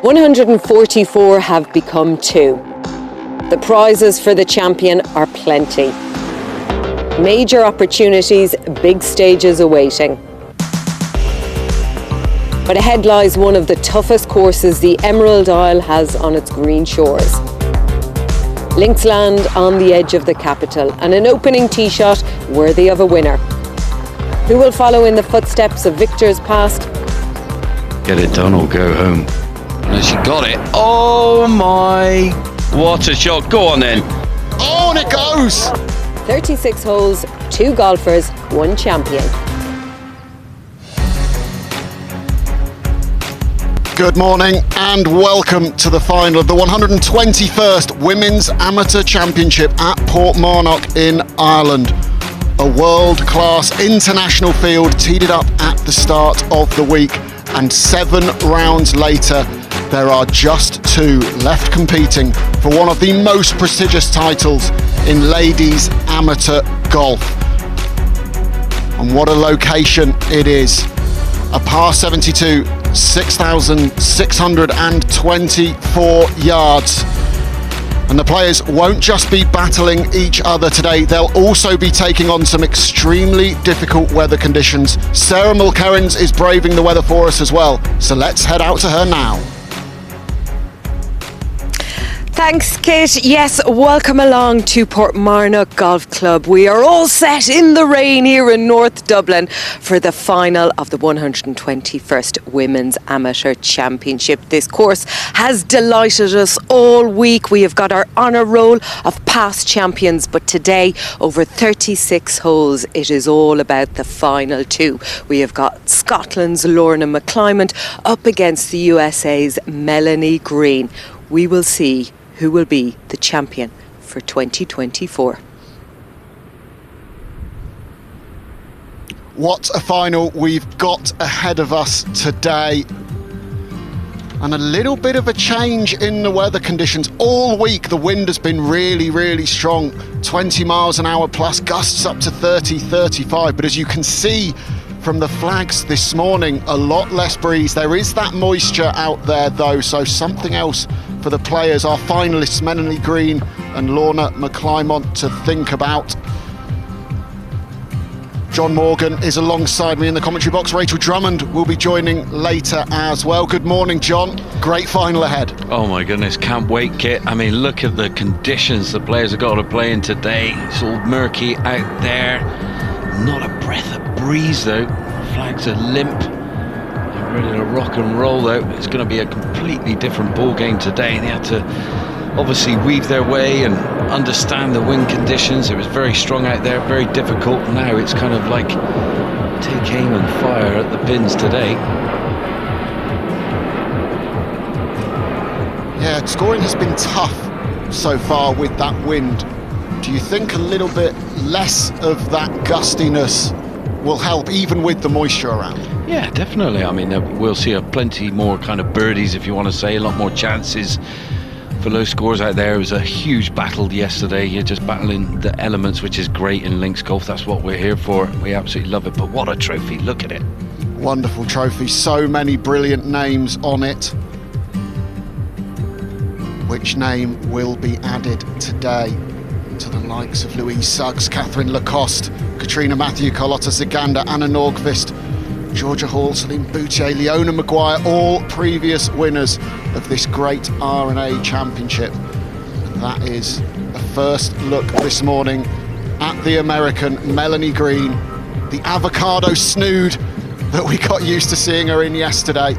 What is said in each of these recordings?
144 have become 2. The prizes for the champion are plenty. Major opportunities, big stages awaiting. But ahead lies one of the toughest courses the Emerald Isle has on its green shores. Links land on the edge of the capital and an opening tee shot worthy of a winner. Who will follow in the footsteps of victors past? Get it done or go home. And she got it. Oh my, what a shot. Go on then. Oh, and it goes. 36 holes, 2 golfers, 1 champion. Good morning and welcome to the final of the 121st Women's Amateur Championship at Portmarnock in Ireland. A world-class international field teed it up at the start of the week, and 7 rounds later there are just 2 left competing for one of the most prestigious titles in ladies amateur golf. And what a location it is. A par 72, 6,624 yards. And the players won't just be battling each other today, they'll also be taking on some extremely difficult weather conditions. Sarah Mulkerrins is braving the weather for us as well, so let's head out to her now. Thanks, Kit. Yes, welcome along to Portmarnock Golf Club. We are all set in the rain here in North Dublin for the final of the 121st Women's Amateur Championship. This course has delighted us all week. We have got our honour roll of past champions, but today, over 36 holes, it is all about the final 2. We have got Scotland's Leona McClymont up against the USA's Melanie Green. We will see who will be the champion for 2024. What a final we've got ahead of us today. And a little bit of a change in the weather conditions. All week the wind has been really, really strong. 20 miles an hour plus, gusts up to 30, 35. But as you can see from the flags this morning, a lot less breeze. There is that moisture out there though, so something else for the players, our finalists Melanie Green and Leona McClymont, to think about. John Morgan is alongside me in the commentary box. Rachel Drummond will be joining later as well. Good morning, John. Great final ahead. Oh my goodness, can't wait, Kit. I mean, look at the conditions the players have got to play in today. It's all murky out there. Not a breath of breeze though. Flags are limp. They're ready to rock and roll though. It's going to be a completely different ball game today. They had to obviously weave their way and understand the wind conditions. It was very strong out there, very difficult. Now it's kind of like take aim and fire at the pins today. Yeah, scoring has been tough so far with that wind. Do you think a little bit less of that gustiness will help, even with the moisture around? Yeah, definitely. I mean, we'll see plenty more kind of birdies, if you want to say, a lot more chances for low scores out there. It was a huge battle yesterday. You're just battling the elements, which is great in links golf. That's what we're here for. We absolutely love it. But what a trophy. Look at it. Wonderful trophy. So many brilliant names on it. Which name will be added today to the likes of Louise Suggs, Catherine Lacoste, Katrina Matthew, Carlotta Zaganda, Anna Nordqvist, Georgia Hall, Celine Boutier, Leona Maguire, all previous winners of this great R&A Championship. And that is a first look this morning at the American Melanie Green, the avocado snood that we got used to seeing her in yesterday.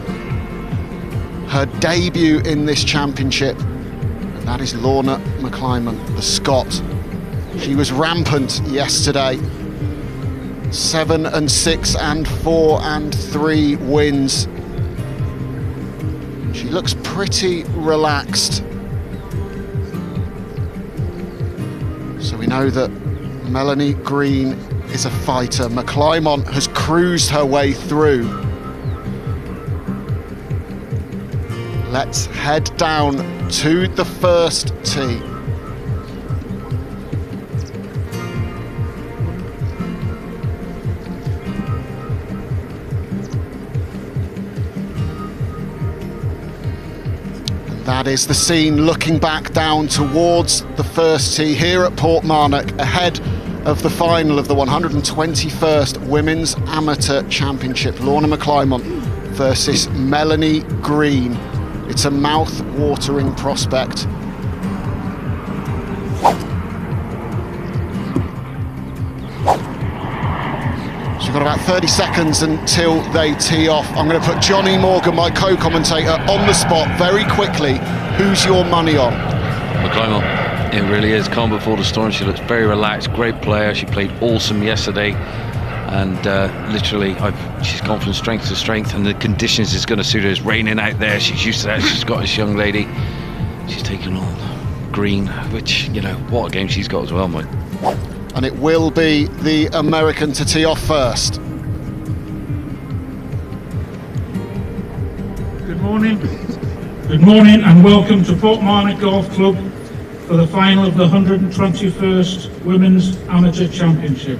Her debut in this championship, and that is Leona McClymont, the Scot. She was rampant yesterday. 7 and 6 and 4 and 3 wins. She looks pretty relaxed. So we know that Melanie Green is a fighter. McClymont has cruised her way through. Let's head down to the first tee. That is the scene looking back down towards the first tee here at Portmarnock, ahead of the final of the 121st Women's Amateur Championship. Leona McClymont versus Melanie Green. It's a mouth-watering prospect. So we've got about 30 seconds until they tee off. I'm going to put Johnny Morgan, my co-commentator, on the spot very quickly. Who's your money on? McClymont. It really is. Calm before the storm. She looks very relaxed. Great player. She played awesome yesterday. And literally, she's gone from strength to strength. And the conditions is going to suit her. It's raining out there. She's used to that. She's Scottish young lady. She's taken on Green, which, you know, what a game she's got as well, mate. And it will be the American to tee off first. Good morning. Good morning and welcome to Portmarnock Golf Club for the final of the 121st Women's Amateur Championship.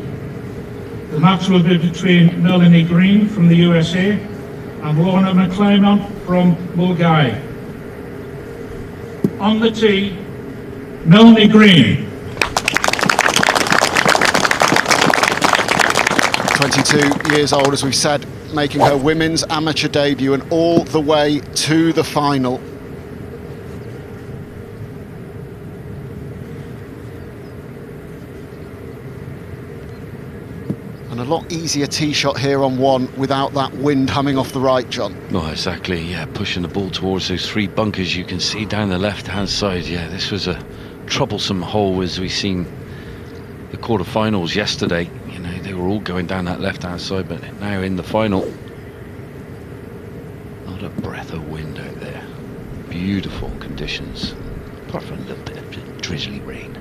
The match will be between Melanie Green from the USA and Leona Maguire from Bulgaria. On the tee, Melanie Green. 22 years old, as we've said, making her women's amateur debut and all the way to the final. And a lot easier tee shot here on one without that wind humming off the right, John. Oh, exactly, yeah, pushing the ball towards those three bunkers you can see down the left-hand side. Yeah, this was a troublesome hole as we've seen the quarterfinals yesterday. You know, they were all going down that left-hand side, but now in the final, not a breath of wind out there. Beautiful conditions, apart from a little bit of drizzly rain.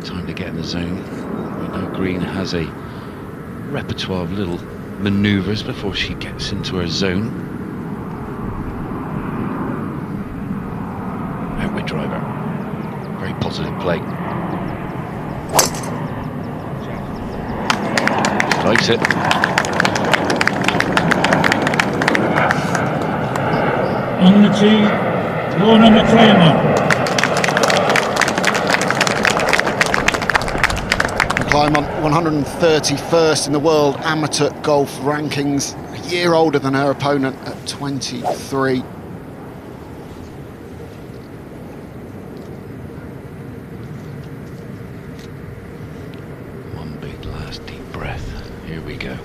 Time to get in the zone. We know Green has a repertoire of little manoeuvres before she gets into her zone. Outward driver, very positive play. She likes it. On the tee, Leona Maguire. McClymont, 131st in the world amateur golf rankings, a year older than her opponent at 23. One big last deep breath. Here we go.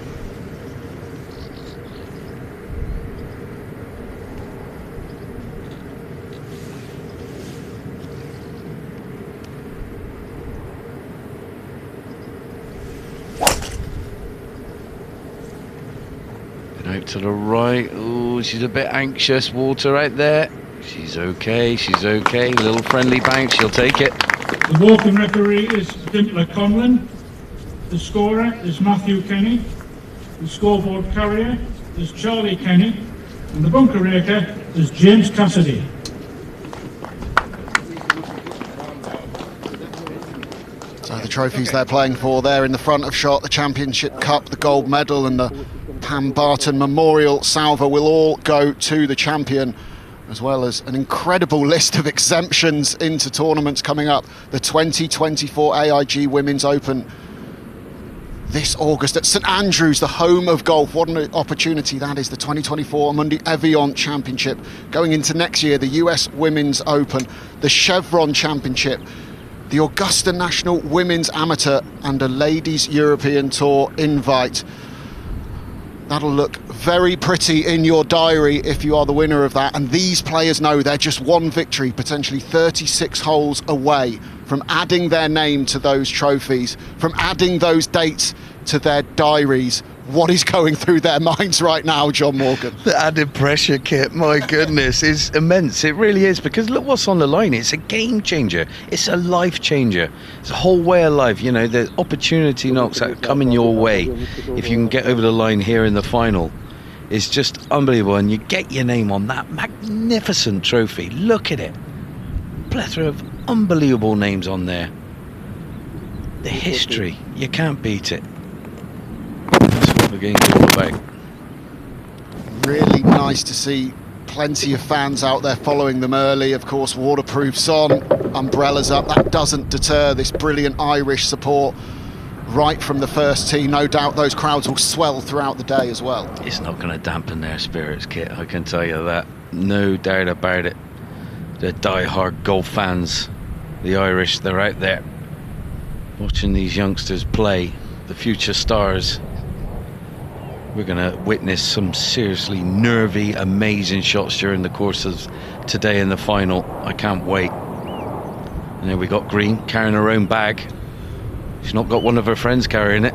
Out to the right. Oh, she's a bit anxious. Water out there. She's okay. She's okay. Little friendly bounce. She'll take it. The walking referee is Dimpler Conlon. The scorer is Matthew Kenny. The scoreboard carrier is Charlie Kenny. And the bunker raker is James Cassidy. So the trophies they're playing for there in the front of shot, the Championship Cup, the gold medal and the Pam Barton Memorial Salver will all go to the champion, as well as an incredible list of exemptions into tournaments coming up. The 2024 AIG Women's Open this August at St Andrews, the home of golf. What an opportunity that is. The 2024 Amundi Evian Championship going into next year, the US Women's Open, the Chevron Championship, the Augusta National Women's Amateur and a Ladies European Tour invite. That'll look very pretty in your diary if you are the winner of that. And these players know they're just one victory, potentially 36 holes away from adding their name to those trophies, from adding those dates to their diaries. What is going through their minds right now, John Morgan? The added pressure, Kit, my goodness, is immense. It really is, because look what's on the line. It's a game changer. It's a life changer. It's a whole way of life. You know, the opportunity knocks that coming your way if you can get over the line here in the final. It's just unbelievable, and you get your name on that magnificent trophy. Look at it. Plethora of unbelievable names on there. The history, you can't beat it. Again, good back. Really nice to see plenty of fans out there following them early. Of course, waterproofs on, umbrellas up. That doesn't deter this brilliant Irish support right from the first tee. No doubt those crowds will swell throughout the day as well. It's not going to dampen their spirits, Kit, I can tell you that. No doubt about it. They're die-hard golf fans. The Irish, they're out there watching these youngsters play, the future stars. We're going to witness some seriously nervy, amazing shots during the course of today in the final. I can't wait. And then we got Green carrying her own bag. She's not got one of her friends carrying it.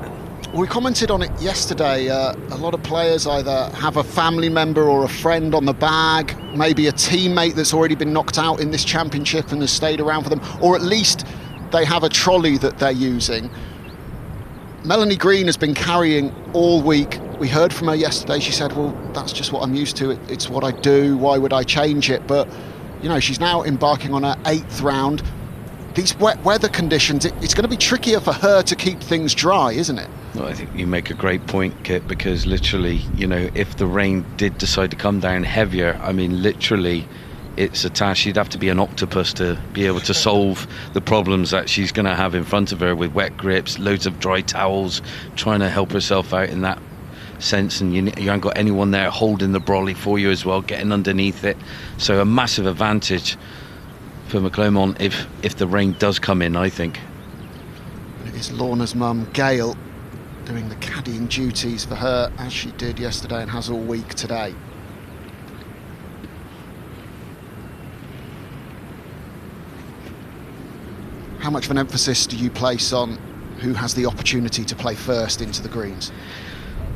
We commented on it yesterday. A lot of players either have a family member or a friend on the bag, maybe a teammate that's already been knocked out in this championship and has stayed around for them, or at least they have a trolley that they're using. Melanie Green has been carrying all week. We heard from her yesterday. She said, well, that's just what I'm used to. It's what I do. Why would I change it? But, you know, she's now embarking on her 8th round. These wet weather conditions, it's going to be trickier for her to keep things dry, isn't it? Well, I think you make a great point, Kit, because literally, you know, if the rain did decide to come down heavier, I mean, literally, it's a task. She'd have to be an octopus to be able to solve the problems that she's going to have in front of her with wet grips, loads of dry towels, trying to help herself out in that sense. And you haven't got anyone there holding the brolly for you as well, getting underneath it. So a massive advantage for McClymont if the rain does come in, I think. It is Lorna's mum, Gail, doing the caddying duties for her, as she did yesterday and has all week today. How much of an emphasis do you place on who has the opportunity to play first into the greens?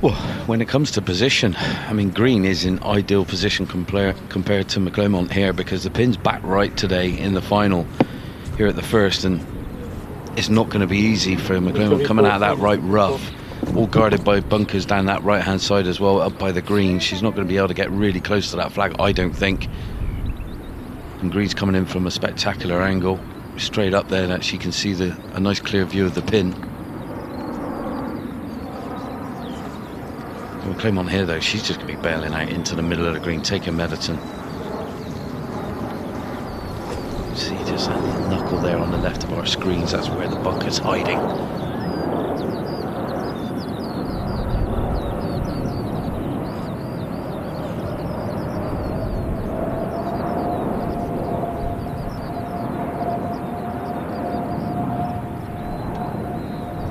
Well, when it comes to position, I mean, Green is in ideal position compared to McClymont here, because the pin's back right today in the final here at the first, and it's not going to be easy for McClymont coming out of that right rough, all guarded by bunkers down that right hand side as well, up by the green. She's not going to be able to get really close to that flag, I don't think. And Green's coming in from a spectacular angle, straight up there, that she can see a nice clear view of the pin. McClymont here though, she's just going to be bailing out into the middle of the green, taking Mediton. See just that little knuckle there on the left of our screens, that's where the bunker's hiding.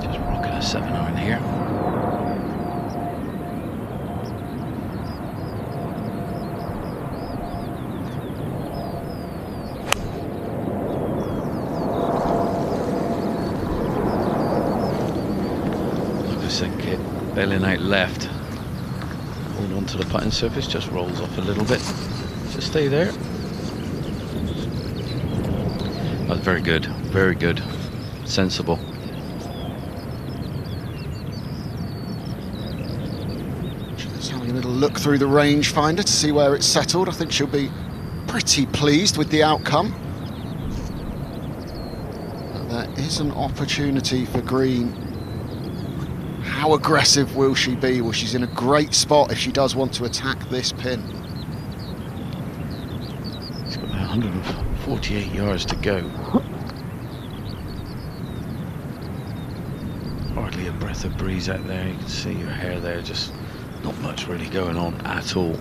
Just rocking a 7-iron here. Bailing out left, hold on to the putting surface, just rolls off a little bit, just stay there. That's very good, sensible. Just having a little look through the rangefinder to see where it's settled. I think she'll be pretty pleased with the outcome. But there is an opportunity for Green. How aggressive will she be? Well, she's in a great spot if she does want to attack this pin. She's got about 148 yards to go. Hardly a breath of breeze out there. You can see her hair there, just not much really going on at all.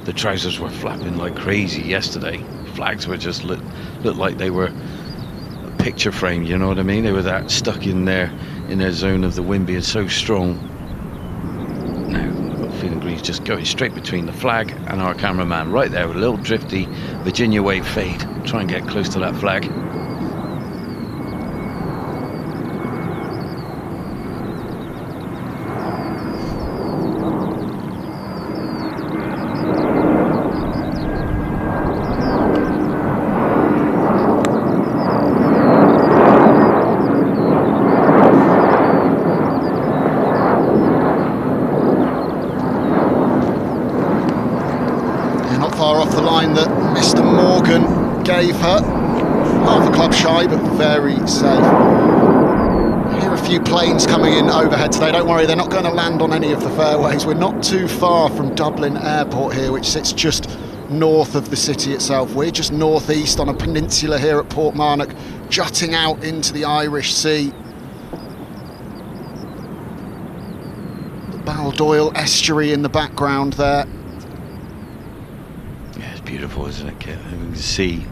The trousers were flapping like crazy yesterday. Flags were just looked like they were a picture frame, you know what I mean? They were that stuck in their zone of the wind being so strong. Now I've got a feeling Green's just going straight between the flag and our cameraman right there with a little drifty Virginia wave fade. Try and get close to that flag. Gave her half a club shy, but very safe. Here a few planes coming in overhead today. Don't worry, they're not going to land on any of the fairways. We're not too far from Dublin Airport here, which sits just north of the city itself. We're just northeast on a peninsula here at Portmarnock, jutting out into the Irish Sea. The Baldoyle estuary in the background there. Yeah, it's beautiful, isn't it, Kit? You can see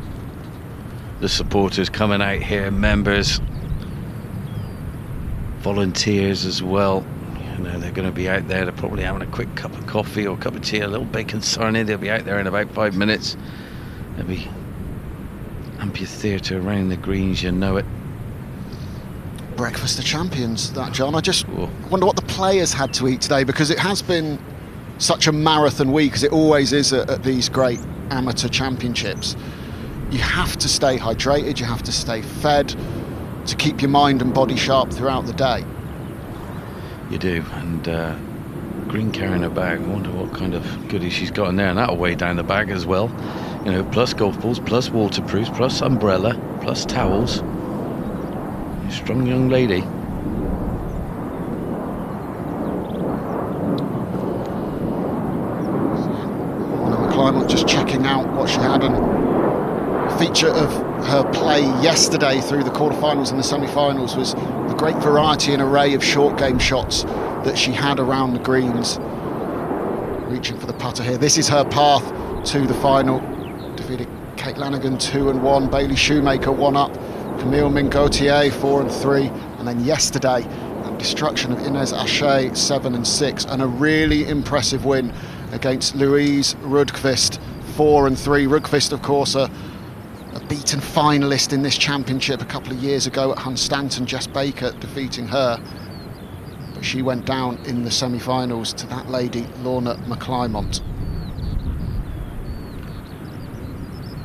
the supporters coming out here, members, volunteers as well. You know, they're going to be out there. They're probably having a quick cup of coffee or cup of tea, a little bacon sarnie. They'll be out there in about 5 minutes. There'll be amphitheatre around the greens, you know it. Breakfast of champions, that, John. I just wonder what the players had to eat today, because it has been such a marathon week, as it always is at these great amateur championships. You have to stay hydrated, you have to stay fed to keep your mind and body sharp throughout the day. You do, and Green carrying her bag. I wonder what kind of goodies she's got in there, and that'll weigh down the bag as well. You know, plus golf balls, plus waterproofs, plus umbrella, plus towels. Strong young lady. McClymont just checking out what she had, and a feature of her play yesterday through the quarterfinals and the semi-finals was the great variety and array of short game shots that she had around the greens. Reaching for the putter here. This is her path to the final. Defeated Kate Lanigan 2-1, Bailey Shoemaker 1 up, Camille Mingautier 4-3, and then yesterday that destruction of Inez Aché 7-6, and a really impressive win against Louise Nordqvist 4-3. Nordqvist, of course, a beaten finalist in this championship a couple of years ago at Hunstanton. Jess Baker defeating her, but she went down in the semi-finals to that lady, Leona Maguire.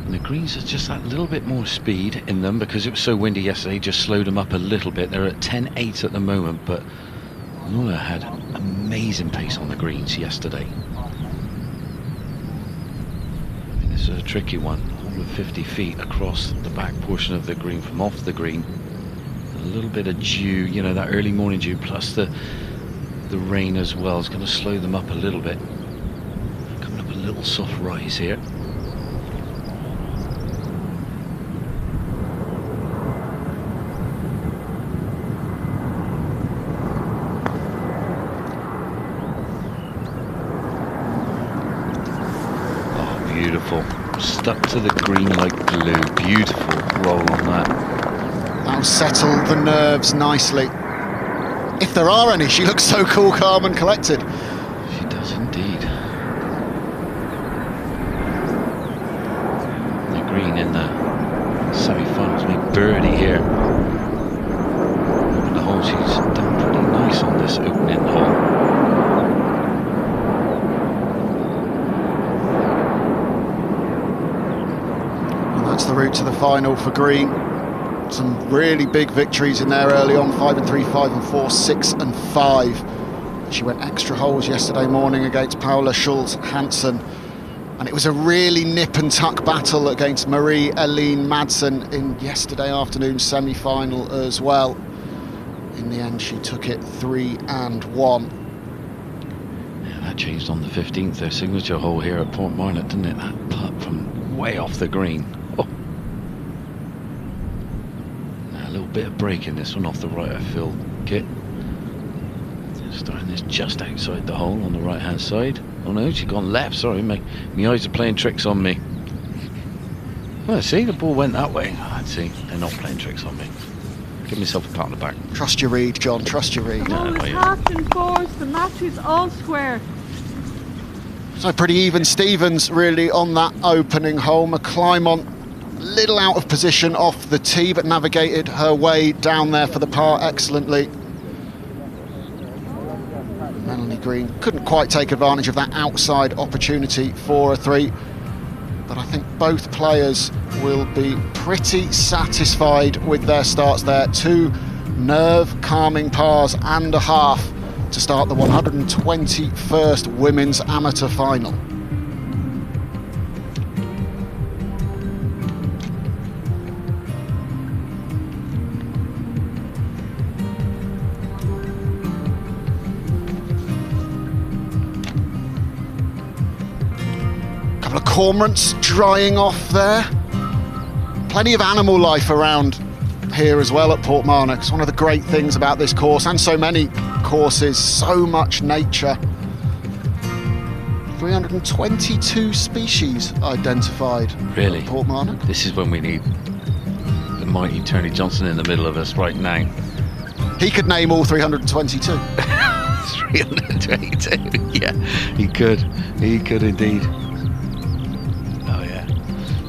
And the greens are just that little bit more speed in them, because it was so windy yesterday, just slowed them up a little bit. They're at 10.8 at the moment, but Leona had amazing pace on the greens yesterday. I mean, this is a tricky one. All of 50 feet across the back portion of the green from off the green. A little bit of dew, you know, that early morning dew, plus the rain as well is going to slow them up a little bit. Coming up a little soft rise here. Beautiful. Stuck to the green like glue. Beautiful roll on that. That'll settle the nerves nicely. If there are any, she looks so cool, calm and collected. She does indeed. The green in the semi-finals made birdie here. And the hole, she's done pretty nice on this opening hole. That's the route to the final for Green. Some really big victories in there early on, 5-3, 5-4, 6-5. She went extra holes yesterday morning against Paula Schultz-Hansen, and it was a really nip and tuck battle against Marie-Eline Madsen in yesterday afternoon's semi-final as well. In the end, she took it 3-1. Yeah, that changed on the 15th, their signature hole here at Portmarnock, didn't it? That putt from way off the green. A little bit of break in this one off the right, I feel, Kit. Starting this just outside the hole on the right hand side. Oh no, she's gone left, sorry, my eyes are playing tricks on me. Well, see, the ball went that way. Oh, see, they're not playing tricks on me. Give myself a pat on the back. Trust your read, John, trust your read. The hole is half in fours, the match is all square. So pretty even Stevens really on that opening hole. McClymont a little out of position off the tee, but navigated her way down there for the par excellently. Melanie Green couldn't quite take advantage of that outside opportunity for a 3, but I think both players will be pretty satisfied with their starts there. 2 nerve-calming pars and a half to start the 121st Women's Amateur Final. cormorants drying off there. Plenty of animal life around here as well at Portmarnock. It's one of the great things about this course, and so many courses, so much nature. 322 species identified Really? at Portmarnock. This is when we need the mighty Tony Johnson in the middle of us right now. He could name all 322. 322, yeah, he could indeed. Oh yeah.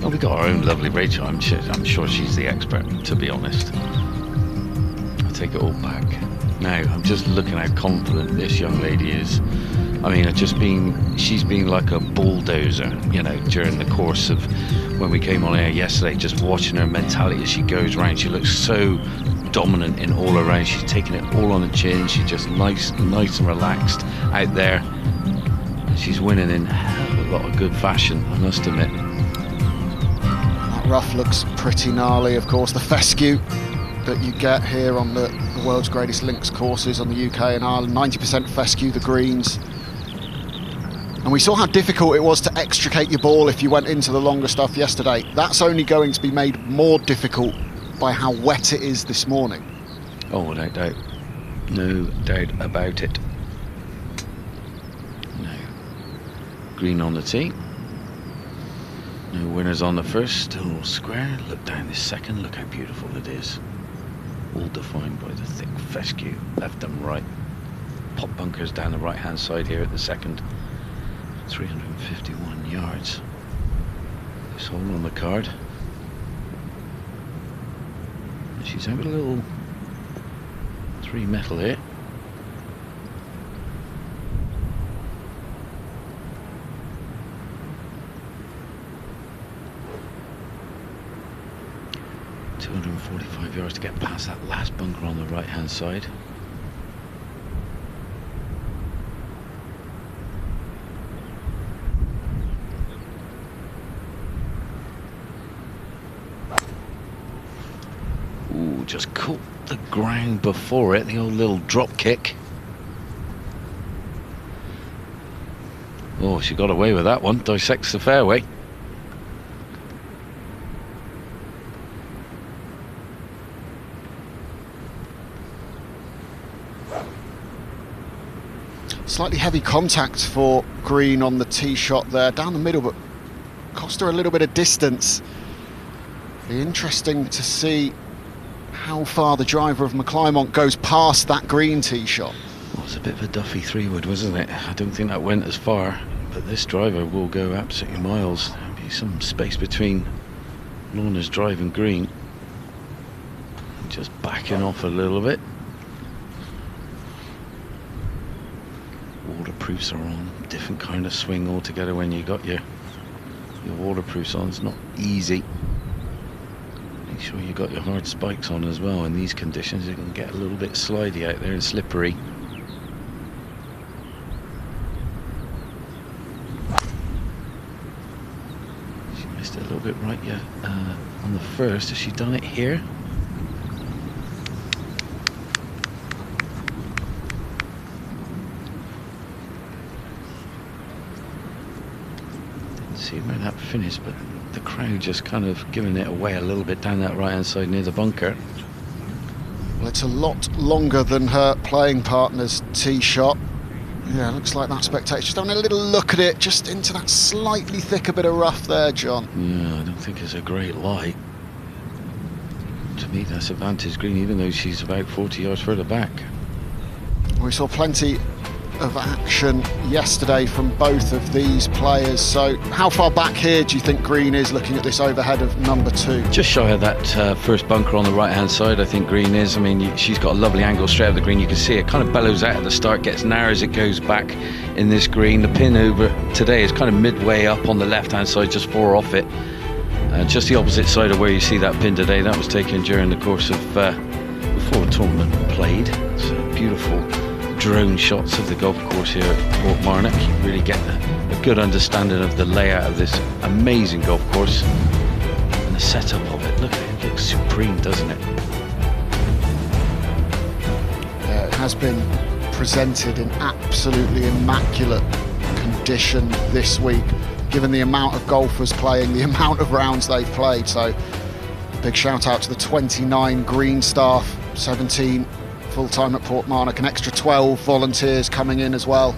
Well, we got our own lovely Rachel. I'm sure she's the expert, to be honest. I take it all back. Now I'm just looking how confident this young lady is. I mean, she's been like a bulldozer, you know, during the course of when we came on air yesterday, just watching her mentality as she goes around. She looks so dominant in all around. She's taking it all on the chin. She's just nice and relaxed out there. She's winning in a lot of good fashion, I must admit. That rough looks pretty gnarly, of course. The fescue that you get here on the world's greatest links courses on the UK and Ireland, 90% fescue, the greens. And we saw how difficult it was to extricate your ball if you went into the longer stuff yesterday. That's only going to be made more difficult by how wet it is this morning. Oh, no doubt. No doubt about it. No. Green on the tee. No winners on the first, still all square. Look down this second, look how beautiful it is. All defined by the thick fescue, left and right. Pop bunkers down the right hand side here at the second. 351 yards. This hole on the card. And she's out with a little 3 metal here. .245 yards to get past that last bunker on the right hand side. Ooh, just caught the ground before it, the old little drop kick. Oh, she got away with that one, dissects the fairway. Slightly heavy contact for Green on the tee shot there, down the middle, but cost her a little bit of distance. Be interesting to see how far the driver of McClymont goes past that green tee shot. Well, it's a bit of a duffy 3-wood, wasn't it? I don't think that went as far, but this driver will go absolutely miles. There'll be some space between Lorna's drive and green. Just backing off a little bit. Waterproofs are on, different kind of swing altogether when you got your waterproofs on. It's not easy. Make sure you got your hard spikes on as well. In these conditions it can get a little bit slidey out there and slippery. She missed it a little bit right, yeah, on the first. Has she done it here? See where that finished, but the crowd just kind of giving it away a little bit down that right hand side near the bunker. Well, it's a lot longer than her playing partner's tee shot. Yeah, looks like that spectator. Just having a little look at it, just into that slightly thicker bit of rough there, John. Yeah, I don't think it's a great light. To me, that's a vantage green, even though she's about 40 yards further back. We saw plenty of action yesterday from both of these players. So how far back here do you think Green is looking at this overhead of number 2? Just shy of that first bunker on the right hand side, I think Green is. I mean, she's got a lovely angle straight of the green. You can see it kind of bellows out at the start, gets narrow as it goes back in this green. The pin over today is kind of midway up on the left hand side, just 4 off it. Just the opposite side of where you see that pin today. That was taken during the course of before the tournament played. So beautiful drone shots of the golf course here at Portmarnock. You really get a good understanding of the layout of this amazing golf course and the setup of it. Look at it, it looks supreme, doesn't it? It has been presented in absolutely immaculate condition this week. given the amount of golfers playing, the amount of rounds they've played. So big shout out to the 29 green staff, 17 full-time at Portmarnock, an extra 12 volunteers coming in as well.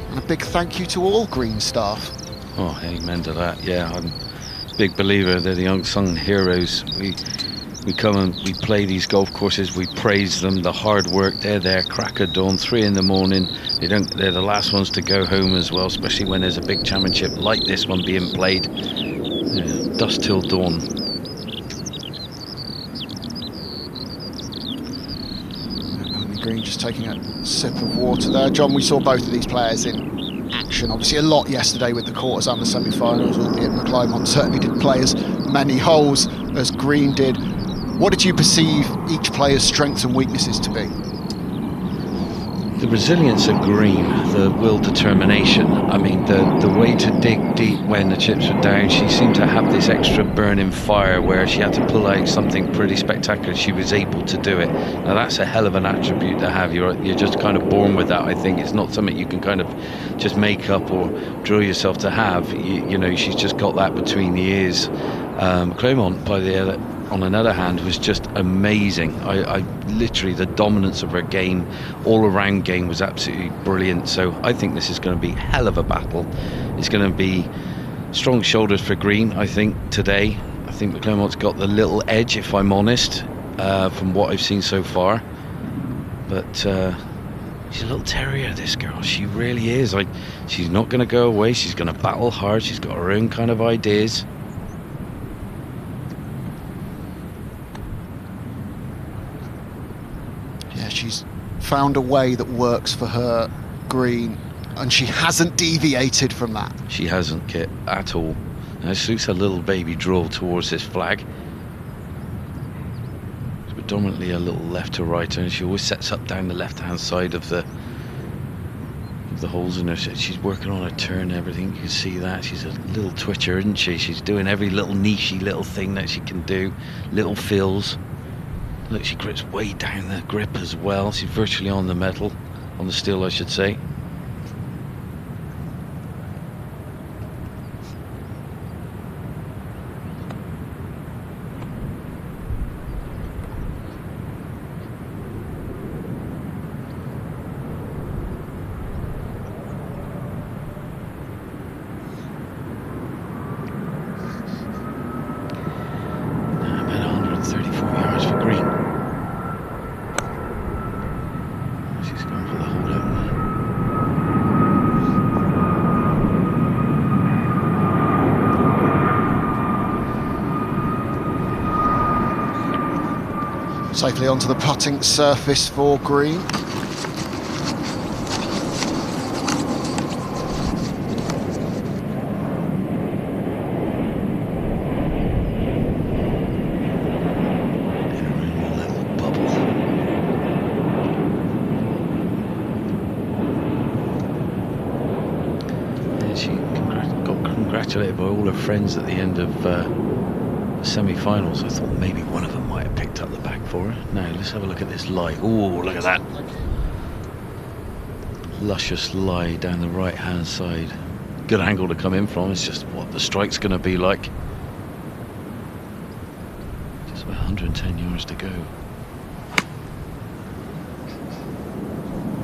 And a big thank you to all green staff. Oh, amen to that. Yeah, I'm a big believer they're the unsung heroes. We come and we play these golf courses, we praise them, the hard work, they're there, crack of dawn, 3 in the morning. They're the last ones to go home as well, especially when there's a big championship like this one being played. Yeah, dusk till dawn. Green just taking a sip of water there. John, we saw both of these players in action, obviously a lot yesterday with the quarters and the semi-finals, albeit McClymont certainly didn't play as many holes as Green did. What did you perceive each player's strengths and weaknesses to be? The resilience of Green, the will determination. I mean, the way to dig deep when the chips were down. She seemed to have this extra burning fire where she had to pull out something pretty spectacular. She was able to do it. Now that's a hell of an attribute to have. You're just kind of born with that. I think it's not something you can kind of just make up or drill yourself to have. You know, she's just got that between the ears. McClymont, on another hand, was just amazing. I literally, the dominance of her game, all around game, was absolutely brilliant. So I think this is going to be a hell of a battle. It's going to be strong shoulders for Green, I think, today. I think McClymont's got the little edge, if I'm honest, from what I've seen so far. But she's a little terrier, this girl. She really is. She's not going to go away. She's going to battle hard. She's got her own kind of ideas. She's found a way that works for her, Green, and she hasn't deviated from that. She hasn't, Kit, at all. Now suits her little baby draw towards this flag. It's predominantly a little left to right, and she always sets up down the left-hand side of the holes in her. She's working on her turn and everything. You can see that. She's a little twitcher, isn't she? She's doing every little nichey little thing that she can do. Little fills. Look, she grips way down the grip as well. She's virtually on the metal, on the steel I should say. About 134 yards for Green. Safely onto the putting surface for Green. Congratulated by all her friends at the end of the semi-finals. I thought maybe one of them might have picked up the bag for her. Now let's have a look at this lie. Oh, look at that luscious lie down the right hand side. Good angle to come in from. It's just what the strike's going to be like. Just about 110 yards to go. A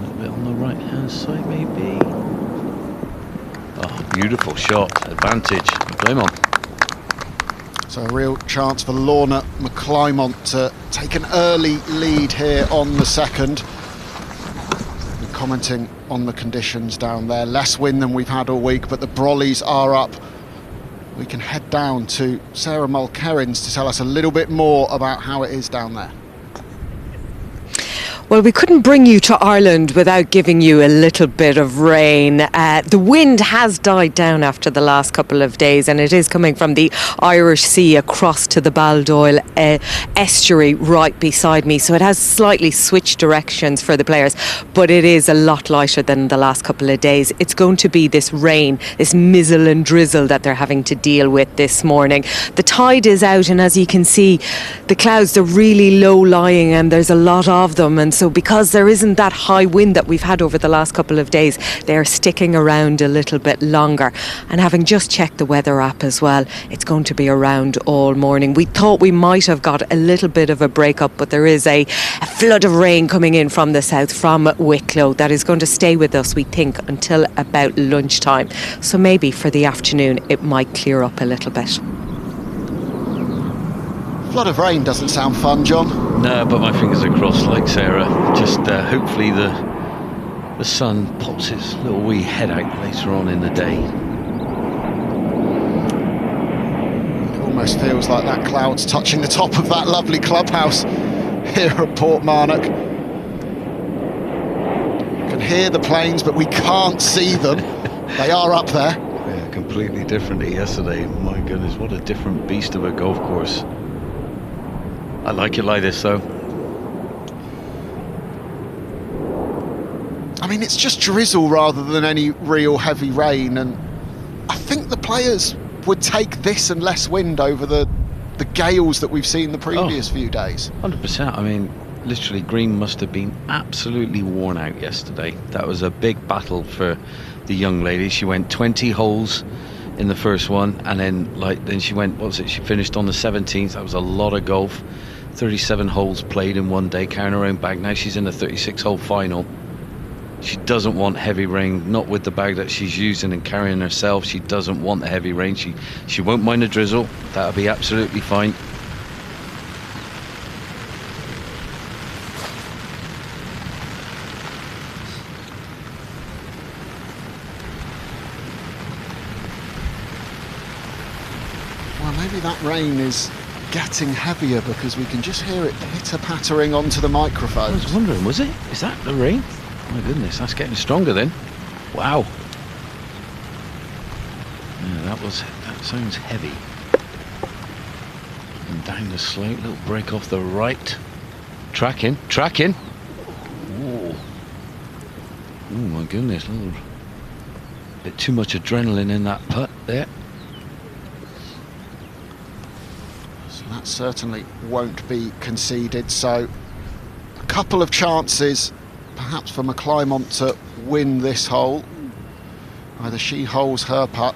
little bit on the right hand side maybe. Oh, beautiful shot. Advantage. McClymont. So a real chance for Leona McClymont to take an early lead here on the second. We're commenting on the conditions down there. Less wind than we've had all week, but the brollies are up. We can head down to Sarah Mulkerrins to tell us a little bit more about how it is down there. Well, we couldn't bring you to Ireland without giving you a little bit of rain. The wind has died down after the last couple of days, and it is coming from the Irish Sea across to the Baldoyle estuary right beside me. So it has slightly switched directions for the players, but it is a lot lighter than the last couple of days. It's going to be this rain, this mizzle and drizzle that they're having to deal with this morning. The tide is out, and as you can see, the clouds are really low lying, and there's a lot of them, and So because there isn't that high wind that we've had over the last couple of days, they're sticking around a little bit longer. And having just checked the weather app as well, it's going to be around all morning. We thought we might have got a little bit of a break up, but there is a flood of rain coming in from the south, from Wicklow, that is going to stay with us, we think, until about lunchtime. So maybe for the afternoon it might clear up a little bit. Flood of rain doesn't sound fun, John. No, but my fingers are crossed like Sarah. Just hopefully the sun pops its little wee head out later on in the day. It almost feels like that cloud's touching the top of that lovely clubhouse here at Portmarnock. You can hear the planes, but we can't see them. They are up there. Yeah, completely different to yesterday. My goodness, what a different beast of a golf course. I like it like this, though. I mean, it's just drizzle rather than any real heavy rain, and I think the players would take this and less wind over the gales that we've seen the previous few days. 100%. I mean, literally, Green must have been absolutely worn out yesterday. That was a big battle for the young lady. She went 20 holes in the first one, and then she went, what was it? She finished on the 17th. That was a lot of golf. 37 holes played in one day, carrying her own bag. Now she's in a 36-hole final. She doesn't want heavy rain, not with the bag that she's using and carrying herself. She doesn't want the heavy rain. She won't mind a drizzle. That'll be absolutely fine. Well, maybe that rain is getting heavier because we can just hear it pitter-pattering onto the microphone. I was wondering, was it? Is that the rain? My goodness, that's getting stronger then. Wow. Yeah, that sounds heavy. And down the slope, little break off the right. Tracking. Ooh. Oh my goodness, a little bit too much adrenaline in that putt there. That certainly won't be conceded, so a couple of chances perhaps for McClymont to win this hole. Either she holes her putt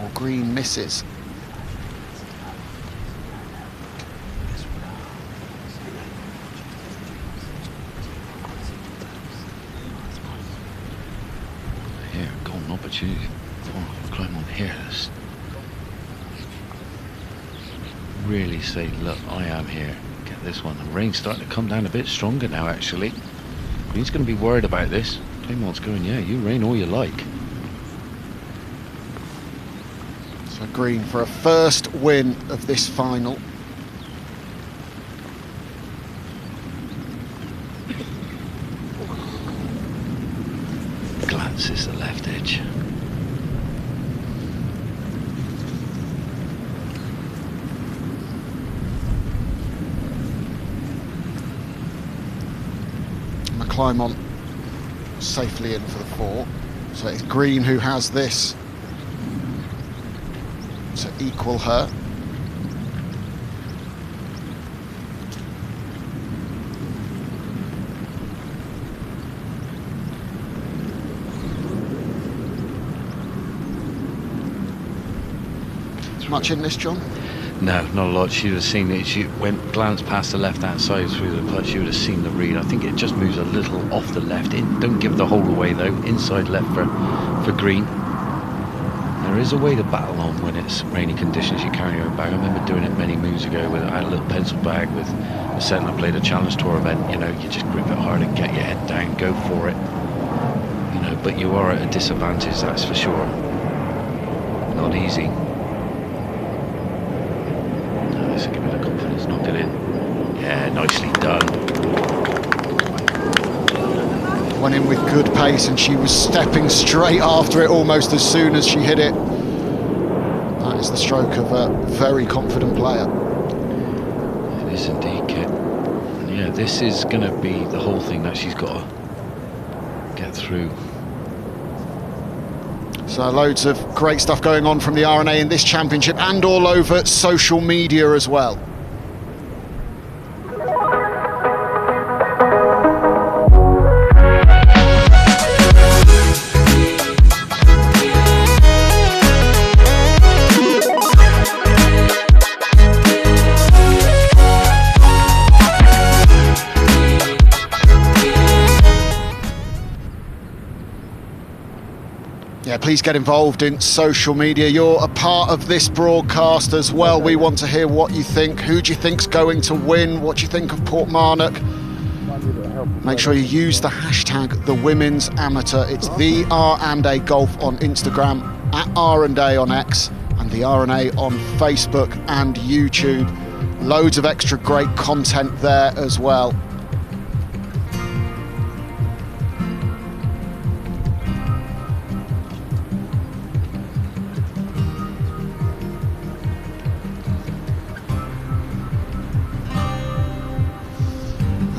or Green misses. Here, golden opportunity for McClymont here. Really say, look, I am here. Get this one. The rain's starting to come down a bit stronger now, actually. Green's going to be worried about this. Claymont's going, yeah, you rain all you like. So Green for a first win of this final. Glances the left edge. McClymont safely in for the 4, so it's Green who has this to equal her. Much in this, John? No, not a lot. She would have seen it. She glanced past the left-hand side through the putt. She would have seen the read. I think it just moves a little off the left. Don't give the hole away though. Inside left for Green. There is a way to battle on when it's rainy conditions. You carry your bag. I remember doing it many moons ago. I had a little pencil bag with a set, and I played a Challenge Tour event. You know, you just grip it hard and get your head down, go for it. You know, but you are at a disadvantage, that's for sure. Not easy. Give it a confidence, knocked it in. Yeah, nicely done. Went in with good pace, and she was stepping straight after it almost as soon as she hit it. That is the stroke of a very confident player. It is indeed, Kit. And yeah, this is going to be the whole thing that she's got to get through. So loads of great stuff going on from the R&A in this championship and all over social media as well. please get involved in social media. You're a part of this broadcast as well. We want to hear what you think. Who do you think's going to win? What do you think of Portmarnock? Make sure you use the hashtag The Women's Amateur. It's the R&A Golf on Instagram, at R&A on X, and the R&A on Facebook and YouTube. Loads of extra great content there as well.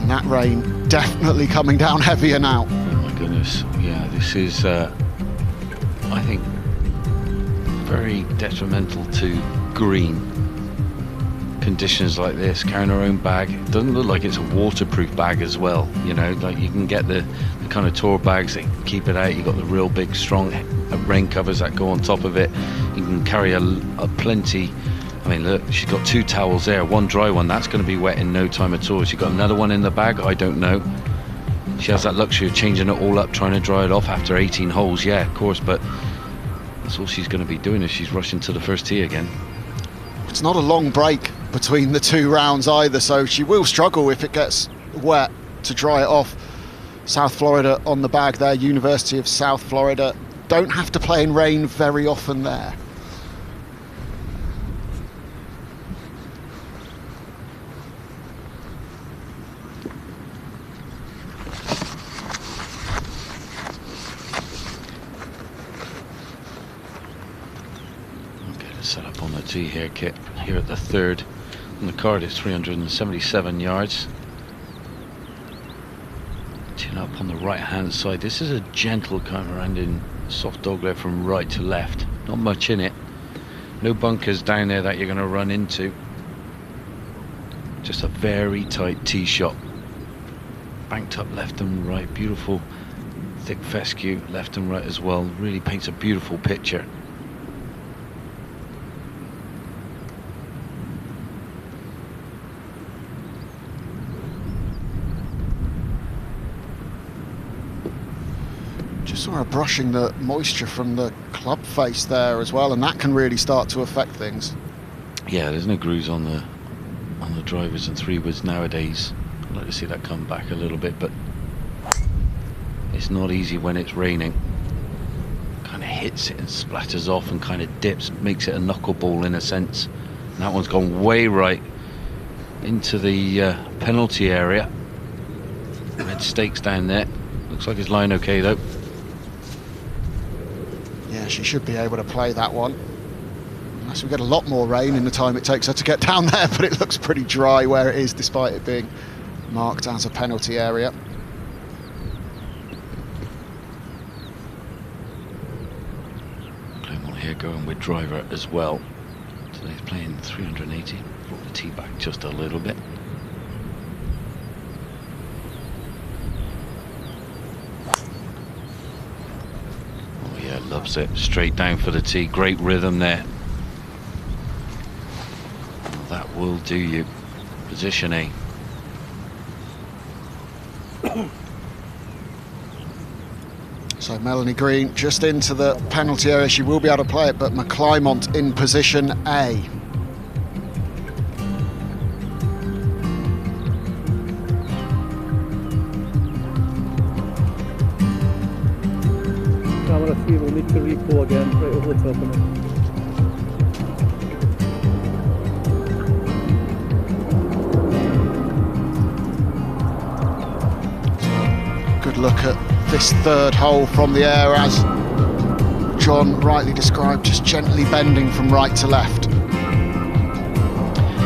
And that rain definitely coming down heavier now. Oh my goodness, yeah, this is, I think, very detrimental to green conditions like this. Carrying our own bag, it doesn't look like it's a waterproof bag as well, you know, like you can get the kind of tour bags that keep it out. You've got the real big strong rain covers that go on top of it. You can carry a plenty. I mean, look, she's got 2 towels there, one dry one, that's going to be wet in no time at all. She's got another one in the bag, I don't know. She has that luxury of changing it all up, trying to dry it off after 18 holes, yeah, of course, but that's all she's going to be doing if she's rushing to the first tee again. It's not a long break between the 2 rounds either, so she will struggle if it gets wet to dry it off. South Florida on the bag there, University of South Florida. Don't have to play in rain very often there. Set up on the tee here, Kit. Here at the third. And the card is 377 yards. Teeing up on the right hand side. This is a gentle come around in soft dogleg from right to left. Not much in it. No bunkers down there that you're going to run into. Just a very tight tee shot. Banked up left and right. Beautiful thick fescue left and right as well. Really paints a beautiful picture. Saw her brushing the moisture from the club face there as well, and that can really start to affect things. Yeah, there's no grooves on the drivers and 3-woods nowadays. I'd like to see that come back a little bit, but it's not easy when it's raining. Kind of hits it and splatters off and kind of dips, makes it a knuckleball in a sense. And that one's gone way right into the penalty area. Red stakes down there. Looks like it's lying okay though. Yeah, she should be able to play that one. Unless we get a lot more rain in the time it takes her to get down there, but it looks pretty dry where it is, despite it being marked as a penalty area. McClymont here going with driver as well. So he's playing 380. Brought the tee back just a little bit. Loves it, straight down for the tee, great rhythm there. Well, that will do you. Position A. So Melanie Green just into the penalty area, she will be able to play it, but McClymont in position A. We'll need to repo again right over the top of it. Good look at this third hole from the air, as John rightly described, just gently bending from right to left.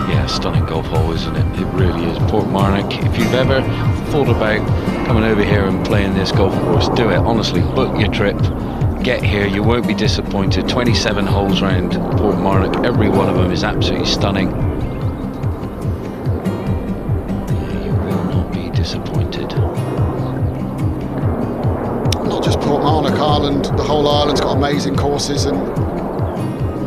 Yeah, stunning golf hole, isn't it? It really is. Portmarnock, if you've ever thought about coming over here and playing this golf course, do it. Honestly, book your trip. Get here, you won't be disappointed. 27 holes around Portmarnock, every one of them is absolutely stunning. You will not be disappointed. Not just Portmarnock, Ireland, the whole island's got amazing courses, and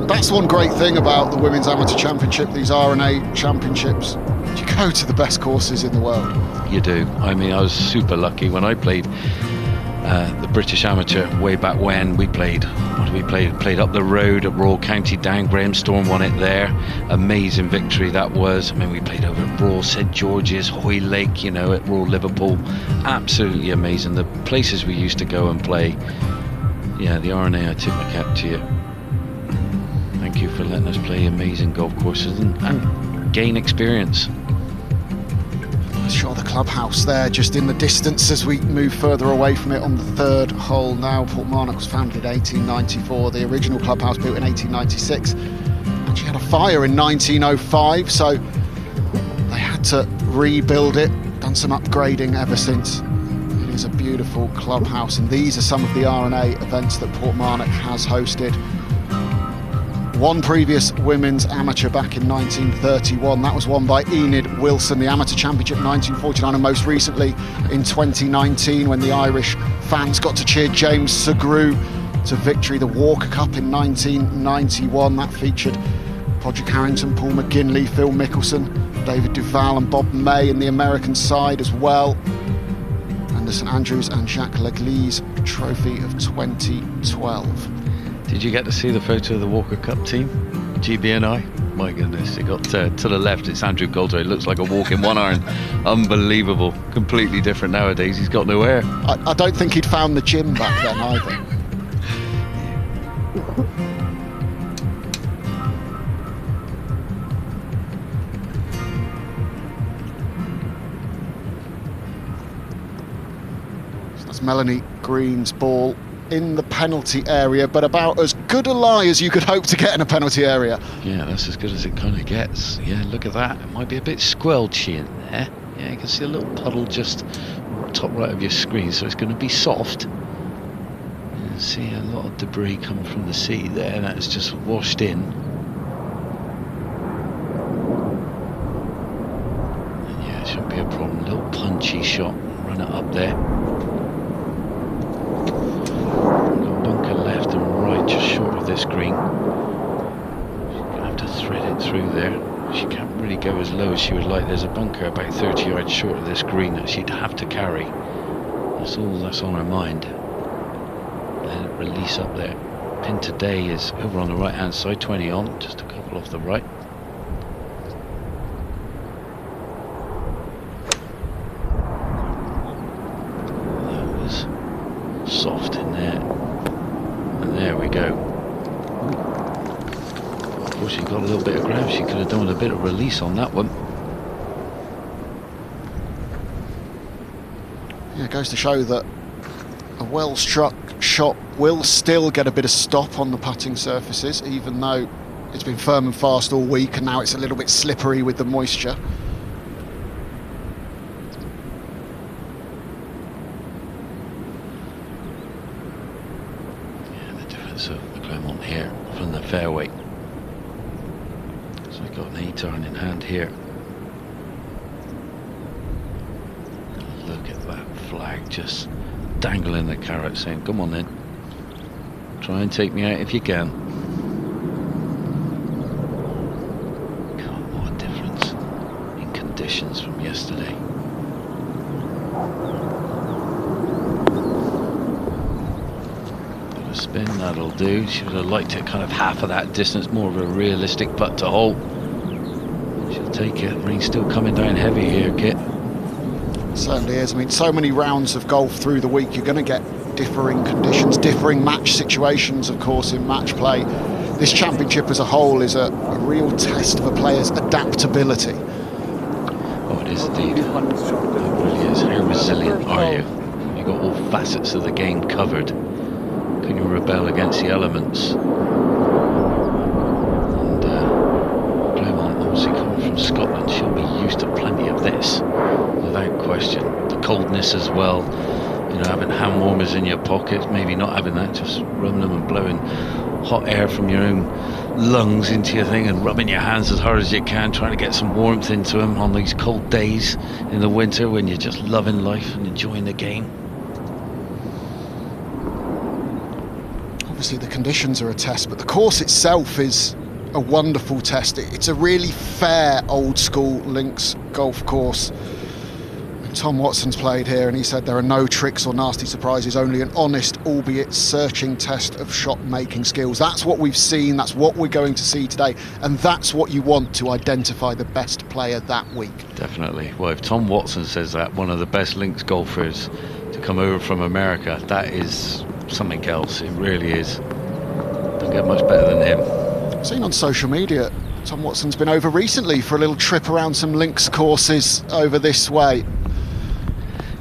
that's one great thing about the Women's Amateur Championship, these R&A championships. You go to the best courses in the world. You do. I mean, I was super lucky when I played the British Amateur way back when. We played, what did we play? Played up the road at Royal County Down. Graham Storm won it there. Amazing victory that was. I mean, we played over at Royal St George's, Hoylake, you know, at Royal Liverpool. Absolutely amazing. The places we used to go and play. Yeah, the RNA, I tip my cap to you. Thank you for letting us play amazing golf courses and gain experience. Sure, the clubhouse there just in the distance as we move further away from it on the third hole now. Portmarnock was founded in 1894. The original clubhouse built in 1896. Actually had a fire in 1905, so they had to rebuild it, done some upgrading ever since. It is a beautiful clubhouse, and these are some of the RNA events that Portmarnock has hosted. One previous women's amateur back in 1931. That was won by Enid Wilson, the Amateur Championship 1949, and most recently in 2019 when the Irish fans got to cheer James Segru to victory. The Walker Cup in 1991, that featured Podrick Harrington, Paul McGinley, Phil Mickelson, David Duval and Bob May in the American side as well. And the St Andrews and Jacques Leglise Trophy of 2012. Did you get to see the photo of the Walker Cup team? GB&I? My goodness, it got to the left, it's Andrew Coulter. It looks like a walk in one iron. Unbelievable. Completely different nowadays. He's got no hair. I don't think he'd found the gym back then either. So that's Melanie Green's ball in the penalty area, but about as good a lie as you could hope to get in a penalty area. Yeah, that's as good as it kind of gets. Yeah, look at that. It might be a bit squelchy in there. Yeah, you can see a little puddle just top right of your screen, so it's going to be soft. You can see a lot of debris coming from the sea there, and that's just washed in. And yeah, it shouldn't be a problem. A little punchy shot. Run it up there. Left and right, just short of this green. She's going to have to thread it through there. She can't really go as low as she would like. There's a bunker about 30 yards short of this green that she'd have to carry. That's all that's on her mind. Let it release up there. Pin today is over on the right hand side, 20 on, just a couple off the right. That was soft in there. There we go. Of course, she got a little bit of ground. She could have done with a bit of release on that one. Yeah, it goes to show that a well-struck shot will still get a bit of stop on the putting surfaces, even though it's been firm and fast all week, and now it's a little bit slippery with the moisture. Of McClymont here from the fairway. So we've got an 8-iron in hand here. Look at that flag just dangling the carrot, saying, come on then, try and take me out if you can. God, what a difference in conditions from yesterday. Spin, that'll do. She would have liked it kind of half of that distance, more of a realistic putt to hole. She'll take it. Rain's still coming down heavy here, Kit. Certainly is. I mean, so many rounds of golf through the week, you're going to get differing conditions, differing match situations, of course, in match play. This championship as a whole is a real test of a player's adaptability. Oh, it is indeed. It really is. How resilient are you? You've got all facets of the game covered. Can you rebel against the elements? And Claremont, obviously coming from Scotland, she'll be used to plenty of this, without question. The coldness as well, you know, having hand warmers in your pockets, maybe not having that, just rubbing them and blowing hot air from your own lungs into your thing and rubbing your hands as hard as you can, trying to get some warmth into them on these cold days in the winter when you're just loving life and enjoying the game. Obviously the conditions are a test, but the course itself is a wonderful test. It's a really fair old school links golf course. Tom Watson's played here and he said there are no tricks or nasty surprises, only an honest, albeit searching test of shot-making skills. That's what we've seen, that's what we're going to see today, and that's what you want to identify the best player that week. Definitely. Well, if Tom Watson says that, one of the best links golfers to come over from America, that is something else. It really is. Don't get much better than him. Seen on social media, Tom Watson's been over recently for a little trip around some links courses over this way.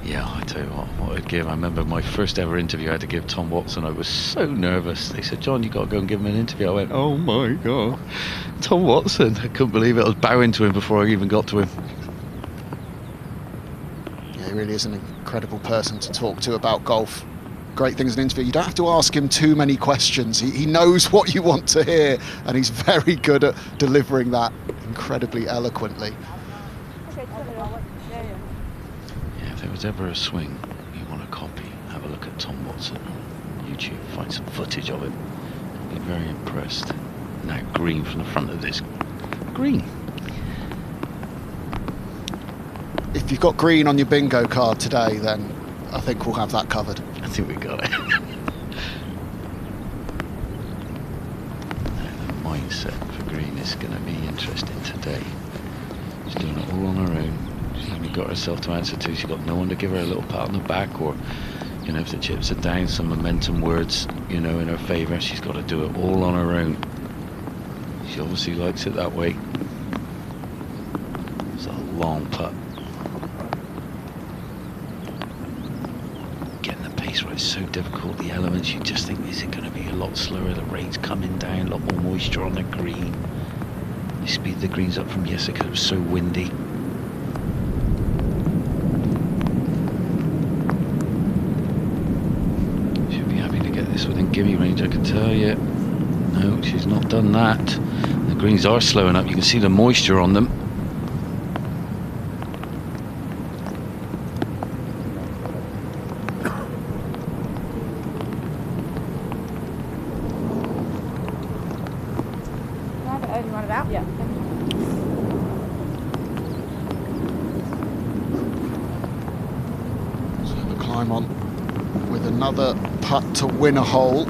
Yeah, I tell you what I'd give. I remember my first ever interview I had to give Tom Watson. I was so nervous. They said, John, you got to go and give him an interview. I went, oh my God, Tom Watson. I couldn't believe it. I was bowing to him before I even got to him. Yeah, he really is an incredible person to talk to about golf. Great things in an interview. You don't have to ask him too many questions. He knows what you want to hear, and he's very good at delivering that incredibly eloquently. If there was ever a swing you want to copy, have a look at Tom Watson on YouTube, find some footage of it. You'll be very impressed. Now green from the front of this. Green. If you've got green on your bingo card today, then I think we'll have that covered. I think we got it. Now the mindset for green is going to be interesting today. She's doing it all on her own. She's only got herself to answer to. She's got no one to give her a little pat on the back, or, you know, if the chips are down, some momentum words, you know, in her favour. She's got to do it all on her own. She obviously likes it that way. It's a long putt. Getting the pace right is so difficult. The elements, you just think, is it going to be a lot slower? The rain's coming down, a lot more moisture on the green. They speed the greens up from yesterday because it was so windy. Within gimme range, I can tell you. No, she's not done that. The greens are slowing up. You can see the moisture on them. So McClymont with another putt to win a hole.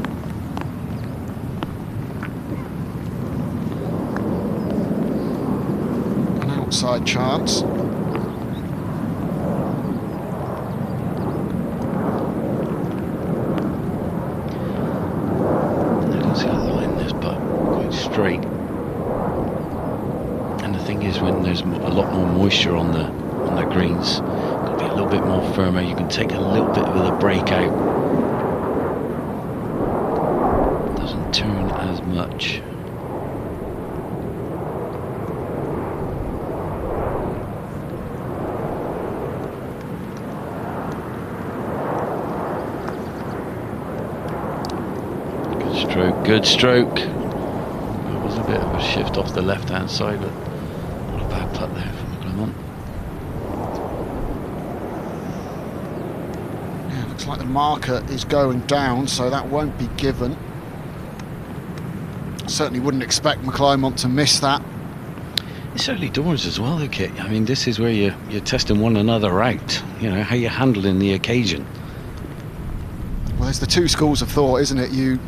An outside chance. I don't see a line in this putt, quite straight. And the thing is, when there's a lot more moisture on the greens, got to be a little bit more firmer. You can take a little bit of the break out. Turn as much. Good stroke, good stroke. There was a bit of a shift off the left hand side, but not a bad putt there from McClymont. Yeah, looks like the marker is going down, so that won't be given. Certainly wouldn't expect McClymont to miss that. It's early doors as well, though, Kit. I mean, this is where you're testing one another out. You know, how you're handling the occasion. Well, there's the two schools of thought, isn't it? You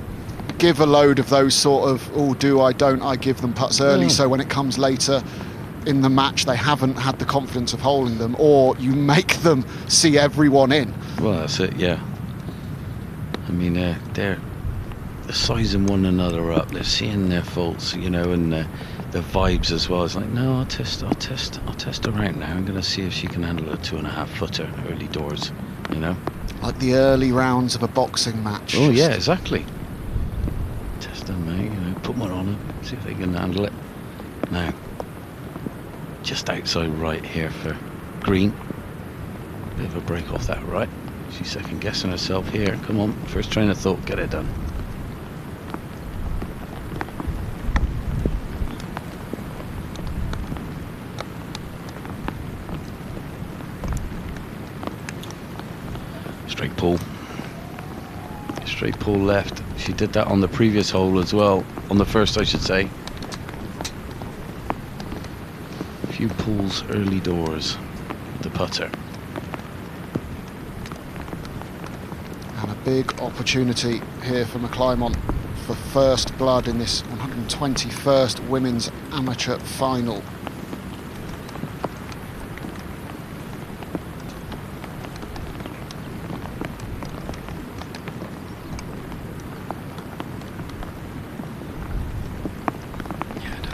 give a load of those sort of, oh, do I, don't I, give them putts early, so when it comes later in the match they haven't had the confidence of holding them, or you make them see everyone in. Well, that's it, yeah. I mean, they're sizing one another up. They're seeing their faults, you know, and the vibes as well. It's like, no, I'll test her out now. I'm going to see if she can handle a 2.5 footer early doors, you know. Like the early rounds of a boxing match. Oh yeah, exactly. Test them, mate. You know, put one on them, see if they can handle it. Now, just outside right here for green. Bit of a break off that right. She's second guessing herself here. Come on, first train of thought, get it done. Straight pull left. She did that on the previous hole as well, on the first I should say. A few pulls early doors, the putter. Big opportunity here for McClymont for first blood in this 121st Women's Amateur Final.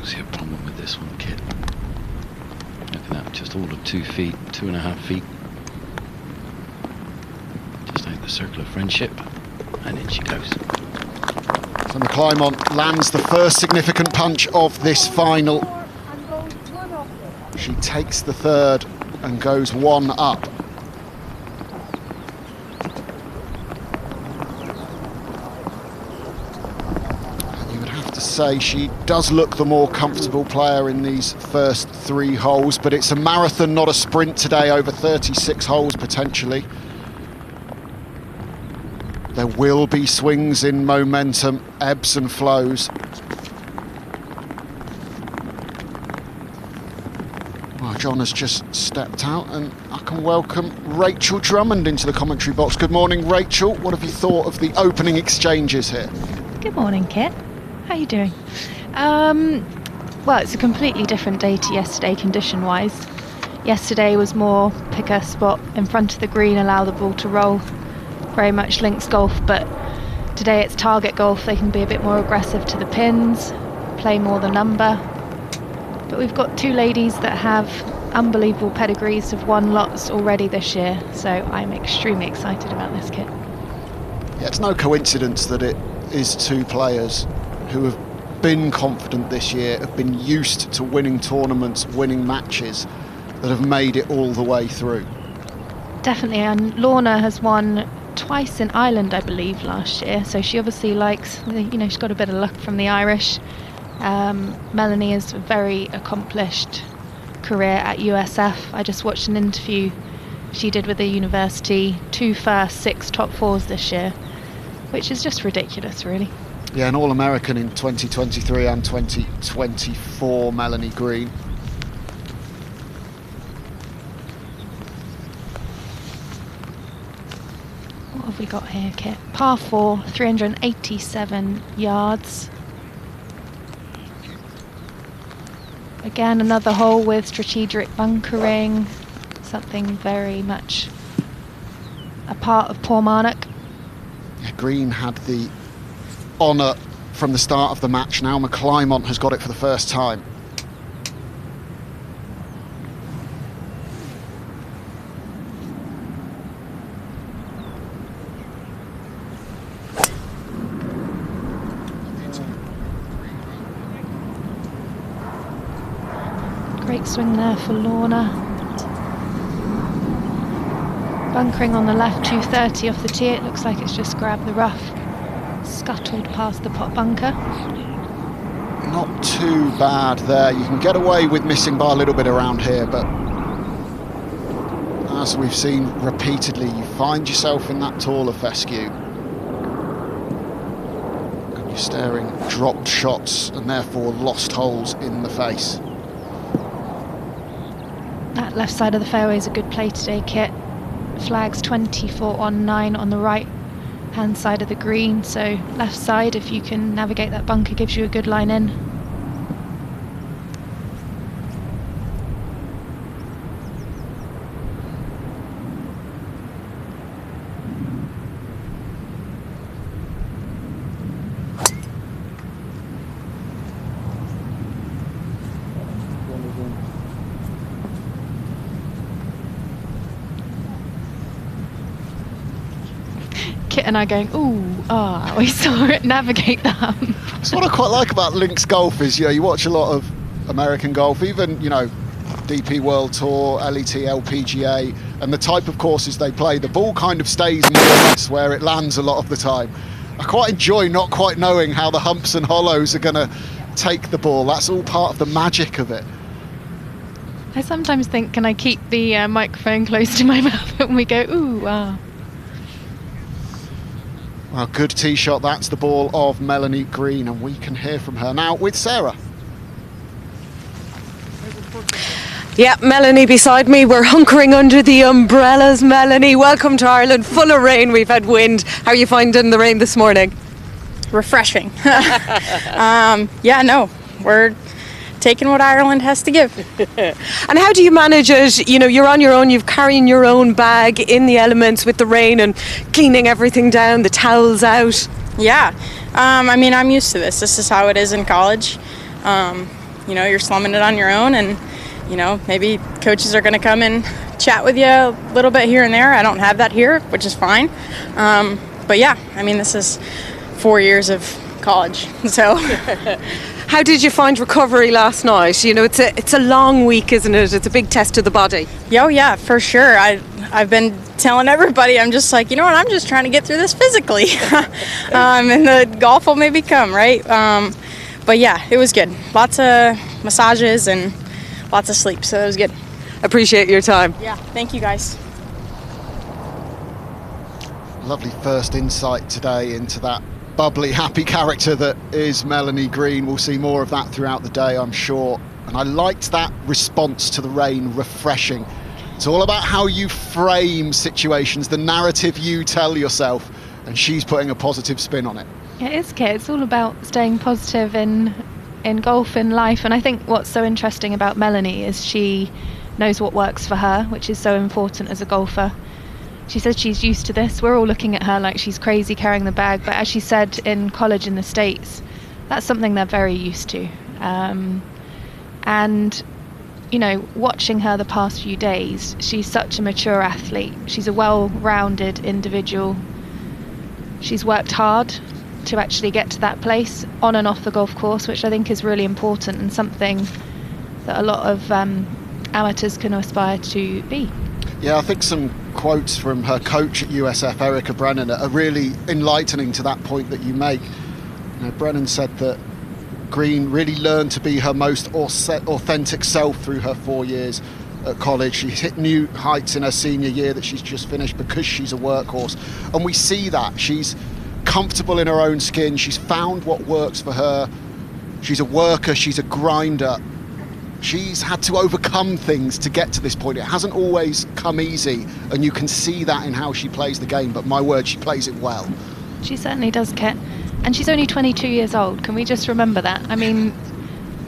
See a problem with this one, Kit. Look at that, just all of 2 feet, 2.5 feet. Just out the circle of friendship, and in she goes. So McClymont lands the first significant punch of this final. She takes the third and goes 1 up. Say she does look the more comfortable player in these first 3 holes, but it's a marathon, not a sprint today, over 36 holes potentially. There will be swings in momentum, ebbs and flows. Well, John has just stepped out, and I can welcome Rachel Drummond into the commentary box. Good morning, Rachel. What have you thought of the opening exchanges here? Good morning, Kit. How are you doing? Well, it's a completely different day to yesterday condition-wise. Yesterday was more pick a spot in front of the green, allow the ball to roll, very much links golf, but today it's target golf. They can be a bit more aggressive to the pins, play more the number. But we've got 2 ladies that have unbelievable pedigrees, have won lots already this year, so I'm extremely excited about this, Kit. Yeah, it's no coincidence that it is 2 players who have been confident this year, have been used to winning tournaments, winning matches, that have made it all the way through. Definitely, and Lorna has won twice in Ireland, I believe, last year, so she obviously likes, you know, she's got a bit of luck from the Irish. Melanie is a very accomplished career at USF. I just watched an interview she did with the university, 2 firsts, 6 top 4s this year, which is just ridiculous, really. Yeah, an All-American in 2023 and 2024, Melanie Green. What have we got here, Kit? Par 4, 387 yards. Again, another hole with strategic bunkering, something very much a part of Portmarnock. Yeah, Green had the honour from the start of the match. Now McClymont has got it for the first time. Great swing there for Lorna. Bunkering on the left, 230 off the tee. It looks like it's just grabbed the rough. Scuttled past the pot bunker. Not too bad there. You can get away with missing by a little bit around here, but as we've seen repeatedly, you find yourself in that taller fescue and you're staring dropped shots and therefore lost holes in the face. That left side of the fairway is a good play today, Kit. Flags 24 on 9 on the right hand side of the green, so left side, if you can navigate that bunker, gives you a good line in. Kit and I going, ooh, we saw it navigate the hump. That's what I quite like about links golf is, you know, you watch a lot of American golf, even, you know, DP World Tour, LET, LPGA, and the type of courses they play, the ball kind of stays more or less where it lands a lot of the time. I quite enjoy not quite knowing how the humps and hollows are going to take the ball. That's all part of the magic of it. I sometimes think, can I keep the microphone close to my mouth when we go, ooh, Well, good tee shot. That's the ball of Melanie Green, and we can hear from her now with Sarah. Yeah, Melanie beside me. We're hunkering under the umbrellas, Melanie. Welcome to Ireland. Full of rain. We've had wind. How are you finding the rain this morning? Refreshing. No, we're taking what Ireland has to give. And how do you manage it? You know, you're on your own. You're carrying your own bag in the elements with the rain and cleaning everything down, the towels out. Yeah. I'm used to this. This is how it is in college. You're slumming it on your own, and maybe coaches are going to come and chat with you a little bit here and there. I don't have that here, which is fine. This is 4 years of college. So, how did you find recovery last night? You know, it's a long week, isn't it? It's a big test of the body. Oh yeah, for sure. I've been telling everybody, I'm just like, I'm just trying to get through this physically, and the golf will maybe come, right? It was good. Lots of massages and lots of sleep, so it was good. Appreciate your time. Yeah, thank you guys. Lovely first insight today into that bubbly, happy character that is Melanie Green. We'll see more of that throughout the day, I'm sure. And I liked that response to the rain, refreshing. It's all about how you frame situations, the narrative you tell yourself, and she's putting a positive spin on it. It is, Kit. It's all about staying positive in golf, in life. And I think what's so interesting about Melanie is she knows what works for her, which is so important as a golfer. She says she's used to this. We're all looking at her like she's crazy carrying the bag, but as she said, in college in the States, that's something they're very used to. Watching her the past few days, she's such a mature athlete. She's a well-rounded individual. She's worked hard to actually get to that place on and off the golf course, which I think is really important and something that a lot of amateurs can aspire to be. Yeah, I think some quotes from her coach at USF, Erica Brennan, are really enlightening to that point that you make. Brennan said that Green really learned to be her most authentic self through her 4 years at college. She's hit new heights in her senior year that she's just finished because she's a workhorse. And we see that. She's comfortable in her own skin. She's found what works for her. She's a worker. She's a grinder. She's had to overcome things to get to this point. It hasn't always come easy, and you can see that in how she plays the game, but my word, she plays it well. She certainly does, Kit. And she's only 22 years old. Can we just remember that? I mean,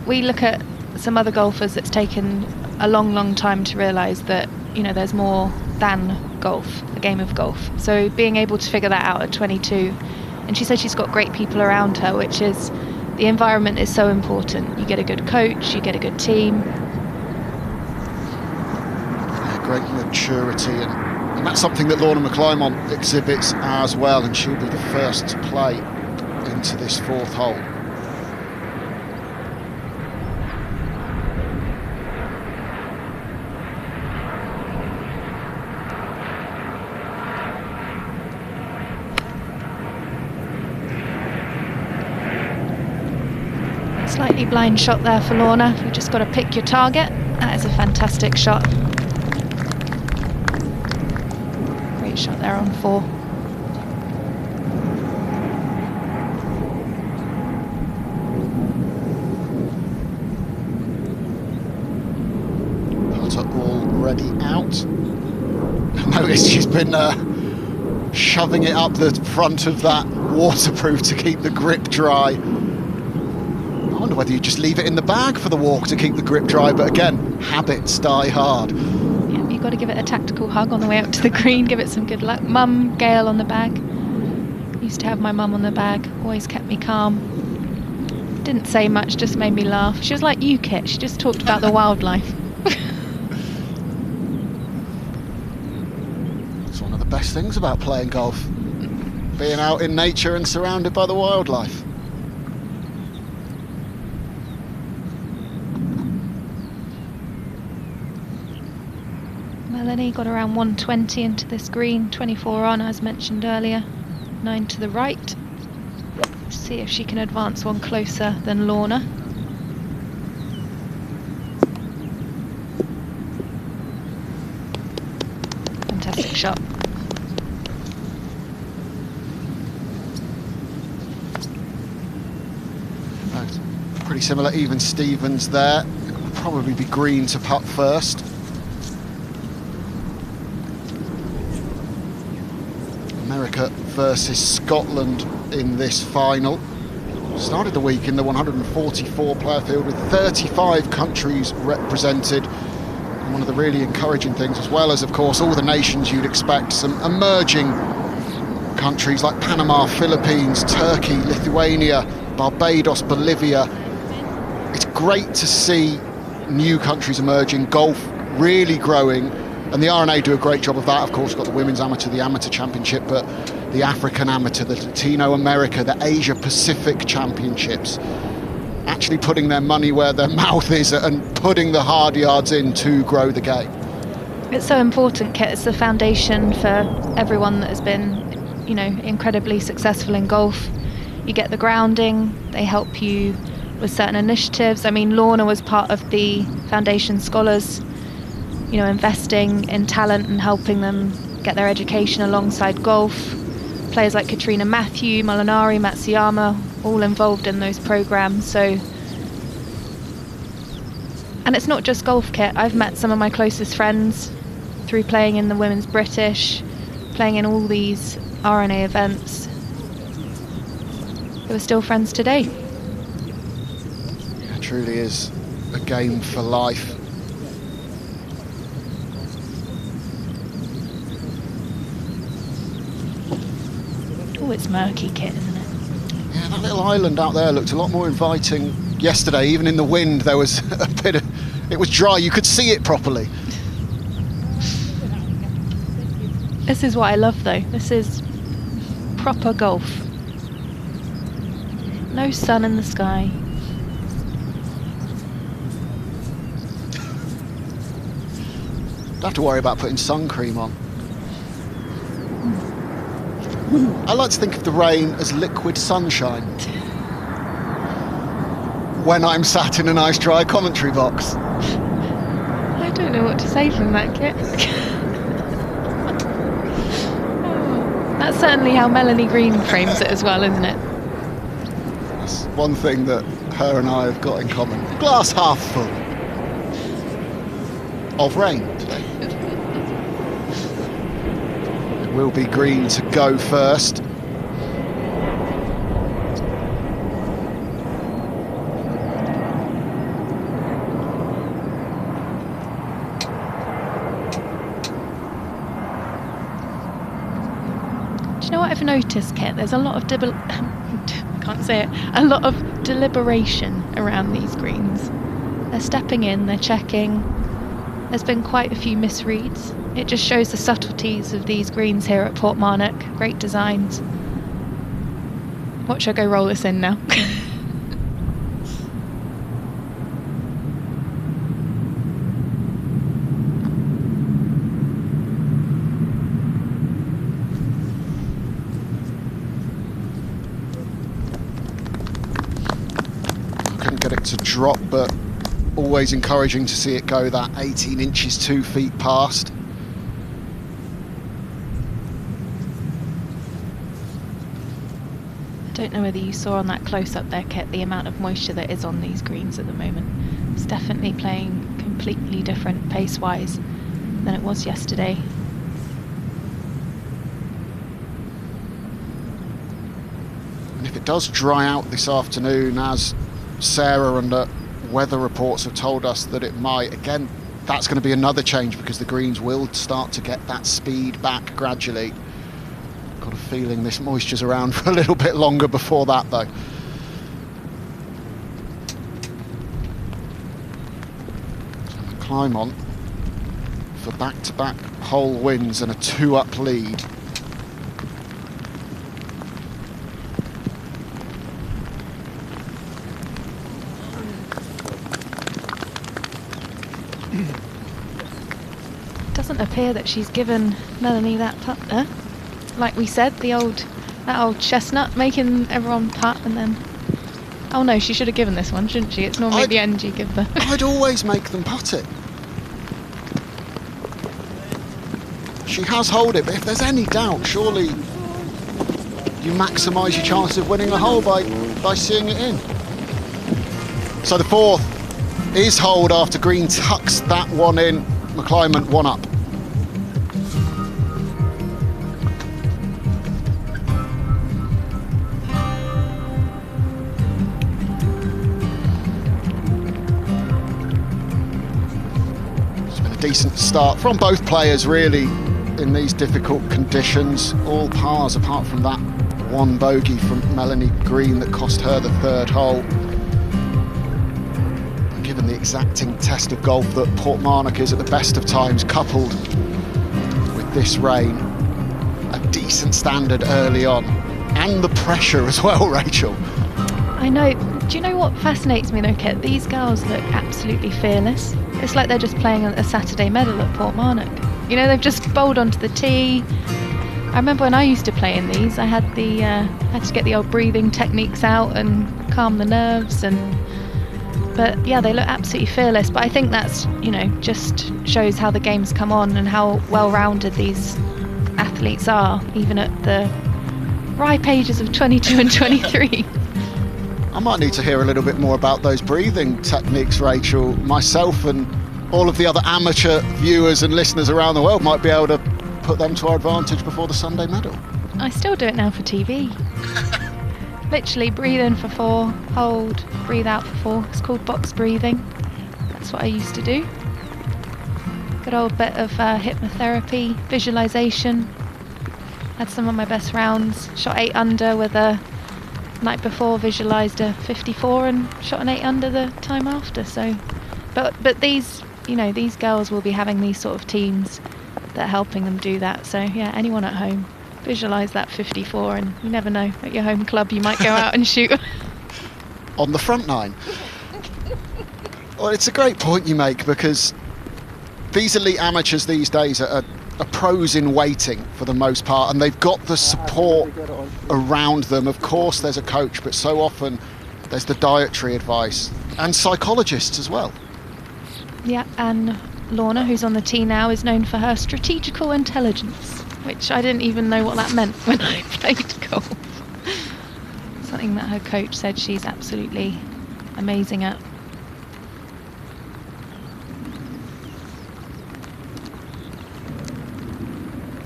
we look at some other golfers that's taken a long, long time to realise that, there's more than golf, the game of golf. So being able to figure that out at 22, and she said she's got great people around her, which is, the environment is so important. You get a good coach, you get a good team. Yeah, great maturity, and that's something that Leona McClymont exhibits as well, and she'll be the first to play into this fourth hole. Slightly blind shot there for Lorna. You've just got to pick your target. That is a fantastic shot. Great shot there on 4. Putter already out. Notice she's been shoving it up the front of that waterproof to keep the grip dry. I wonder whether you just leave it in the bag for the walk to keep the grip dry, but again, habits die hard. Yeah, you've got to give it a tactical hug on the way up to the green, give it some good luck. Mum, Gail on the bag. Used to have my mum on the bag, always kept me calm. Didn't say much, just made me laugh. She was like you, Kit, she just talked about the wildlife. It's one of the best things about playing golf. Being out in nature and surrounded by the wildlife. Melanie got around 120 into this green, 24 on as mentioned earlier, 9 to the right. Let's see if she can advance one closer than Lorna. Fantastic shot. Pretty similar even Stevens there. probably be green to putt first. America versus Scotland in this final. Started the week in the 144 player field with 35 countries represented. And one of the really encouraging things, as well as of course all the nations you'd expect, some emerging countries like Panama, Philippines, Turkey, Lithuania, Barbados, Bolivia. It's great to see new countries emerging, golf really growing, and the R&A do a great job of that. Of course, got the Women's Amateur, the Amateur Championship, but the African Amateur, the Latino America, the Asia Pacific Championships, actually putting their money where their mouth is and putting the hard yards in to grow the game. It's so important, Kit. It's the foundation for everyone that has been, you know, incredibly successful in golf. You get the grounding, they help you with certain initiatives. I mean, Lorna was part of the Foundation Scholars, you know, investing in talent and helping them get their education alongside golf. Players like Katrina Matthew, Molinari, Matsuyama, all involved in those programs. So, and it's not just golf, Kit. I've met some of my closest friends through playing in the Women's British, playing in all these R&A events, who are still friends today. It truly is a game for life. Oh, it's murky, Kit, isn't it? Yeah, that little island out there looked a lot more inviting yesterday. Even in the wind, there was a bit of... It was dry, you could see it properly. This is what I love, though. This is proper golf. No sun in the sky. Don't have to worry about putting sun cream on. I like to think of the rain as liquid sunshine when I'm sat in a nice dry commentary box. I don't know what to say from that, Kit. That's certainly how Melanie Green frames it as well, isn't it? That's one thing that her and I have got in common. Glass half full of rain today. It will be green to go first. Do you know what I've noticed, Kit? There's a lot of a lot of deliberation around these greens. They're stepping in, they're checking. There's been quite a few misreads. It just shows the subtleties of these greens here at Portmarnock. Great designs. Watch her go roll this in now. Get it to drop, but always encouraging to see it go that 18 inches 2 feet past. I don't know whether you saw on that close-up there, Kit, the amount of moisture that is on these greens at the moment. It's definitely playing completely different pace-wise than it was yesterday. And if it does dry out this afternoon, as Sarah and weather reports have told us that it might, again, that's going to be another change because the greens will start to get that speed back gradually. Got a feeling this moisture's around for a little bit longer before that, though. So McClymont for back-to-back hole wins and a 2-up lead. Doesn't appear that she's given Melanie that putt there. Like we said, that old chestnut making everyone putt, and then... Oh no, she should have given this one, shouldn't she? It's normally the end you give the... I'd always make them putt it. She has holed it, but if there's any doubt, surely you maximise your chances of winning a hole by seeing it in. So the fourth is hold after Green tucks that one in. McClymont 1 up. It's been a decent start from both players really in these difficult conditions. All pars apart from that one bogey from Melanie Green that cost her the third hole. Given the exacting test of golf that Portmarnock is at the best of times, coupled with this rain, a decent standard early on, and the pressure as well, Rachel. I know. Do you know what fascinates me though, Kit? These girls look absolutely fearless. It's like they're just playing a Saturday medal at Portmarnock. You know, they've just bowled onto the tee. I remember when I used to play in these, I had to get the old breathing techniques out and calm the nerves But yeah, they look absolutely fearless. But I think that's, you know, just shows how the game's come on and how well-rounded these athletes are, even at the ripe ages of 22 and 23. I might need to hear a little bit more about those breathing techniques, Rachel. Myself and all of the other amateur viewers and listeners around the world might be able to put them to our advantage before the Sunday medal. I still do it now for TV. Literally breathe in for 4, hold, breathe out for 4. It's called box breathing. That's what I used to do. Good old bit of hypnotherapy, visualization. Had some of my best rounds. Shot 8 under with a night before, visualized a 54 and shot an 8 under the time after. So, but these, you know, these girls will be having these sort of teams that are helping them do that. So yeah, anyone at home, visualise that 54, and you never know, at your home club you might go out and shoot. On the front nine. Well, it's a great point you make, because these elite amateurs these days are pros in waiting for the most part, and they've got the support around them. Of course there's a coach, but so often there's the dietary advice and psychologists as well. Yeah, and Lorna, who's on the tee now, is known for her strategical intelligence, which I didn't even know what that meant when I played golf. Something that her coach said she's absolutely amazing at.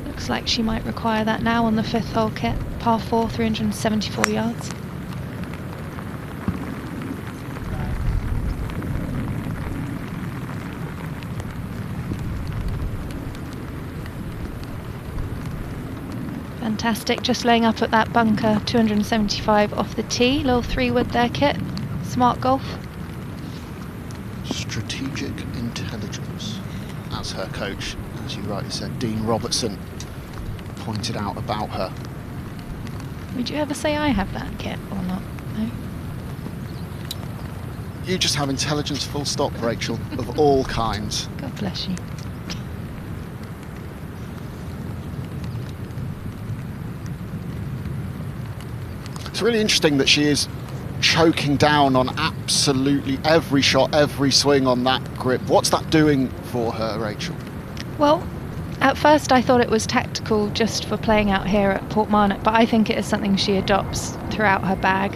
Looks like she might require that now on the 5th hole, Kit. Par 4, 374 yards. Fantastic, just laying up at that bunker, 275 off the tee. Little 3-wood there, Kit. Smart golf. Strategic intelligence, as her coach, as you rightly said, Dean Robertson, pointed out about her. Would you ever say I have that, Kit, or not? No? You just have intelligence, full stop, Rachel, of all kinds. God bless you. It's really interesting that she is choking down on absolutely every shot, every swing on that grip. What's that doing for her, Rachel? Well, at first I thought it was tactical just for playing out here at Portmarnock, but I think it is something she adopts throughout her bag.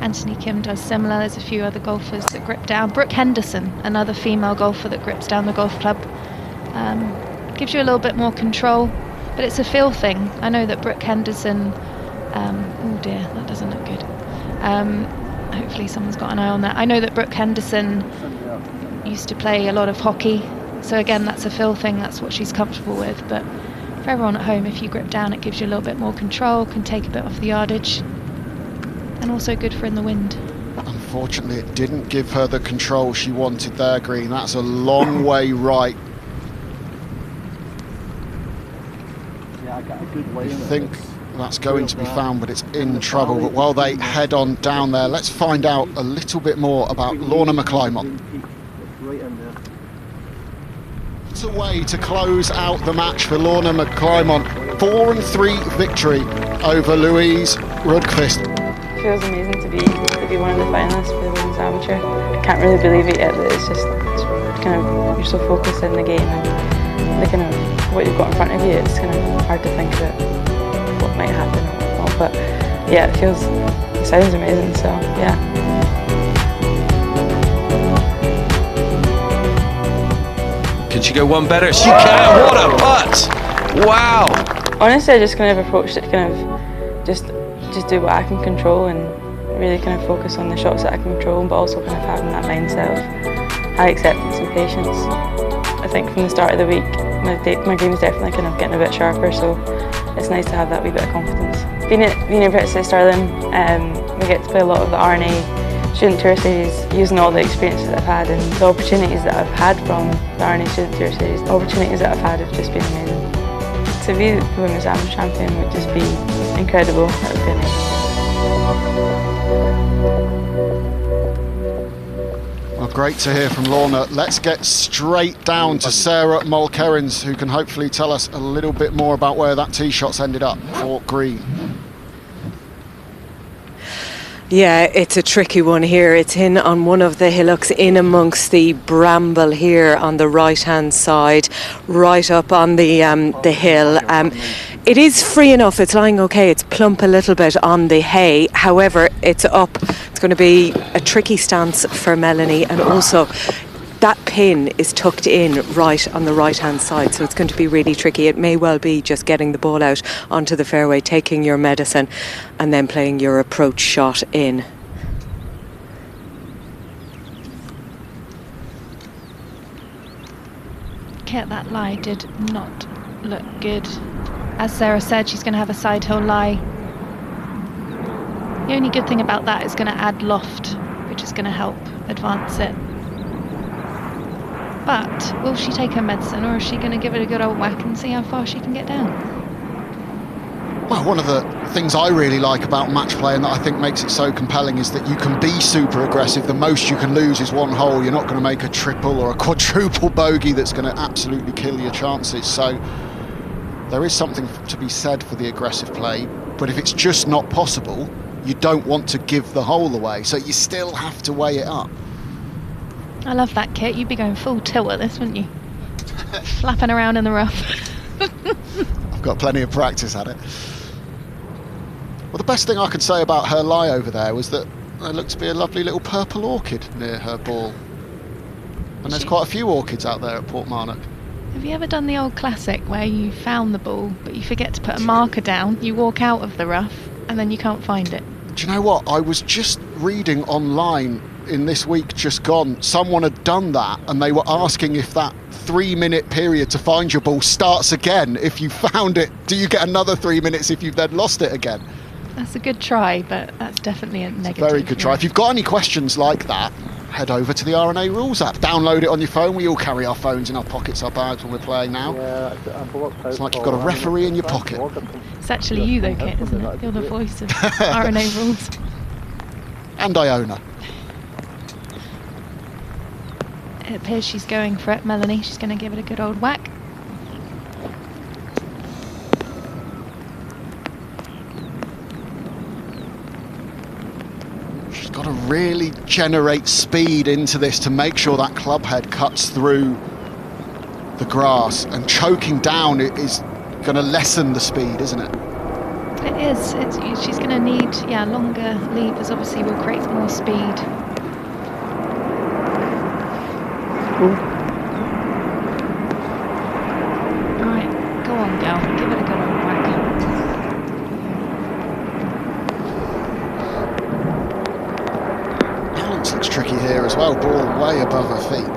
Anthony Kim does similar. There's a few other golfers that grip down. Brooke Henderson, another female golfer that grips down the golf club. Gives you a little bit more control, but it's a feel thing. I know that Brooke Henderson... oh dear, that doesn't look good. Hopefully someone's got an eye on that. I know that Brooke Henderson used to play a lot of hockey, so again, that's a feel thing, that's what she's comfortable with. But for everyone at home, if you grip down, it gives you a little bit more control, can take a bit off the yardage, and also good for in the wind. Unfortunately, it didn't give her the control she wanted there, Green. That's a long way right. Yeah, I got a good way I in it. think that's going to be found, but it's in trouble. But while they head on down there, let's find out a little bit more about Leona McClymont. Right in there. It's a way to close out the match for Leona McClymont. 4-3 victory over Louise Nordqvist. It feels amazing to be one of the finalists for the women's amateur. I can't really believe it yet. It's just kind of, you're so focused in the game and the kind of what you've got in front of you. It's kind of hard to think about what might happen. But yeah, it sounds amazing. So yeah. Can she go one better? She can. What a putt! Wow. Honestly, I just kind of approached it kind of just do what I can control and really kind of focus on the shots that I can control, but also kind of having that mindset of high acceptance and patience. I think from the start of the week, my game's definitely kind of getting a bit sharper, so it's nice to have that wee bit of confidence. Being in British Stirling, we get to play a lot of the RNA Student Tour Series, using all the experiences that I've had and the opportunities that I've had from the RNA Student Tour Series. The opportunities that I've had have just been amazing. To be the Women's Amateur Champion would just be incredible. That would be amazing. Well, great to hear from Lorna. Let's get straight down to Sarah Mulkerrins, who can hopefully tell us a little bit more about where that tee shot's ended up for green. Yeah, it's a tricky one here. It's in on one of the hillocks in amongst the bramble here on the right-hand side, right up on the hill. It is free enough. It's lying okay. It's plump a little bit on the hay. However, it's up. It's going to be a tricky stance for Melanie, and also that pin is tucked in right on the right-hand side, so it's going to be really tricky. It may well be just getting the ball out onto the fairway, taking your medicine, and then playing your approach shot in. Kit, that lie did not look good. As Sarah said, she's going to have a side hill lie. The only good thing about that is going to add loft, which is going to help advance it. But will she take her medicine, or is she going to give it a good old whack and see how far she can get down? Well, one of the things I really like about match play, and that I think makes it so compelling, is that you can be super aggressive. The most you can lose is one hole. You're not going to make a triple or a quadruple bogey that's going to absolutely kill your chances. So there is something to be said for the aggressive play, but if it's just not possible, you don't want to give the hole away, so you still have to weigh it up. I love that, Kit. You'd be going full tilt at this, wouldn't you? Flapping around in the rough. I've got plenty of practice at it. Well, the best thing I could say about her lie over there was that there looked to be a lovely little purple orchid near her ball. And there's quite a few orchids out there at Portmarnock. Have you ever done the old classic where you found the ball, but you forget to put a marker down, you walk out of the rough, and then you can't find it? Do you know what? I was just reading online in this week just gone, someone had done that, and they were asking if that 3-minute period to find your ball starts again. If you found it, do you get another 3 minutes if you've then lost it again? That's a good try, but that's definitely a negative. Very good try. If you've got any questions like that, head over to the RNA Rules app. Download it on your phone. We all carry our phones in our pockets, our bags when we're playing now. Yeah, it's like you've got a referee in your pocket. It's actually you though, Kit, isn't it? You're the voice of RNA Rules. And Iona. It appears she's going for it, Melanie. She's going to give it a good old whack. She's got to really generate speed into this to make sure that club head cuts through the grass, and choking down it is going to lessen the speed, isn't it? It is. She's going to need, longer levers obviously will create more speed. Alright, go on, girl. Give it a good old whack. Balance looks tricky here as well. Ball way above her feet.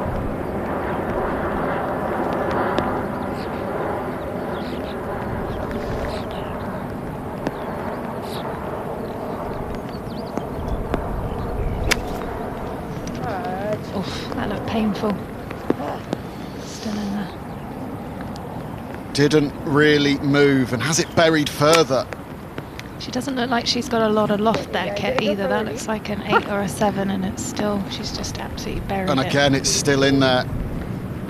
Painful. Still in there. Didn't really move, and has it buried further. She doesn't look like she's got a lot of loft there, Kit, either. That looks like an 8 or a 7, and it's still, she's just absolutely buried And again, it's still in there.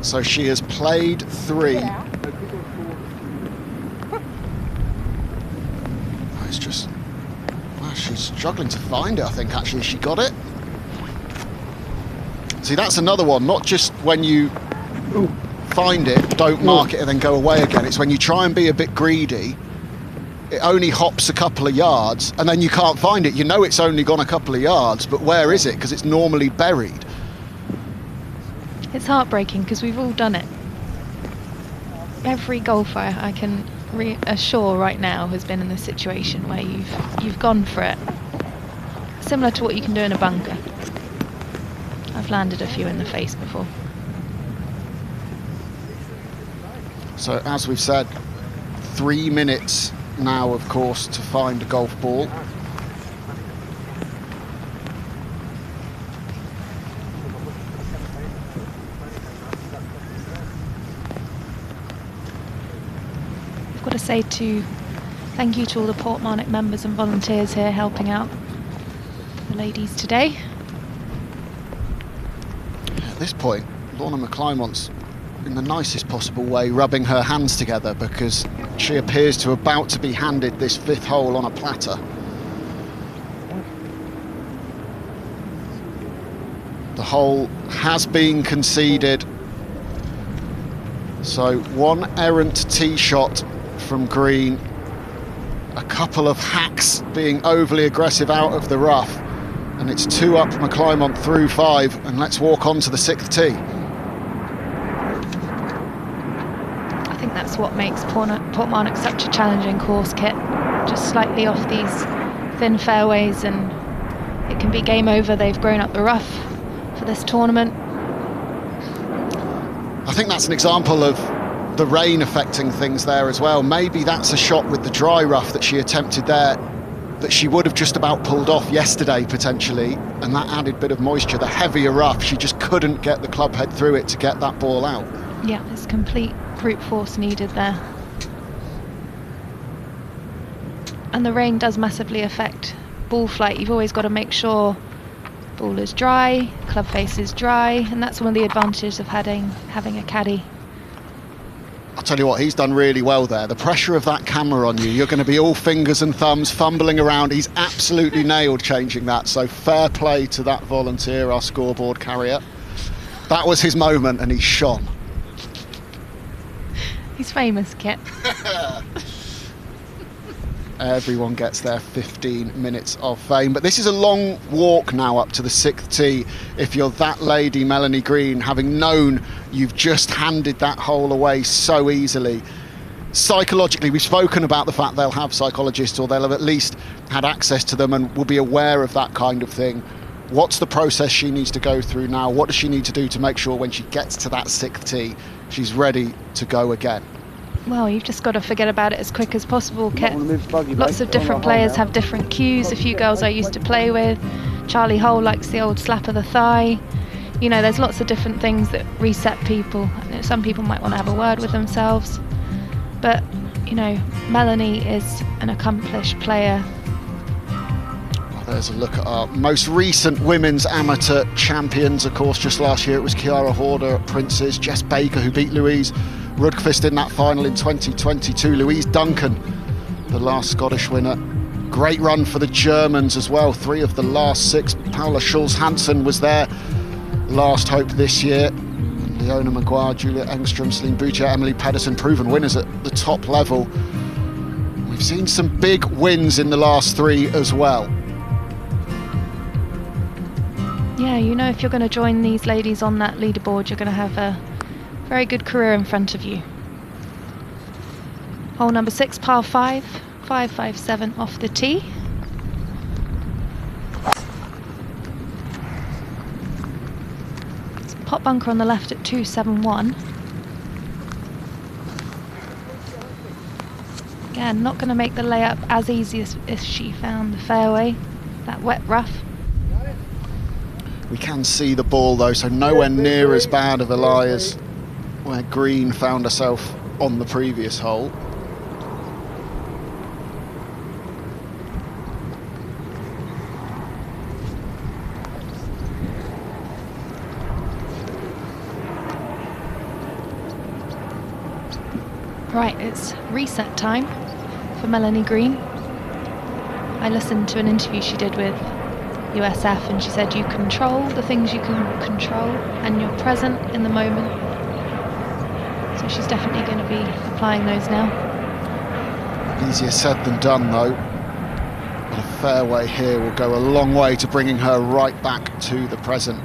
So she has played 3. It's just, well, she's struggling to find it, I think, actually. She got it. See, that's another one, not just when you find it, don't mark it and then go away again. It's when you try and be a bit greedy, it only hops a couple of yards and then you can't find it. You know it's only gone a couple of yards, but where is it? Because it's normally buried. It's heartbreaking because we've all done it. every golfer I can reassure right now has been in this situation where you've gone for it. Similar to what you can do in a bunker. I've landed a few in the face before. So as we've said, 3 minutes now, of course, to find a golf ball. I've got to say thank you to all the Portmarnock members and volunteers here helping out the ladies today. At this point, Leona McClymont's in the nicest possible way rubbing her hands together because she appears to about to be handed this 5th hole on a platter. The hole has been conceded, so one errant tee shot from green, a couple of hacks being overly aggressive out of the rough, and it's 2 up McClymont through 5, and let's walk on to the 6th tee. I think that's what makes Portmarnock such a challenging course, Kit. Just slightly off these thin fairways and it can be game over. They've grown up the rough for this tournament. I think that's an example of the rain affecting things there as well. Maybe that's a shot with the dry rough that she attempted there that she would have just about pulled off yesterday potentially, and that added bit of moisture, the heavier rough, she just couldn't get the club head through it to get that ball out. Yeah, there's complete brute force needed there. And the rain does massively affect ball flight. You've always got to make sure ball is dry, club face is dry, and that's one of the advantages of having a caddy. I'll tell you what, he's done really well there. The pressure of that camera on you, you're going to be all fingers and thumbs fumbling around. He's absolutely nailed changing that, so fair play to that volunteer, our scoreboard carrier. That was his moment and he shone. He's famous, Kit. Everyone gets their 15 minutes of fame, but this is a long walk now up to the 6th tee if you're that lady Melanie Green, having known you've just handed that hole away so easily. Psychologically, we've spoken about the fact they'll have psychologists, or they'll have at least had access to them and will be aware of that kind of thing. What's the process she needs to go through now? What does she need to do to make sure when she gets to that 6th tee she's ready to go again? Well, you've just got to forget about it as quick as possible, Kit. Lots of different players have different cues. A few girls I used to play with. Charlie Hole likes the old slap of the thigh. You know, there's lots of different things that reset people. Some people might want to have a word with themselves. But, you know, Melanie is an accomplished player. Well, there's a look at our most recent women's amateur champions. Of course, just last year it was Kiara Horder at Prince's, Jess Baker who beat Louise Nordqvist in that final in 2022, Louise Duncan, the last Scottish winner. Great run for the Germans as well, 3 of the last 6. Paula Schulz-Hansen was their last hope this year. Leona Maguire, Julia Engstrom, Celine Boutier, Emily Pedersen, proven winners at the top level. We've seen some big wins in the last 3 as well. Yeah, you know, if you're going to join these ladies on that leaderboard, you're going to have a very good career in front of you. Hole number 6, par 5, 557 off the tee. Pot bunker on the left at 271. Again, not going to make the layup as easy as she found the fairway, that wet rough. We can see the ball though, so nowhere near as bad of a lie as where Green found herself on the previous hole. Right, it's reset time for Melanie Green. I listened to an interview she did with USF and she said you control the things you can control and you're present in the moment. So she's definitely going to be applying those now. Easier said than done though. But a fairway here will go a long way to bringing her right back to the present.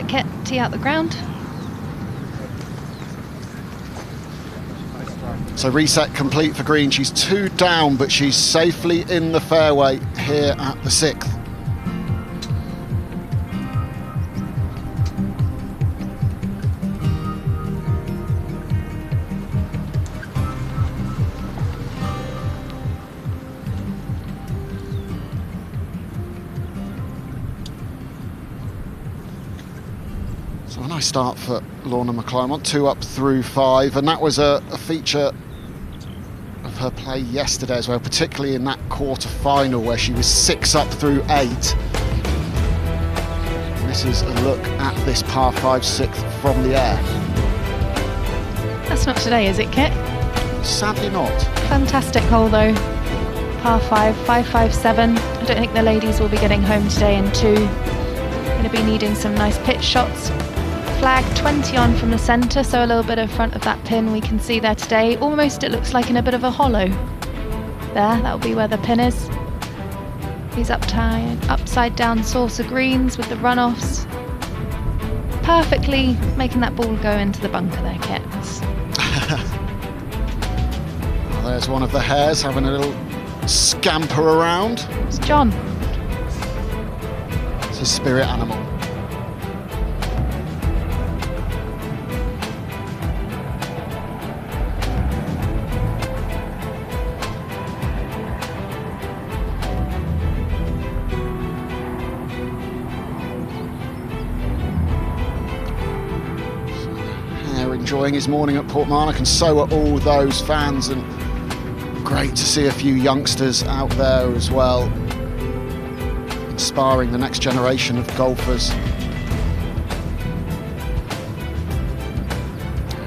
it, Kit. Tee out the ground. So reset complete for Green. She's 2 down, but she's safely in the fairway here at the 6th. So a nice start for Leona McClymont, 2 up through 5, and that was a feature of her play yesterday as well, particularly in that quarter-final where she was 6 up through 8. And this is a look at this par 5 6th from the air. That's not today, is it, Kit? Sadly not. Fantastic hole though. Par 5, 557. I don't think the ladies will be getting home today in 2. Going to be needing some nice pitch shots. Flag 20 on from the centre, so a little bit in front of that pin we can see there today. Almost it looks like in a bit of a hollow. There, that'll be where the pin is. These upside down saucer greens with the runoffs. Perfectly making that ball go into the bunker there, Kit. Well, there's one of the hares having a little scamper around. It's John. It's a spirit animal. Enjoying his morning at Portmarnock, and so are all those fans, and great to see a few youngsters out there as well, inspiring the next generation of golfers. And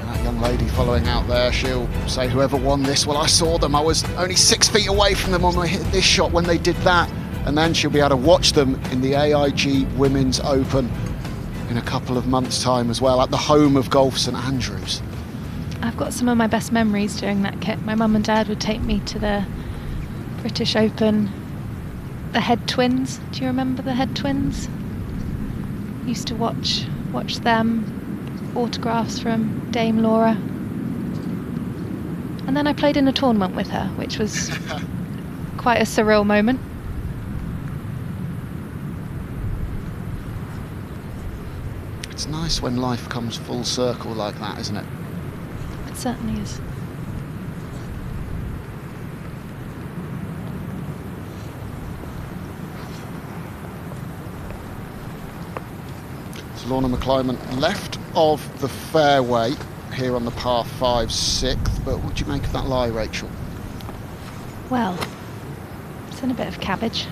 that young lady following out there, she'll say, whoever won this, well, I saw them, I was only 6 feet away from them when I hit this shot when they did that, and then she'll be able to watch them in the AIG Women's Open in a couple of months' time as well, at the home of Golf St Andrews. I've got some of my best memories doing that, Kit. My mum and dad would take me to the British Open, the Head Twins. Do you remember the Head Twins? Used to watch them, autographs from Dame Laura. And then I played in a tournament with her, which was quite a surreal moment. It's nice when life comes full circle like that, isn't it? It certainly is. So Leona McClymont left of the fairway here on the par 5 6th, but what do you make of that lie, Rachel? Well, it's in a bit of cabbage.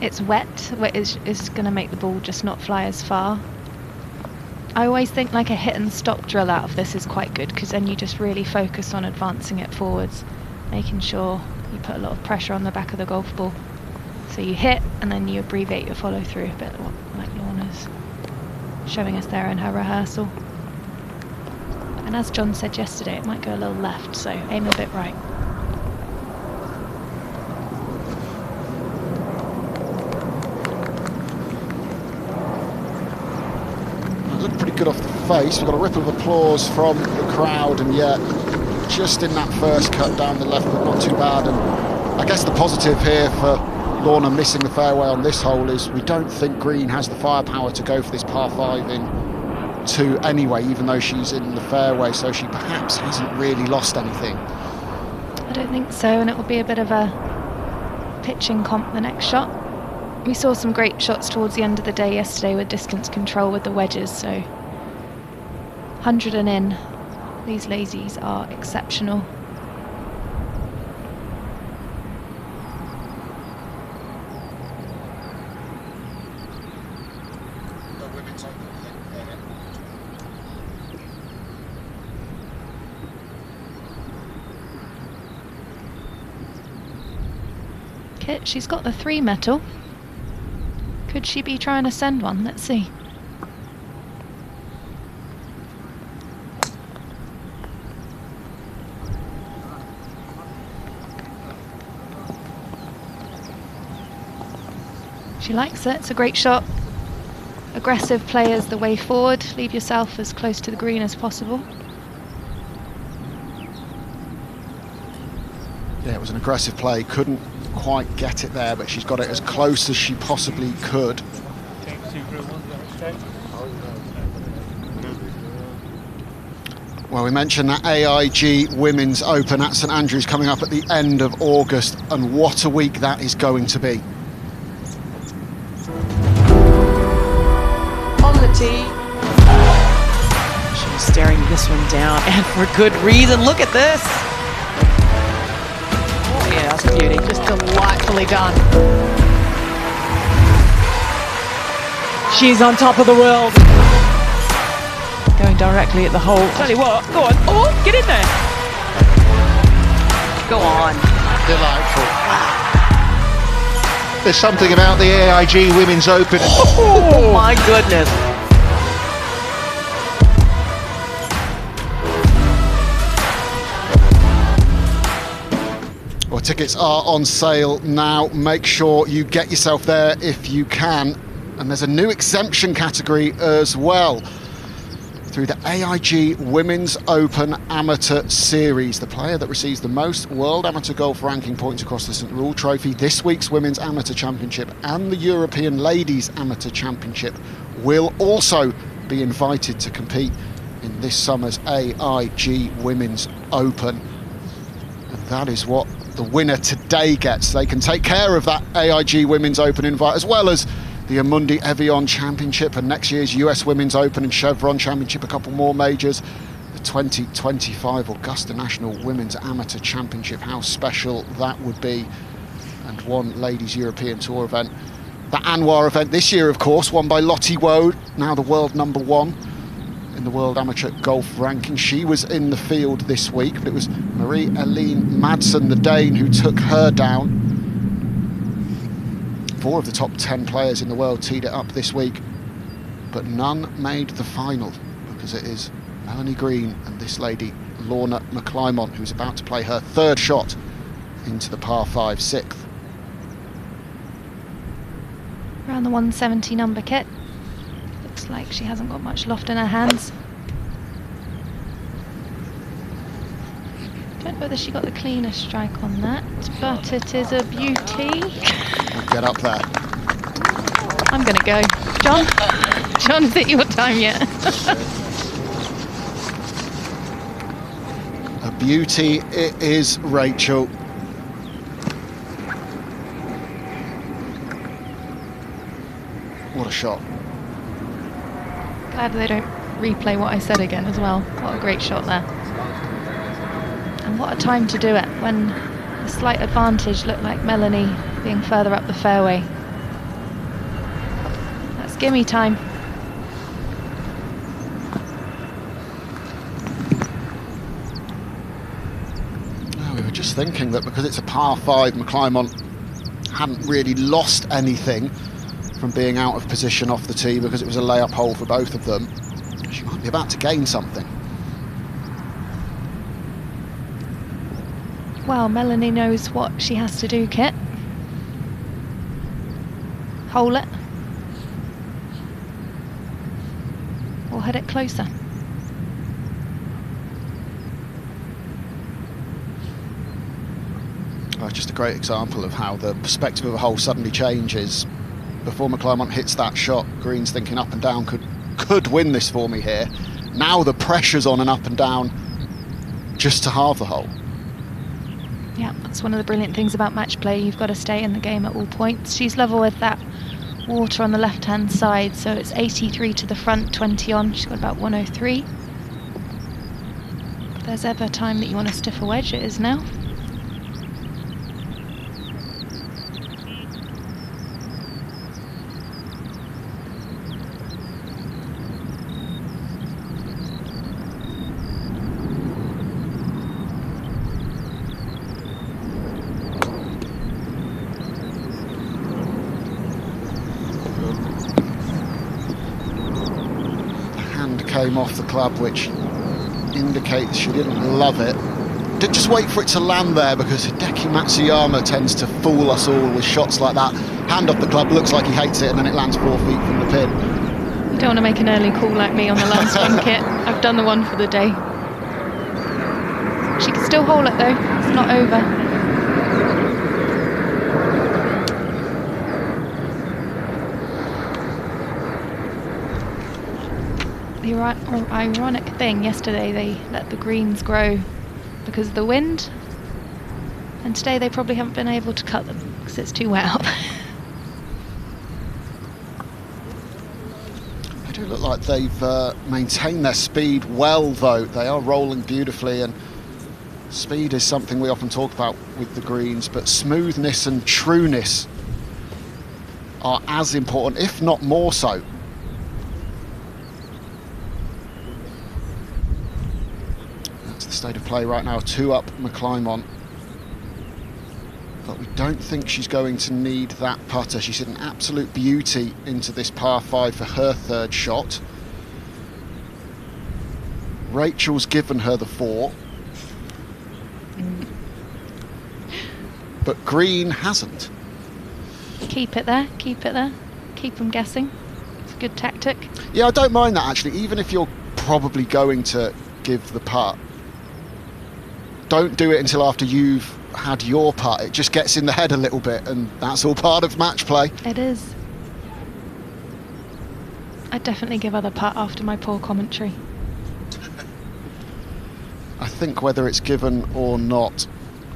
It's wet, which is going to make the ball just not fly as far. I always think like a hit and stop drill out of this is quite good, because then you just really focus on advancing it forwards, making sure you put a lot of pressure on the back of the golf ball. So you hit and then you abbreviate your follow through, a bit like Lorna's showing us there in her rehearsal. And as John said yesterday, it might go a little left, so aim a bit right. Good off the face. We've got a ripple of applause from the crowd, and yet just in that first cut down the left, but not too bad. And I guess the positive here for Lorna missing the fairway on this hole is we don't think Green has the firepower to go for this par 5 in 2 anyway, even though she's in the fairway, so she perhaps hasn't really lost anything. I don't think so, and it will be a bit of a pitching comp the next shot. We saw some great shots towards the end of the day yesterday with distance control with the wedges, so 100 and in, these lazies are exceptional. Kit, she's got the 3 medal. Could she be trying to send one? Let's see. She likes it. It's a great shot. aggressive play is the way forward. Leave yourself as close to the green as possible. Yeah, it was an aggressive play, couldn't quite get it there, but she's got it as close as she possibly could. Well, we mentioned that AIG Women's Open at St Andrews coming up at the end of August, and what a week that is going to be. On the tee. She's staring this one down, and for good reason. Look at this. Oh yeah, that's a beauty. Just delightfully done. She's on top of the world. Going directly at the hole. Tell you what, go on. Oh, get in there. Go on. Delightful. There's something about the AIG Women's Open. Oh my goodness. Well, tickets are on sale now. Make sure you get yourself there if you can. And there's a new exemption category as well through the AIG Women's Open Amateur Series. The player that receives the most World Amateur Golf ranking points across the St Rule Trophy, this week's Women's Amateur Championship and the European Ladies Amateur Championship will also be invited to compete in this summer's AIG Women's Open. And that is what the winner today gets. They can take care of that AIG Women's Open invite, as well as the Amundi Evian Championship and next year's US Women's Open and Chevron Championship, a couple more majors. The 2025 Augusta National Women's Amateur Championship, how special that would be. And one Ladies European Tour event. The Anwar event this year, of course, won by Lottie Woad, now the world #1 in the World Amateur Golf ranking. She was in the field this week, but it was Marie-Helene Madsen, the Dane, who took her down. 4 of the top 10 players in the world teed it up this week, but none made the final, because it is Melanie Green and this lady, Leona McClymont, who's about to play her 3rd shot into the par 5 6th. Around the 170 number, Kit. Looks like she hasn't got much loft in her hands. Don't know whether she got the cleanest strike on that, but it is a beauty. We'll get up there. I'm going to go. John? John, is it your time yet? A beauty it is, Rachel. What a shot. Glad they don't replay what I said again as well. What a great shot there. And what a time to do it, when the slight advantage looked like Melanie being further up the fairway. That's gimme time. We were just thinking that because it's a par 5, McClymont hadn't really lost anything from being out of position off the tee, because it was a layup hole for both of them. She might be about to gain something. Well, Melanie knows what she has to do, Kit. Hole it. Or head it closer. Oh, it's just a great example of how the perspective of a hole suddenly changes. Before McClymont hits that shot, Green's thinking up and down could win this for me here. Now the pressure's on an up and down just to halve the hole. Yeah, that's one of the brilliant things about match play. You've got to stay in the game at all points. She's level with that water on the left-hand side, so it's 83 to the front, 20 on. She's got about 103. If there's ever a time that you want to stiff a wedge, it is now. Came off the club, which indicates she didn't love it. Did just wait for it to land there, because Hideki Matsuyama tends to fool us all with shots like that. Hand off the club, looks like he hates it, and then it lands 4 feet from the pin. You don't want to make an early call like me on the last one, Kit. I've done the one for the day. She can still hold it though. It's not over. The ironic thing, yesterday they let the greens grow because of the wind, and today they probably haven't been able to cut them because it's too wet out there. They do look like they've maintained their speed well, though. They are rolling beautifully, and speed is something we often talk about with the greens, but smoothness and trueness are as important, if not more so. That's the state of play right now. 2 up McClymont. But we don't think she's going to need that putter. She's hit an absolute beauty into this par 5 for her third shot. Rachel's given her the 4. But Green hasn't. Keep it there, keep it there. Keep them guessing. It's a good tactic. Yeah, I don't mind that actually, even if you're probably going to give the putt. Don't do it until after you've had your putt. It just gets in the head a little bit, and that's all part of match play. It is. I'd definitely give her the putt after my poor commentary. I think whether it's given or not,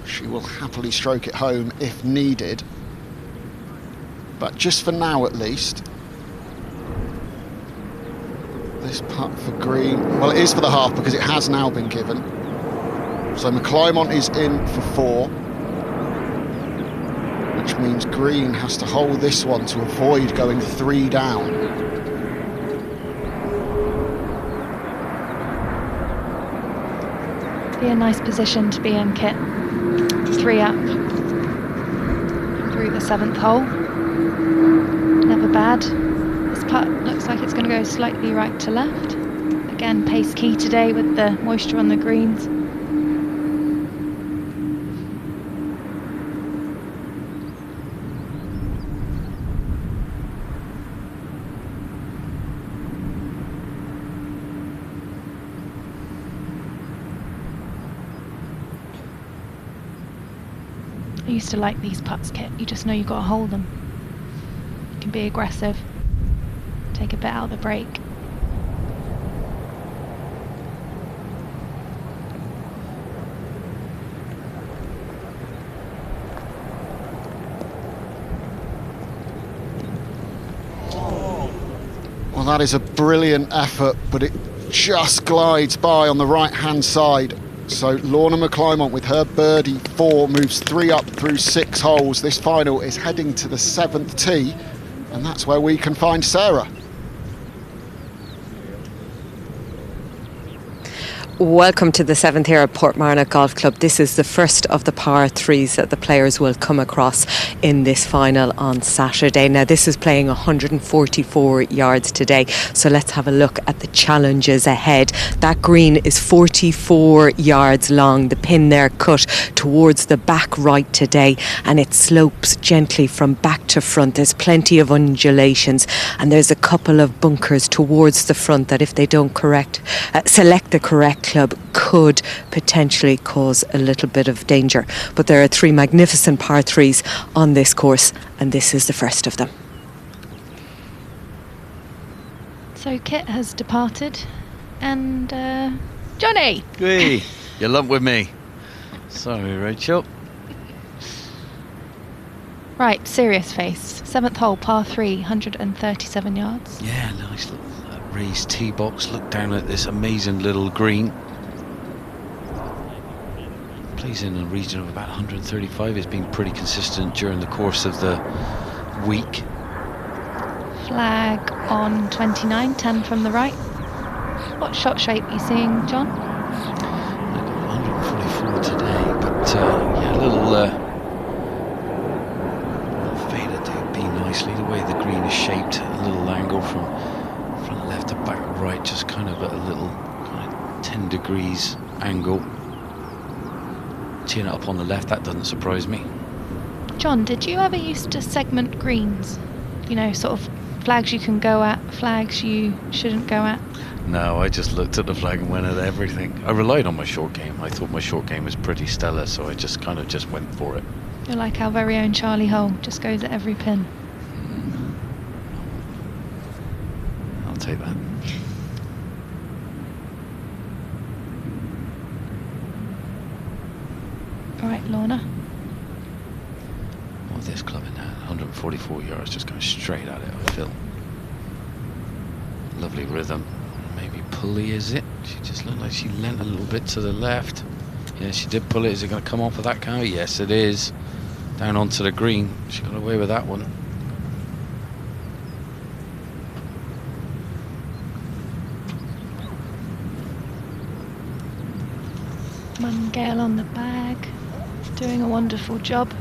she will happily stroke it home if needed. But just for now at least, this putt for Green, well, it is for the half because it has now been given. So McClymont is in for 4, which means Green has to hold this one to avoid going 3 down. Be a nice position to be in, Kit. 3 up through the 7th hole. Never bad. This putt looks like it's going to go slightly right to left. Again, pace key today with the moisture on the greens. I used to like these putts, Kit. You just know you've got to hold them. You can be aggressive. Take a bit out of the break. Well, that is a brilliant effort, but it just glides by on the right-hand side. So Leona McClymont with her birdie 4 moves 3 up through 6 holes. This final is heading to the 7th tee, and that's where we can find Sarah. Welcome to the 7th here at Portmarnock Golf Club. This is the first of the par 3s that the players will come across in this final on Saturday. Now, this is playing 144 yards today, so let's have a look at the challenges ahead. That green is 44 yards long. The pin there cut towards the back right today, and it slopes gently from back to front. There's plenty of undulations, and there's a couple of bunkers towards the front that if they don't select the correct club could potentially cause a little bit of danger. But there are 3 magnificent par 3s on this course, and this is the first of them. So Kit has departed, and Johnny! Hey, you lump with me. Sorry, Rachel. Right, serious face. 7th hole, par 3, 137 yards. Yeah, nice little raised tee box. Look down at this amazing little green. Plays in a region of about 135. It's been pretty consistent during the course of the week. Flag on 29, 10 from the right. What shot shape are you seeing, John? I got 144 today, but yeah, a little fader to be nicely. The way the green is shaped, a little angle from front left to back right, just kind of at a little kind of 10 degrees angle. Teeing it up on the left, that doesn't surprise me. John, did you ever used to segment greens? You know, sort of flags you can go at, flags you shouldn't go at? No, I just looked at the flag and went at everything. I relied on my short game. I thought my short game was pretty stellar, so I just kind of just went for it. You're like our very own Charlie Hull, just goes at every pin. I'll take that. All right, Lorna. Oh, this club in there, 144 yards, just going straight at it, I feel. Lovely rhythm. Maybe pulley, is it? She just looked like she leant a little bit to the left. Yeah, she did pull it. Is it going to come off of that cow? Yes, it is. Down onto the green. She got away with that one. Mungale on the bag, doing a wonderful job.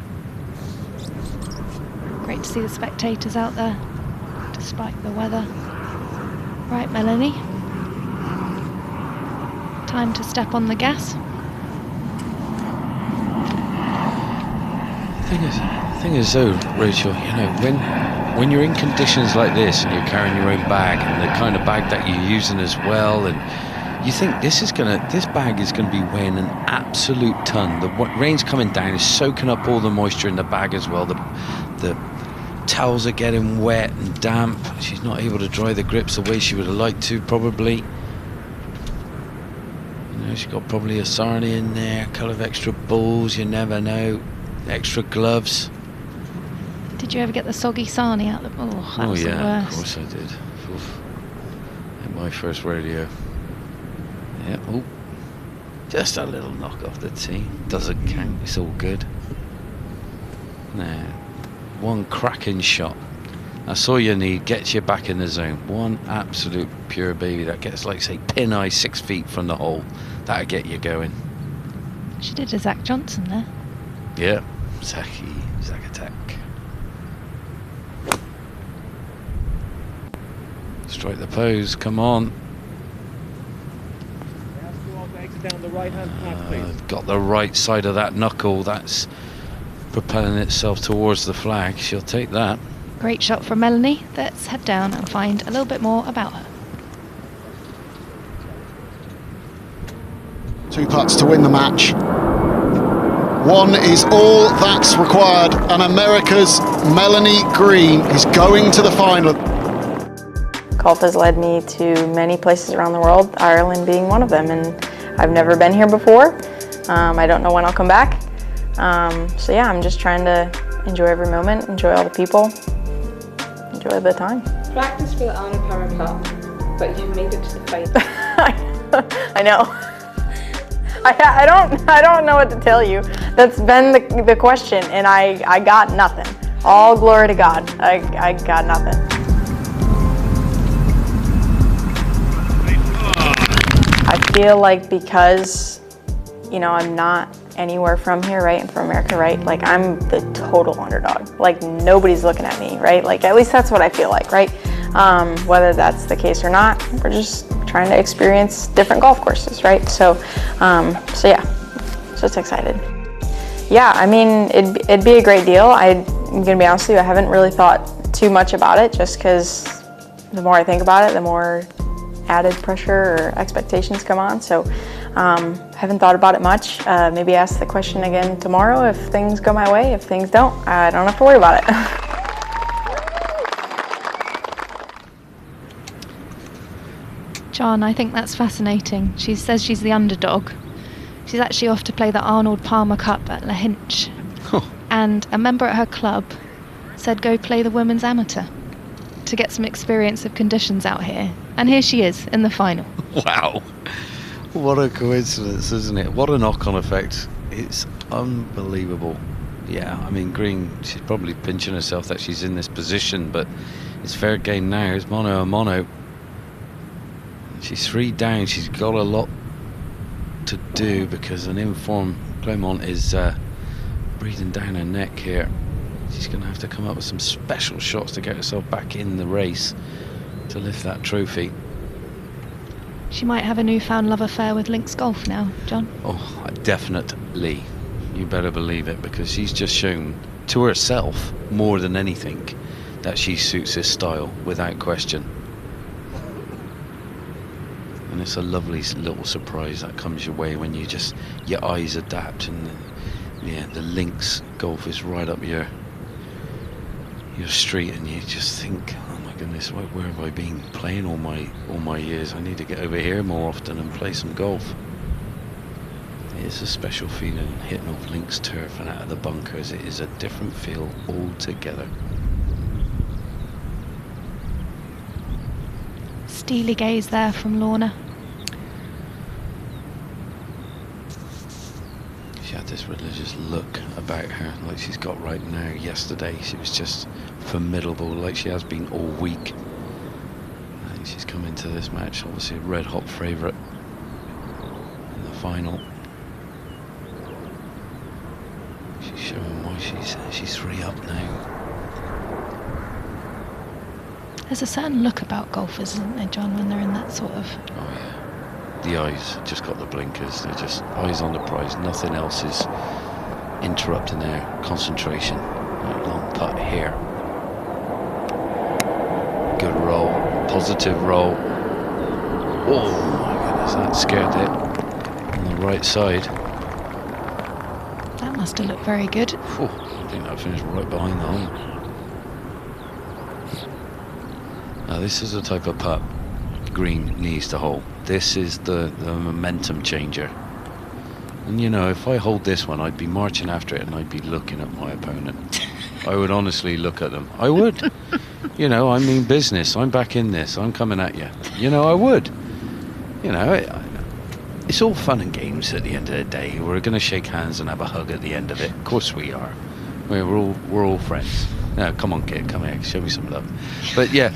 Great to see the spectators out there, despite the weather. Right, Melanie. Time to step on the gas. The thing is though, Rachel, you know, when you're in conditions like this and you're carrying your own bag and the kind of bag that you're using as well, and you think this bag is gonna be weighing an absolute ton. The rain's coming down, is soaking up all the moisture in the bag as well. The towels are getting wet and damp. She's not able to dry the grips the way she would have liked to, probably. You know, she's got probably a sarnie in there, a couple of extra balls, you never know. Extra gloves. Did you ever get the soggy sarnie out? That was the yeah, worst. of course I did. Oof. At my first rodeo. Yeah, oh, just a little knock off the tee. Doesn't count, it's all good. Now, one cracking shot. That's all you need, gets you back in the zone. One absolute pure baby that gets, like, say, pin eye 6 feet from the hole. That'll get you going. She did a Zach Johnson there. Yeah, Zach attack. Strike the pose, come on. Got the right side of that knuckle, that's propelling itself towards the flag. She'll take that. Great shot from Melanie. Let's head down and find a little bit more about her. 2 putts to win the match. One is all that's required, and America's Melanie Green is going to the final. Golf has led me to many places around the world, Ireland being one of them, and I've never been here before. I don't know when I'll come back. So yeah, I'm just trying to enjoy every moment, enjoy all the people, enjoy the time. Practice for the Honor Power Cup, but you've made it to the fight. I know. I don't know what to tell you. That's been the question, and I got nothing. All glory to God. I got nothing. I feel like because, you know, I'm not anywhere from here, right? I'm from America, right? Like, I'm the total underdog. Like, nobody's looking at me, right? Like, at least that's what I feel like, right? Whether that's the case or not, we're just trying to experience different golf courses, right? So yeah, just excited. Yeah, I mean, it'd be a great deal. I'm gonna be honest with you, I haven't really thought too much about it, just because the more I think about it, the more added pressure or expectations come on. So haven't thought about it much. Maybe ask the question again tomorrow if things go my way. If things don't, I don't have to worry about it. John, I think that's fascinating. She says she's the underdog. She's actually off to play the Arnold Palmer Cup at La Hinch. And a member at her club said go play the Women's Amateur to get some experience of conditions out here. And here she is in the final. Wow. What a coincidence, isn't it? What a knock-on effect. It's unbelievable. Yeah, I mean, Green, she's probably pinching herself that she's in this position, but it's fair game now. It's mono a mono. She's 3 down. She's got a lot to do because an informed McClymont is breathing down her neck here. She's going to have to come up with some special shots to get herself back in the race to lift that trophy. She might have a newfound love affair with links golf now, John. Oh, definitely. You better believe it, because she's just shown to herself more than anything that she suits this style without question. And it's a lovely little surprise that comes your way when your eyes adapt, and the links golf is right up your street, and you just think, oh my goodness, where have I been playing all my years? I need to get over here more often and play some golf. It's a special feeling hitting off links turf and out of the bunkers. It is a different feel altogether. Steely gaze there from Lorna. She had this religious look about her, like she's got right now. Yesterday she was just formidable, like she has been all week. I think she's come into this match obviously a red hot favourite in the final. She's showing why she's 3 up now. There's a certain look about golfers, isn't there, John, when they're in that sort of... Oh yeah, the eyes just got the blinkers. They're just eyes on the prize. Nothing else is interrupting their concentration. That long putt here. Good roll, positive roll. Oh my goodness, that scared it on the right side. That must have looked very good. I think that finished right behind the hole. Now this is the type of putt Green needs to hold. This is the momentum changer. And you know, if I hold this one, I'd be marching after it and I'd be looking at my opponent. I would honestly look at them. I would. You know, I mean business. I'm back in this. I'm coming at you. You know, I would. You know, it's all fun and games at the end of the day. We're going to shake hands and have a hug at the end of it. Of course we are. We're all friends. No, come on, kid, come here, show me some love. But yeah,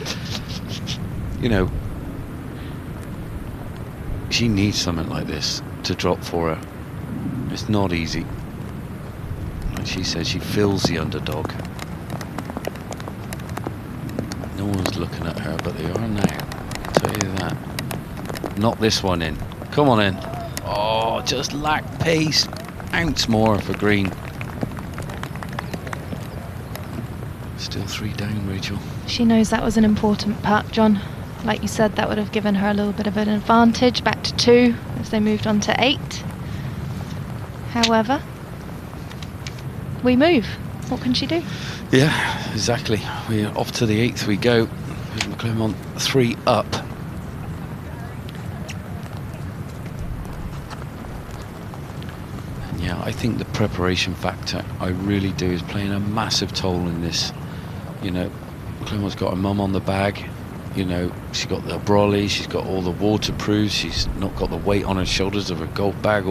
you know, she needs something like this to drop for her. It's not easy. Like she says, she feels the underdog. No one's looking at her, but they are now. I'll tell you that. Knock this one in. Come on in. Oh, just lack pace. Ounce more for Green. Still 3 down, Rachel. She knows that was an important putt, John. Like you said, that would have given her a little bit of an advantage, back to 2 as they moved on to 8. However, we move. What can she do? Yeah, exactly. We're off to the 8th we go. With McClymont 3 up. And yeah, I think the preparation factor, I really do, is playing a massive toll in this. You know, McClymont's got her mum on the bag. You know, she's got the brolly, she's got all the waterproofs, she's not got the weight on her shoulders of her golf bag,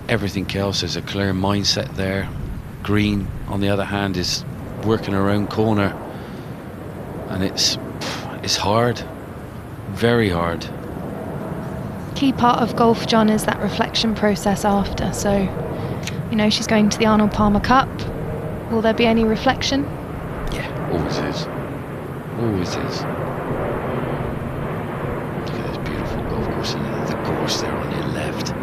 everything else. There's a clear mindset there. Green, on the other hand, is working her own corner, and it's hard, very hard. Key part of golf, John, is that reflection process after. So, you know, she's going to the Arnold Palmer Cup. Will there be any reflection? Yeah, always is. Always is. Look at this beautiful golf course, and the course there on your left.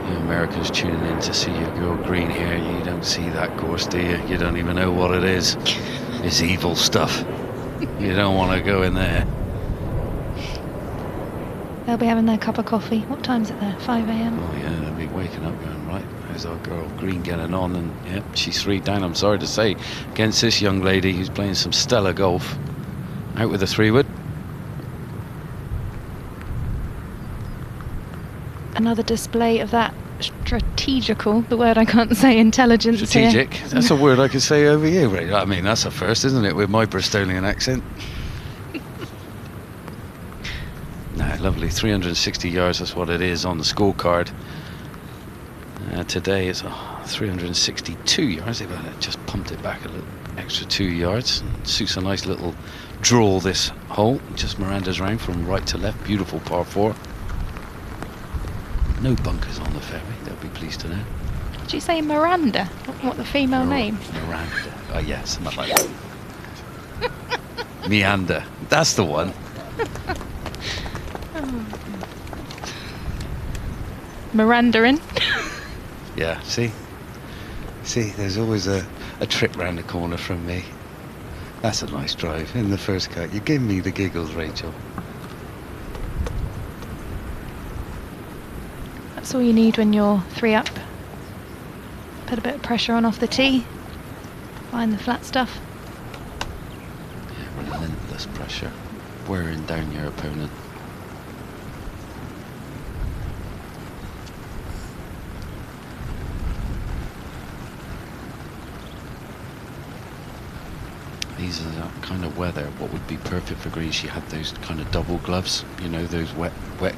You Americans tuning in to see your girl Green here, you don't see that course, do you? You don't even know what it is. It's evil stuff. You don't want to go in there. They'll be having their cup of coffee. What time is it there? 5 a.m? Oh yeah, they'll be waking up going, right, how's our girl Green getting on? And yeah, she's 3 down, I'm sorry to say, against this young lady who's playing some stellar golf. Out with the 3-wood. Another display of that strategical, the word I can't say, intelligence. Strategic, here. That's a word I could say over you, right? I mean, that's a first, isn't it, with my Bristolian accent? No, lovely, 360 yards, that's what it is on the scorecard. Today it's 362 yards. They've just pumped it back a little extra 2 yards. Suits a nice little draw this hole. Just Miranda's round from right to left. Beautiful par 4. No bunkers on the fairway, they'll be pleased to know. Did you say Miranda? What the female name? Miranda. Oh yeah, something like that. Meander. That's the one. Mirandarin. Yeah, see, there's always a trick round the corner from me. That's a nice drive in the first cut. You give me the giggles, Rachel. That's all you need when you're 3 up. Put a bit of pressure on off the tee. Find the flat stuff. Yeah, relentless pressure. Wearing down your opponent. These are that kind of weather, what would be perfect for green. She had those kind of double gloves, you know, those wet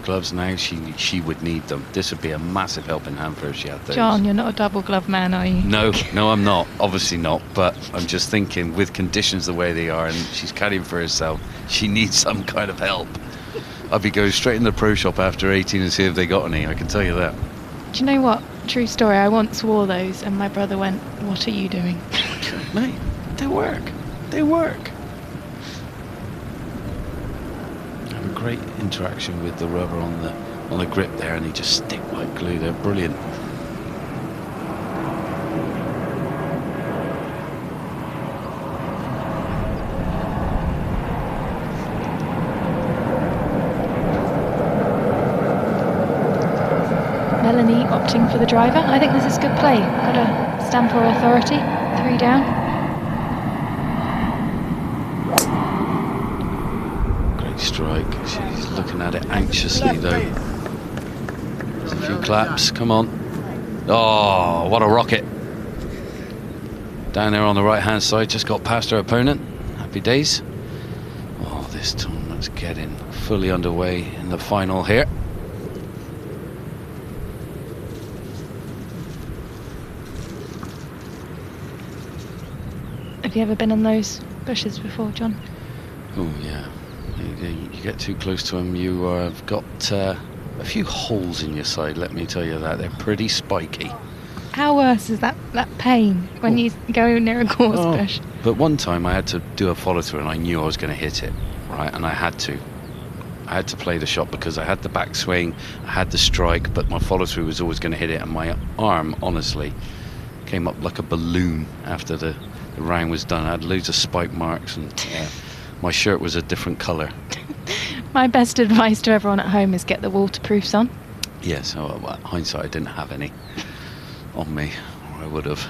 gloves. Now she would need them. This would be a massive helping hand for her if she had those. John, you're not a double glove man, are you? No, I'm not. Obviously not. But I'm just thinking, with conditions the way they are, and she's caddying for herself, she needs some kind of help. I'd be going straight in the pro shop after 18 and see if they got any. I can tell you that. Do you know what? True story. I once wore those, and my brother went, "What are you doing?" Mate, they work. They work. Have a great interaction with the rubber on the grip there, and they just stick like glue. They're brilliant. Melanie opting for the driver. I think this is good play. Got a stamp her authority. 3 down. Strike. She's looking at it anxiously though. There's a few claps. Come on. Oh, what a rocket. Down there on the right hand side, just got past her opponent. Happy days. Oh, this tournament's getting fully underway in the final here. Have you ever been in those bushes before, John? Oh yeah. You get too close to them, you have got a few holes in your side, let me tell you that. They're pretty spiky. How worse is that pain when you go near a gorse bush? But one time I had to do a follow through and I knew I was going to hit it, right? And I had to play the shot because I had the backswing, I had the strike, but my follow through was always going to hit it, and my arm honestly came up like a balloon after the round was done. I had loads of spike marks, and my shirt was a different colour. My best advice to everyone at home is get the waterproofs on. Yeah, so hindsight, I didn't have any on me, or I would have.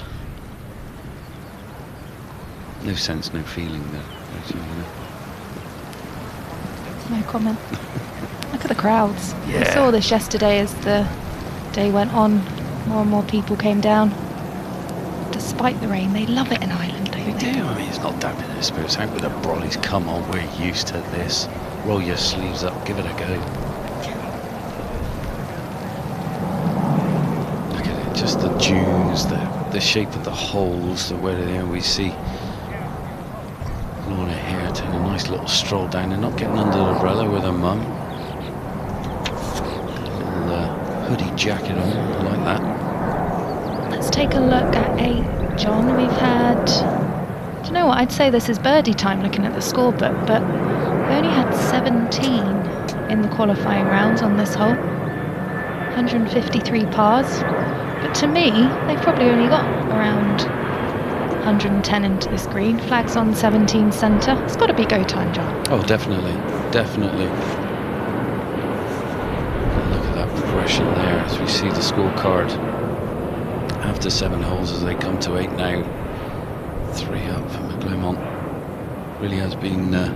No sense, no feeling there. No comment. Look at the crowds. Yeah. We saw this yesterday as the day went on. More and more people came down. Despite the rain, they love it in Ireland, don't they? They do. I mean, it's not damping their spirits out with the brollies. Come on, we're used to this. Roll your sleeves up, give it a go. Look at it, just the dunes, the shape of the holes, the way we see Lorna here taking a nice little stroll down. They're not getting under the umbrella with her mum. Little hoodie jacket on, I like that. Let's take a look at 8, John. We've had... Do you know what? I'd say this is birdie time looking at the scorebook, but we only had 17 in the qualifying rounds on this hole. 153 pars. But to me, they've probably only got around 110 into this green. Flags on 17 centre. It's got to be go time, John. Oh, definitely. Definitely. Look at that progression there as we see the scorecard. After 7 holes as they come to 8 now. 3 up for McClymont. Really has been a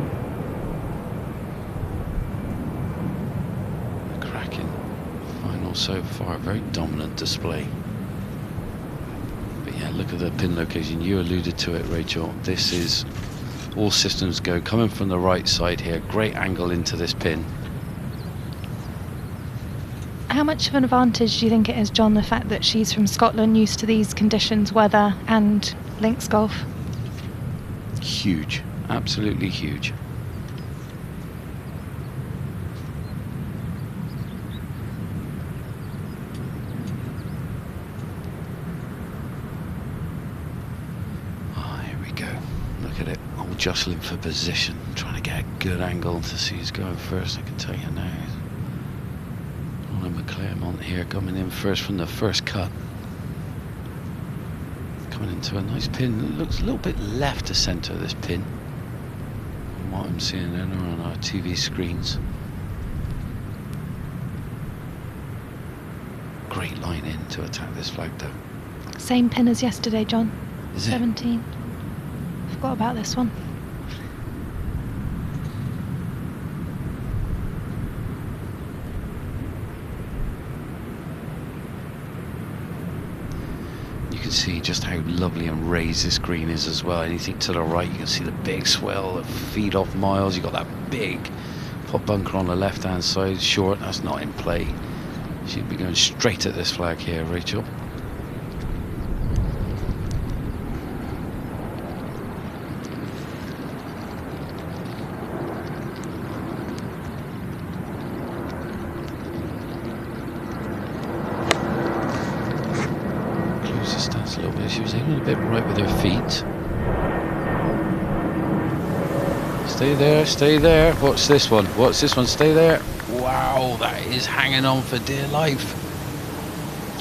cracking final so far. Very dominant display. But yeah, look at the pin location. You alluded to it, Rachel. This is all systems go. Coming from the right side here. Great angle into this pin. How much of an advantage do you think it is, John, the fact that she's from Scotland, used to these conditions, weather and links golf? Huge. Absolutely huge. Oh, here we go. Look at it. All jostling for position. Trying to get a good angle to see who's going first, I can tell you now. McClymont here coming in first from the first cut. Coming into a nice pin. It looks a little bit left to centre, this pin. what I'm seeing then on our TV screens. Great line in to attack this flag though. Same pin as yesterday, John. Is it? 17. Forgot about this one. You can see just how lovely and raised this green is as well. Anything to the right, you can see the big swell that feed off miles. You've got that big pot bunker on the left hand side, short, that's not in play. She'd be going straight at this flag here, Rachel. Close the stance a little bit. She was aiming a bit right with her feet. Stay there, stay there. What's this one? What's this one? Stay there. Wow, that is hanging on for dear life.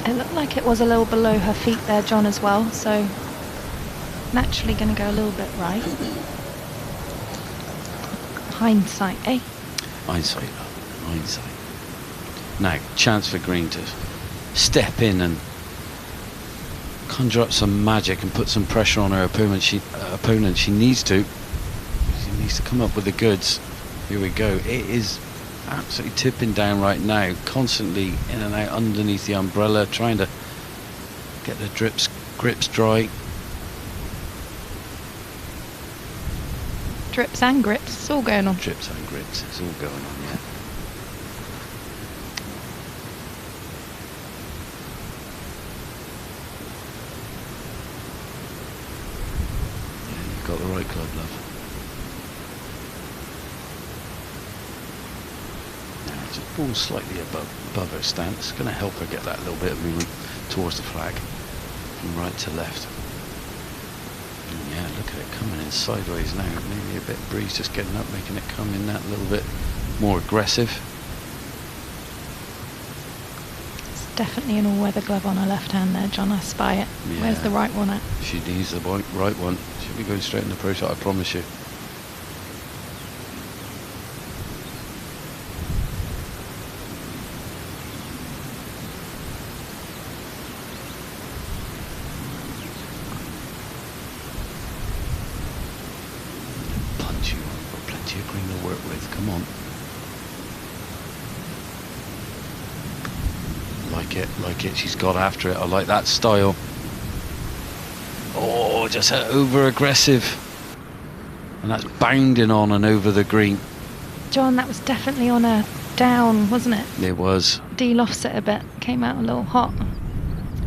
It looked like it was a little below her feet there, John, as well, so naturally going to go a little bit right. Hindsight, eh? Hindsight, hindsight. Now, chance for green to step in and conjure up some magic and put some pressure on her opponent. She needs to. She needs to come up with the goods. Here we go. It is absolutely tipping down right now, constantly in and out underneath the umbrella, trying to get the grips dry. Drips and grips, it's all going on. Drips and grips, it's all going on, yeah. Yeah, you've got the right club, love. Just ball slightly above her stance, going to help her get that little bit of movement towards the flag from right to left. And yeah, look at it coming in sideways now. Maybe a bit of breeze just getting up, making it come in that little bit more aggressive. It's definitely an all-weather glove on her left hand there, John. I spy it. Yeah. Where's the right one at? She needs the right one. She'll be going straight in the pro shot, I promise you. Like it, she's got after it. I like that style. Oh, just over aggressive, and that's bounding on and over the green. John, that was definitely on her down, wasn't it? It was. D lost it a bit, came out a little hot.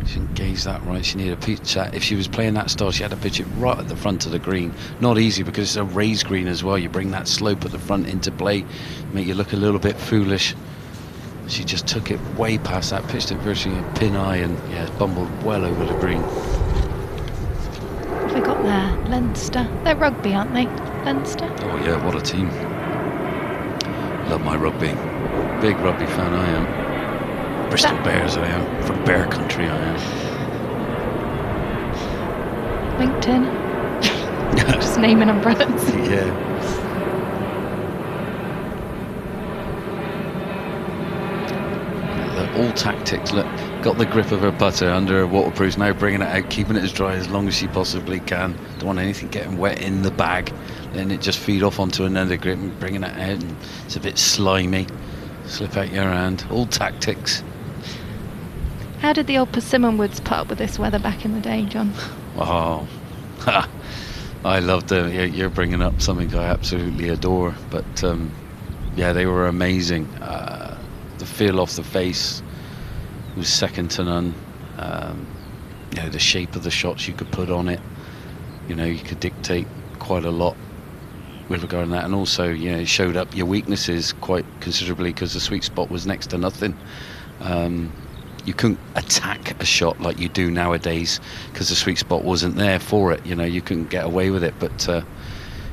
She didn't gauge that right. She needed a pitch that. If she was playing that style, she had to pitch it right at the front of the green. Not easy because it's a raised green as well. You bring that slope at the front into play, make you look a little bit foolish. She just took it way past that, pitched it virtually a pin eye, and yeah, bumbled well over the green. What have we got there? Leinster. They're rugby, aren't they? Leinster? Oh yeah, what a team. Love my rugby. Big rugby fan I am. Bristol Bears I am. From Bear Country I am. LinkedIn. Just naming umbrellas. Yeah. All tactics. Look, got the grip of her putter under her waterproofs, now bringing it out, keeping it as dry as long as she possibly can. Don't want anything getting wet in the bag, then it just feed off onto another grip and bringing it out, and it's a bit slimy, slip out your hand. All tactics. How did the old Persimmon Woods put up with this weather back in the day, John? Oh, I loved it. You're bringing up something I absolutely adore, but yeah, they were amazing. The feel off the face was second to none. You know, the shape of the shots you could put on it, you know, you could dictate quite a lot with regard to that, and also, you know, it showed up your weaknesses quite considerably because the sweet spot was next to nothing. You couldn't attack a shot like you do nowadays because the sweet spot wasn't there for it. You know, you couldn't get away with it, but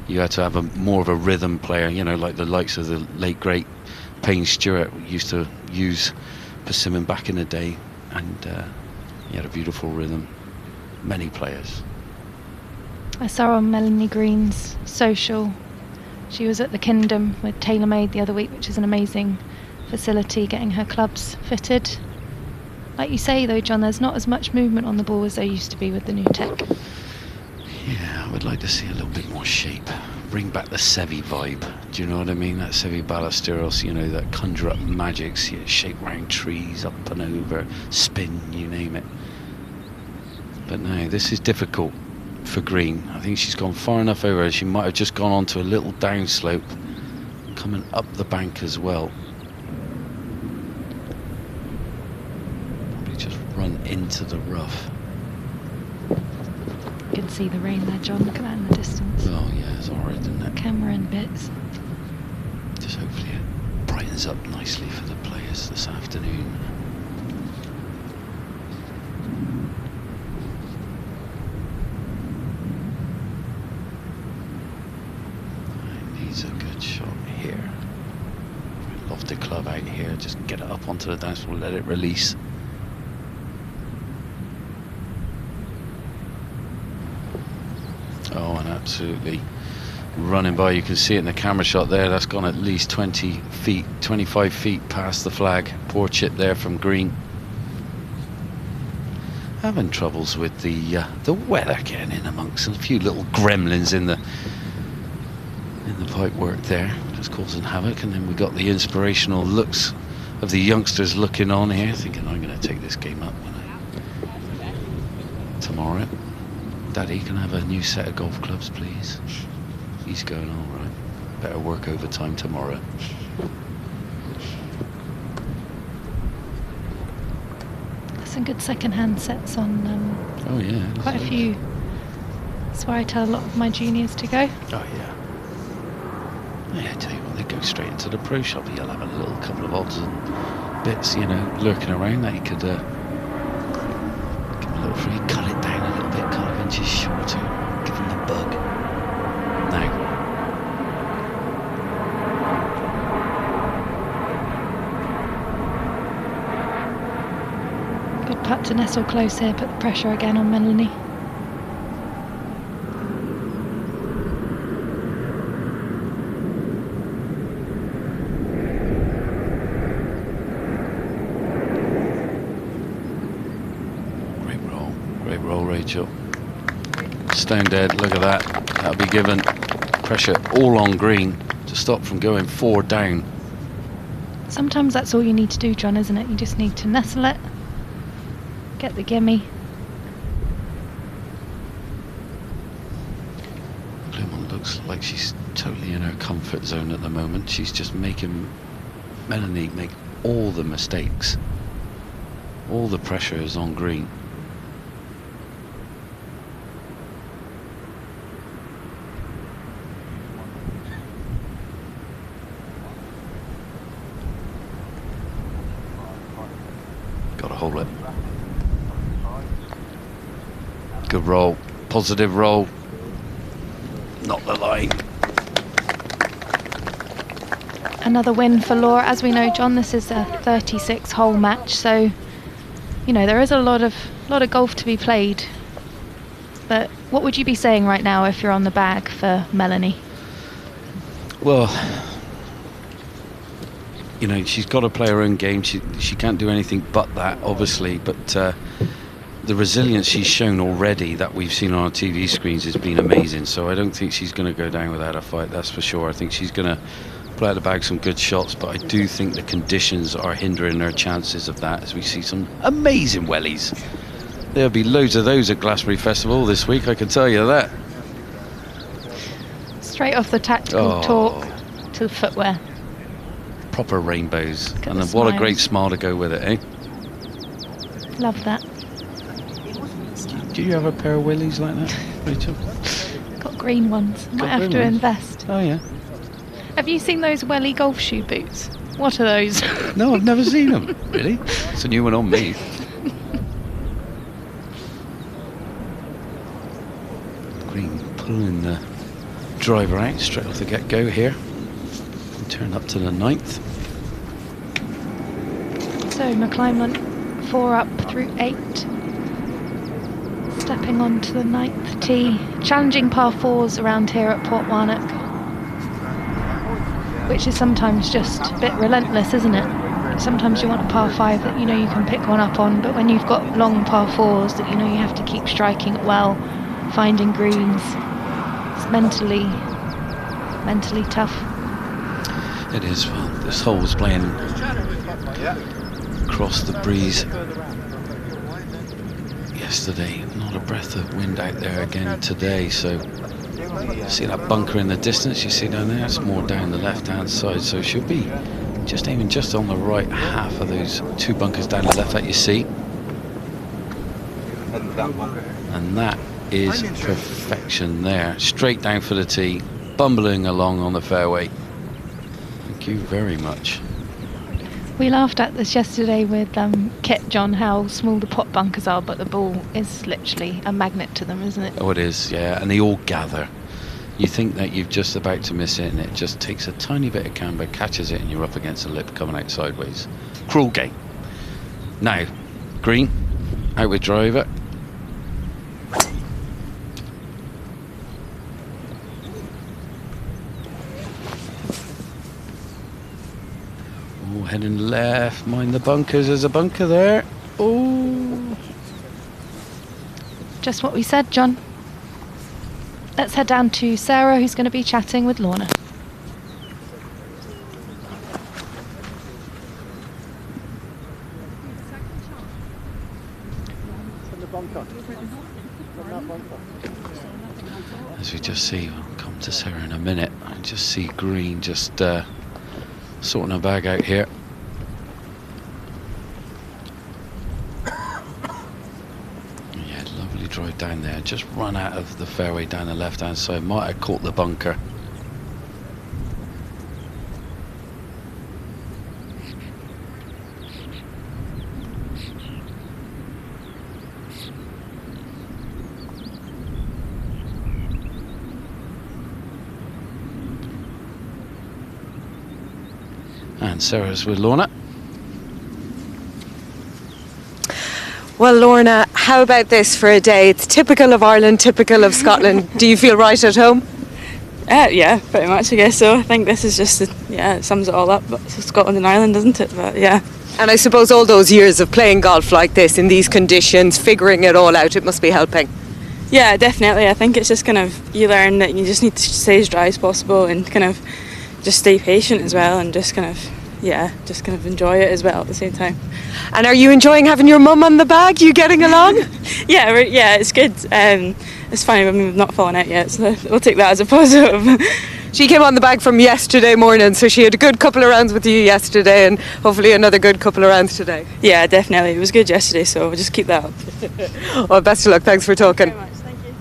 you had to have more of a rhythm player, you know, like the likes of the late great Payne Stewart used to use persimmon back in the day, and he had a beautiful rhythm. Many players. I saw on Melanie Green's social, She was at the Kingdom with TaylorMade the other week, which is an amazing facility, getting her clubs fitted. Like you say though, John, there's not as much movement on the ball as there used to be with the new tech. Yeah, I would like to see a little bit more shape. Bring back the Sevi vibe. Do you know what I mean? That Sevi Ballesteros, you know, that conjure up magic, see it shape round trees, up and over, spin, you name it. But no, this is difficult for Green. I think she's gone far enough over. She might have just gone onto a little downslope, coming up the bank as well. Probably just run into the rough. You can see the rain there, John. Look at that in the distance. Oh yeah, it's horrid, isn't it? Camera in bits. Just hopefully it brightens up nicely for the players this afternoon. It needs a good shot here. Lofted club out here, just get it up onto the dance floor, let it release. Oh, and absolutely running by. You can see it in the camera shot there. That's gone at least 20 feet, 25 feet past the flag. Poor chip there from Green. Having troubles with the weather getting in amongst a few little gremlins in the pipe work there, just causing havoc. And then we got the inspirational looks of the youngsters looking on here, thinking I'm going to take this game up tomorrow. Daddy, can I have a new set of golf clubs, please? He's going, all right. Better work overtime tomorrow. Some good second-hand sets on. Oh yeah. Quite a few. That's where I tell a lot of my juniors to go. Oh yeah. Yeah, I tell you what, they go straight into the pro shop. You'll have a little couple of odds and bits, you know, lurking around that you could give them a little free, cut it down a little bit, a couple of inches shorter, give them the bug. Now. Good putt to nestle close here, put the pressure again on Melanie. Great roll, Rachel. Stone dead, look at that. That'll be given pressure all on Green to stop from going 4 down. Sometimes that's all you need to do, John, isn't it? You just need to nestle it, get the gimme. McClymont looks like she's totally in her comfort zone at the moment. She's just making Melanie make all the mistakes. All the pressure is on Green. Gotta hold it. Good roll, positive roll. Not the line. Another win for Laura. As we know, John, this is a 36-hole match, so you know there is a lot of golf to be played. But what would you be saying right now if you're on the bag for Melanie? Well, you know, she's got to play her own game. She can't do anything but that, obviously. But the resilience she's shown already that we've seen on our TV screens has been amazing. So I don't think she's going to go down without a fight, that's for sure. I think she's going to play out the bag some good shots, but I do think the conditions are hindering her chances of that, as we see some amazing wellies. There'll be loads of those at Glastonbury Festival this week, I can tell you that. Straight off the tactical talk to the footwear. Proper rainbows. And the what a smiles. great smile to go with it, eh? Love that. Do you have a pair of willies like that, Rachel? Got green ones. Might Got have green to ones? invest. Oh yeah. Have you seen those welly golf shoe boots? What are those? No, I've never seen them. Really? It's a new one on me. Green pulling the driver out straight off the get-go here. And turn up to the 9th. So McClymont 4 up through 8. Stepping onto the 9th tee. Challenging par 4s around here at Portmarnock. which is sometimes just a bit relentless, isn't it? Sometimes you want a par 5 that you know you can pick one up on, but when you've got long par 4s that you know you have to keep striking it well, finding greens, it's mentally tough. It is. Well, this hole was playing across the breeze yesterday. Not a breath of wind out there again today, so see that bunker in the distance you see down there? It's more down the left-hand side, so she'll be just aiming just on the right half of those 2 bunkers down the left that you see. And that is perfection there. Straight down for the tee, bumbling along on the fairway. Thank you very much. We laughed at this yesterday with Kit, John, how small the pot bunkers are, but the ball is literally a magnet to them, isn't it? Oh, it is, yeah, and they all gather. You think that you're just about to miss it, and it just takes a tiny bit of camber, catches it, and you're up against the lip coming out sideways. Cruel game. Now, green, out with driver. Oh, heading left, mind the bunkers, there's a bunker there. Oh. Just what we said, John. Let's head down to Sarah, who's going to be chatting with Lorna. As we just see, we'll come to Sarah in a minute. I just see green just sorting her bag out here. Yeah, lovely drive down there. Just run out of the fairway down the left-hand side. Might have caught the bunker. And Sarah's with Lorna. Well, Lorna, how about this for a day? It's typical of Ireland, typical of Scotland. Do you feel right at home? Yeah, pretty much, I guess so. I think this is just, it sums it all up. But it's Scotland and Ireland, isn't it? But yeah. And I suppose all those years of playing golf like this, in these conditions, figuring it all out, it must be helping. Yeah, definitely. I think it's just kind of, you learn that you just need to stay as dry as possible and kind of just stay patient as well, and just kind of enjoy it as well at the same time. And are you enjoying having your mum on the bag? You getting along? yeah, it's good. It's funny, we've not fallen out yet, so we'll take that as a positive. She came on the bag from yesterday morning, so she had a good couple of rounds with you yesterday, and hopefully another good couple of rounds today. Yeah, definitely. It was good yesterday, so we'll just keep that up. Well, best of luck. Thanks for talking. Thank you very much. Thank you.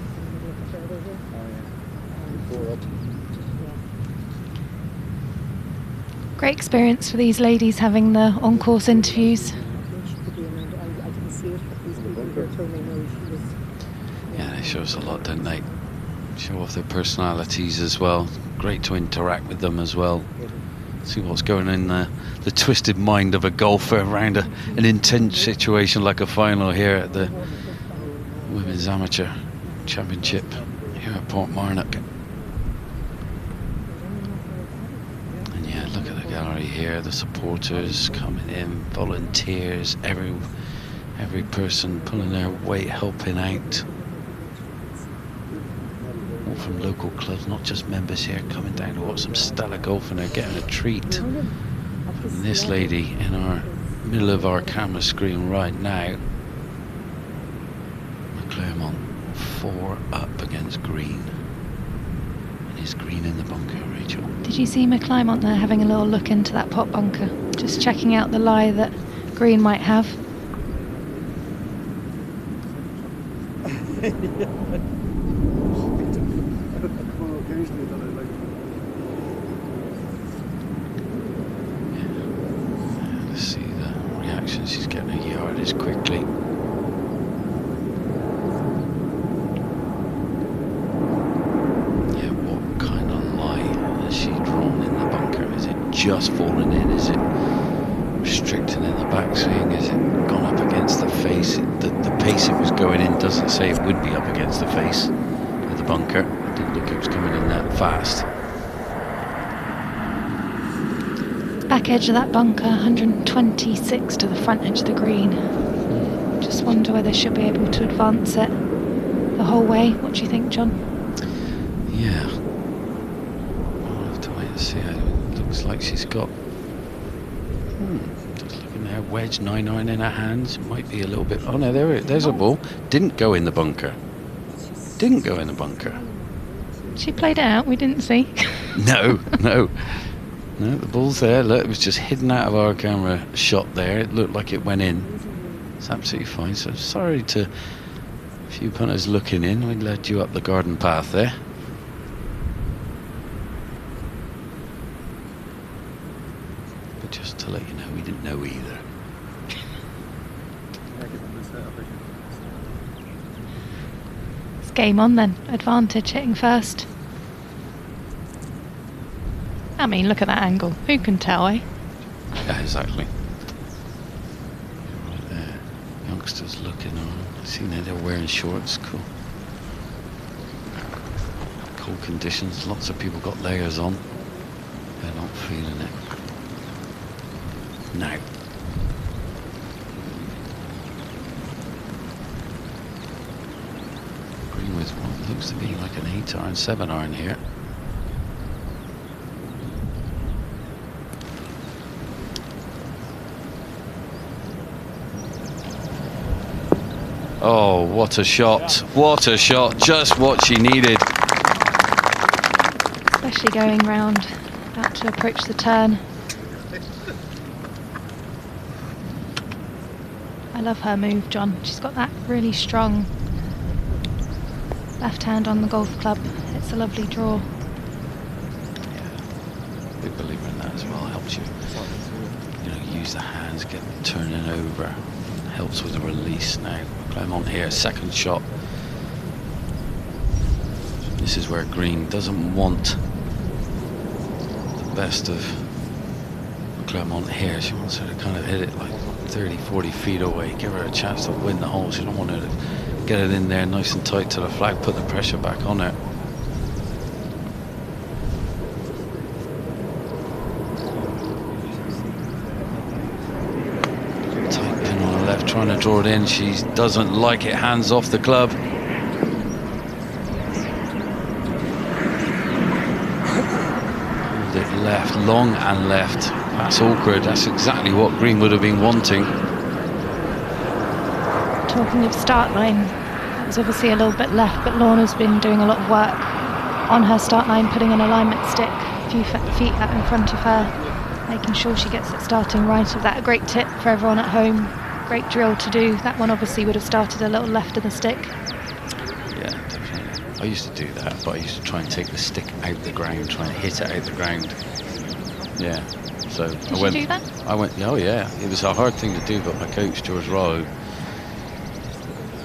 Great experience for these ladies having the on-course interviews. Yeah, they show us a lot, don't they? Show off their personalities as well. Great to interact with them as well. See what's going on in the twisted mind of a golfer around an intense situation like a final here at the Women's Amateur Championship here at Portmarnock. And yeah, look at the gallery here, the supporters coming in, volunteers, every person pulling their weight, helping out. All from local clubs, not just members here, coming down to watch some stellar golf, and they're getting a treat from this lady in our middle of our camera screen right now. McClymont 4 up against green. And is green in the bunker, Rachel? Did you see McClymont there having a little look into that pot bunker? Just checking out the lie that green might have. Let's see the reaction. She's getting her yardage quickly. Yeah, what kind of lie has she drawn in the bunker? Is it just fallen in? Is it restricting in the backswing? Is it gone up against the face? The pace it was going in doesn't say it would be up against the face of the bunker. It didn't look it was coming in that fast. back edge of that bunker, 126 to the front edge of the green. Just wonder whether she'll be able to advance it the whole way. What do you think, John? Yeah. I'll have to wait and see. It looks like she's got... Just looking there, wedge 9-iron in her hands. Might be a little bit... Oh no, there's a ball. Didn't go in the bunker. Didn't go in the bunker. She played it out, we didn't see. No, the ball's there. Look, it was just hidden out of our camera shot there. It looked like it went in. It's absolutely fine. So sorry to a few punters looking in. We led you up the garden path there. But just to let you know, we didn't know either. It's game on then. Advantage hitting first. I mean, look at that angle. Who can tell, eh? Yeah, exactly. Right there. Youngsters looking on. I see now they're wearing shorts. Cool. Cold conditions. Lots of people got layers on. They're not feeling it. Now. Green with what looks to be like an 8-iron, 7-iron here. Oh, what a shot. What a shot. Just what she needed. Especially going round, about to approach the turn. I love her move, John. She's got that really strong left hand on the golf club. It's a lovely draw. Yeah, big believer in that as well. Helps you, use the hands, get turning over. Helps with the release now. McClymont here, second shot. This is where Green doesn't want the best of McClymont here. She wants her to kind of hit it like 30, 40 feet away. Give her a chance to win the hole. She don't want her to get it in there nice and tight to the flag, put the pressure back on her. Trying to draw it in. She doesn't like it. Hands off the club. Hold it left, long and left. That's awkward. That's exactly what Green would have been wanting. Talking of start line, that was obviously a little bit left, but Lorna's been doing a lot of work on her start line, putting an alignment stick a few feet out in front of her, making sure she gets it starting right of that. A great tip for everyone at home. Great drill to do. That one obviously would have started a little left of the stick. Yeah, definitely. I used to do that, but I used to try and take the stick out the ground, try and hit it out the ground. Yeah. So Did you do that? I went. Oh yeah. It was a hard thing to do, but my coach George Rowe,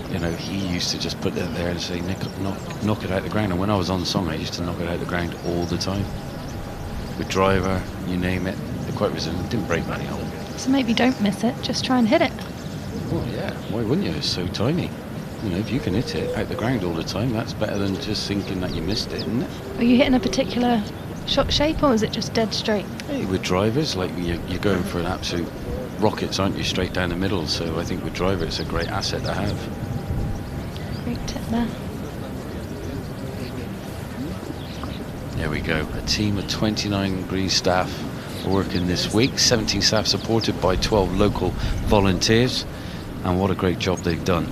he used to just put it there and say, knock it out the ground. And when I was on song, I used to knock it out the ground all the time. With driver, you name it. They're quite resilient. Didn't break many holes. So maybe don't miss it. Just try and hit it. Well, yeah, why wouldn't you? It's so tiny. If you can hit it out the ground all the time, that's better than just thinking that you missed it, isn't it? Are you hitting a particular shot shape, or is it just dead straight? Hey, with drivers, like you're going for an absolute rockets, aren't you, straight down the middle? So I think with driver, it's a great asset to have. Great tip there. There we go. A team of 29 Green staff working this week. 17 staff supported by 12 local volunteers. And what a great job they've done.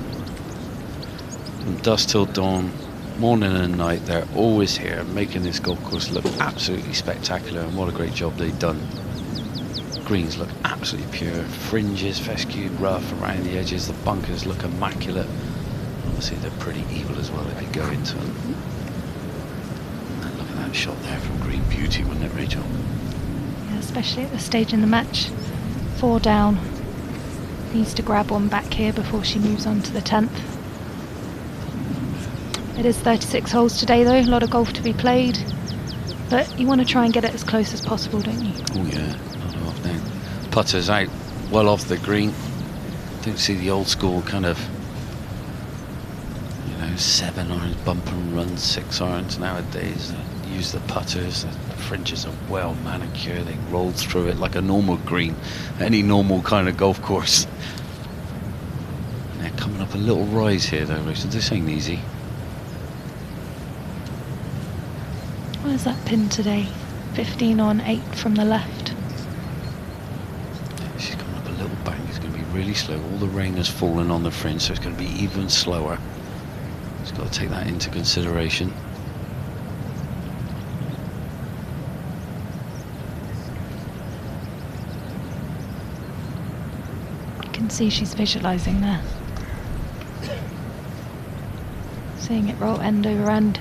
From dusk till dawn, morning and night, they're always here, making this golf course look absolutely spectacular. And what a great job they've done. Greens look absolutely pure. Fringes, fescue, rough around the edges. The bunkers look immaculate. Obviously, they're pretty evil as well if you go into them. And look at that shot there from Green. Beauty, wasn't it, Rachel? Yeah, especially at this stage in the match. 4 down. Needs to grab one back here before she moves on to the 10th. It is 36 holes today though, a lot of golf to be played. But you want to try and get it as close as possible, don't you? Oh yeah, not off now. Putters out, well off the green. Don't see the old school kind of, 7 irons, bump and run, 6 irons nowadays. use the putters. The fringes are well manicured. They rolled through it like a normal green, any normal kind of golf course. And they're coming up a little rise here though, Richard. This ain't easy. Where's that pin today? 15 on 8 from the left. Yeah, she's coming up a little bank. It's going to be really slow. All the rain has fallen on the fringe, so it's going to be even slower. She's got to take that into consideration. You can see she's visualising there. Seeing it roll end over end.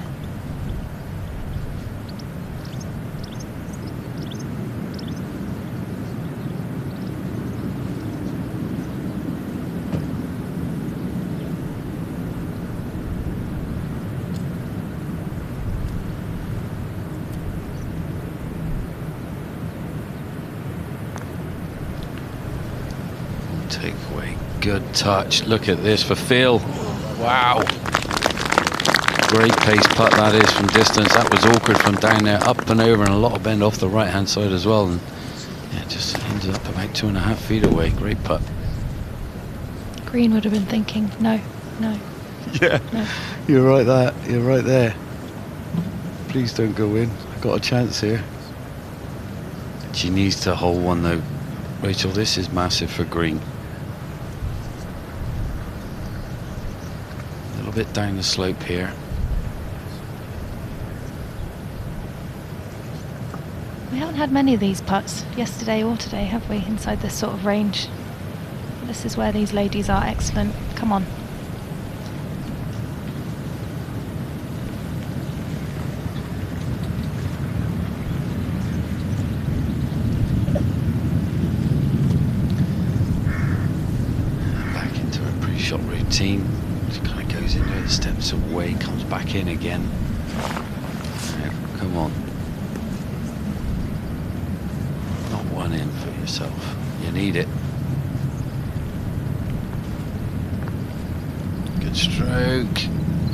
Takeaway, good touch. Look at this for Phil. Wow. Great pace putt that is from distance. That was awkward from down there, up and over, and a lot of bend off the right hand side as well. And yeah, just ended up about 2.5 feet away. Great putt. Green would have been thinking, no. Yeah, no. You're right there. You're right there. Please don't go in. I've got a chance here. She needs to hold one though. Rachel, this is massive for green. A little bit down the slope here. We haven't had many of these putts yesterday or today, have we, inside this sort of range? This is where these ladies are excellent. Come on. Routine. She kind of goes into it, steps away, comes back in again. Now, come on. Not one in for yourself. You need it. Good stroke.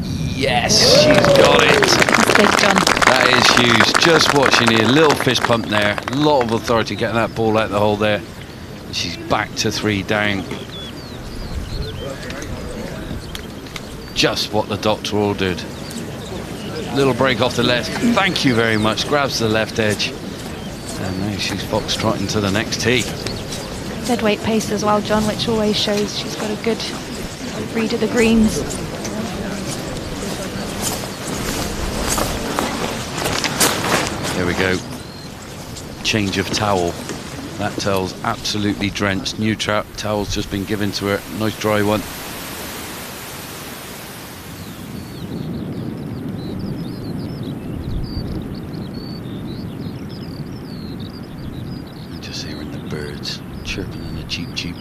Yes, she's got it. That's big, John. That is huge. Just what she needed. A little fist pump there. A lot of authority getting that ball out the hole there. And she's back to 3 down. Just what the doctor ordered. Little break off the left. Thank you very much. Grabs the left edge. And now she's foxtrotting to the next tee. Dead weight pace as well, John, which always shows she's got a good read of the greens. There we go. Change of towel. That towel's absolutely drenched. New towel's just been given to her. Nice dry one. Chirping in the cheep.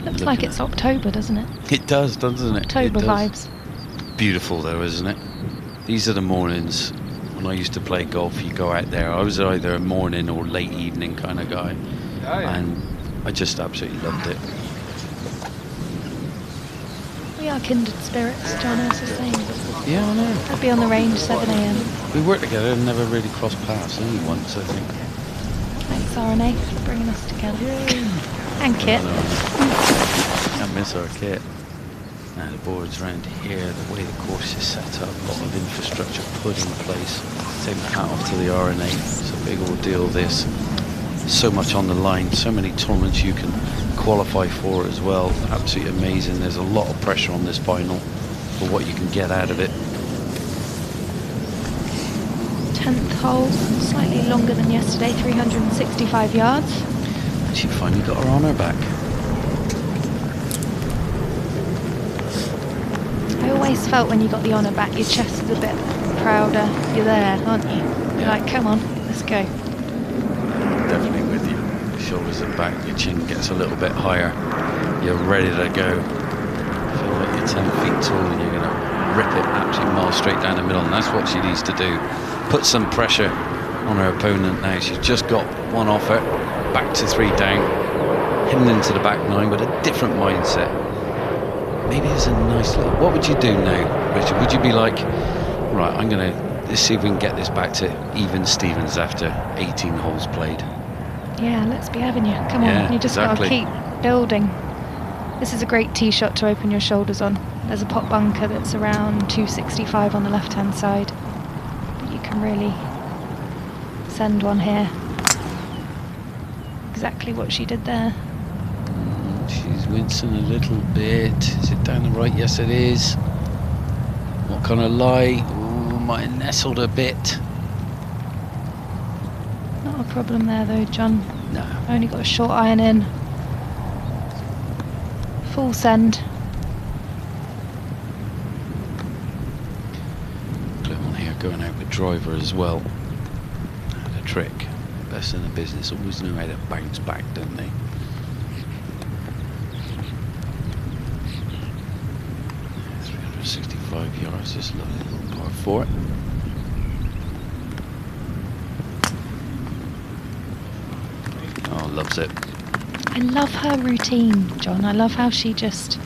Looks like it's October, doesn't it? It does, doesn't it? October vibes. Beautiful though, isn't it? These are the mornings when I used to play golf. You go out there. I was either a morning or late evening kind of guy, and I just absolutely loved it. We are kindred spirits, John, as the same. Yeah, I know. I'll be on the range 7 a.m. We worked together and never really crossed paths. Only once, I think. Thanks, RNA, for bringing us together. And Kit. Can't miss our Kit. Now the boards around here, the way the course is set up, a lot of infrastructure put in place. Take my hat off to the RNA. It's a big ordeal, this. So much on the line, so many tournaments you can qualify for as well. Absolutely amazing. There's a lot of pressure on this final for what you can get out of it. 10th hole, slightly longer than yesterday, 365 yards. And she finally got her honour back. I always felt when you got the honour back, your chest is a bit prouder. You're there, aren't you? You're like, come on, let's go. Definitely with you. Your shoulders are back, your chin gets a little bit higher. You're ready to go. Feel like you're 10 feet tall and you're going to rip it absolutely miles straight down the middle. And that's what she needs to do. Put some pressure on her opponent now. She's just got one off her. Back to 3 down. Heading into the back 9 with a different mindset. Maybe there's a nice little... What would you do now, Richard? Would you be like, right, I'm going to let's see if we can get this back to even Stevens after 18 holes played. Yeah, let's be having you. Come on, Yeah, you just exactly. got to keep building. This is a great tee shot to open your shoulders on. There's a pot bunker that's around 265 on the left-hand side. But you can really send one here. Exactly what she did there. She's wincing a little bit. Is it down the right? Yes, it is. Not gonna lie. Ooh, might have nestled a bit. Not a problem there though, John. No. Only got a short iron in. Full send. McClymont here going out with driver as well. And a trick. Best in the business. Always know how to bounce back, don't they? Yeah, 365 yards. Just lovely little par 4. Oh, loves it. I love her routine, John. I love how she just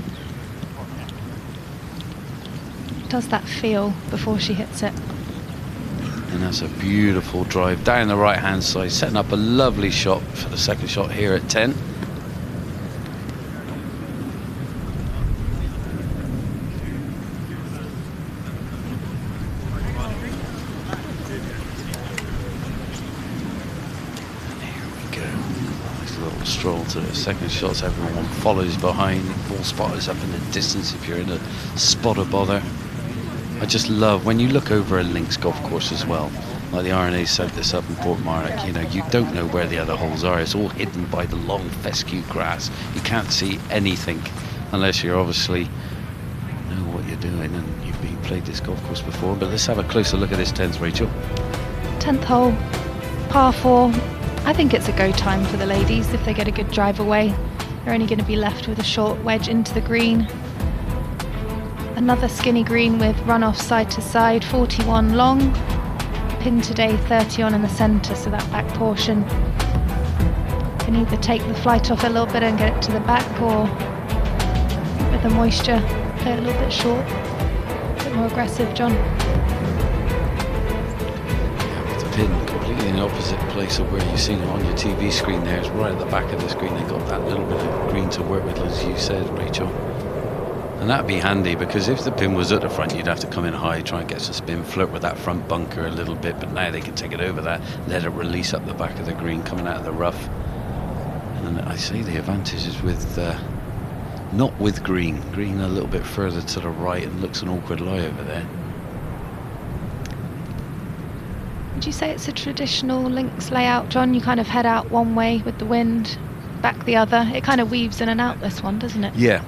does that feel before she hits it. And that's a beautiful drive down the right hand side, setting up a lovely shot for the second shot here at 10. Stroll to the second shots, everyone follows behind. Ball spotters up in the distance if you're in a spot of bother. I just love when you look over a links golf course as well, like the RNA set this up in Portmarnock. You know, you don't know where the other holes are. It's all hidden by the long fescue grass. You can't see anything unless you're obviously know what you're doing and you've been played this golf course before. But let's have a closer look at this 10th, Rachel. 10th hole, par 4. I think it's a go time for the ladies if they get a good drive away. They're only going to be left with a short wedge into the green. Another skinny green with runoff side to side, 41 long. Pin today, 30 on in the centre, so that back portion can either take the flight off a little bit and get it to the back, or with the moisture, play it a little bit short, a bit more aggressive, John. Pin completely in the opposite place of where you've seen it on your TV screen there. It's right at the back of the screen. They got that little bit of green to work with, as you said, Rachel. And that'd be handy, because if the pin was at the front, you'd have to come in high, try and get some spin, flirt with that front bunker a little bit, but now they can take it over that, let it release up the back of the green, coming out of the rough. And I say the advantage is with, not with green. Green a little bit further to the right and looks an awkward lie over there. Would you say it's a traditional links layout, John? You kind of head out one way with the wind, back the other. It kind of weaves in and out, this one, doesn't it? Yeah,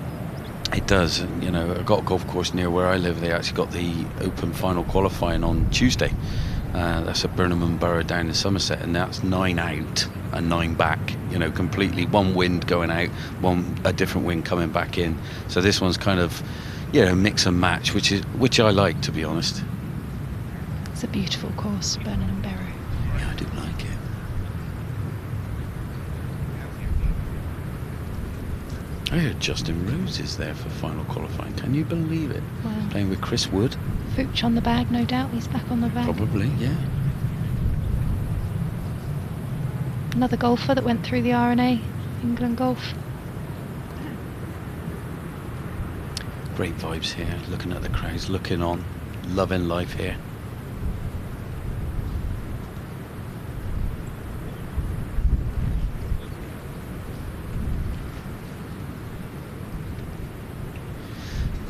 it does. And, you know, I've got a golf course near where I live. They actually got the Open final qualifying on Tuesday. That's at Burnham and Borough down in Somerset, and that's 9 out and 9 back. You know, completely one wind going out, a different wind coming back in. So this one's kind of, you know, mix and match, which I like, to be honest. It's a beautiful course, Burnham and Barrow. Yeah, I do like it. I heard Justin Rose is there for final qualifying. Can you believe it? Wow. Playing with Chris Wood. Fooch on the bag, no doubt. He's back on the bag. Probably, yeah. Another golfer that went through the R&A, England Golf. Great vibes here, looking at the crowds, looking on, loving life here.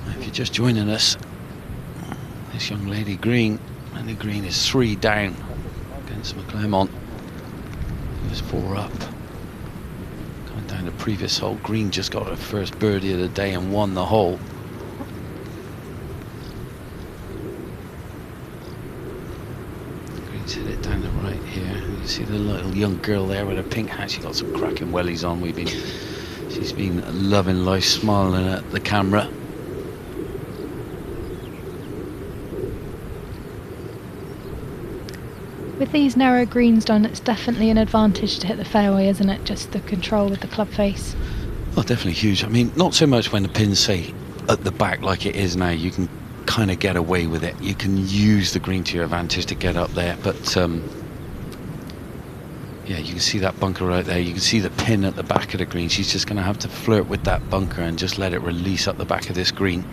If you're just joining us, this young lady green, and the green is 3 down against McClymont. It was 4 up. Going down the previous hole, green just got her first birdie of the day and won the hole. Green's hit it down the right here. You see the little young girl there with a pink hat. She got some cracking wellies on. She's been loving life, smiling at the camera. With these narrow greens done, it's definitely an advantage to hit the fairway, isn't it? Just the control with the club face. Oh, definitely huge. I mean, not so much when the pins say at the back like it is now. You can kind of get away with it. You can use the green to your advantage to get up there, but yeah, you can see that bunker right there. You can see the pin at the back of the green. She's just going to have to flirt with that bunker and just let it release up the back of this green.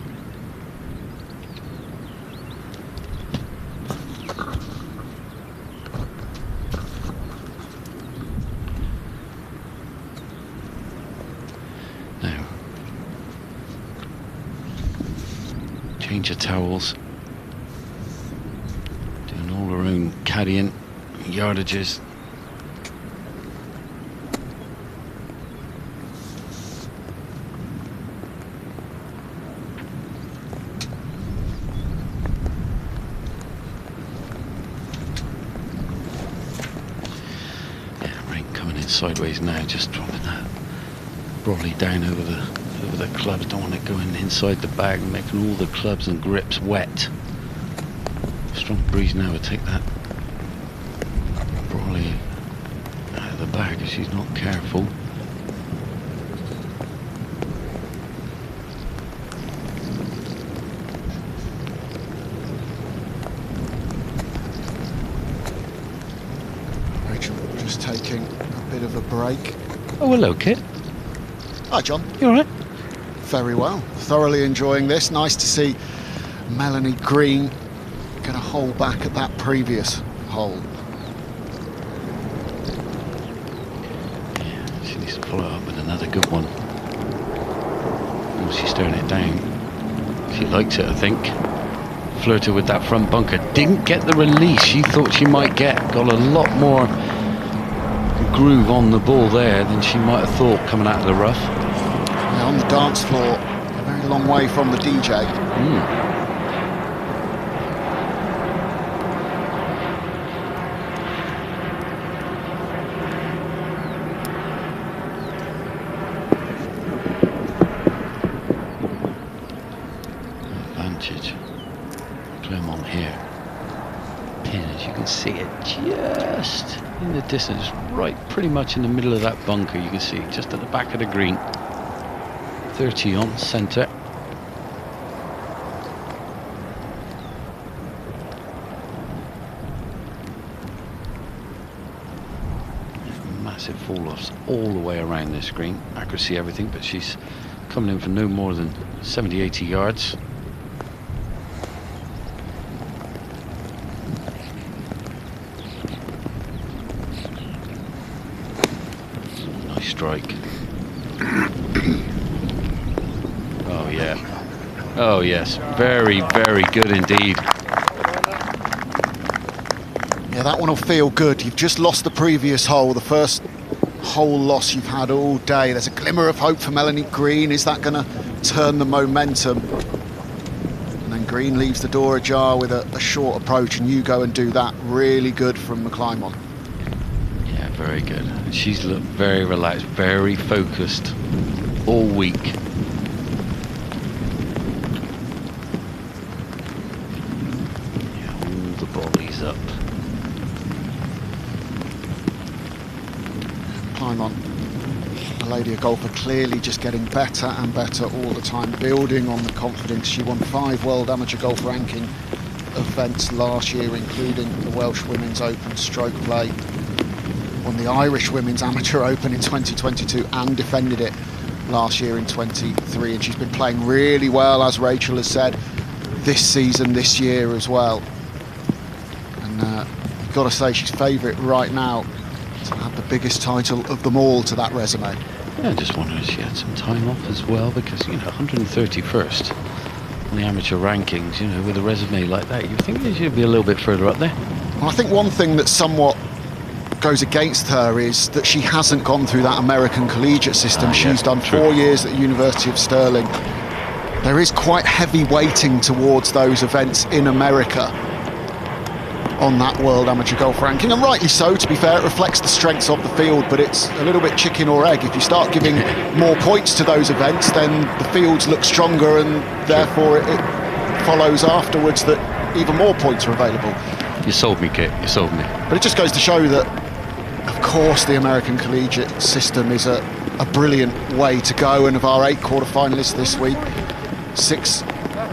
Now, change of towels. Doing all her own caddying, yardages. Sideways now, just dropping that broadly down over the clubs. Don't want it going inside the bag and making all the clubs and grips wet. Strong breeze now would take that broadly out of the bag if she's not careful. Rachel just taking bit of a break. Oh, hello, Kit. Hi, John. You all right? Very well. Thoroughly enjoying this. Nice to see Melanie Green going to hold back at that previous hole. Yeah, she needs to follow up with another good one. Oh, she's staring it down. She likes it, I think. Flirted with that front bunker. Didn't get the release she thought she might get. Got a lot more groove on the ball there than she might have thought coming out of the rough. Now on the dance floor, a very long way from the DJ. Advantage. McClymont here. Pin, as you can see it just in the distance, right pretty much in the middle of that bunker. You can see it just at the back of the green. 30 on centre. Massive fall-offs all the way around this green. Accuracy, everything, but she's coming in for no more than 70-80 yards. Strike. Oh yeah. Oh yes. Very, very good indeed. Yeah, that one will feel good. You've just lost the previous hole, the first hole loss you've had all day. There's a glimmer of hope for Melanie Green. Is that going to turn the momentum? And then Green leaves the door ajar with a short approach, and you go and do that. Really good from McClymont. Yeah, very good. She's looked very relaxed, very focused all week. Yeah, all the bodies up. McClymont, a lady, a golfer, clearly just getting better and better all the time, building on the confidence. She won 5 World Amateur Golf Ranking events last year, including the Welsh Women's Open stroke play. Won the Irish Women's Amateur Open in 2022 and defended it last year in 23, and she's been playing really well, as Rachel has said, this season, this year as well. And you've got to say she's favourite right now to have the biggest title of them all to that resume. Yeah, I just wondered if she had some time off as well, because, you know, 131st on the amateur rankings, you know, with a resume like that, you think she'd be a little bit further up there. Well, I think one thing that somewhat goes against her is that she hasn't gone through that American collegiate system. She's done 4 years at the University of Stirling. There is quite heavy weighting towards those events in America on that World Amateur Golf Ranking, and rightly so. To be fair, it reflects the strengths of the field, but it's a little bit chicken or egg. If you start giving more points to those events, then the fields look stronger, and therefore it follows afterwards that even more points are available. You sold me, Kit, you sold me. But it just goes to show that, of course, the American collegiate system is a brilliant way to go, and of our 8 quarter-finalists this week, 6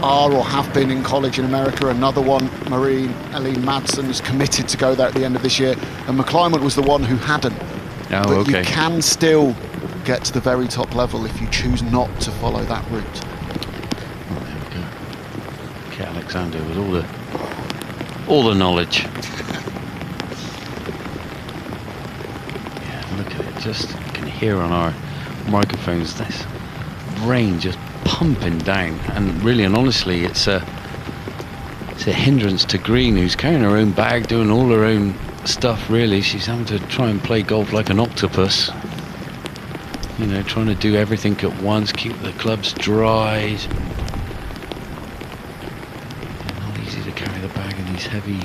are or have been in college in America. Another one, Eileen Madsen, is committed to go there at the end of this year. And McClymont was the one who hadn't. Oh, but okay. you can still get to the very top level if you choose not to follow that route. Oh, there we go. Okay, Alexander with all the knowledge. Yeah, look at it. Just you can hear on our microphones this rain just pumping down, and really and honestly it's a hindrance to Green, who's carrying her own bag, doing all her own stuff. Really, she's having to try and play golf like an octopus, you know, trying to do everything at once, keep the clubs dry. Not easy to carry the bag in these heavy,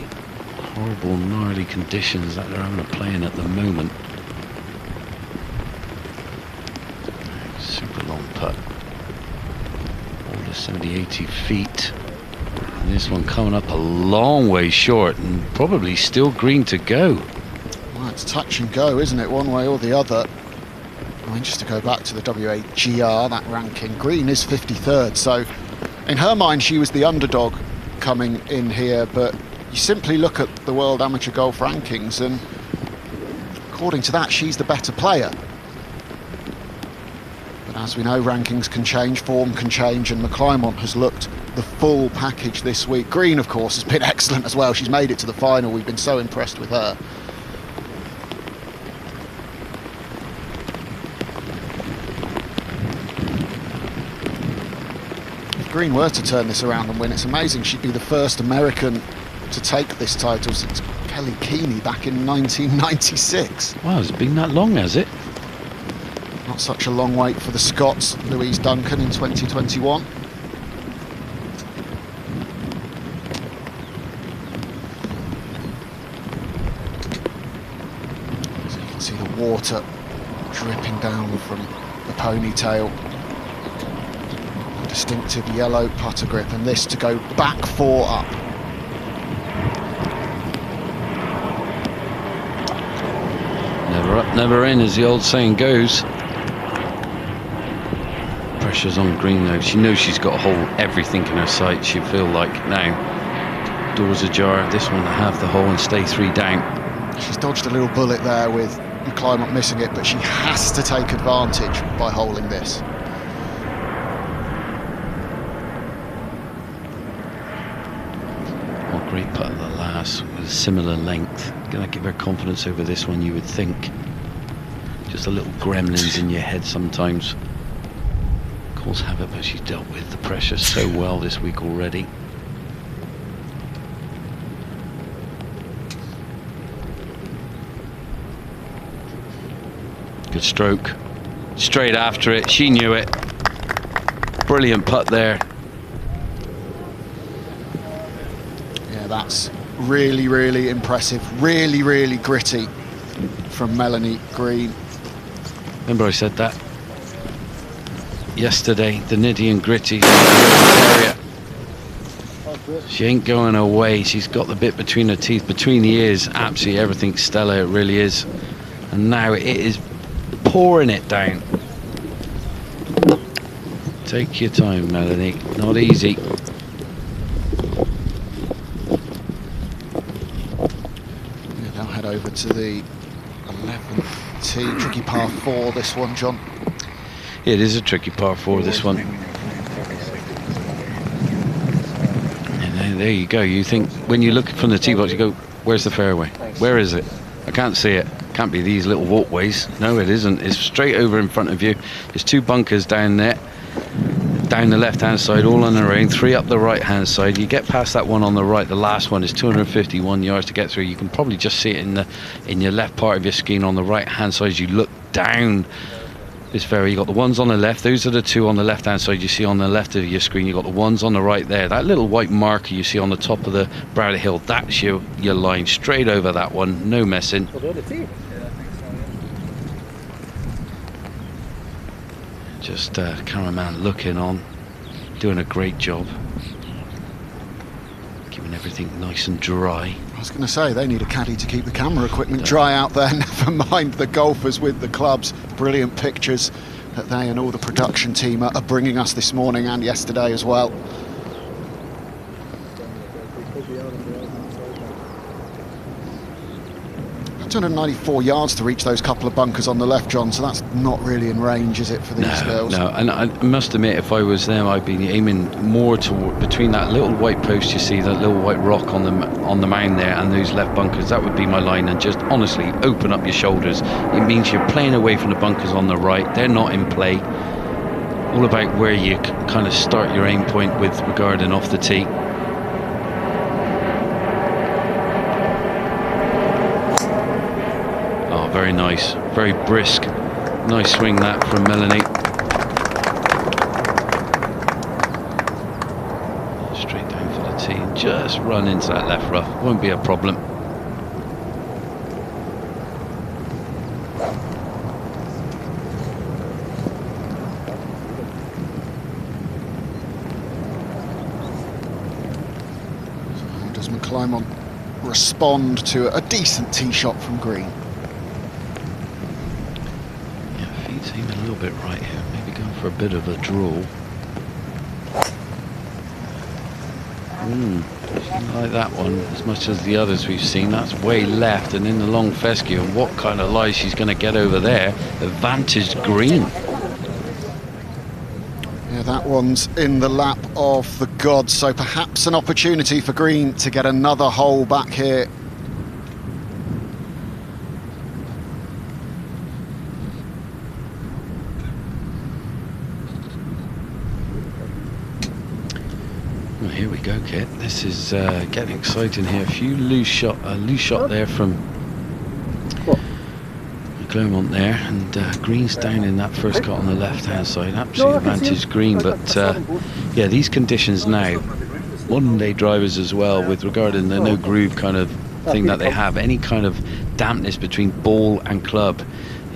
horrible, gnarly conditions that they're having to play in at the moment. Super long putt, all the 70-80 feet. And this one coming up a long way short and probably still green to go. Well, it's touch and go, isn't it, one way or the other. I mean, just to go back to the WAGR, that ranking, Green is 53rd, so in her mind she was the underdog coming in here, but you simply look at the World Amateur Golf rankings and according to that she's the better player. But as we know, rankings can change, form can change, and McClymont has looked the full package this week. Green, of course, has been excellent as well. She's made it to the final. We've been so impressed with her. If Green were to turn this around and win, it's amazing. She'd be the first American to take this title since Kelly Keeney back in 1996. Wow, it's been that long, has it? Not such a long wait for the Scots, Louise Duncan in 2021. So you can see the water dripping down from the ponytail. A distinctive yellow putter grip, and this to go back 4 up. Never up, never in, as the old saying goes. Pressure's on Green though. She knows she's got to hold everything in her sight. She'll feel like now doors ajar. This one to have the hole and stay 3 down. She's dodged a little bullet there with McClymont missing it, but she has to take advantage by holding this. Well, great putt at the last with a similar length. Gonna give her confidence over this one, you would think. Just a little gremlins in your head sometimes. Cause havoc, but she's dealt with the pressure so well this week already. Good stroke. Straight after it. She knew it. Brilliant putt there. Yeah, that's really, really impressive. Really, really gritty from Melanie Green. Remember I said that yesterday, the nitty and gritty area. She ain't going away. She's got the bit between her teeth, between the ears. Absolutely everything stellar, it really is. And now it is pouring it down. Take your time, Melanie. Not easy. Yeah, they'll head over to the 11th tee. Tricky par 4, this one, John. It is a tricky par 4, this one. And there you go. You think, when you look from the tee box, you go, where's the fairway? Where is it? I can't see it. Can't be these little walkways. No, it isn't. It's straight over in front of you. There's 2 bunkers down there, down the left-hand side, all on their own. 3 up the right-hand side. You get past that one on the right. The last one is 251 yards to get through. You can probably just see it in your left part of your screen on the right-hand side as you look down this fairway. You got the ones on the left. Those are the 2 on the left-hand side. You see on the left of your screen. You got the ones on the right there. That little white marker you see on the top of the brow of the hill. That's your line straight over that one. No messing. Just cameraman looking on, doing a great job, keeping everything nice and dry. I was going to say, they need a caddy to keep the camera equipment dry out there, never mind the golfers with the clubs. Brilliant pictures that they and all the production team are bringing us this morning and yesterday as well. 294 yards to reach those couple of bunkers on the left, John, so that's not really in range, is it, for these girls? No, and I must admit, if I was them, I'd be aiming more toward between that little white post you see, that little white rock on the mound there, and those left bunkers. That would be my line, and just honestly open up your shoulders. It means you're playing away from the bunkers on the right. They're not in play. All about where you kind of start your aim point with regarding off the tee. Very nice, very brisk. Nice swing that from Melanie. Straight down for the tee and just run into that left rough. Won't be a problem. So how does McClymont respond to a decent tee shot from green? Seem a little bit right here, maybe going for a bit of a draw. Like that one as much as the others we've seen. That's way left and in the long fescue, and what kind of lie she's going to get over there. Advantage green. Yeah, that one's in the lap of the gods, so perhaps an opportunity for green to get another hole back here. Here we go, Kit. This is getting exciting here. A few loose shot there from McClymont there, and green's down in that first cut on the left-hand side. Absolute advantage green, but yeah, these conditions now, modern-day drivers as well, with regarding the no groove kind of thing that they have, any kind of dampness between ball and club,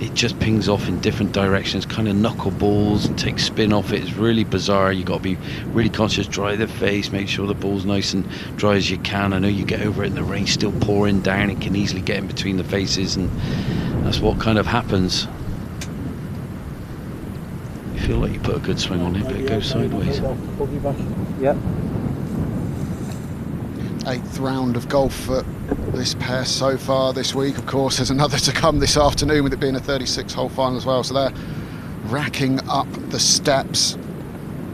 it just pings off in different directions, kind of knuckle balls and takes spin off it. It's really bizarre. You've got to be really conscious, dry the face, make sure the ball's nice and dry as you can. I know you get over it and the rain's still pouring down, it can easily get in between the faces, and that's what kind of happens. You feel like you put a good swing on it, but it goes sideways. Yeah. 8th round of golf for this pair so far this week. Of course, there's another to come this afternoon, with it being a 36-hole final as well. So they're racking up the steps,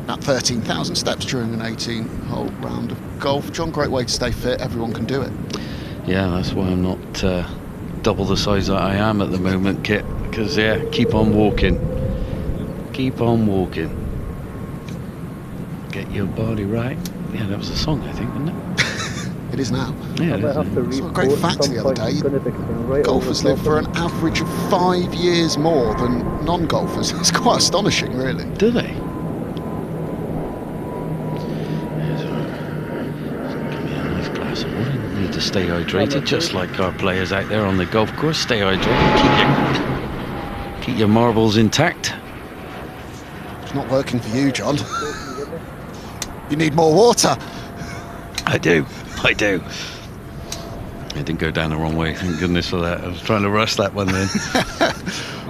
about 13,000 steps during an 18-hole round of golf. John, great way to stay fit. Everyone can do it. Yeah, that's why I'm not double the size that I am at the moment, Kit. Because yeah, keep on walking. Keep on walking. Get your body right. Yeah, that was a song, I think, wasn't it? It is now. Yeah, so a great fact the other day. Golfers live for an average of 5 years more than non-golfers. It's quite astonishing, really. Do they? Give me a nice glass of water. Need to stay hydrated, just like our players out there on the golf course. Stay hydrated. Keep your marbles intact. It's not working for you, John. You need more water. I do. It didn't go down the wrong way, thank goodness for that. I was trying to rush that one then.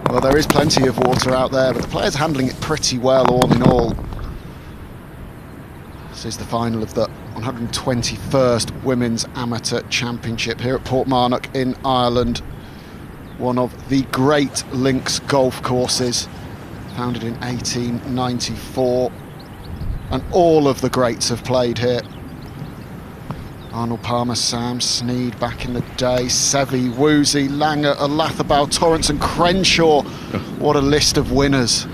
Well, there is plenty of water out there, but the players are handling it pretty well, all in all. This is the final of the 121st Women's Amateur Championship here at Portmarnock in Ireland. One of the great links golf courses, founded in 1894. And all of the greats have played here. Arnold Palmer, Sam Snead back in the day, Seve, Woozy, Langer, Olathabal, Torrance and Crenshaw. What a list of winners.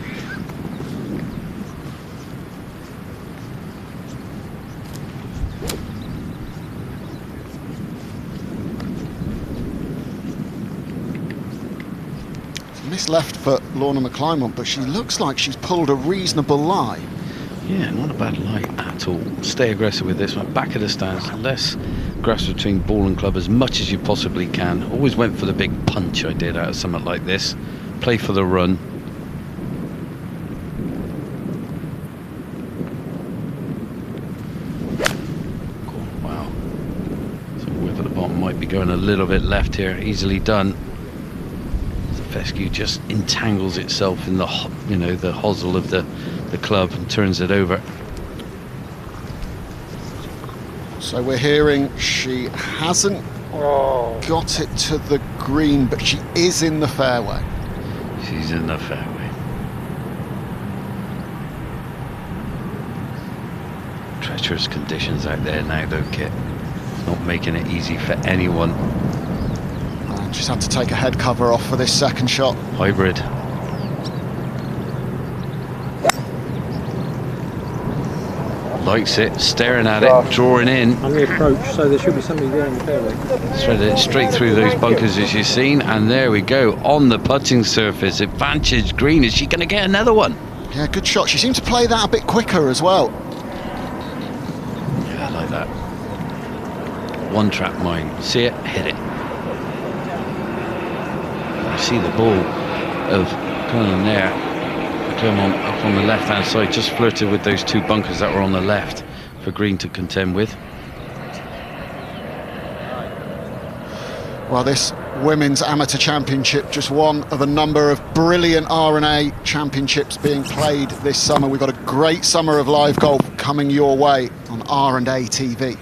Miss left for Leona McClymont, but she looks like she's pulled a reasonable lie. Yeah, not a bad lie at all. Stay aggressive with this one. Back of the stands, less grass between ball and club as much as you possibly can. Always went for the big punch I did out of something like this. Play for the run. Cool. Wow. So whip at the bottom might be going a little bit left here. Easily done. The fescue just entangles itself in the, the hosel of the club and turns it over. So we're hearing she hasn't got it to the green, but she is in the fairway. She's in the fairway. Treacherous conditions out there now though, Kit. It's not making it easy for anyone. And she's had to take a head cover off for this second shot. Hybrid. Likes it, staring at it, drawing in. On the approach, so there should be somebody there in the fairway. Threaded it straight through those bunkers as you've seen, and there we go, on the putting surface. Advantage green. Is she going to get another one? Yeah, good shot. She seemed to play that a bit quicker as well. Yeah, I like that. One trap mine. See it, hit it. I see the ball of Cullen there. McClymont up on the left hand side, just flirted with those two bunkers that were on the left for green to contend with. Well, this Women's Amateur Championship, just one of a number of brilliant R&A championships being played this summer. We've got a great summer of live golf coming your way on R&A TV.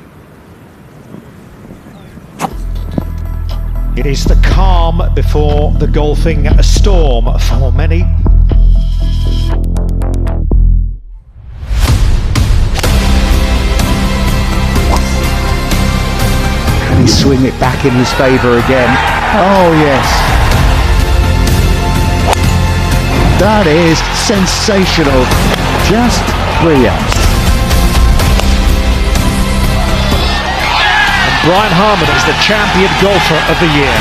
It is the calm before the golfing storm for many. Can he swing it back in his favour again? Oh yes. That is sensational. Just brilliant. And Brian Harman is the champion golfer of the year.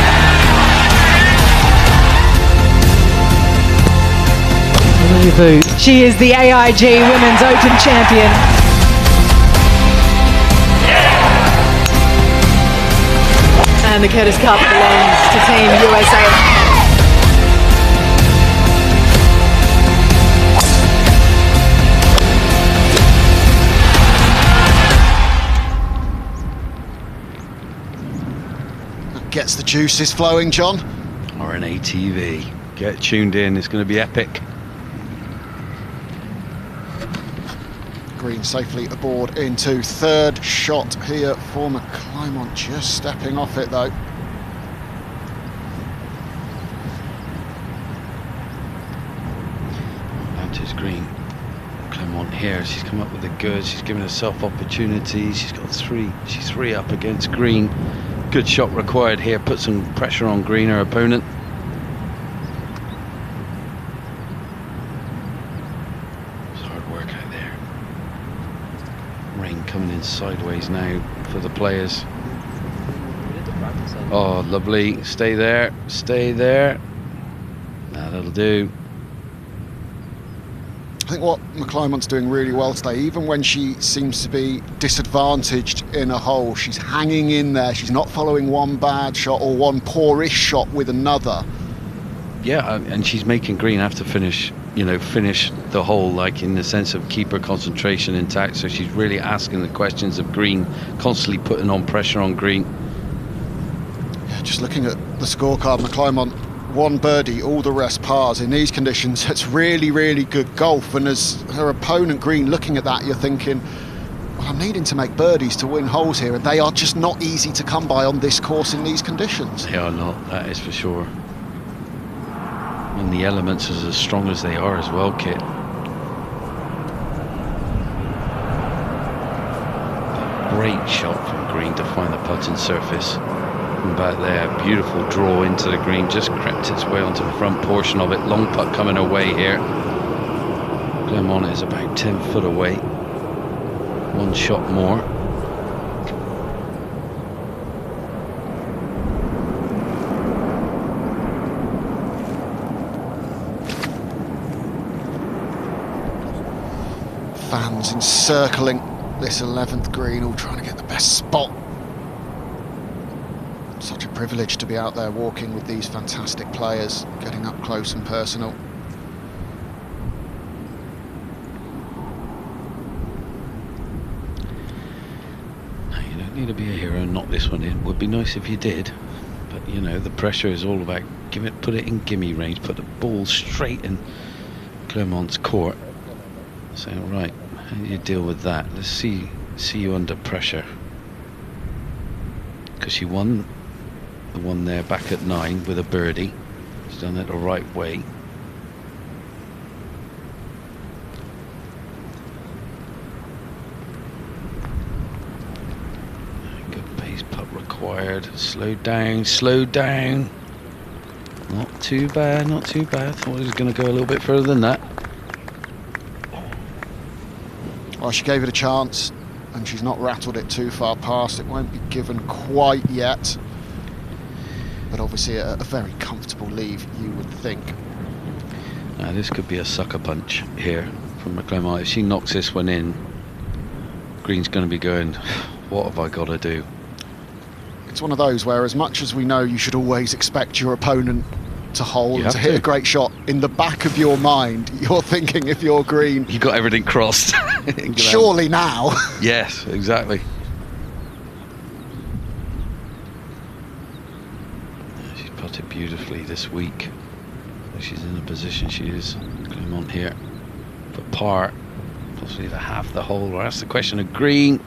She is the AIG Women's Open champion. And the Curtis Cup belongs to Team USA. That gets the juices flowing, John. Or an ATV. Get tuned in, it's going to be epic. Green safely aboard into third shot here for McClymont, just stepping off it though. Advantage green. McClymont here, she's come up with the goods, she's given herself opportunities, she's got three, she's three up against green. Good shot required here, put some pressure on green, her opponent. Coming in sideways now for the players. Oh, lovely. Stay there. Stay there. That'll do. I think what McClymont's doing really well today, even when she seems to be disadvantaged in a hole, she's hanging in there. She's not following one bad shot or one poorish shot with another. Yeah, and she's making green have to finish, you know, finish the hole, like in the sense of keep her concentration intact. So she's really asking the questions of green, constantly putting on pressure on green. Yeah, just looking at the scorecard, McClymont, one birdie, all the rest pars. In these conditions, it's really, really good golf. And as her opponent green looking at that, you're thinking, well, I'm needing to make birdies to win holes here, and they are just not easy to come by on this course in these conditions. They are not, that is for sure. And the elements is as strong as they are as well, Kit. Great shot from green to find the putting surface. From back there, beautiful draw into the green, just crept its way onto the front portion of it. Long putt coming away here. McClymont is about 10 foot away. One shot more. Fans encircling this 11th green, all trying to get the best spot. Such a privilege to be out there walking with these fantastic players, getting up close and personal. No, you don't need to be a hero and knock this one in. Would be nice if you did, but you know the pressure is all about put it in gimme range, put the ball straight in Clermont's court. So right, how do you deal with that? Let's see you under pressure, because she won the one there back at 9 with a birdie. She's done it the right way. Good pace putt required. Slow down, slow down. Not too bad, not too bad. Thought it was going to go a little bit further than that. Well, she gave it a chance, and she's not rattled it too far past. It won't be given quite yet, but obviously a very comfortable leave, you would think. Now this could be a sucker punch here from McClymont. If she knocks this one in, Green's going to be going, what have I got to do? It's one of those where, as much as we know you should always expect your opponent to hold and to hit a great shot, in the back of your mind you're thinking, if you're Green, you got everything crossed. Surely now. Yes, exactly. She's putted beautifully this week. She's in the position she is. McClymont here for par, possibly to half the hole. Well, that's the question of Green.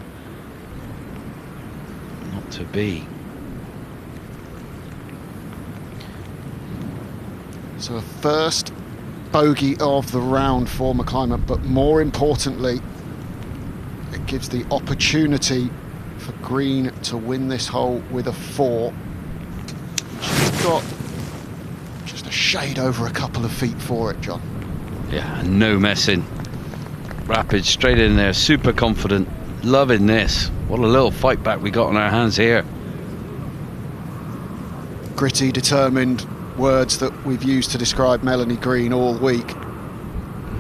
Not to be. So a first bogey of the round for McClymont, but more importantly, it gives the opportunity for Green to win this hole with a 4. She's got just a shade over a couple of feet for it, John. Yeah, and no messing. Rapid, straight in there, super confident. Loving this. What a little fight back we got on our hands here. Gritty, determined, words that we've used to describe Melanie Green all week.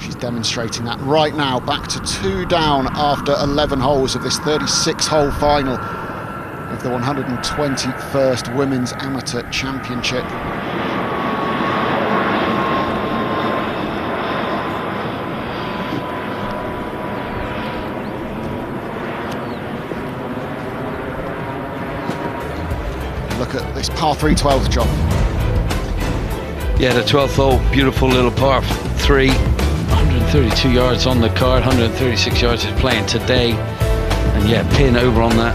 She's demonstrating that right now, back to 2 down after 11 holes of this 36-hole final of the 121st Women's Amateur Championship. Look at this par 3 12th, John. Yeah, the 12th hole, beautiful little par 3, 132 yards on the card, 136 yards is playing today, and yeah, pin over on that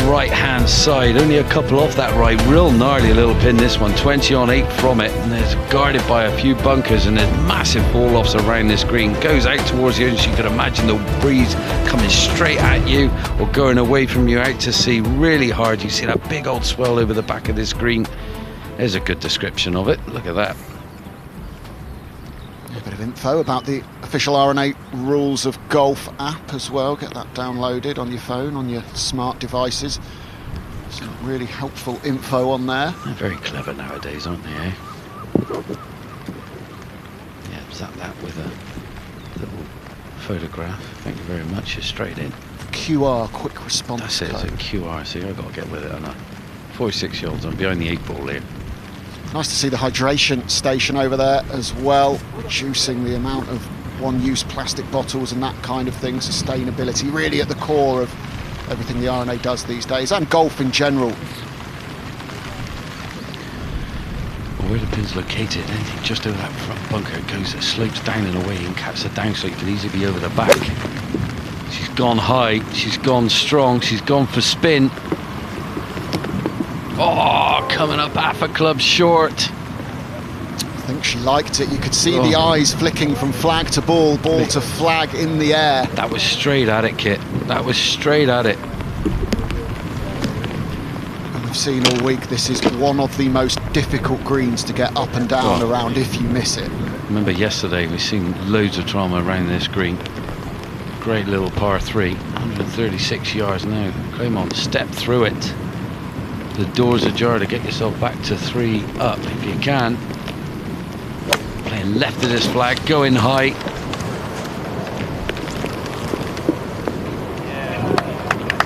right hand side, only a couple off that right, real gnarly little pin this one, 20 on 8 from it, and there's guarded by a few bunkers, and there's massive fall offs around this green, goes out towards you, and you could imagine the breeze coming straight at you or going away from you out to sea really hard. You see that big old swell over the back of this green. There's a good description of it. Look at that. A bit of info about the official R&A Rules of Golf app as well. Get that downloaded on your phone, on your smart devices. Some really helpful info on there. They're very clever nowadays, aren't they, eh? Yeah, zap that with a little photograph. Thank you very much. You're straight in. QR, quick response. That's it, it's a QR. See, I've got to get with it, haven't I? 46-year-olds, I'm behind the 8 ball here. Nice to see the hydration station over there as well, reducing the amount of one-use plastic bottles and that kind of thing. Sustainability really at the core of everything the R&A does these days, and golf in general. Well, where the pin's located, anything just over that front bunker goes, it slopes down and away and cuts it down, so it could easily be over the back. She's gone high, she's gone strong, she's gone for spin. Oh, coming up half a club short. I think she liked it. You could see the eyes flicking from flag to ball, ball to flag in the air. That was straight at it, Kit. That was straight at it. And we've seen all week, this is one of the most difficult greens to get up and down around if you miss it. Remember yesterday, we've seen loads of drama around this green. Great little par 3, 136 yards now. Claymont, step through it. The door's ajar to get yourself back to 3 up if you can. Playing left of this flag, going high.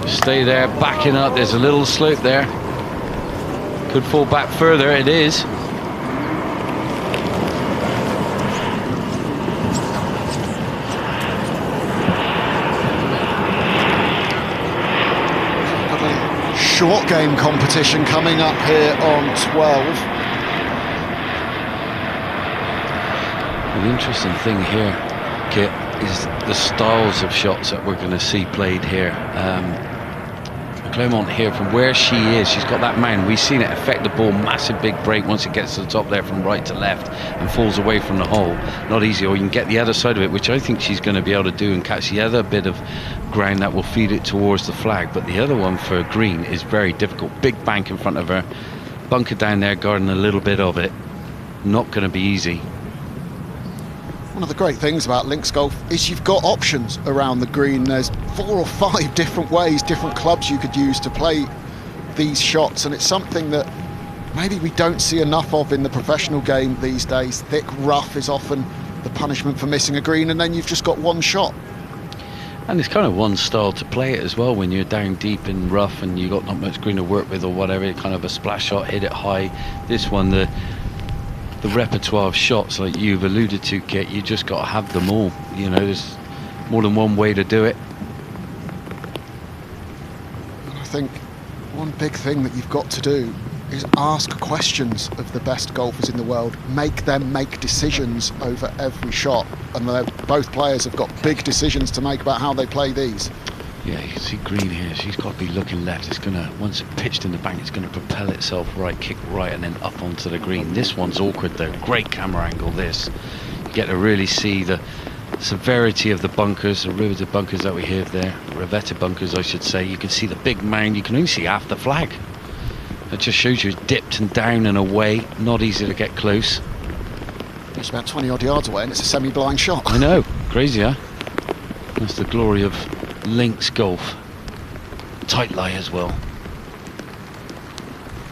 Stay there, backing up. There's a little slope there. Could fall back further, it is. Short game competition coming up here on 12. The interesting thing here, Kit, is the styles of shots that we're going to see played here. McClymont here from where she is. She's got that mound. We've seen it affect the ball. Massive big break once it gets to the top there from right to left and falls away from the hole. Not easy. Or you can get the other side of it, which I think she's going to be able to do and catch the other bit of ground that will feed it towards the flag. But the other one for green is very difficult. Big bank in front of her. Bunker down there guarding a little bit of it. Not going to be easy. One of the great things about links golf is you've got options around the green. There's 4 or 5 different ways, different clubs you could use to play these shots, and it's something that maybe we don't see enough of in the professional game these days. Thick rough is often the punishment for missing a green, and then you've just got one shot. And it's kind of one style to play it as well. When you're down deep in rough and you've got not much green to work with or whatever, kind of a splash shot, hit it high. This one, the repertoire of shots like you've alluded to, Kit, you just got to have them all. You know, there's more than one way to do it. And I think one big thing that you've got to do is ask questions of the best golfers in the world. Make them make decisions over every shot. And both players have got big decisions to make about how they play these. Yeah, you can see green here. She's got to be looking left. It's going to, once it's pitched in the bank, it's going to propel itself right, kick right, and then up onto the green. This one's awkward though. Great camera angle, this. You get to really see the severity of the bunkers, the riveted bunkers that we have there. Riveted bunkers, I should say. You can see the big mound. You can only see half the flag. It just shows you it's dipped and down and away. Not easy to get close. It's about 20 odd yards away and it's a semi-blind shot. I know. Crazy, huh? That's the glory of links golf. Tight lie as well.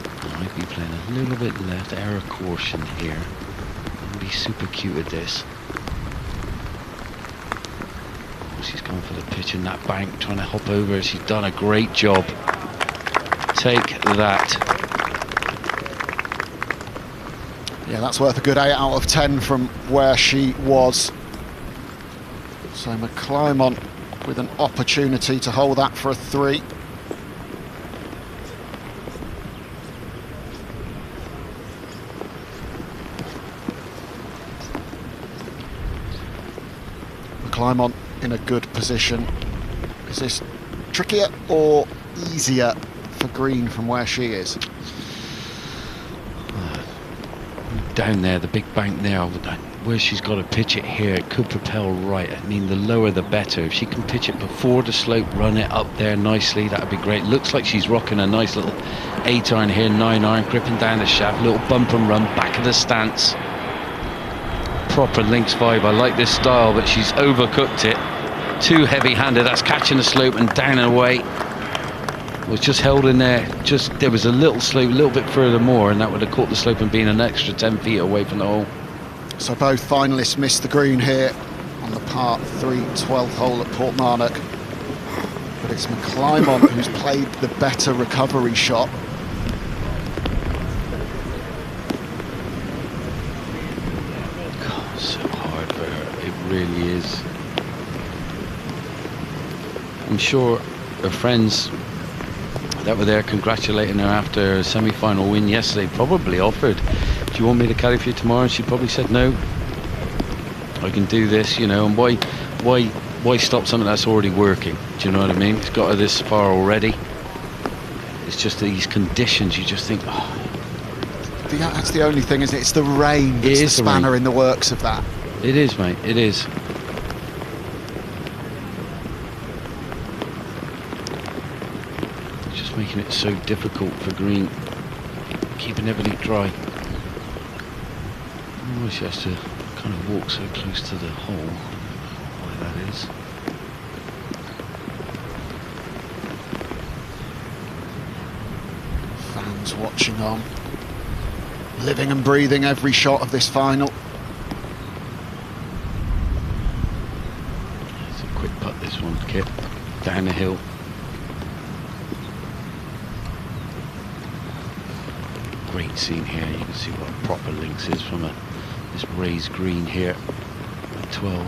I might be playing a little bit left. Error caution here. I'll be super cute at this. Oh, she's gone for the pitch in that bank, trying to hop over. She's done a great job. Take that. Yeah, that's worth a good 8 out of 10 from where she was. So McClymont with an opportunity to hold that for a 3. McClymont in a good position. Is this trickier or easier for green from where she is? Down there, the big bank there, where she's got to pitch it here, it could propel right. I mean, the lower the better. If she can pitch it before the slope, run it up there nicely, that would be great. Looks like she's rocking a nice little 8-iron here, 9-iron, gripping down the shaft, little bump and run, back of the stance. Proper links vibe. I like this style, but she's overcooked it. Too heavy-handed. That's catching the slope and down and away. Was just held in there. Just there was a little slope, a little bit further more, and that would have caught the slope and been an extra 10 feet away from the hole. So both finalists missed the green here on the par 3 12th hole at Portmarnock. But it's McClymont who's played the better recovery shot. God, so hard for her. It really is. I'm sure her friends that were there congratulating her after a semi-final win yesterday probably offered, do you want me to caddy for you tomorrow? And she probably said no. I can do this, you know. And why stop something that's already working? Do you know what I mean? It's got her this far already. It's just these conditions. You just think, oh. That's the only thing, isn't it? It's the rain that's the spanner in the works of that. It is, mate. It is. Making it so difficult for green, keeping everything dry. Oh, she has to kind of walk so close to the hole. Why that is. Fans watching on, living and breathing every shot of this final. It's a quick putt, this one, Kit. Down the hill. Great scene here. You can see what a proper links is from this raised green here at 12.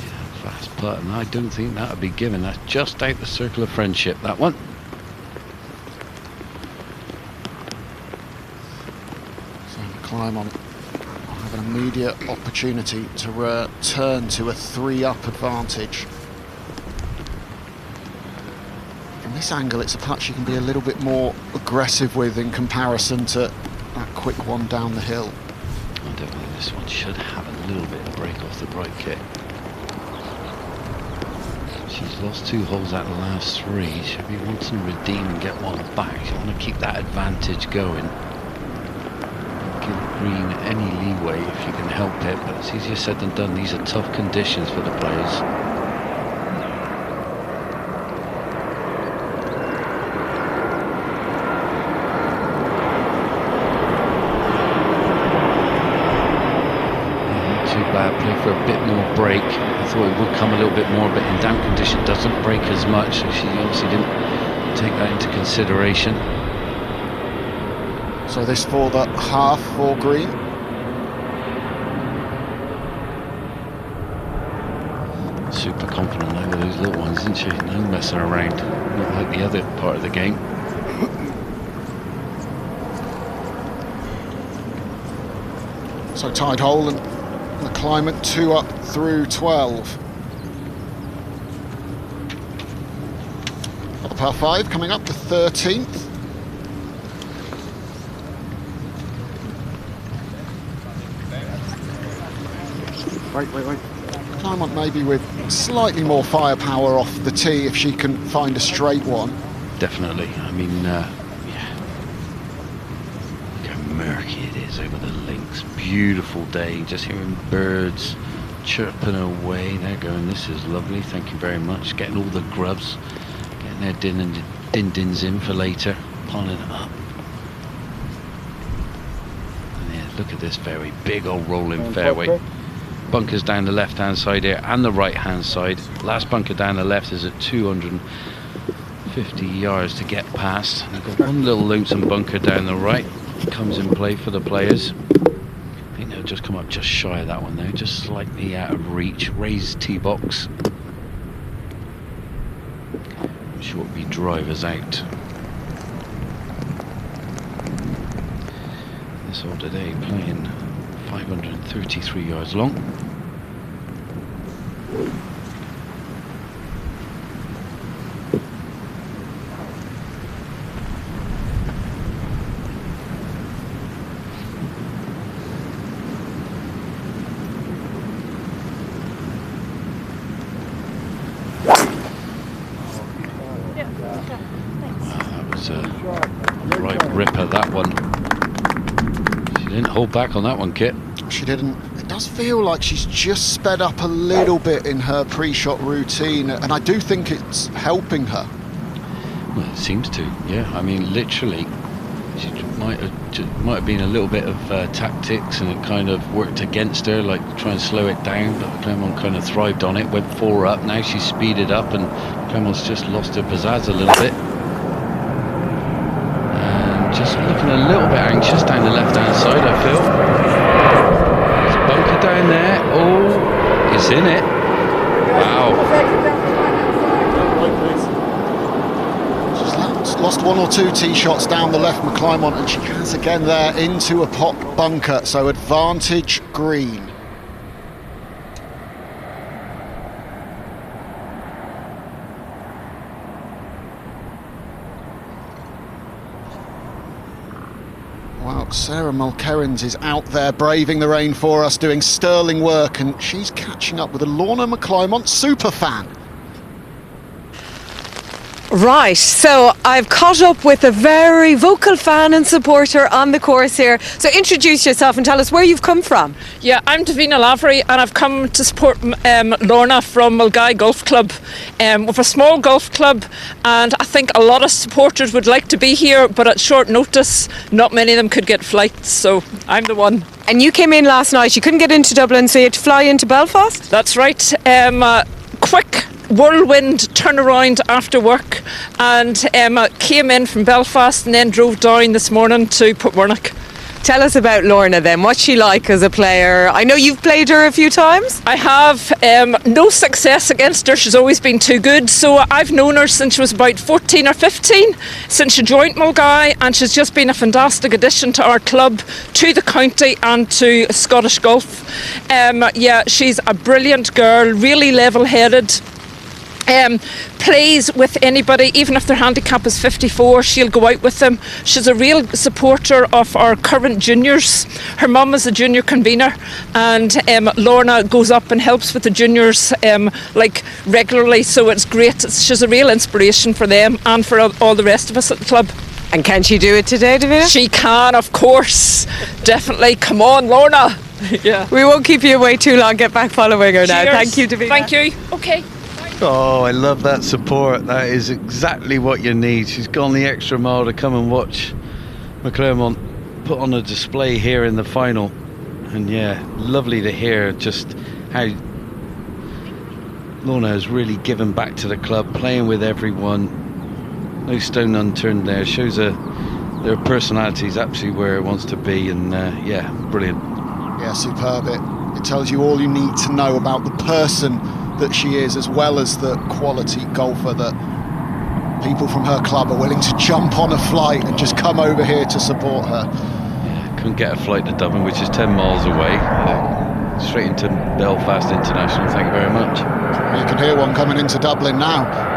Yeah, fast putt, and I don't think that would be given. That's just out the circle of friendship, that one. McClymont will have an immediate opportunity to return to a 3-up advantage. From this angle, it's a putt she can be a little bit more aggressive with in comparison to that quick one down the hill. I don't think this one should have a little bit of break off the right kick. She's lost 2 holes out of the last 3. She'll be wanting to redeem and get one back. She'll want to keep that advantage going. Give Green any leeway if you can help it, but it's easier said than done. These are tough conditions for the players. Play for a bit more break. I thought it would come a little bit more, but in damp condition doesn't break as much, so she obviously didn't take that into consideration. So this for the half for Green. Super confident over those little ones, isn't she? No messing around, not like the other part of the game. So tied hole and McClymont 2 up through 12. Got the par 5 coming up, the 13th. Wait. McClymont maybe with slightly more firepower off the tee if she can find a straight one. Definitely. I mean, yeah. Look how murky it is over the links. Beautiful day. Just hearing birds chirping away. They're going, this is lovely. Thank you very much. Getting all the grubs. Getting their din-dins in for later. Piling it up. And yeah, look at this fairway. Big old rolling fairway. Bunkers down the left-hand side here and the right-hand side. Last bunker down the left is at 250 yards to get past. And I've got one little lonesome bunker down the right. Comes in play for the players. I think they'll just come up just shy of that one though, just slightly out of reach. Raised tee box. I'm sure it'll be drivers out. This hole today playing 533 yards long. That was a right ripper, that one. She didn't hold back on that one, Kit. She didn't. It does feel like she's just sped up a little bit in her pre-shot routine, and I do think it's helping her. Well, it seems to, yeah. I mean, literally, she might have been a little bit of tactics, and it kind of worked against her, like try and slow it down, but Clement kind of thrived on it, went 4 up. Now she's speeded up, and Clement's just lost her pizzazz a little bit. And just looking a little bit anxious down the left-hand side, I feel. Bunker down there. Oh, it's in it. Wow. She's lost 1 or 2 tee shots down the left, McClymont, and she has again there into a pot bunker. So advantage Green. Well, Sarah Mulkerrins is out there braving the rain for us, doing sterling work, and she's catching up with a Leona McClymont superfan. Right, so I've caught up with a very vocal fan and supporter on the course here. So introduce yourself and tell us where you've come from. Yeah, I'm Davina Lavery and I've come to support Lorna from Mulgai Golf Club. With a small golf club, and I think a lot of supporters would like to be here, but at short notice, not many of them could get flights, so I'm the one. And you came in last night, you couldn't get into Dublin, so you had to fly into Belfast? That's right. Quick whirlwind turnaround after work, and came in from Belfast and then drove down this morning to Portmarnock. Tell us about Lorna then. What's she like as a player? I know you've played her a few times. I have no success against her. She's always been too good. So I've known her since she was about 14 or 15, since she joined Mulgai, and she's just been a fantastic addition to our club, to the county and to Scottish golf. Yeah, she's a brilliant girl, really level-headed. Plays with anybody, even if their handicap is 54, she'll go out with them. She's a real supporter of our current juniors. Her mum is a junior convener, and Lorna goes up and helps with the juniors like regularly, so it's great. She's a real inspiration for them and for all the rest of us at the club. And can she do it today, Davina? She can, of course. Definitely. Come on, Lorna. Yeah. We won't keep you away too long. Get back following her now. Cheers. Thank you, Davina. Thank you. Okay. Oh, I love that support. That is exactly what you need. She's gone the extra mile to come and watch McClymont put on a display here in the final. And yeah, lovely to hear just how Lorna has really given back to the club, playing with everyone. No stone unturned there. Shows her their personality is absolutely where it wants to be. And yeah, brilliant. Yeah, superb. It tells you all you need to know about the person that she is, as well as the quality golfer that people from her club are willing to jump on a flight and just come over here to support her. Yeah, couldn't get a flight to Dublin, which is 10 miles away. Straight into Belfast International, thank you very much. You can hear one coming into Dublin now.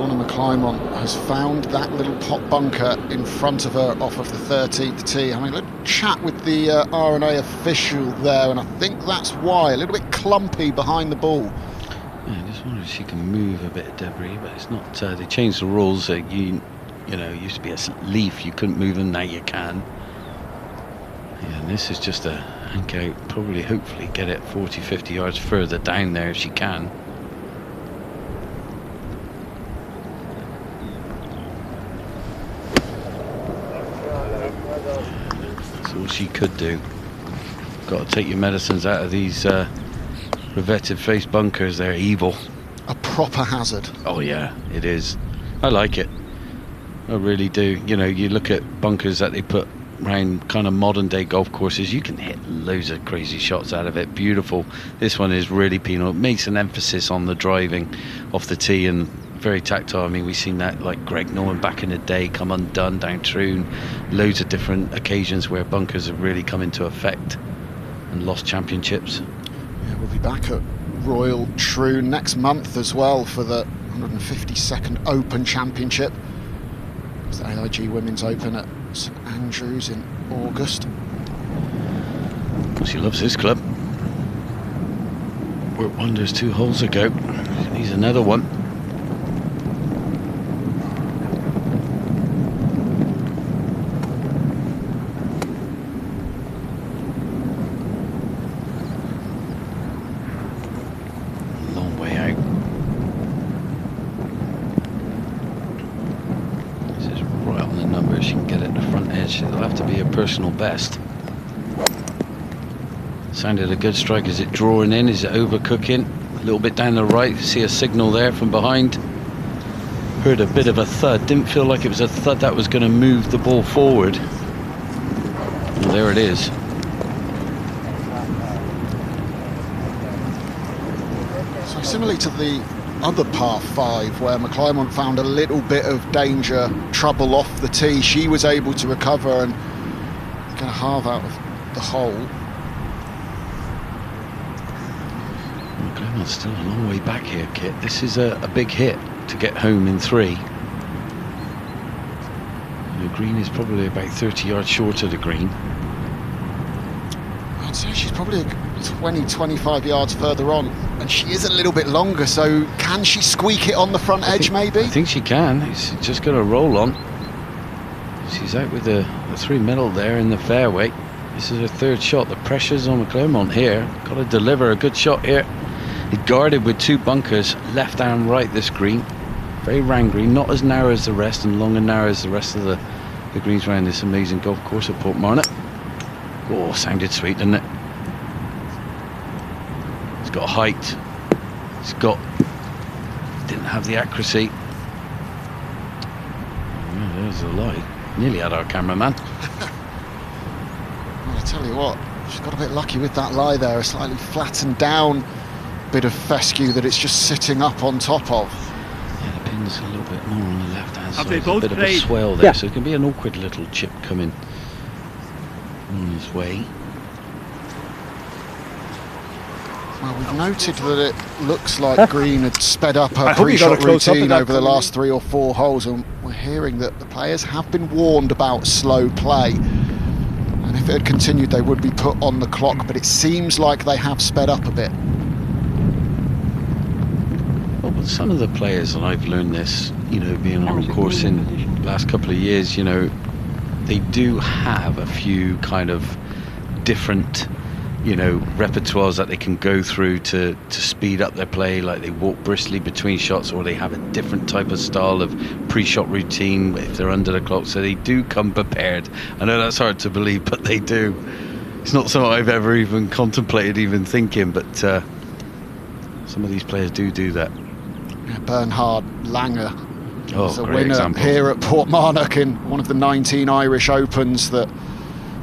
McClymont has found that little pot bunker in front of her off of the 13th tee. Having a little chat with the R&A official there, and I think that's why. A little bit clumpy behind the ball. Yeah, I just wonder if she can move a bit of debris, but it's not. They changed the rules. You know, it used to be a leaf, you couldn't move them, now you can. Yeah, and this is just a hank out, probably hopefully get it 40, 50 yards further down there if she can. All she could do. Got to take your medicines out of these revetted face bunkers. They're evil. A proper hazard. Oh yeah, it is. I like it. I really do. You know, you look at bunkers that they put around kind of modern day golf courses, you can hit loads of crazy shots out of it. Beautiful. This one is really penal. It makes an emphasis on the driving off the tee and very tactile. I mean, we've seen that like Greg Norman back in the day come undone down Troon. Loads of different occasions where bunkers have really come into effect and lost championships. Yeah, we'll be back at Royal Troon next month as well for the 152nd Open Championship. It's the AIG Women's Open at St Andrews in August. Well, she loves this club. Worked wonders 2 holes ago. She needs another one. Personal best. Sounded a good strike. Is it drawing in? Is it overcooking? A little bit down the right. See a signal there from behind. Heard a bit of a thud. Didn't feel like it was a thud that was going to move the ball forward. Well, there it is. So similarly to the other par 5 where McClymont found a little bit of danger, trouble off the tee, she was able to recover and get a halve out of the hole. McClymont's still a long way back here, Kit. This is a big hit to get home in 3. The green is probably about 30 yards short of the green. I'd say she's probably 20, 25 yards further on, and she is a little bit longer, so can she squeak it on the front edge maybe? I think she can. It's just going to roll on. She's out with the 3 medal there in the fairway. This is her 3rd shot. The pressure's on McClymont here. Got to deliver a good shot here. He guarded with 2 bunkers, left and right this green. Very round green, not as narrow as the rest and long and narrow as the rest of the greens around this amazing golf course at Portmarnock. Oh, sounded sweet, didn't it? got height. Didn't have the accuracy. Oh, there's a lie. Nearly had our cameraman. Well, I tell you what, she's got a bit lucky with that lie there. A slightly flattened down bit of fescue that it's just sitting up on top of. Yeah, the pin's a little bit more on the left-hand side. they There's both a bit of a played? swell there, Yeah. so it can be an awkward little chip coming on his way. Well, we've noted that it looks like Green had sped up her I hope you got a pre-shot close-up of routine that over the coming last 3 or 4 holes, and we're hearing that the players have been warned about slow play. And if it had continued, they would be put on the clock, but it seems like they have sped up a bit. Well, but some of the players, and I've learned this, you know, being on course in the last couple of years, you know, they do have a few kind of different, you know, repertoires that they can go through to speed up their play, like they walk briskly between shots, or they have a different type of style of pre-shot routine if they're under the clock, so they do come prepared. I know that's hard to believe, but they do. It's not something I've ever even contemplated even thinking, but some of these players do that. Yeah, Bernhard Langer was a great winner example. here at Portmarnock in one of the 19 Irish Opens that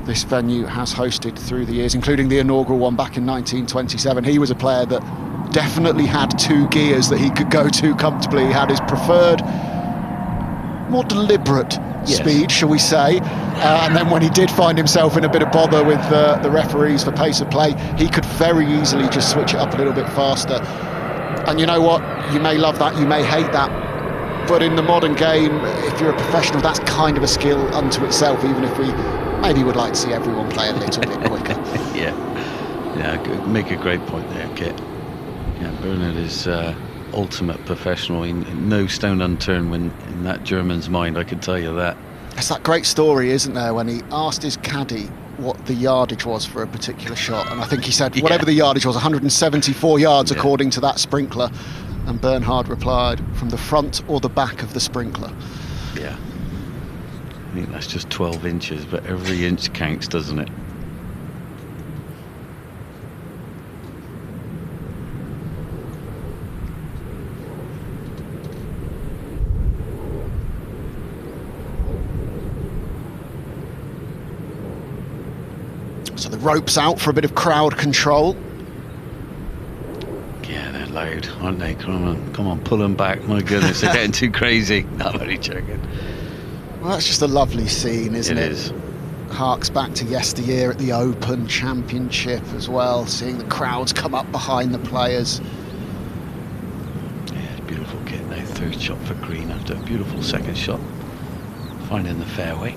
this venue has hosted through the years, including the inaugural one back in 1927. He was a player that definitely had 2 gears that he could go to comfortably. He had his preferred, more deliberate speed, shall we say, and then when he did find himself in a bit of bother with the referees for pace of play, he could very easily just switch it up a little bit faster. And you know what, you may love that, you may hate that, but in the modern game, if you're a professional, that's kind of a skill unto itself, even if we maybe would like to see everyone play a little bit quicker. Yeah, make a great point there, Kit. Yeah, Bernhard is ultimate professional. No stone unturned when in that German's mind, I can tell you that. It's that great story, isn't there, when he asked his caddy what the yardage was for a particular shot, and I think he said whatever the yardage was, 174 yards according to that sprinkler, and Bernhard replied, from the front or the back of the sprinkler. Yeah, I think that's just 12 inches, but every inch counts, doesn't it? So the rope's out for a bit of crowd control. Yeah, they're loud, aren't they? Come on, pull them back. My goodness, they're getting too crazy. No, I'm only joking. Well, that's just a lovely scene, isn't it? It is. Harks back to yesteryear at the Open Championship as well, seeing the crowds come up behind the players. Yeah, beautiful kit now. 3rd shot for Green after a beautiful 2nd shot. Finding the fairway.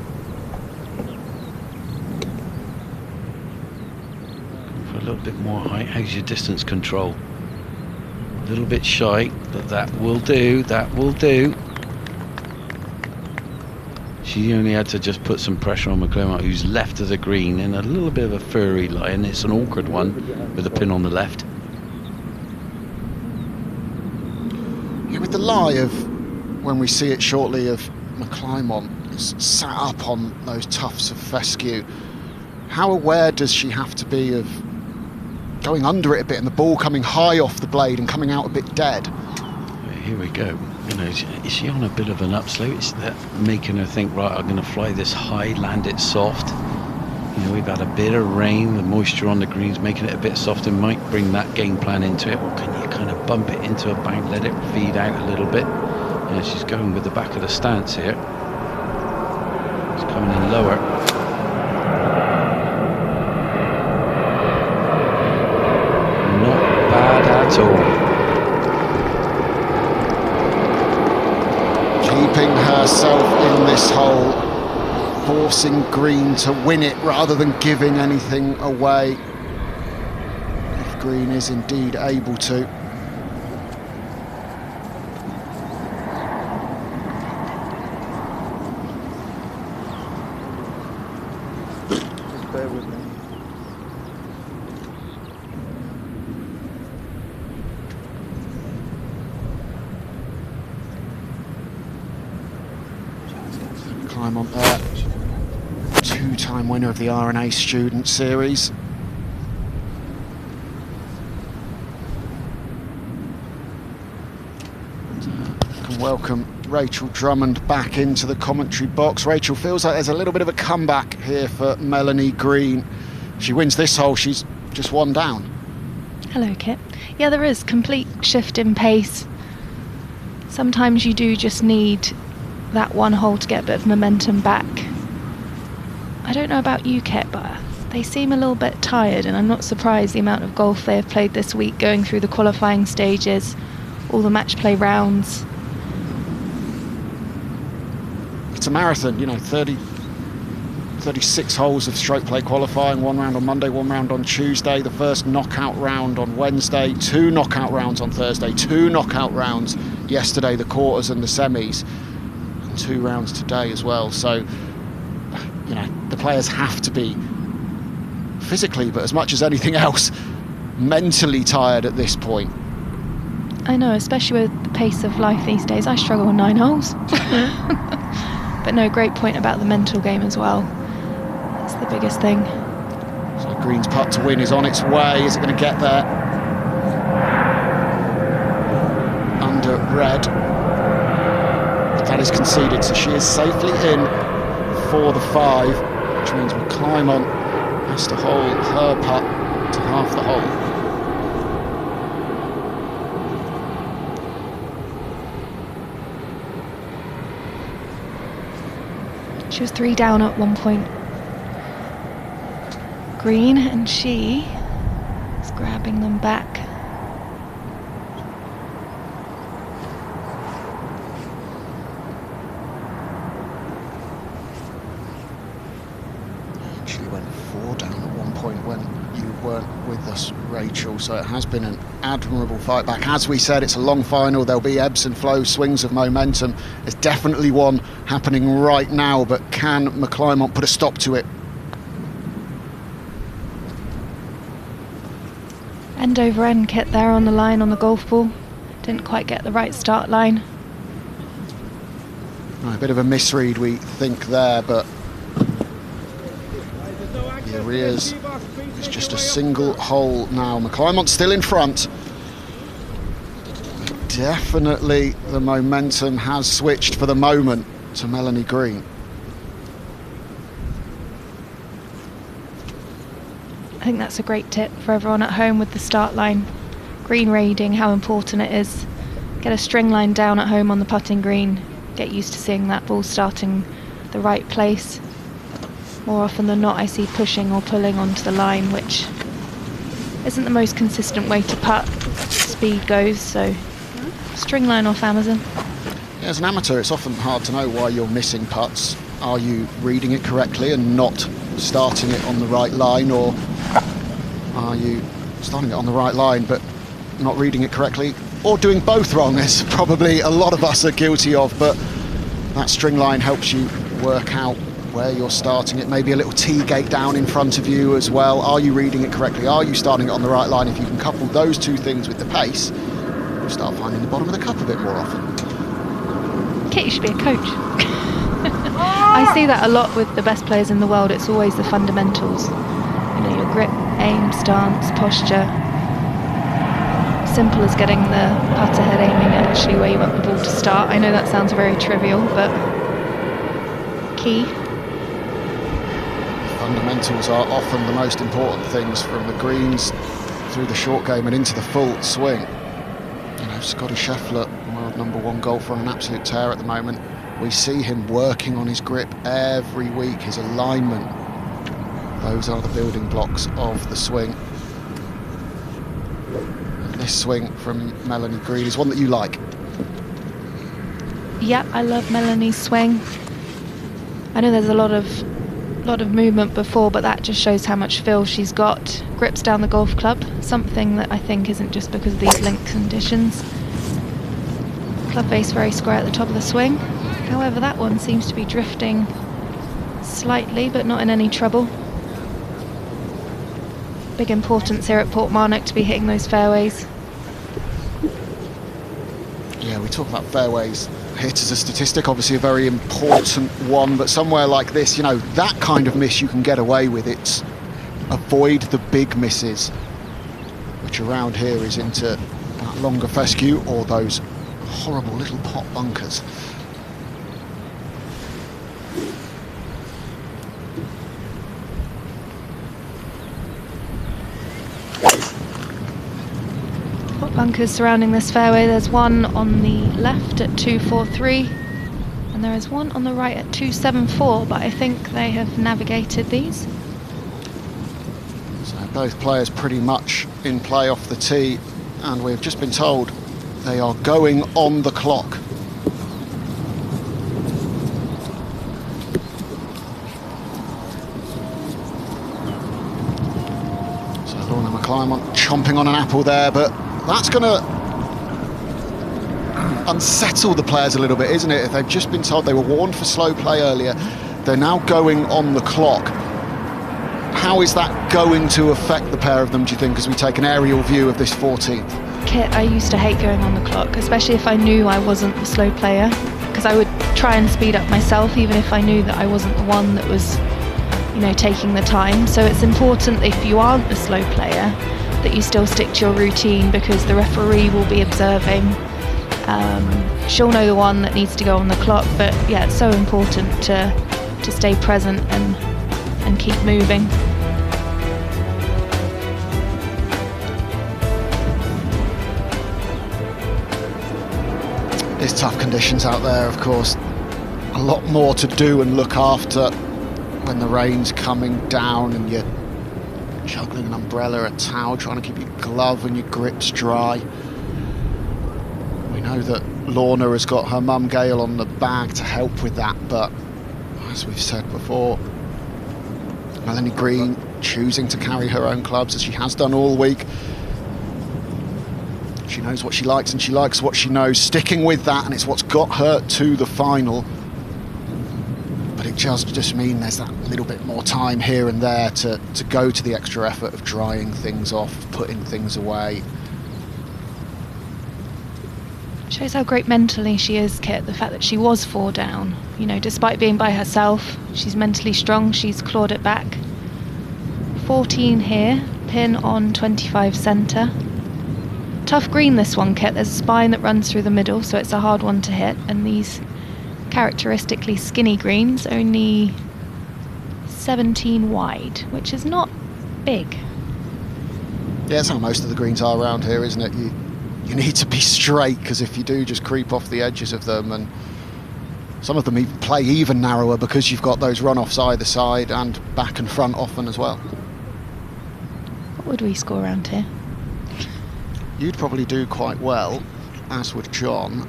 For a little bit more height. How's your distance control? A little bit shy, but that will do. That will do. She only had to just put some pressure on McClymont, who's left of the green in a little bit of a furry line. It's an awkward one with a pin on the left. Yeah, with the lie of, when we see it shortly, of McClymont is sat up on those tufts of fescue, how aware does she have to be of going under it a bit and the ball coming high off the blade and coming out a bit dead? Here we go. You know, is she on a bit of an upslope? Is that making her think, right, I'm going to fly this high, land it soft? You know, we've had a bit of rain, the moisture on the greens making it a bit soft, and might bring that game plan into it. Or can you kind of bump it into a bank, let it feed out a little bit? Yeah, she's going with the back of the stance here. It's coming in lower. Not bad at all. Keeping herself in this hole, forcing Green to win it rather than giving anything away, if Green is indeed able to. Just bear with me. Climax there, 2-time winner of the R&A Student Series. And welcome Rachel Drummond back into the commentary box. Rachel, feels like there's a little bit of a comeback here for Melanie Green. If she wins this hole, she's just one down. Hello, Kit. Yeah, there is complete shift in pace. Sometimes you do just need that one hole to get a bit of momentum back. I don't know about you, Kit, but they seem a little bit tired, and I'm not surprised the amount of golf they have played this week, going through the qualifying stages, all the match play rounds. It's a marathon, you know, 36 holes of stroke play qualifying, one round on Monday, one round on Tuesday, the first knockout round on Wednesday, 2 knockout rounds on Thursday, 2 knockout rounds yesterday, the quarters and the semis, and 2 rounds today as well. So, you know, the players have to be physically, but as much as anything else, mentally tired at this point. I know, especially with the pace of life these days. I struggle with 9 holes. But no, great point about the mental game as well. That's the biggest thing. So Green's putt to win is on its way. Is it going to get there? Under red. That is conceded, so she is safely in for the 5, which means McClymont has to hold her putt to half the hole. She was 3 down at one point, Green, and she is grabbing them back. Actually went 4 down at one point when you weren't with us, Rachel, so it has been an admirable fight back. As we said, it's a long final, there'll be ebbs and flows, swings of momentum. There's definitely one happening right now, but can McClymont put a stop to it? End over end, Kit, there on the line on the golf ball. Didn't quite get the right start line. A bit of a misread, we think, there, but the arrears is just a single hole now. McClymont's still in front. Definitely the momentum has switched for the moment to Melanie Green. I think that's a great tip for everyone at home with the start line. Green raiding, how important it is. Get a string line down at home on the putting green. Get used to seeing that ball starting the right place. More often than not, I see pushing or pulling onto the line, which isn't the most consistent way to putt. Speed goes, so string line off Amazon. Yeah, as an amateur, it's often hard to know why you're missing putts. Are you reading it correctly and not starting it on the right line, or are you starting it on the right line but not reading it correctly, or doing both wrong, as probably a lot of us are guilty of? But that string line helps you work out where you're starting it. Maybe a little tee gate down in front of you as well. Are you reading it correctly? Are you starting it on the right line? If you can couple those two things with the pace, you start finding the bottom of the cup a bit more often. Kit, you should be a coach. I see that a lot with the best players in the world. It's always the fundamentals. You know, your grip, aim, stance, posture. Simple as getting the putter head aiming at actually where you want the ball to start. I know that sounds very trivial, but key. Fundamentals are often the most important things, from the greens through the short game and into the full swing. You know, Scotty Scheffler, world #1 golfer, on an absolute tear at the moment. We see him working on his grip every week, his alignment. Those are the building blocks of the swing. And this swing from Melanie Green is one that you like. Yeah, I love Melanie's swing. I know there's a lot of movement before, but that just shows how much feel she's got. Grips down the golf club, something that I think isn't just because of these link conditions. Club face very square at the top of the swing. However, that one seems to be drifting slightly, but not in any trouble. Big importance here at Portmarnock to be hitting those fairways. Yeah, we talk about fairways hit as a statistic, obviously a very important one, but somewhere like this, you know, that kind of miss you can get away with. It's avoid the big misses, which around here is into that longer fescue or those horrible little pot bunkers. Pot bunkers surrounding this fairway. There's one on the left at 243, and there is one on the right at 274, but I think they have navigated these. So both players pretty much in play off the tee, and we've just been told they are going on the clock. So Leona McClymont chomping on an apple there, but that's going to unsettle the players a little bit, isn't it? If they've just been told they were warned for slow play earlier, they're now going on the clock. How is that going to affect the pair of them, do you think, as we take an aerial view of this 14th? Kit, I used to hate going on the clock, especially if I knew I wasn't the slow player, because I would try and speed up myself even if I knew that I wasn't the one that was, you know, taking the time. So it's important, if you aren't the slow player, that you still stick to your routine, because the referee will be observing. She'll know the one that needs to go on the clock, but yeah, it's so important to stay present and keep moving. It's tough conditions out there, of course. A lot more to do and look after when the rain's coming down and you're juggling an umbrella, a towel, trying to keep your glove and your grips dry. We know that Lorna has got her mum Gail on the bag to help with that, but as we've said before, Melanie Green choosing to carry her own clubs as she has done all week. She knows what she likes and she likes what she knows, sticking with that, and it's what's got her to the final. But it just means there's that little bit more time here and there to go to the extra effort of drying things off, putting things away. Shows how great mentally she is, Kit, the fact that she was 4 down. You know, despite being by herself, she's mentally strong, she's clawed it back. 14 here, pin on 25 centre. Tough green this one, Kit. There's a spine that runs through the middle, so it's a hard one to hit, and these characteristically skinny greens, only 17 wide, which is not big. Yeah, that's how most of the greens are around here, isn't it? You need to be straight, because if you do just creep off the edges of them, and some of them even play even narrower because you've got those runoffs either side and back and front often as well. What would we score around here? You'd probably do quite well, as would John.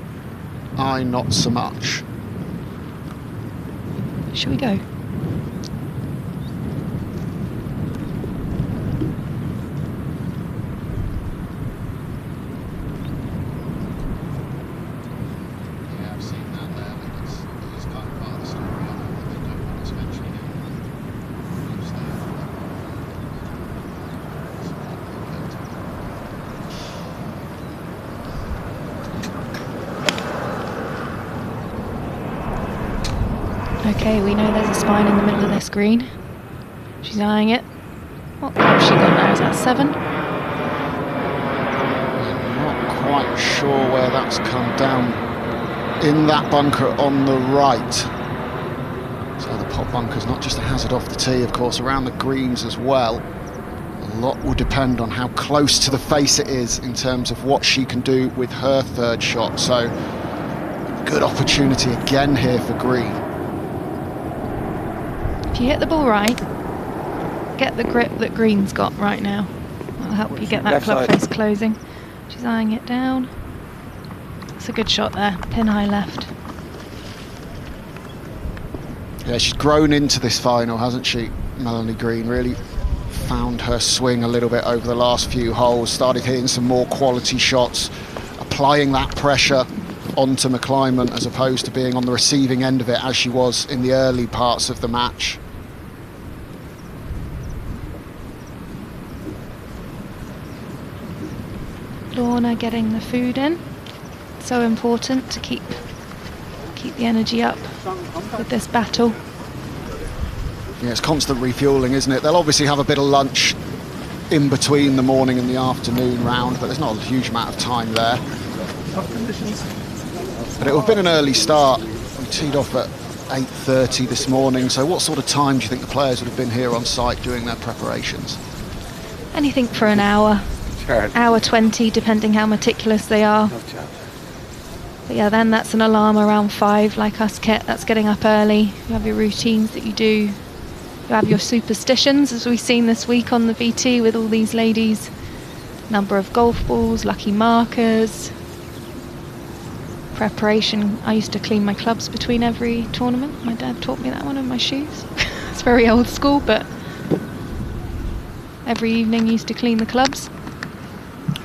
I not so much. Should we go? Okay, we know there's a spine in the middle of this green. She's eyeing it. What club she got now? Is that 7? I'm not quite sure where that's come down. In that bunker on the right. So the pot bunker's not just a hazard off the tee, of course, around the greens as well. A lot will depend on how close to the face it is in terms of what she can do with her third shot. So good opportunity again here for Green. If you hit the ball right, get the grip that Green's got right now. That'll help you get that club face closing. She's eyeing it down. It's a good shot there, pin high left. Yeah, she's grown into this final, hasn't she, Melanie Green? Really found her swing a little bit over the last few holes, started hitting some more quality shots, applying that pressure onto McClymont as opposed to being on the receiving end of it as she was in the early parts of the match. Lorna getting the food in. So important to keep the energy up with this battle. Yeah, it's constant refuelling, isn't it? They'll obviously have a bit of lunch in between the morning and the afternoon round, but there's not a huge amount of time there. Tough conditions. But it will have been an early start. We teed off at 8:30 this morning, so what sort of time do you think the players would have been here on site doing their preparations? Anything for an hour, hour 20, depending how meticulous they are. But yeah, then that's an alarm around 5, like us, Kit. That's getting up early. You have your routines that you do. You have your superstitions, as we've seen this week on the VT with all these ladies. Number of golf balls, lucky markers. Preparation. I used to clean my clubs between every tournament. My dad taught me that one in my shoes. It's very old school, but every evening used to clean the clubs.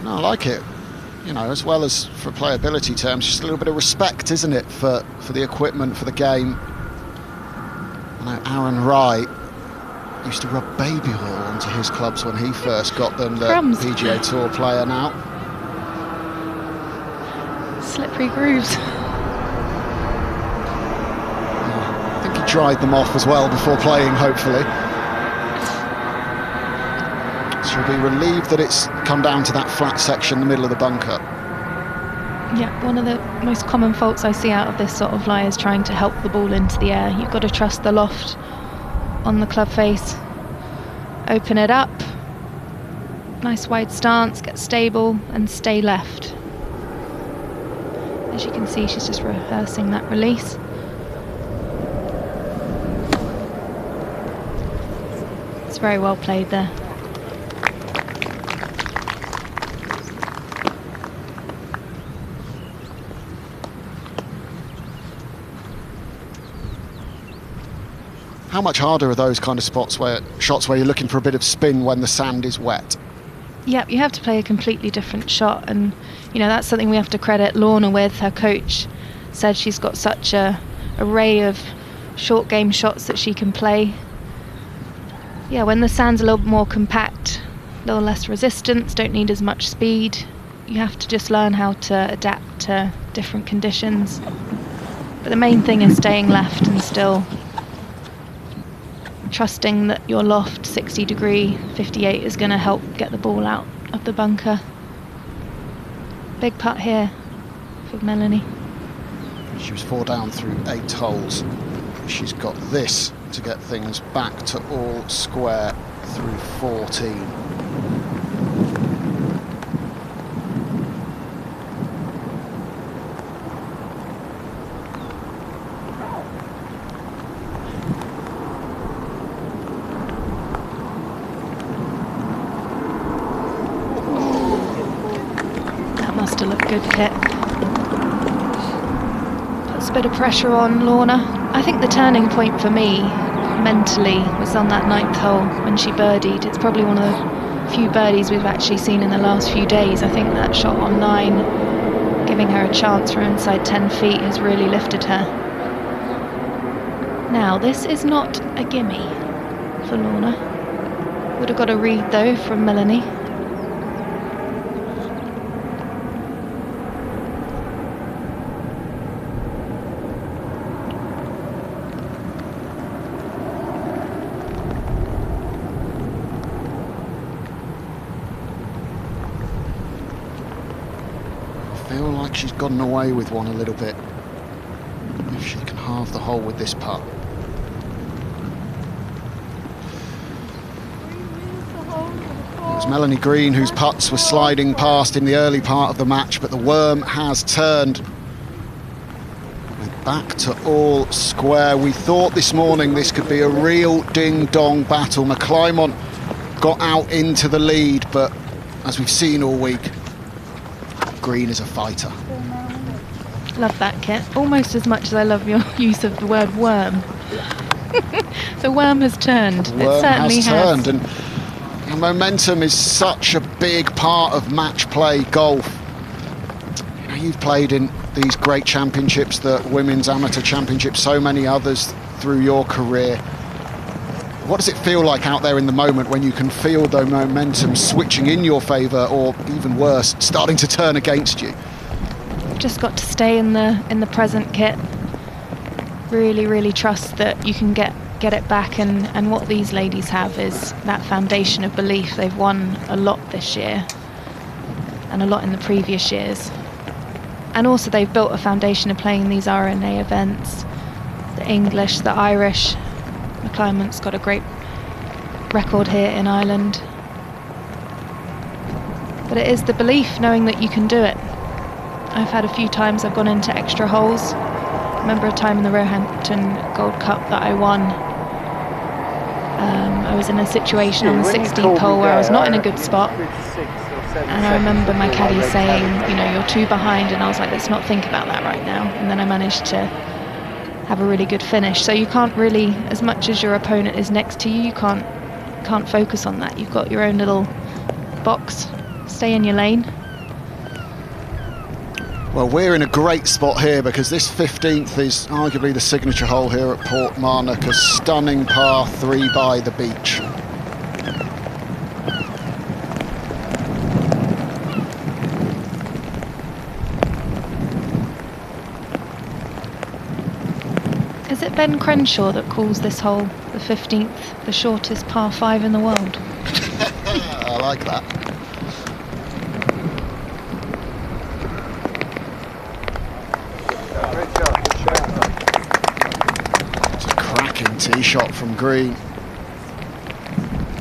No, I like it. You know, as well as for playability terms, just a little bit of respect, isn't it, for the equipment, for the game. I know Aaron Wright used to rub baby oil onto his clubs when he first got them, the PGA Tour player now. Slippery grooves. I think he dried them off as well before playing, hopefully. She'll be relieved that it's come down to that flat section in the middle of the bunker. Yeah, one of the most common faults I see out of this sort of lie is trying to help the ball into the air. You've got to trust the loft on the club face. Open it up. Nice wide stance, get stable and stay left. As you can see, she's just rehearsing that release. It's very well played there. How much harder are those kind of shots where you're looking for a bit of spin when the sand is wet? Yep, you have to play a completely different shot, and you know that's something we have to credit Lorna with. Her coach said she's got such a array of short game shots that she can play. Yeah, when the sand's a little more compact, a little less resistance, don't need as much speed, you have to just learn how to adapt to different conditions. But the main thing is staying left and still. Trusting that your loft 60 degree 58 is going to help get the ball out of the bunker. Big putt here for Melanie. She was 4 down through 8 holes. She's got this to get things back to all square through 14. To look good hit. Puts a bit of pressure on Lorna. I think the turning point for me mentally was on that 9th hole when she birdied. It's probably one of the few birdies we've actually seen in the last few days. I think that shot on 9, giving her a chance from inside 10 feet, has really lifted her. Now this is not a gimme for Lorna. Would have got a read though from Melanie. She's gotten away with one a little bit. If she can halve the hole with this putt. It was Melanie Green whose putts were sliding past in the early part of the match, but the worm has turned. We're back to all square. We thought this morning this could be a real ding-dong battle. McClymont got out into the lead, but as we've seen all week, Green is a fighter. Love that, Kit. Almost as much as I love your use of the word worm. The worm has turned. The worm it certainly has turned, and momentum is such a big part of match play golf. You know, you've played in these great championships, the Women's Amateur Championship, so many others through your career. What does it feel like out there in the moment when you can feel the momentum switching in your favour, or even worse, starting to turn against you? You've just got to stay in the present, Kit. Really trust that you can get it back, and what these ladies have is that foundation of belief. They've won a lot this year and a lot in the previous years. And also they've built a foundation of playing these RNA events. The English, the Irish. McClymont's got a great record here in Ireland. But it is the belief, knowing that you can do it. I've had a few times I've gone into extra holes. I remember a time in the Roehampton Gold Cup that I won. I was in a situation on the 16th hole where I was not in a good spot. And I remember my caddy saying, you know, you're 2 behind, and I was like, let's not think about that right now. And then I managed to have a really good finish. So you can't really, as much as your opponent is next to you, you can't focus on that. You've got your own little box. Stay in your lane. Well, we're in a great spot here because this 15th is arguably the signature hole here at Portmarnock, a stunning par 3 by the beach. Is it Ben Crenshaw that calls this hole, the 15th, the shortest par 5 in the world? I like that. Tee shot from green.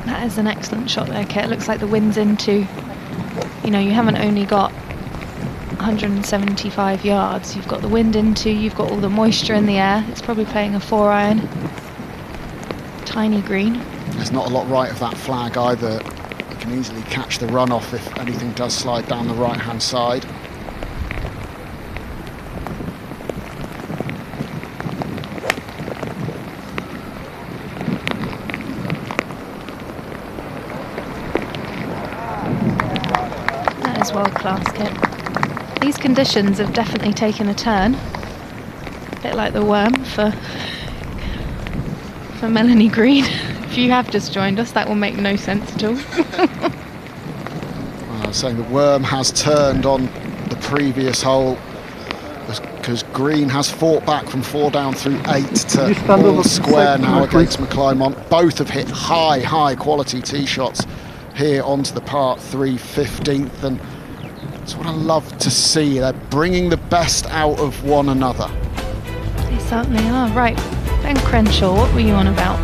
That is an excellent shot there, Kit. It looks like the wind's into, you know, you haven't only got 175 yards, you've got the wind into, you've got all the moisture in the air. It's probably playing a 4-iron. Tiny green. There's not a lot right of that flag either. You can easily catch the runoff if anything does slide down the right hand side. World class, Kit. These conditions have definitely taken a turn. A bit like the worm for Melanie Green. If you have just joined us, that will make no sense at all. I was saying the worm has turned on the previous hole because Green has fought back from 4 down through 8 to all square now against McClymont. Both have hit high quality tee shots here onto the par 3 15th, and it's what I love to see. They're bringing the best out of one another. They certainly are. Right, Ben Crenshaw, what were you on about?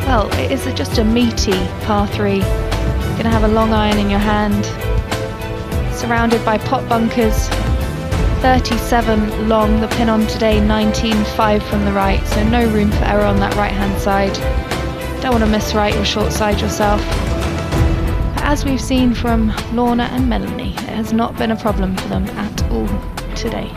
Well, it is just a meaty par 3. You're going to have a long iron in your hand, surrounded by pot bunkers. 37 long, the pin on today, 19.5 from the right, so no room for error on that right hand side. Don't want to miswrite or short side yourself. As we've seen from Lorna and Melanie, it has not been a problem for them at all today.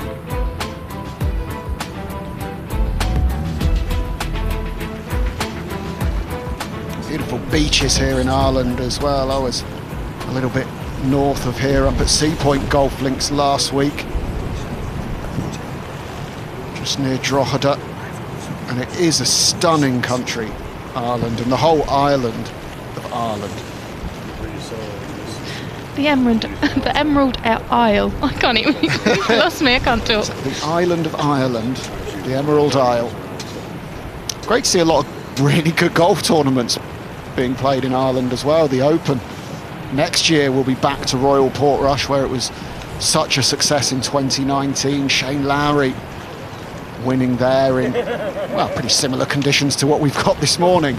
Beautiful beaches here in Ireland as well. I was a little bit north of here up at Sea Point Golf Links last week, just near Drogheda, and it is a stunning country, Ireland, and the whole island of Ireland. The Emerald Isle. I can't even. You lost me. I can't talk. The island of Ireland, the Emerald Isle. Great to see a lot of really good golf tournaments being played in Ireland as well. The Open next year will be back to Royal Portrush, where it was such a success in 2019. Shane Lowry winning there in, well, pretty similar conditions to what we've got this morning.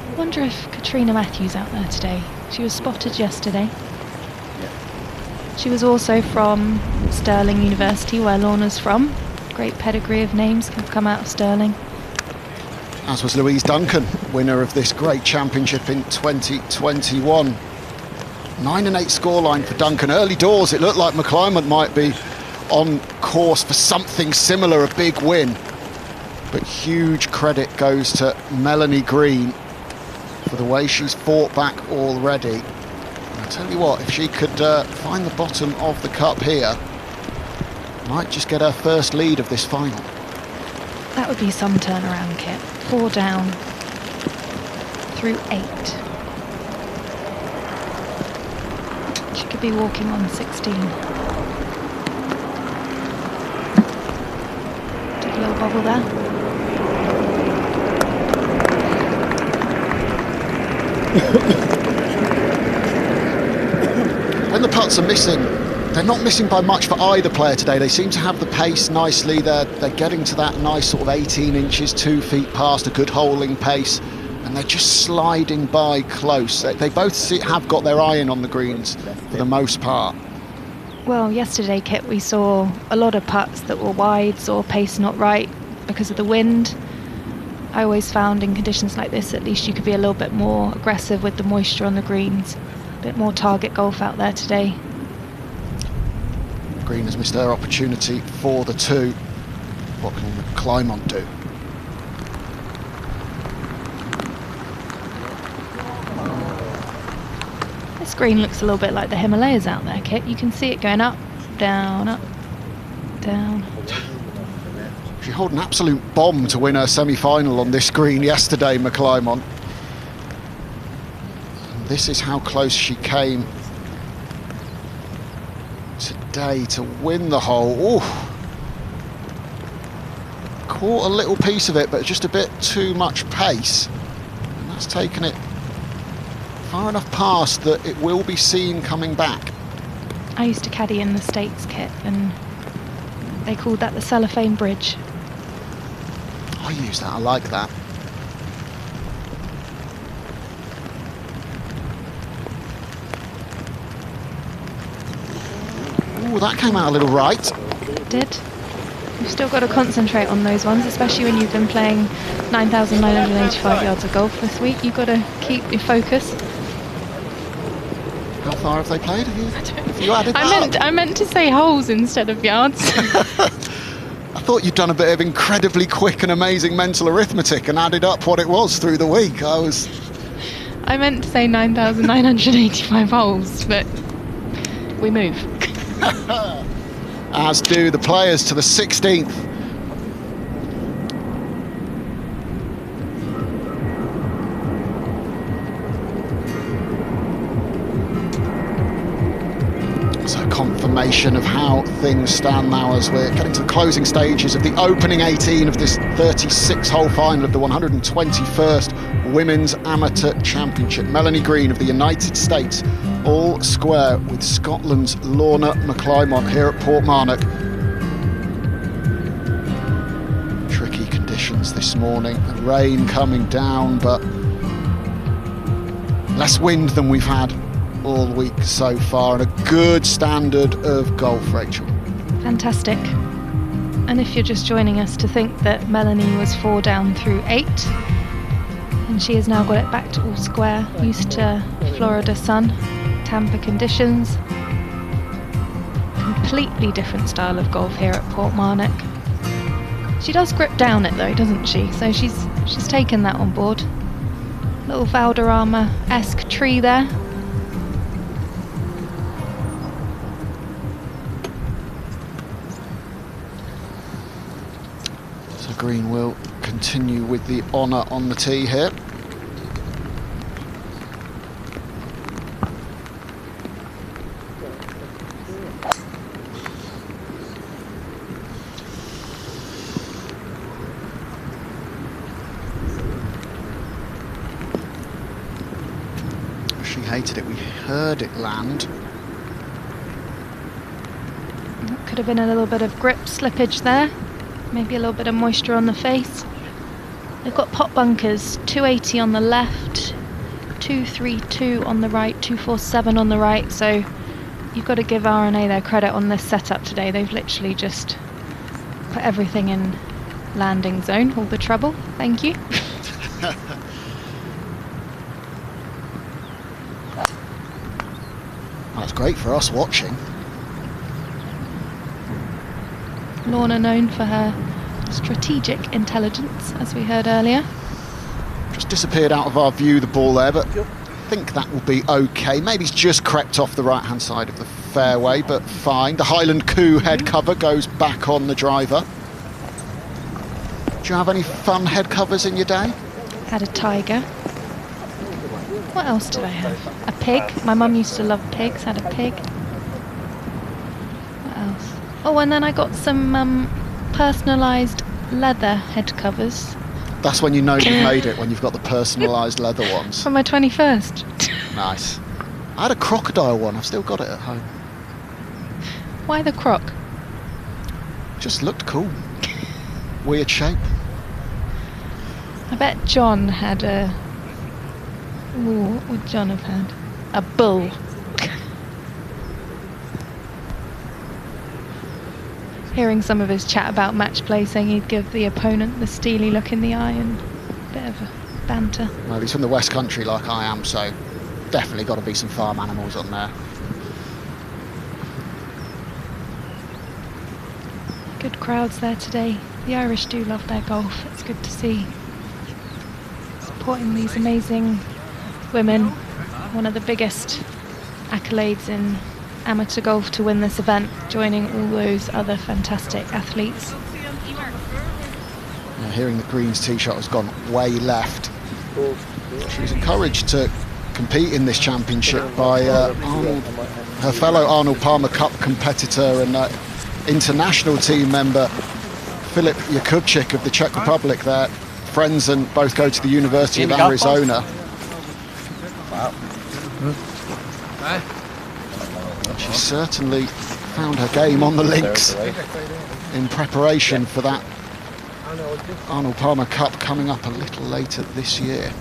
I wonder if Katrina Matthews out there today. She was spotted yesterday. She was also from Stirling University, where Lorna's from. Great pedigree of names have come out of Stirling. As was Louise Duncan, winner of this great championship in 2021. 9 and 8 scoreline for Duncan. Early doors, it looked like McClymont might be on course for something similar, a big win. But huge credit goes to Melanie Green for the way she's fought back already. And I tell you what, if she could find the bottom of the cup here, might just get her first lead of this final. That would be some turnaround, Kit. 4 down through 8. She could be walking on 16. Took a little bobble there. When the putts are missing. They're not missing by much for either player today. They seem to have the pace nicely. They're getting to that nice sort of 18 inches, 2 feet past, a good holing pace, and they're just sliding by close. They both have got their iron on the greens for the most part. Well, yesterday, Kit, we saw a lot of putts that were wides or pace not right because of the wind. I always found in conditions like this, at least you could be a little bit more aggressive with the moisture on the greens. A bit more target golf out there today. Green has missed her opportunity for the 2. What can McClymont do? This green looks a little bit like the Himalayas out there, Kit. You can see it going up, down, down. She held an absolute bomb to win her semi-final on this green yesterday, McClymont. And this is how close she came today to win the hole. Ooh. Caught a little piece of it, but just a bit too much pace. And that's taken it far enough past that it will be seen coming back. I used to caddy in the States, Kit, and they called that the cellophane bridge. I use that, I like that. Ooh, that came out a little right. It did. You've still got to concentrate on those ones, especially when you've been playing 9,985 yards of golf this week. You've got to keep your focus. How far have they played? Have you added that? I meant to say holes instead of yards. I thought you'd done a bit of incredibly quick and amazing mental arithmetic and added up what it was through the week. I meant to say 9,985 holes, but we move. As do the players to the 16th. So confirmation of how things stand now as we're getting to the closing stages of the opening 18 of this 36-hole final of the 121st Women's Amateur Championship. Melanie Green of the United States, all square with Scotland's Leona McClymont here at Portmarnock. Tricky conditions this morning, the rain coming down, but less wind than we've had all week so far, and a good standard of golf, Rachel. Fantastic. And if you're just joining us, to think that Melanie was 4 down through 8, and she has now got it back to all square, used to Florida sun, Tampa conditions. Completely different style of golf here at Portmarnock. She does grip down it though, doesn't she? So she's taken that on board. Little Valderrama-esque tree there. So Green will continue with the honour on the tee here. She hated it, we heard it land. Could have been a little bit of grip slippage there. Maybe a little bit of moisture on the face. They've got pot bunkers, 280 on the left, 232 on the right, 247 on the right. So you've got to give R&A their credit on this setup today. They've literally just put everything in landing zone, all the trouble. Thank you. That's great for us watching. Lorna known for her strategic intelligence, as we heard earlier. Just disappeared out of our view, the ball there, but I think that will be okay. Maybe it's just crept off the right-hand side of the fairway, but fine. The Highland Coup head cover goes back on the driver. Do you have any fun head covers in your day? Had a tiger. What else did I have? A pig. My mum used to love pigs. Had a pig. What else? Oh, and then I got some personalised leather head covers. That's when you know you've made it, when you've got the personalised leather ones. For my 21st. Nice. I had a crocodile one, I've still got it at home. Why the croc? Just looked cool. Weird shape. I bet John had a... Ooh, what would John have had? A bull. Hearing some of his chat about match play, saying he'd give the opponent the steely look in the eye and a bit of a banter. Well, he's from the West Country like I am, so definitely got to be some farm animals on there. Good crowds there today. The Irish do love their golf. It's good to see. Supporting these amazing women. One of the biggest accolades in amateur golf to win this event, joining all those other fantastic athletes. Yeah, hearing the Greens tee shot has gone way left. She was encouraged to compete in this championship by her fellow Arnold Palmer Cup competitor and international team member Filip Jakubczyk of the Czech Republic. They're friends and both go to the University of Arizona. She certainly found her game on the links in preparation for that Arnold Palmer Cup coming up a little later this year.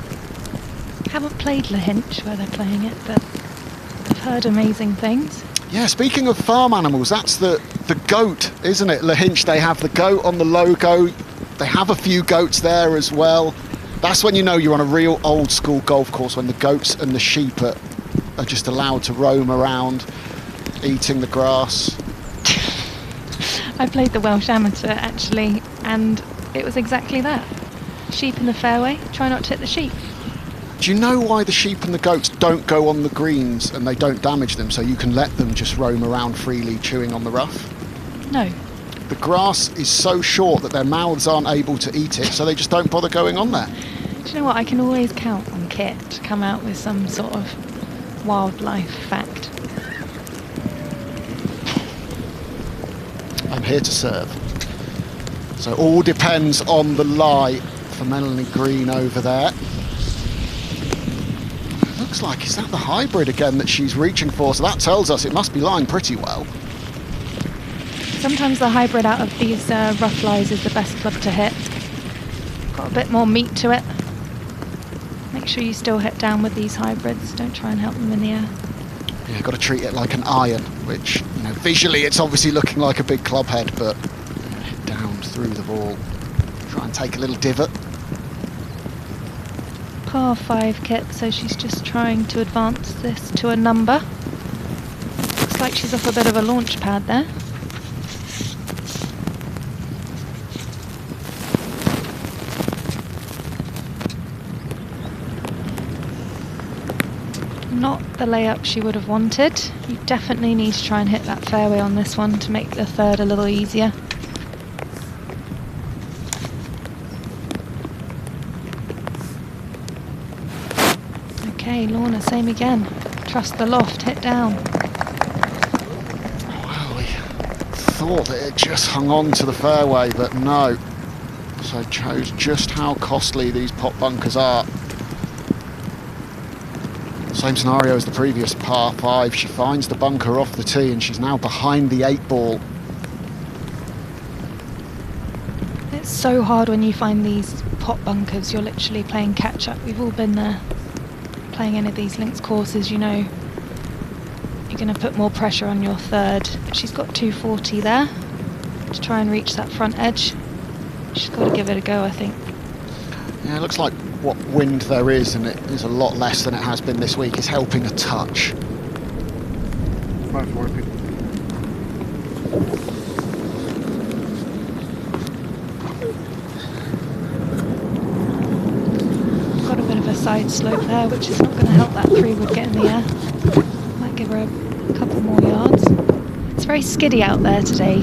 Haven't played Lahinch where they're playing it, but I've heard amazing things. Yeah, speaking of farm animals, that's the goat, isn't it? Lahinch, they have the goat on the logo. They have a few goats there as well. That's when you know you're on a real old school golf course, when the goats and the sheep are just allowed to roam around, eating the grass. I played the Welsh Amateur actually, and it was exactly that. Sheep in the fairway, try not to hit the sheep. Do you know why the sheep and the goats don't go on the greens and they don't damage them, so you can let them just roam around freely chewing on the rough? No. The grass is so short that their mouths aren't able to eat it, so they just don't bother going on there. Do you know what? I can always count on Kit to come out with some sort of wildlife fact. I'm here to serve. So all depends on the lie for Melanie Green over there. Looks like, is that the hybrid again that she's reaching for? So that tells us it must be lying pretty well. Sometimes the hybrid out of these rough lies is the best club to hit. Got a bit more meat to it. Make sure you still hit down with these hybrids. Don't try and help them in the air. Yeah, got to treat it like an iron, which, you know, visually it's obviously looking like a big club head, but hit down through the ball. Try and take a little divot. Par 5 Kit, so she's just trying to advance this to a number. Looks like she's off a bit of a launch pad there. Not the layup she would have wanted. You definitely need to try and hit that fairway on this one to make the third a little easier. Okay, Lorna, same again. Trust the loft, hit down. Well, we thought that it just hung on to the fairway, but no. So it shows just how costly these pot bunkers are. Same scenario as the previous par 5. She finds the bunker off the tee and she's now behind the 8 ball. It's so hard when you find these pot bunkers. You're literally playing catch up. We've all been there. Playing any of these links courses, you know you're going to put more pressure on your third. But she's got 240 there to try and reach that front edge. She's got to give it a go, I think. Yeah, it looks like what wind there is, and it is a lot less than it has been this week, is helping a touch. Got a bit of a side slope there, which is not going to help that 3-wood get in the air. Might give her a couple more yards. It's very skiddy out there today.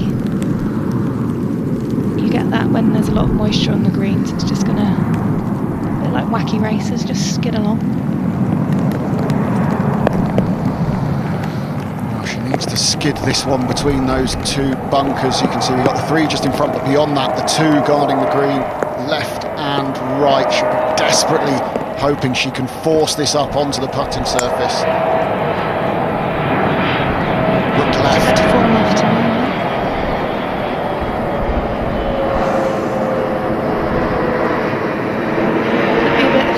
You get that when there's a lot of moisture on the greens. It's just going to, a bit like wacky races, just skid along. Well, she needs to skid this one between those 2 bunkers. You can see we've got the 3 just in front, but beyond that, the 2 guarding the green, left and right. She'll be desperately hoping she can force this up onto the putting surface. left. 4 left. Could be a bit of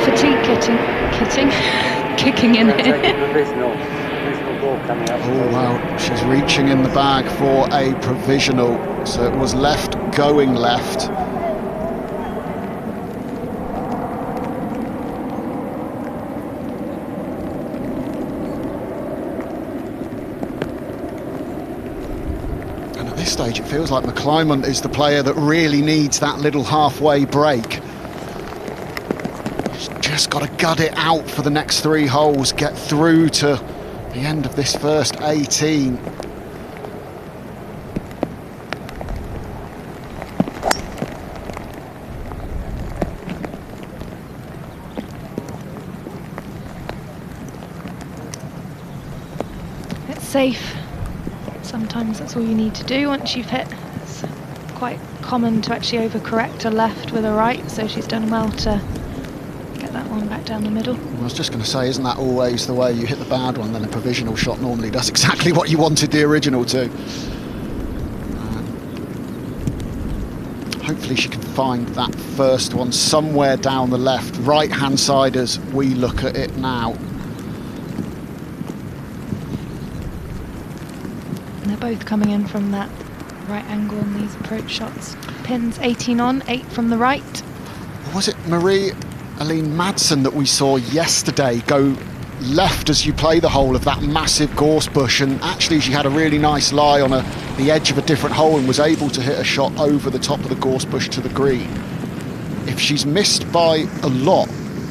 fatigue kicking in here. Oh wow, she's reaching in the bag for a provisional. So it was left going left. And at this stage it feels like McClymont is the player that really needs that little halfway break. She's just got to gut it out for the next 3 holes, get through to the end of this first 18. It's safe. Sometimes that's all you need to do once you've hit. It's quite common to actually overcorrect a left with a right, so she's done well to get that one back down the middle. I was just going to say, isn't that always the way? You hit the bad one, then a provisional shot normally does exactly what you wanted the original to. Hopefully she can find that first one somewhere down the left, right-hand side as we look at it now. And they're both coming in from that right angle on these approach shots. Pins 18 on, 8 from the right. Was it Marie-Aline Madsen that we saw yesterday go left as you play the hole of that massive gorse bush, and actually she had a really nice lie on the edge of a different hole and was able to hit a shot over the top of the gorse bush to the green. If she's missed by a lot,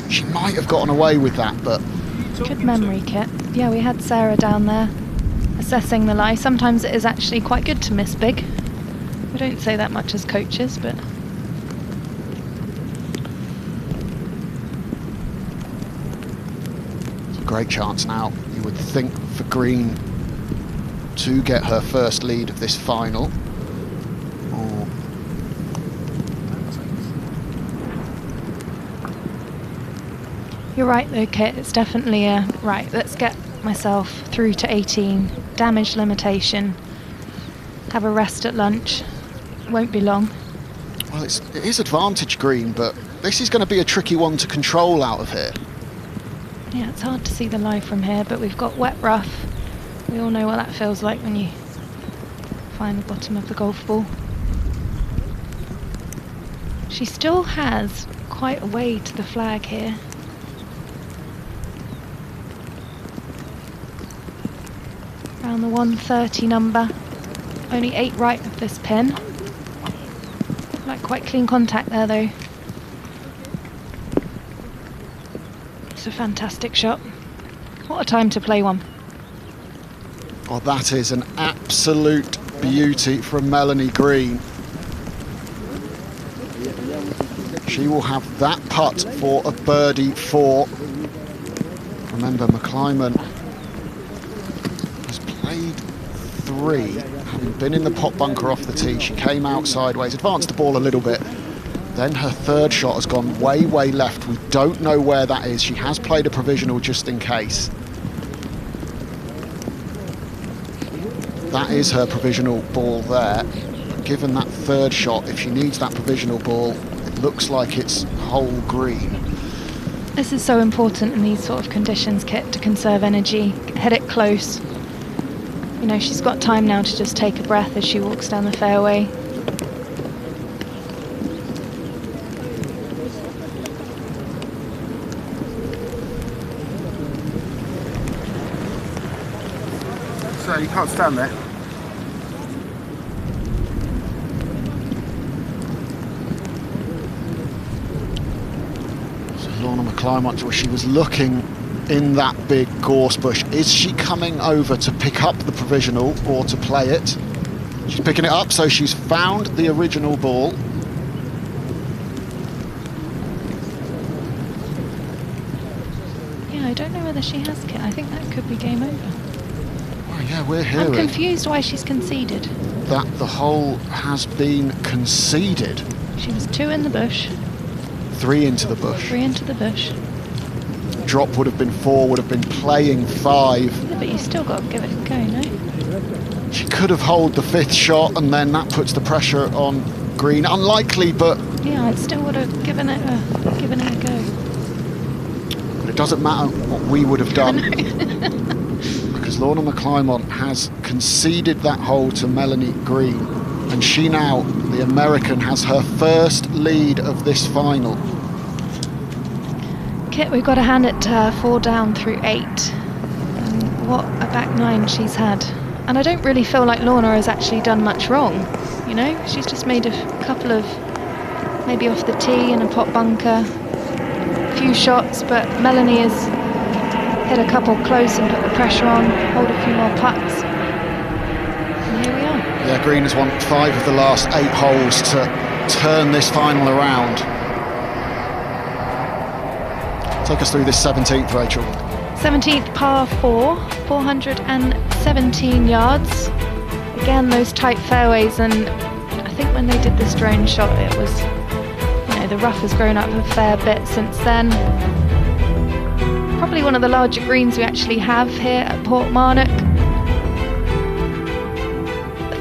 she might have gotten away with that, but... Good memory, Kit. Yeah, we had Sarah down there assessing the lie. Sometimes it is actually quite good to miss big. We don't say that much as coaches, but... Great chance now, you would think, for Green to get her first lead of this final. You're right though, Kit, it's definitely a right, let's get myself through to 18, damage limitation, have a rest at lunch, won't be long. Well, it is advantage Green, but this is going to be a tricky one to control out of here. Yeah, it's hard to see the lie from here, but we've got wet rough. We all know what that feels like when you find the bottom of the golf ball. She still has quite a way to the flag here. Around the 130 number. Only 8 right of this pin. Like quite clean contact there though. It's a fantastic shot. What a time to play one. Well, that is an absolute beauty from Melanie Green. She will have that putt for a birdie 4. Remember, McClymont has played 3, having been in the pot bunker off the tee. She came out sideways, advanced the ball a little bit. Then her third shot has gone way, way left. We don't know where that is. She has played a provisional just in case. That is her provisional ball there. But given that third shot, if she needs that provisional ball, it looks like it's whole green. This is so important in these sort of conditions, Kit, to conserve energy, hit it close. You know, she's got time now to just take a breath as she walks down the fairway. So you can't stand there. So Leona McClymont, where she was looking in that big gorse bush. Is she coming over to pick up the provisional or to play it? She's picking it up, so she's found the original ball. Yeah, I don't know whether she has, Kit. I think that could be game over. Well, yeah, we're hearing. I'm confused why she's conceded. That the hole has been conceded. She was 2 in the bush. 3 into the bush. 3 into the bush. Drop would have been 4, would have been playing 5. Yeah, but you still got to give it a go, no? She could have holed the 5th shot, and then that puts the pressure on green. Unlikely, but yeah, I still would have given it a go. But it doesn't matter what we would have done, because Leona McClymont has conceded that hole to Melanie Green, and she now, the American, has her first lead of this final. Kit, we've got to hand it to her, 4 down through 8. And what a back 9 she's had. And I don't really feel like Lorna has actually done much wrong. You know, she's just made a couple of, maybe off the tee and a pot bunker, a few shots, but Melanie has hit a couple close and put the pressure on, hold a few more putts. And here we are. Yeah, Green has won 5 of the last 8 holes to turn this final around. Take us through this 17th, Rachel. 17th par 4, 417 yards. Again, those tight fairways, and I think when they did this drone shot, it was, you know, the rough has grown up a fair bit since then. Probably one of the larger greens we actually have here at Portmarnock.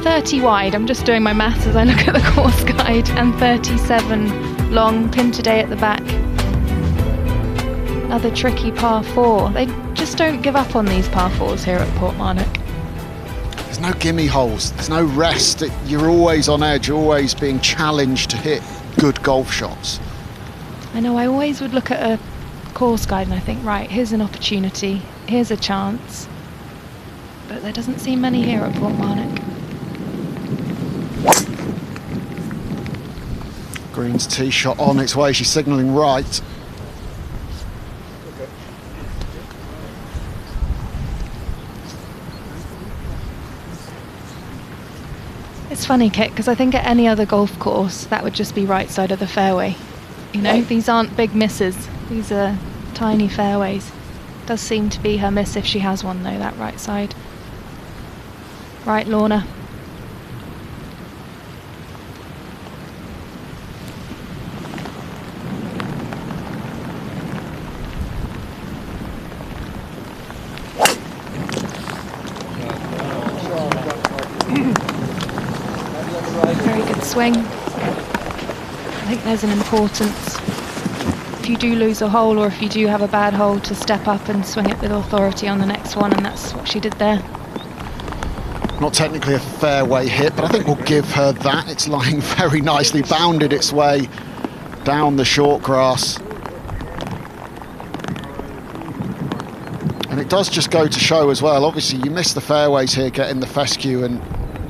30 wide, I'm just doing my maths as I look at the course guide, and 37 long, pin today at the back. Another tricky par 4. They just don't give up on these par 4s here at Portmarnock. There's no gimme holes, there's no rest. You're always on edge, always being challenged to hit good golf shots. I know, I always would look at a course guide and I think, right, here's an opportunity, here's a chance. But there doesn't seem many here at Portmarnock. Green's tee shot on its way, she's signalling right. It's funny, Kit, because I think at any other golf course that would just be right side of the fairway. You know, these aren't big misses, these are tiny fairways. Does seem to be her miss if she has one though, that right side. Right, Lorna. Very good swing. I think there's an importance, if you do lose a hole or if you do have a bad hole, to step up and swing it with authority on the next one, and that's what she did there. Not technically a fairway hit, but I think we'll give her that. It's lying very nicely, bounded its way down the short grass. And it does just go to show as well, obviously you miss the fairways here getting the fescue and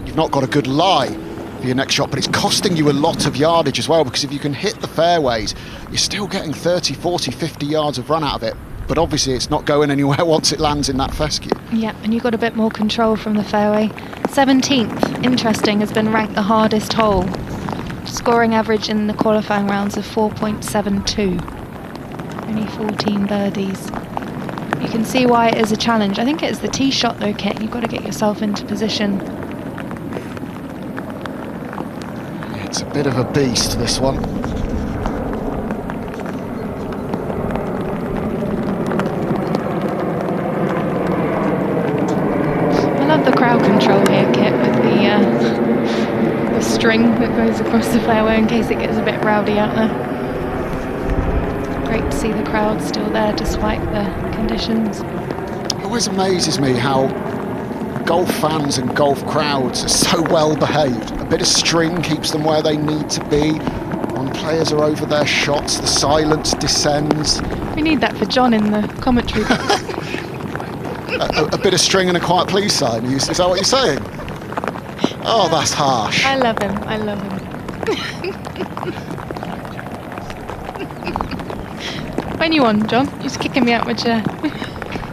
you've not got a good lie for your next shot, but it's costing you a lot of yardage as well, because if you can hit the fairways, you're still getting 30, 40, 50 yards of run out of it. But obviously it's not going anywhere once it lands in that fescue. Yeah, and you've got a bit more control from the fairway. 17th, interesting, has been ranked the hardest hole. Scoring average in the qualifying rounds of 4.72. Only 14 birdies. You can see why it is a challenge. I think it is the tee shot though, Kit. You've got to get yourself into position. It's a bit of a beast, this one. I love the crowd control here, Kit, with the string that goes across the fairway in case it gets a bit rowdy out there. Great to see the crowd still there despite the conditions. It always amazes me how golf fans and golf crowds are so well behaved. A bit of string keeps them where they need to be. When players are over their shots, the silence descends. We need that for John in the commentary box. a bit of string and a quiet please sign, is that what you're saying? Oh, that's harsh. I love him, I love him. When you on, John? You're just kicking me out my chair.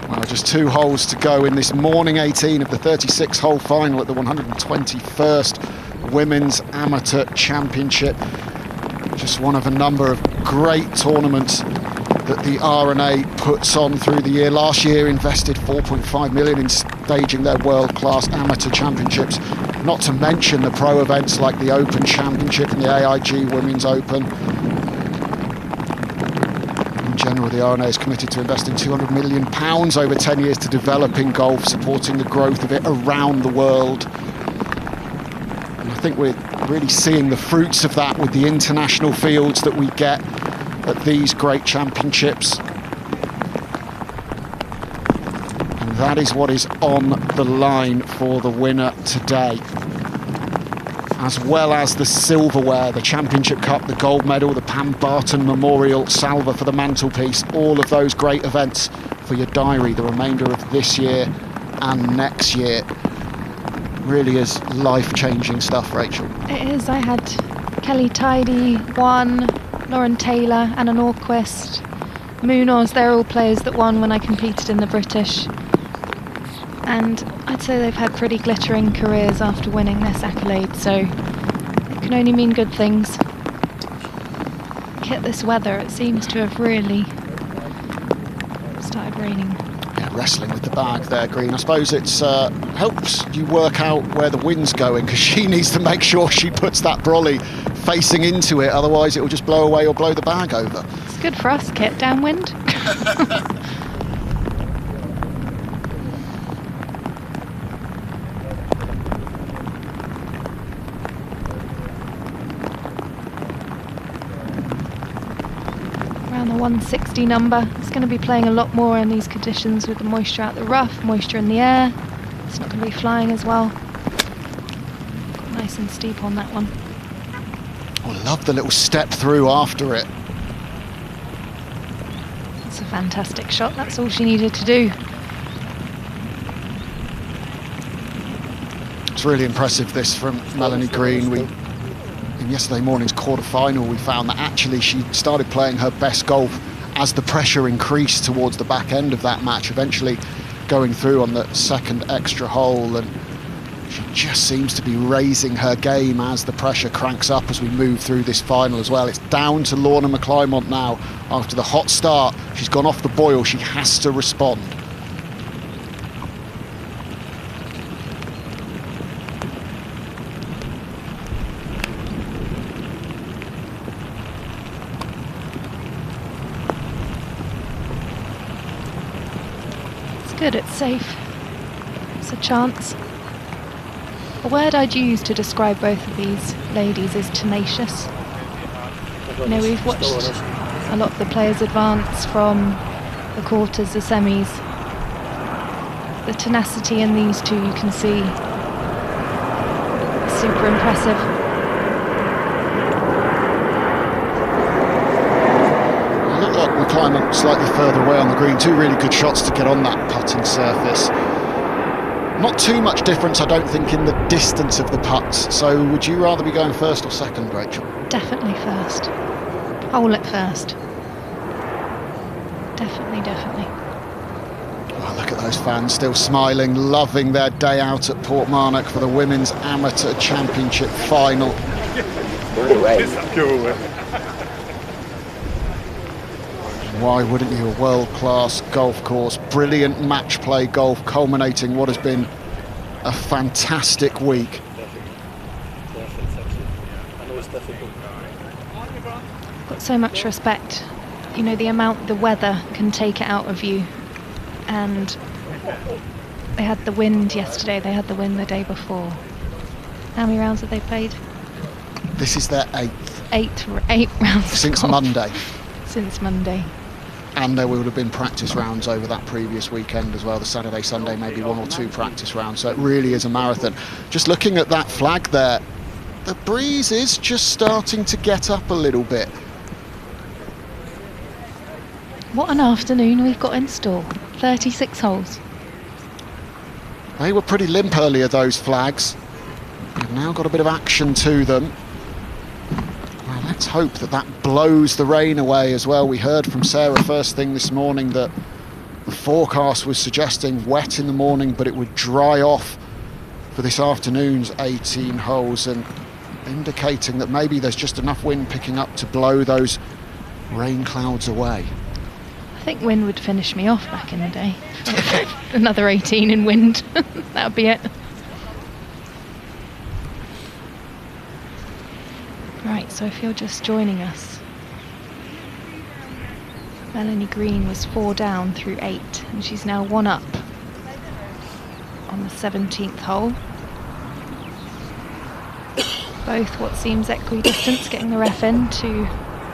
Well, just 2 holes to go in this morning 18 of the 36-hole final at the 121st Women's Amateur Championship. Just one of a number of great tournaments that the R&A puts on through the year. Last year invested $4.5 million in staging their world-class amateur championships, not to mention the pro events like the Open Championship and the AIG Women's Open. General, the R&A is committed to investing £200 million over 10 years to developing golf, supporting the growth of it around the world. And I think we're really seeing the fruits of that with the international fields that we get at these great championships. And that is what is on the line for the winner today. As well as the silverware, the Championship Cup, the gold medal, the Pam Barton Memorial Salver for the mantelpiece, all of those great events for your diary, the remainder of this year and next year. Really is life-changing stuff, Rachel. It is. I had Kelly Tidy, won, Lauren Taylor, Anna Nordqvist, Munoz, they're all players that won when I competed in the British. And I'd say they've had pretty glittering careers after winning this accolade, so it can only mean good things. Hit this weather, it seems to have really started raining. Yeah, wrestling with the bag there, Green. I suppose it's helps you work out where the wind's going, because she needs to make sure she puts that brolly facing into it, otherwise it will just blow away or blow the bag over. It's good for us, Kit, downwind. Around the 160 number. It's going to be playing a lot more in these conditions with the moisture out the rough, moisture in the air. It's not going to be flying as well. Nice and steep on that one. I love the little step through after it. It's a fantastic shot. That's all she needed to do. It's really impressive, this from Melanie Green. In yesterday morning's quarter-final, we found that actually she started playing her best golf as the pressure increased towards the back end of that match, eventually going through on the second extra hole, and she just seems to be raising her game as the pressure cranks up as we move through this final as well. It's down to Leona McClymont now. After the hot start, she's gone off the boil, she has to respond. Good, it's safe. It's a chance. A word I'd use to describe both of these ladies is tenacious. You know, we've watched a lot of the players advance from the quarters, the semis. The tenacity in these two, you can see, super impressive. McClymont slightly further away on the green. Two really good shots to get on that putting surface. Not too much difference, I don't think, in the distance of the putts. So would you rather be going first or second, Rachel? Definitely first. Hole it first. Definitely. Oh, look at those fans still smiling, loving their day out at Portmarnock for the Women's Amateur Championship final. Go away. Why wouldn't you? A world-class golf course, brilliant match play golf, culminating what has been a fantastic week. Got so much respect. You know, the amount the weather can take it out of you. And they had the wind yesterday, they had the wind the day before. How many rounds have they played? This is their eighth. Eight rounds. Since Monday. Since Monday. And there would have been practice rounds over that previous weekend as well, the Saturday, Sunday, maybe one or two practice rounds. So it really is a marathon. Just looking at that flag there, the breeze is just starting to get up a little bit. What an afternoon we've got in store. 36 holes. They were pretty limp earlier, those flags. They've now got a bit of action to them. Well, let's hope that that blows the rain away as well. We heard from Sarah first thing this morning that the forecast was suggesting wet in the morning, but it would dry off for this afternoon's 18 holes, and indicating that maybe there's just enough wind picking up to blow those rain clouds away. I think wind would finish me off back in the day. Another 18 in wind. That would be it. Right, so if you're just joining us, Melanie Green was 4 down through 8, and she's now 1 up on the 17th hole. Both what seems equidistant, getting the ref in to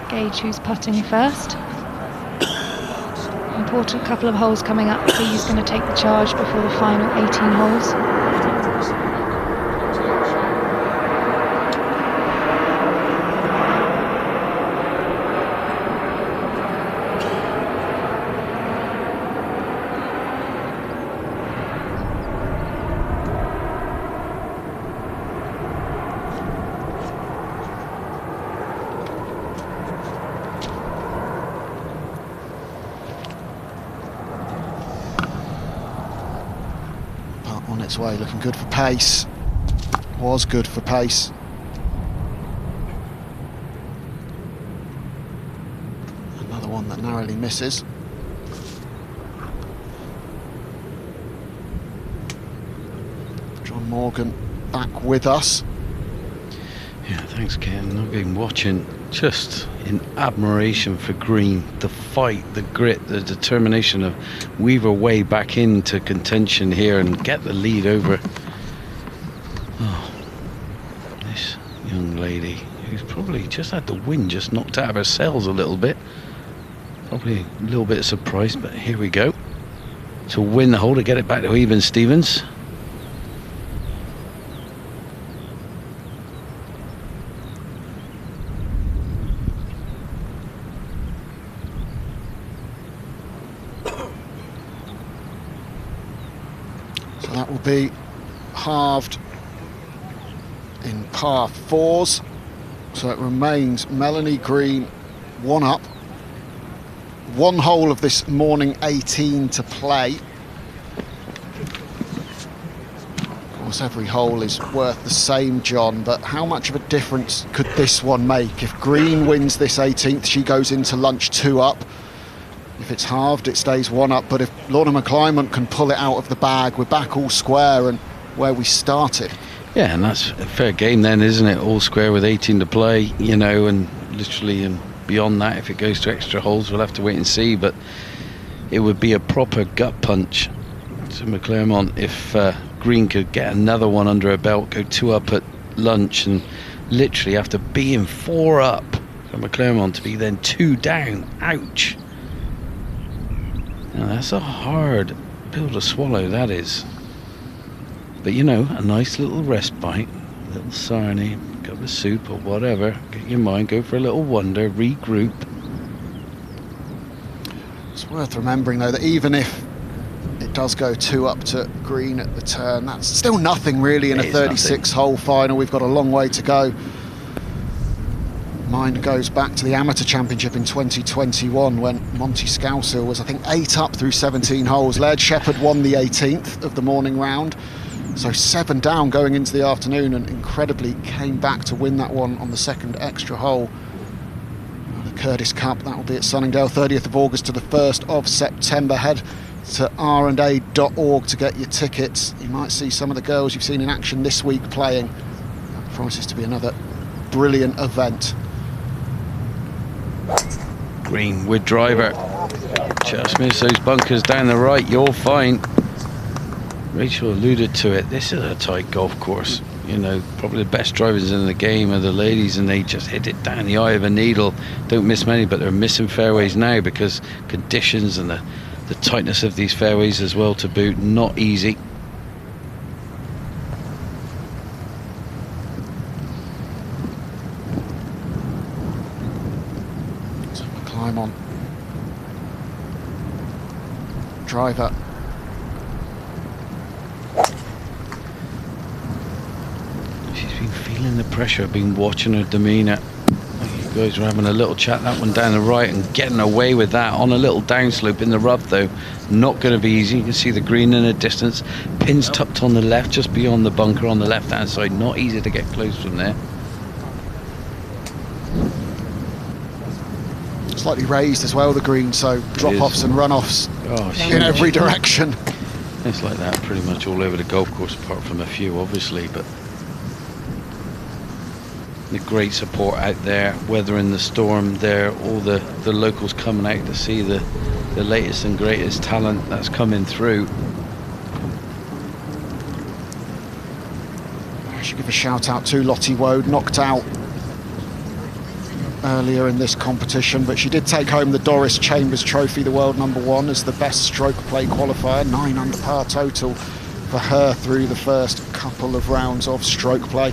gauge who's putting first. Important couple of holes coming up, so who's going to take the charge before the final 18 holes. Its way, looking good for pace. Was good for pace. Another one that narrowly misses. John Morgan back with us. Yeah, thanks, Ken. I've been watching just in admiration for Green, the fight, the grit, the determination of weave her way back into contention here and get the lead over this young lady who's probably just had the wind just knocked out of her sails a little bit. Probably a little bit of surprise, but here we go. To win the hole, to get it back to even Stevens. That will be halved in par 4s, so it remains Melanie Green 1 up. 1 hole of this morning 18 to play. Of course, every hole is worth the same, John, but how much of a difference could this one make? If Green wins this 18th, she goes into lunch 2 up. If it's halved, it stays 1 up, but if Leona McClymont can pull it out of the bag, we're back all square and where we started. Yeah, and that's a fair game then, isn't it? All square with 18 to play, you know, and literally and beyond that, if it goes to extra holes, we'll have to wait and see, but it would be a proper gut punch to McClymont if Green could get another one under her belt, go 2 up at lunch, and literally after being 4 up for McClymont to be then 2 down. Ouch. Now that's a hard pill to swallow, that is. But you know, a nice little respite, a little sarnie, a cup of soup or whatever, get your mind, go for a little wander, regroup. It's worth remembering though that even if it does go 2 up to Green at the turn, that's still nothing really in a 36-hole final. We've got a long way to go. Mind goes back to the Amateur Championship in 2021 when Monty Scoushill was, I think, 8 up through 17 holes. Laird Shepherd won the 18th of the morning round, so 7 down going into the afternoon, and incredibly came back to win that one on the 2nd extra hole. The Curtis Cup, that will be at Sunningdale, 30th of August to the 1st of September. Head to randa.org to get your tickets. You might see some of the girls you've seen in action this week playing. That promises to be another brilliant event. Green with driver, just miss those bunkers down the right, you're fine. Rachel alluded to it, this is a tight golf course, you know, probably the best drivers in the game are the ladies, and they just hit it down the eye of a needle, don't miss many, but they're missing fairways now because conditions and the tightness of these fairways as well to boot, not easy. On driver. She's been feeling the pressure, been watching her demeanour. You guys were having a little chat, that one down the right, and getting away with that on a little downslope in the rough though. Not going to be easy. You can see the green in the distance. Pins tucked on the left, just beyond the bunker on the left hand side. Not easy to get close from there. Slightly raised as well, the green, so drop-offs and run-offs in every direction. It's like that pretty much all over the golf course, apart from a few obviously, but The great support out there, weathering the storm there, all the locals coming out to see the latest and greatest talent that's coming through. I should give a shout out to Lottie Wode, knocked out earlier in this competition, but she did take home the Doris Chambers Trophy, the world #1, as the best stroke play qualifier. 9 under par total for her through the first couple of rounds of stroke play.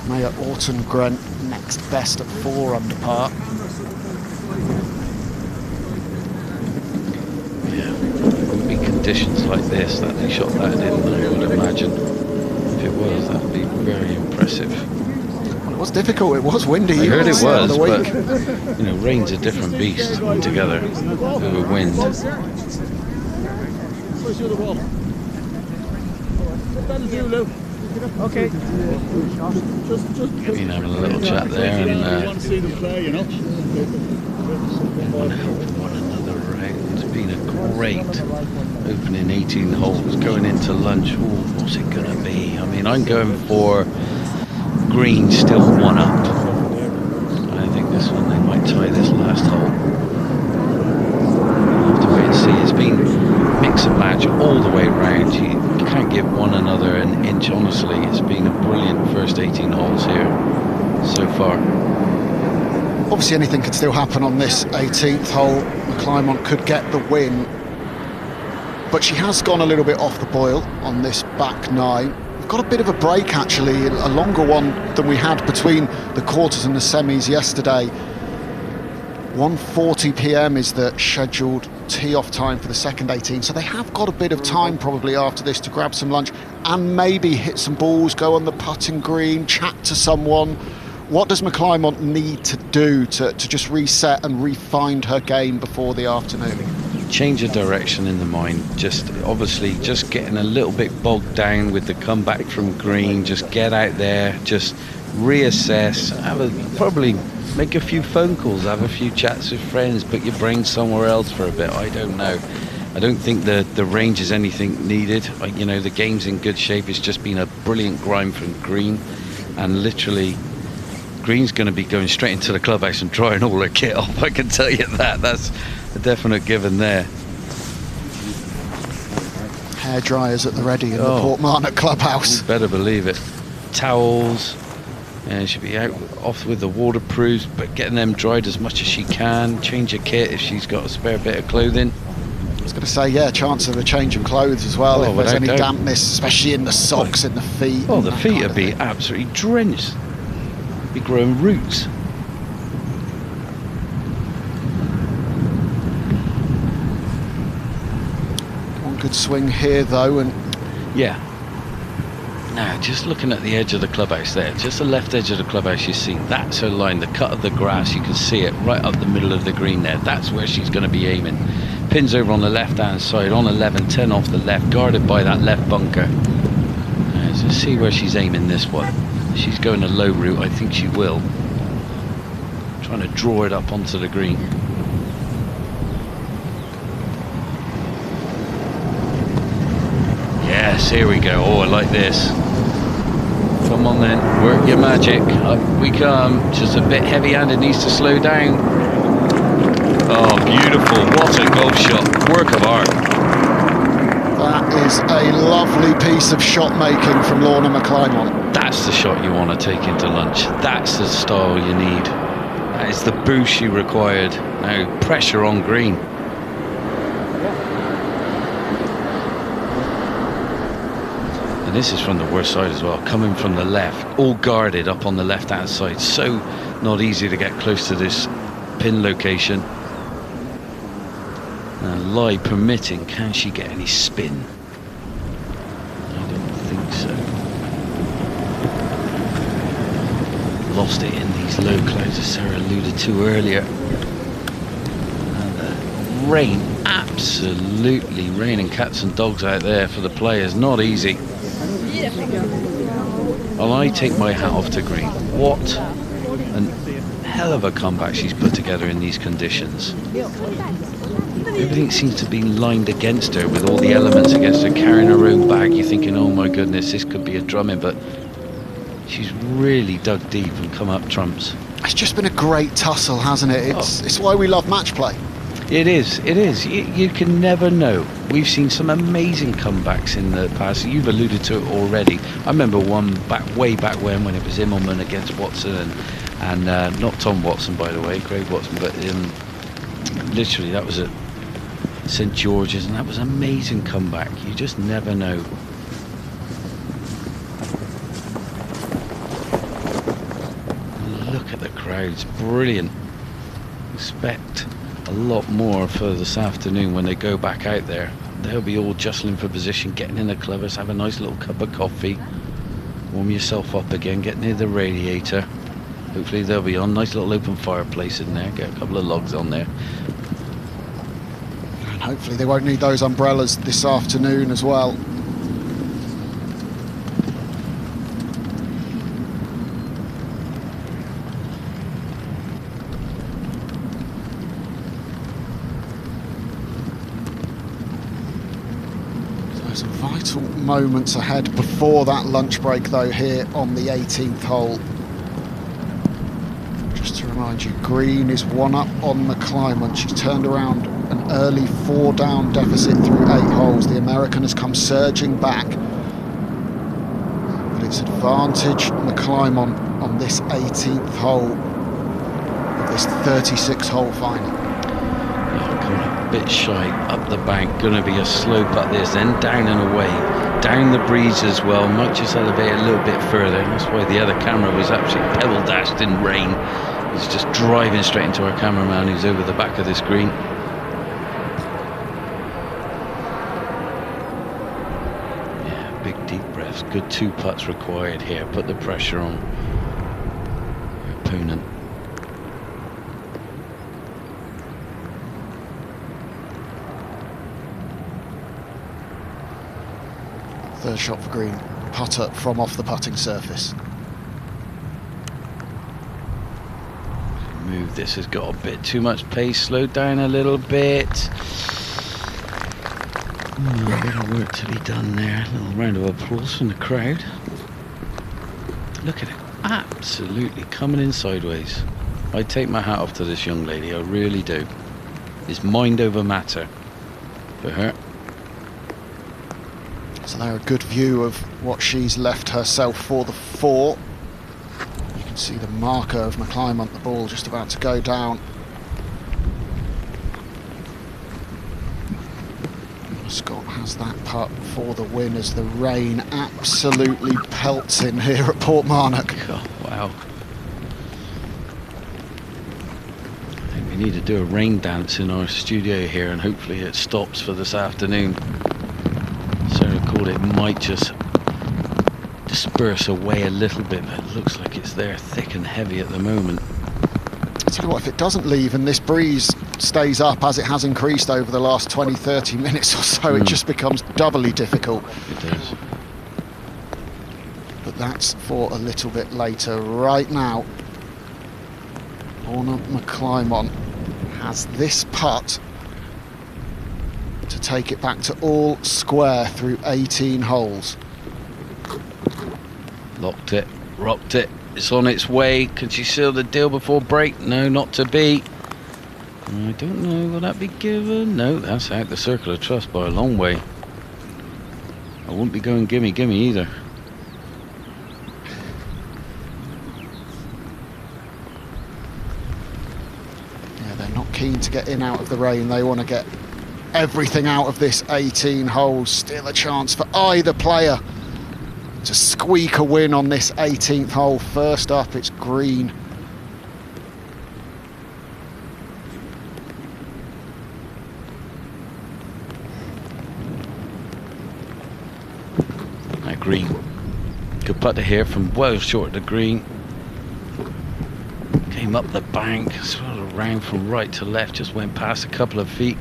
Maya Orton-Grent next best at 4 under par. Yeah, it would be conditions like this that they shot that in, I would imagine. If it was, that would be very impressive. Well, it was difficult, it was windy. I heard it was, the but week. you know, rain's a different beast together over wind. Okay. Been having a little chat there and one helping one another out. It's been a great opening 18 holes. Going into lunch, ooh, what's it gonna be? I mean, I'm going for green, still 1 up. I think this one they might tie this last hole. We'll have to wait and see. It's been mix and match all the way around. You can't give one another an inch, honestly. It's been a brilliant first 18 holes here so far. Obviously anything could still happen on this 18th hole. McClymont could get the win, but she has gone a little bit off the boil on this back 9. We've got a bit of a break actually, a longer one than we had between the quarters and the semis yesterday. 1:40 p.m. is the scheduled tee-off time for the second 18, so they have got a bit of time probably after this to grab some lunch and maybe hit some balls, go on the putting green, chat to someone. What does McClymont need to do to just reset and refine her game before the afternoon? Change of direction in the mind. Just obviously just getting a little bit bogged down with the comeback from green. Just get out there, just reassess, probably make a few phone calls, have a few chats with friends, put your brain somewhere else for a bit. I don't know. I don't think the range is anything needed. You know, the game's in good shape. It's just been a brilliant grind from green, and literally green's going to be going straight into the clubhouse and drying all her kit off. I can tell you that. That's a definite given there. Hair dryers at the ready in the Portmarnock clubhouse. You better believe it. Towels. And she'll be out off with the waterproofs, but getting them dried as much as she can. Change her kit if she's got a spare bit of clothing. I was going to say, yeah, chance of a change of clothes as well, if there's any dampness, especially in the socks and the feet. Oh, the feet would be absolutely drenched. Be growing roots. One good swing here though, and yeah. Now, just looking at the edge of the clubhouse there, just the left edge of the clubhouse, you see that's her line, the cut of the grass, you can see it right up the middle of the green there. That's where she's going to be aiming. Pins over on the left hand side, on 11, 10 off the left, guarded by that left bunker. So see where she's aiming this one. She's going a low route, I think she will. Trying to draw it up onto the green. Yes, here we go. Oh, I like this. Come on then, work your magic. Up we come. Just a bit heavy-handed, needs to slow down. Oh, beautiful. What a golf shot. Work of art. That is a lovely piece of shot making from Leona McClymont. That's the shot you want to take into lunch. That's the style you need. That is the boost you required. Now, pressure on green. And this is from the worst side as well, coming from the left, all guarded up on the left hand side. So not easy to get close to this pin location. And lie permitting, can she get any spin? I don't think so. Lost it in these low clouds, as Sarah alluded to earlier. And the rain, absolutely raining cats and dogs out there for the players. Not easy. Well, I take my hat off to green. What a hell of a comeback she's put together in these conditions. Everything seems to be lined against her, with all the elements against her, carrying her own bag. You're thinking, oh my goodness, this could be a drumming, but She's really dug deep and come up trumps. It's just been a great tussle, hasn't it? It's why we love match play. It is. You can never know. We've seen some amazing comebacks in the past. You've alluded to it already. I remember one way back when it was Immelman against Watson, and not Tom Watson, by the way, Craig Watson, but literally that was at St George's, and that was an amazing comeback. You just never know. Look at the crowds, brilliant. Expect a lot more for this afternoon when they go back out there. They'll be all jostling for position, getting in the clubbers, have a nice little cup of coffee, warm yourself up again, get near the radiator. Hopefully they'll be on. Nice little open fireplace in there, get a couple of logs on there. And hopefully they won't need those umbrellas this afternoon as well. Moments ahead before that lunch break though here on the 18th hole. Just to remind you, green is 1 up on McClymont. She's turned around an early 4-down deficit through 8 holes. The American has come surging back, but it's advantage McClymont on this 18th hole of this 36-hole final. A bit shy up the bank, gonna be a slope up this, then down and away, down the breeze as well. Might just elevate a little bit further. That's why the other camera was absolutely pebble dashed in rain. He's just driving straight into our cameraman who's over the back of the screen. Yeah, big deep breaths. Good 2 putts required here. Put the pressure on your opponent. Third shot for green, putter from off the putting surface. Move, this has got a bit too much pace, slow down a little bit. A bit of work to be done there. A little round of applause from the crowd. Look at it, absolutely coming in sideways. I take my hat off to this young lady, I really do. It's mind over matter for her. So there, a good view of what she's left herself for the 4. You can see the marker of McClymont, the ball just about to go down. Scott has that putt for the win as the rain absolutely pelts in here at Portmarnock. Oh, wow. I think we need to do a rain dance in our studio here, and hopefully it stops for this afternoon. It might just disperse away a little bit, but it looks like it's there thick and heavy at the moment. I tell you what, if it doesn't leave and this breeze stays up as it has increased over the last 20-30 minutes or so, it just becomes doubly difficult. It does. But that's for a little bit later. Right now, Leona McClymont has this putt to take it back to all square through 18 holes. Locked it, rocked it, it's on its way. Can she seal the deal before break? No, not to be. I don't know, will that be given? No, that's out the circle of trust by a long way. I wouldn't be going gimme either. Yeah, they're not keen to get in out of the rain. They want to get everything out of this 18 holes. Still a chance for either player to squeak a win on this 18th hole. First up, it's green. Green. Good putter here from well short of the green. Came up the bank, sort of around from right to left, just went past a couple of feet.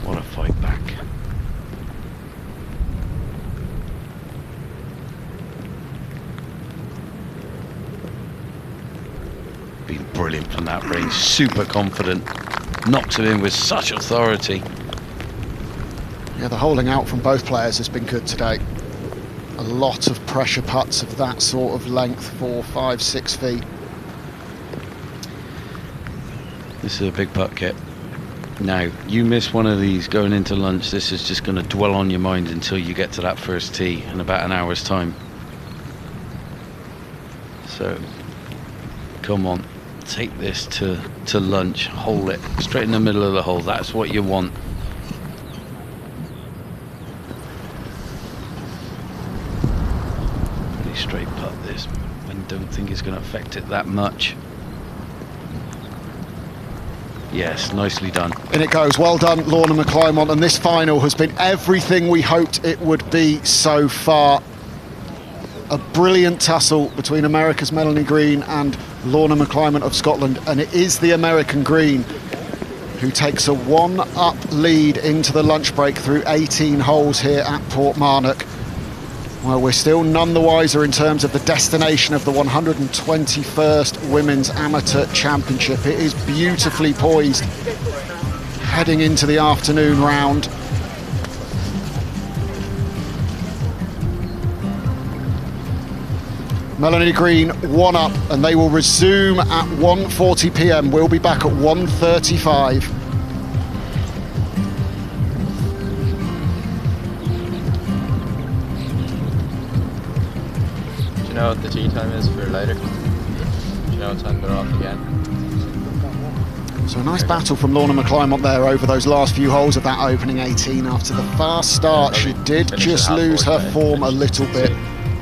What a fight back. Been brilliant from that range, super confident, knocks it in with such authority. Yeah, the holding out from both players has been good today. A lot of pressure putts of that sort of length, 4, 5, 6 feet. This is a big putt, Kit. Now, you miss one of these going into lunch, this is just going to dwell on your mind until you get to that first tee in about an hour's time. So, come on, take this to lunch, hold it straight in the middle of the hole, that's what you want. Pretty straight putt this, I don't think it's going to affect it that much. Yes, nicely done. In it goes. Well done, Leona McClymont. And this final has been everything we hoped it would be so far. A brilliant tussle between America's Melanie Green and Leona McClymont of Scotland. And it is the American Green who takes a 1-up lead into the lunch break through 18 holes here at Portmarnock. Well, we're still none the wiser in terms of the destination of the 121st Women's Amateur Championship. It is beautifully poised, heading into the afternoon round. Melanie Green 1 up, and they will resume at 1:40 p.m. We'll be back at 1:35. Do you know what the tee time is for later? Do you know what time they're off again? So a nice battle from Leona McClymont there over those last few holes of that opening 18. After the fast start, she did just lose her form a little bit,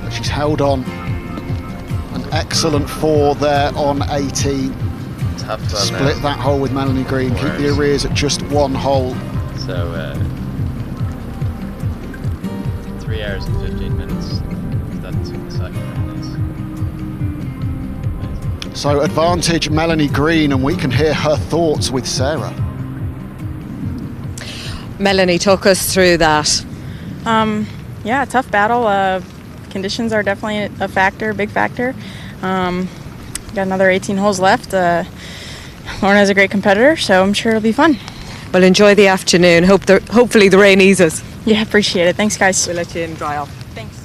but she's held on. An excellent 4 there on 18. Tough to split that hole with Melanie Green, keep the arrears at just 1 hole. So 3 hours and 15 minutes. That's the second. So advantage Melanie Green, and we can hear her thoughts with Sarah. Melanie, talk us through that. Yeah, tough battle. Conditions are definitely a factor, big factor. Got another 18 holes left. Lorna's a great competitor, so I'm sure it'll be fun. Well, enjoy the afternoon. Hopefully the rain eases. Yeah, appreciate it. Thanks, guys. We'll let you in dry off. Thanks.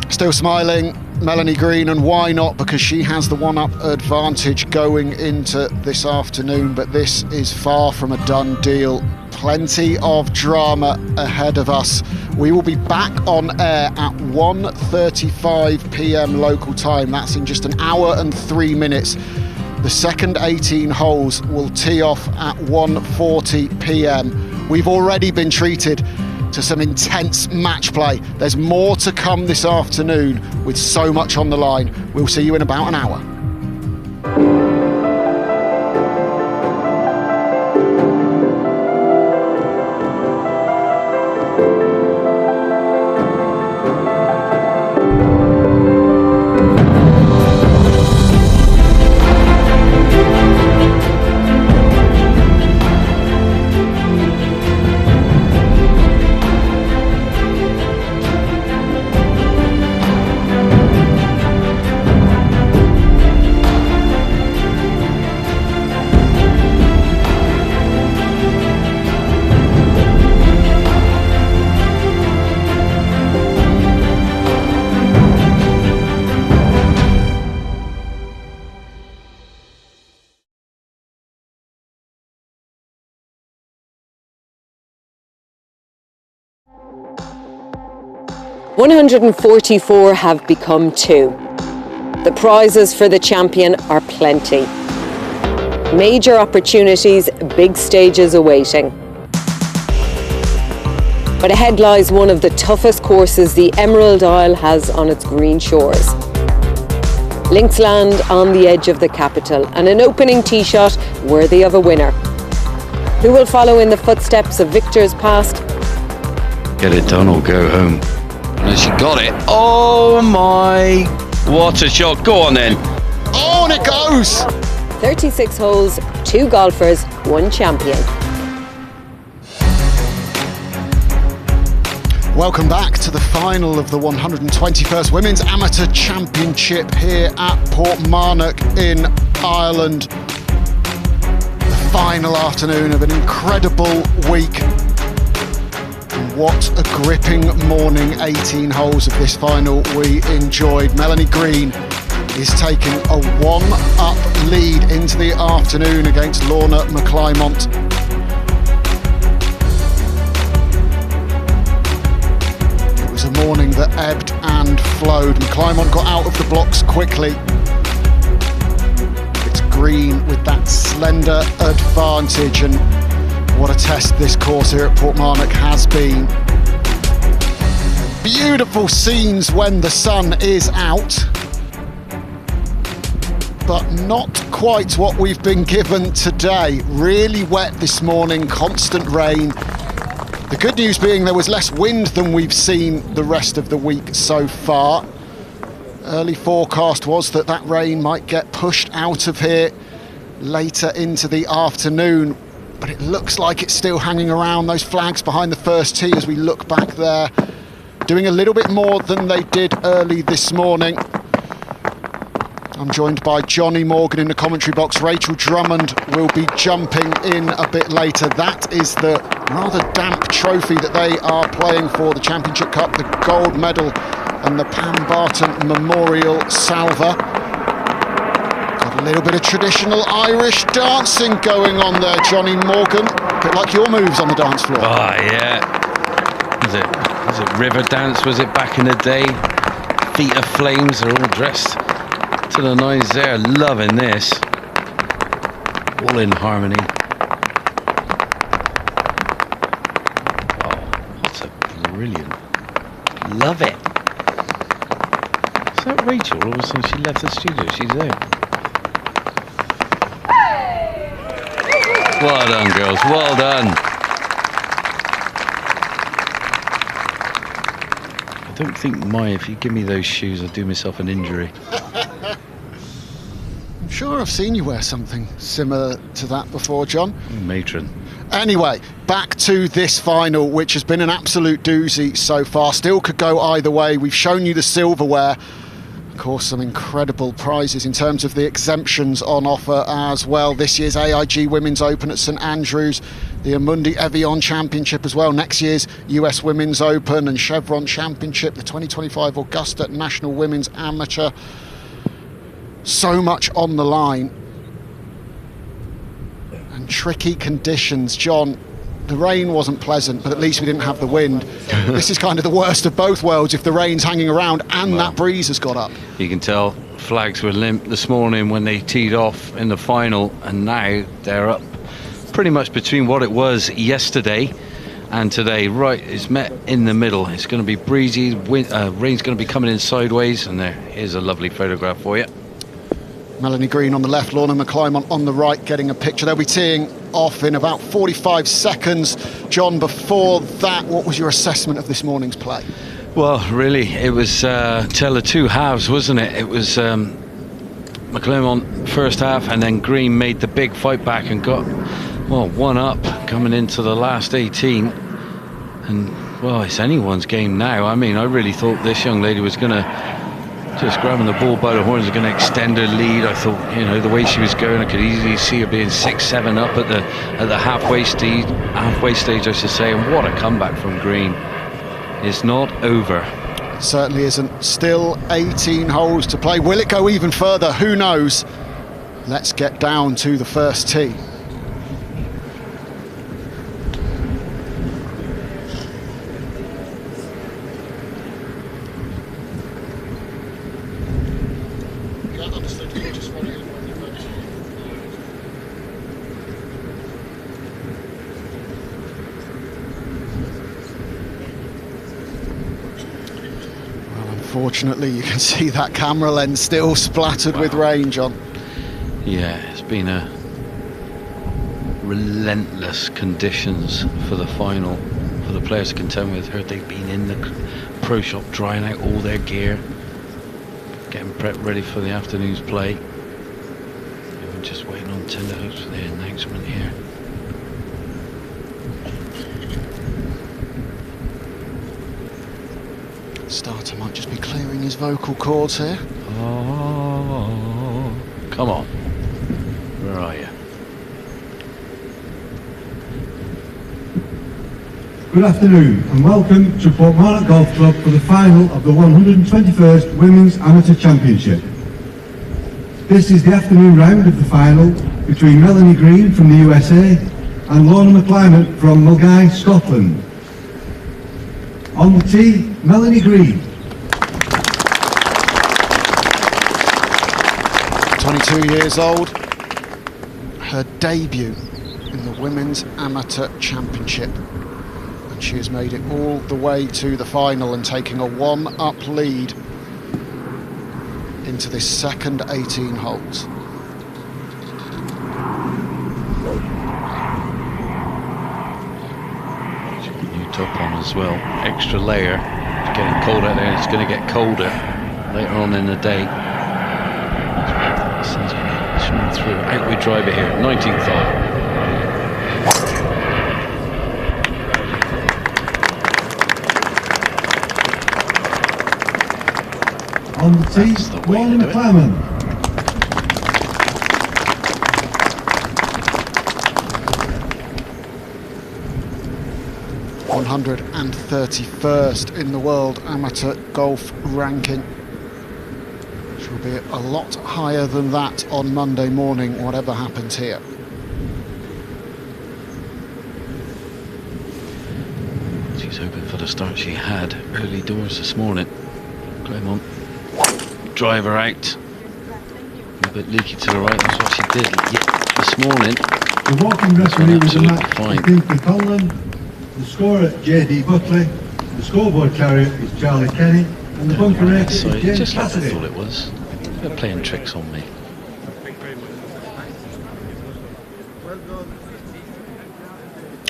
Still smiling, Melanie Green, and why not? Because she has the 1-up advantage going into this afternoon, but this is far from a done deal. Plenty of drama ahead of us. We will be back on air at 1:35 p.m. local time. That's in just an hour and 3 minutes. The second 18 holes will tee off at 1:40 p.m. We've already been treated to some intense match play. There's more to come this afternoon with so much on the line. We'll see you in about an hour. $144 have become 2. The prizes for the champion are plenty. Major opportunities, big stages awaiting. But ahead lies one of the toughest courses the Emerald Isle has on its green shores. Links land on the edge of the capital, and an opening tee shot worthy of a winner. Who will follow in the footsteps of victors past? Get it done or go home. And she got it. Oh my, what a shot. Go on then. On it goes. 36 holes, 2 golfers, 1 champion. Welcome back to the final of the 121st Women's Amateur Championship here at Portmarnock in Ireland. The final afternoon of an incredible week. And what a gripping morning 18 holes of this final we enjoyed. Melanie Green is taking a 1-up lead into the afternoon against Leona McClymont. It was a morning that ebbed and flowed. McClymont got out of the blocks quickly. It's Green with that slender advantage, and what a test this course here at Portmarnock has been. Beautiful scenes when the sun is out, but not quite what we've been given today. Really wet this morning, constant rain. The good news being there was less wind than we've seen the rest of the week so far. Early forecast was that that rain might get pushed out of here later into the afternoon, but it looks like it's still hanging around. Those flags behind the first tee as we look back there, doing a little bit more than they did early this morning. I'm joined by Johnny Morgan in the commentary box. Rachel Drummond will be jumping in a bit later. That is the rather damp trophy that they are playing for, the Championship Cup, the gold medal and the Pam Barton Memorial Salver. Got a little bit of traditional Irish dancing going on there, Johnny Morgan. A bit like your moves on the dance floor. Oh, yeah. Was it river dance, was it, back in the day? Feet of flames, they're all dressed to the nines there. Loving this. All in harmony. Oh, that's a brilliant. Love it. Is that Rachel? All of a sudden she left the studio. She's there. Well done, girls. Well done. I don't think if you give me those shoes, I'll do myself an injury. I'm sure I've seen you wear something similar to that before, John. Matron. Anyway, back to this final, which has been an absolute doozy so far. Still could go either way. We've shown you the silverware. Of course, some incredible prizes in terms of the exemptions on offer as well. This year's AIG Women's Open at St Andrews, the Amundi Evian Championship as well, next year's US Women's Open and Chevron Championship, the 2025 Augusta National Women's Amateur. So much on the line. And tricky conditions, John. The rain wasn't pleasant, but at least we didn't have the wind. This is kind of the worst of both worlds if the rain's hanging around and that breeze has got up. You can tell flags were limp this morning when they teed off in the final, and now they're up pretty much between what it was yesterday and today. Right, it's met in the middle. It's going to be breezy, rain's going to be coming in sideways, and here's a lovely photograph for you. Melanie Green on the left, Leona McClymont on the right, getting a picture. They'll be teeing off in about 45 seconds. John, before that, what was your assessment of this morning's play? Well, really, it was tale of two halves, wasn't it? It was McClymont first half, and then Green made the big fight back and got, well, 1 up coming into the last 18. And, well, it's anyone's game now. I mean, I really thought this young lady was going to, just grabbing the ball by the horns, was going to extend her lead. I thought, the way she was going, I could easily see her being 6-7 up at the halfway stage, I should say. And what a comeback from Green. It's not over. It certainly isn't. Still 18 holes to play. Will it go even further? Who knows? Let's get down to the first tee. Unfortunately, you can see that camera lens still splattered with rain, John. Yeah, it's been a relentless conditions for the final for the players to contend with. Heard they've been in the pro shop drying out all their gear, getting prepped ready for the afternoon's play. We're just waiting on tenterhooks for the announcement here. Starter might just be clearing his vocal cords here. Oh, come on. Where are you? Good afternoon and welcome to Portmarnock Golf Club for the final of the 121st Women's Amateur Championship. This is the afternoon round of the final between Melanie Green from the USA and Leona McClymont from Mulgai, Scotland. On the tee, Melanie Green. 22 years old, her debut in the Women's Amateur Championship. And she has made it all the way to the final and taking a one-up lead into this second 18 holes. New top on as well, extra layer. It's getting cold out there, and it's going to get colder later on in the day. The sun's going to shine through. Out we drive it here, 19th hole. On the tee, Leona McClymont. #131st in the world amateur golf ranking. She'll be a lot higher than that on Monday morning, whatever happens here. She's hoping for the start she had early doors this morning. McClymont. Driver out. A bit leaky to the right, that's what she did this morning. The walking referee was a match fine. Fifteenth Conlon. The scorer J.D. Buckley. The scoreboard carrier is Charlie Kenny. And the bunker rater is James just like I Cassidy. thought it was. They're playing tricks on me.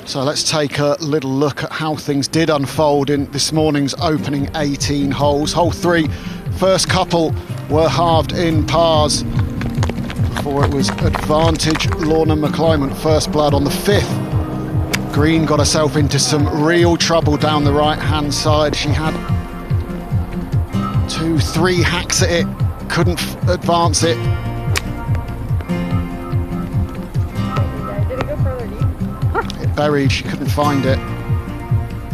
So let's take a little look at how things did unfold in this morning's opening 18 holes. Hole 3, first couple were halved in pars before it was advantage Leona McClymont, first blood on the 5th. Green got herself into some real trouble down the right-hand side. She had 2-3 hacks at it, couldn't advance it. It buried, she couldn't find it.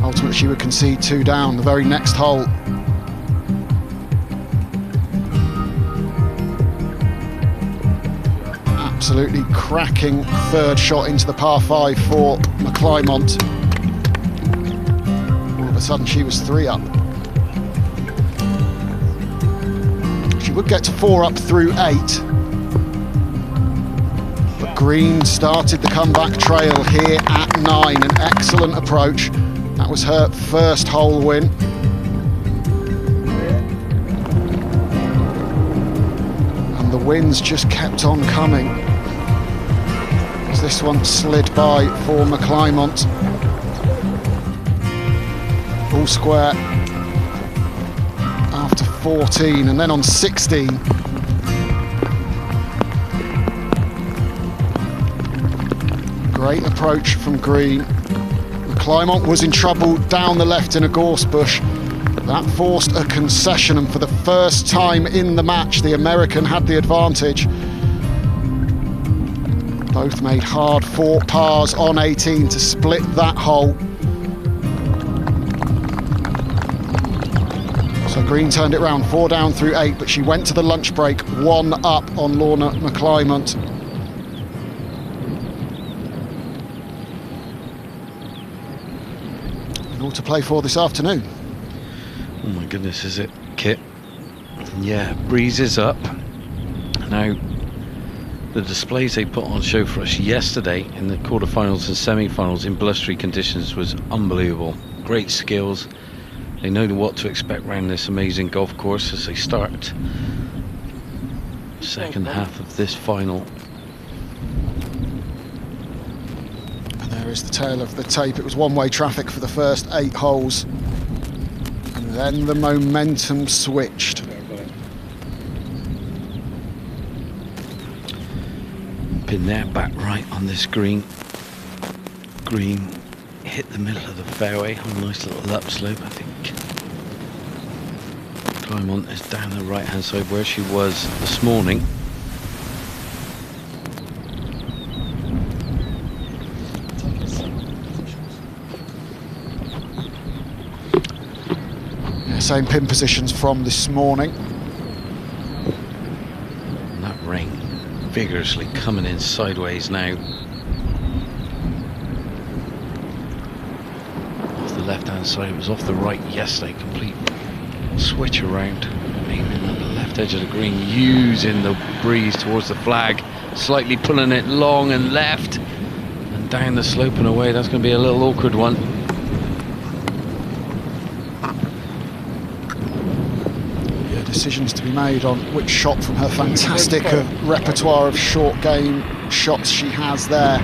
Ultimately, she would concede 2 down the very next hole. Absolutely cracking third shot into the par 5 for McClymont. All of a sudden, she was 3 up. She would get to 4 up through 8. But Green started the comeback trail here at 9. An excellent approach. That was her first hole win. And the wins just kept on coming. As this one slid by for McClymont. All square after 14, and then on 16. Great approach from Green. McClymont was in trouble down the left in a gorse bush. That forced a concession, and for the first time in the match, the American had the advantage. Both made hard-fought pars on 18 to split that hole. So Green turned it round, 4 down through 8, but she went to the lunch break 1 up on Leona McClymont. And all to play for this afternoon. Oh my goodness, is it, Kit? Yeah, breeze is up. Now, the displays they put on show for us yesterday in the quarterfinals and semi-finals in blustery conditions was unbelievable. Great skills. They know what to expect around this amazing golf course as they start second half of this final. And there is the tail of the tape. It was one-way traffic for the first 8 holes. And then the momentum switched. Pin there, back right on this green. Green hit the middle of the fairway on a nice little upslope, I think. McClymont is down the right hand side where she was this morning. Same pin positions from this morning. And that rain vigorously coming in sideways now. Off the left-hand side, it was off the right yesterday. Complete switch around, aiming at the left edge of the green, using the breeze towards the flag, slightly pulling it long and left, and down the slope and away. That's going to be a little awkward one. Yeah, decisions to be made on which shot from her fantastic repertoire of short game shots she has there.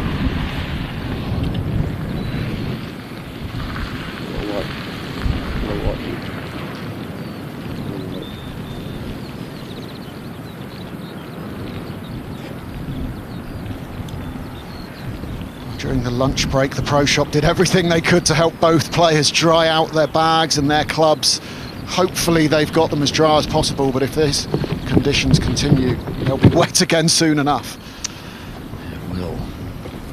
During the lunch break, the Pro Shop did everything they could to help both players dry out their bags and their clubs. Hopefully they've got them as dry as possible, but if these conditions continue, they'll be wet again soon enough. It will.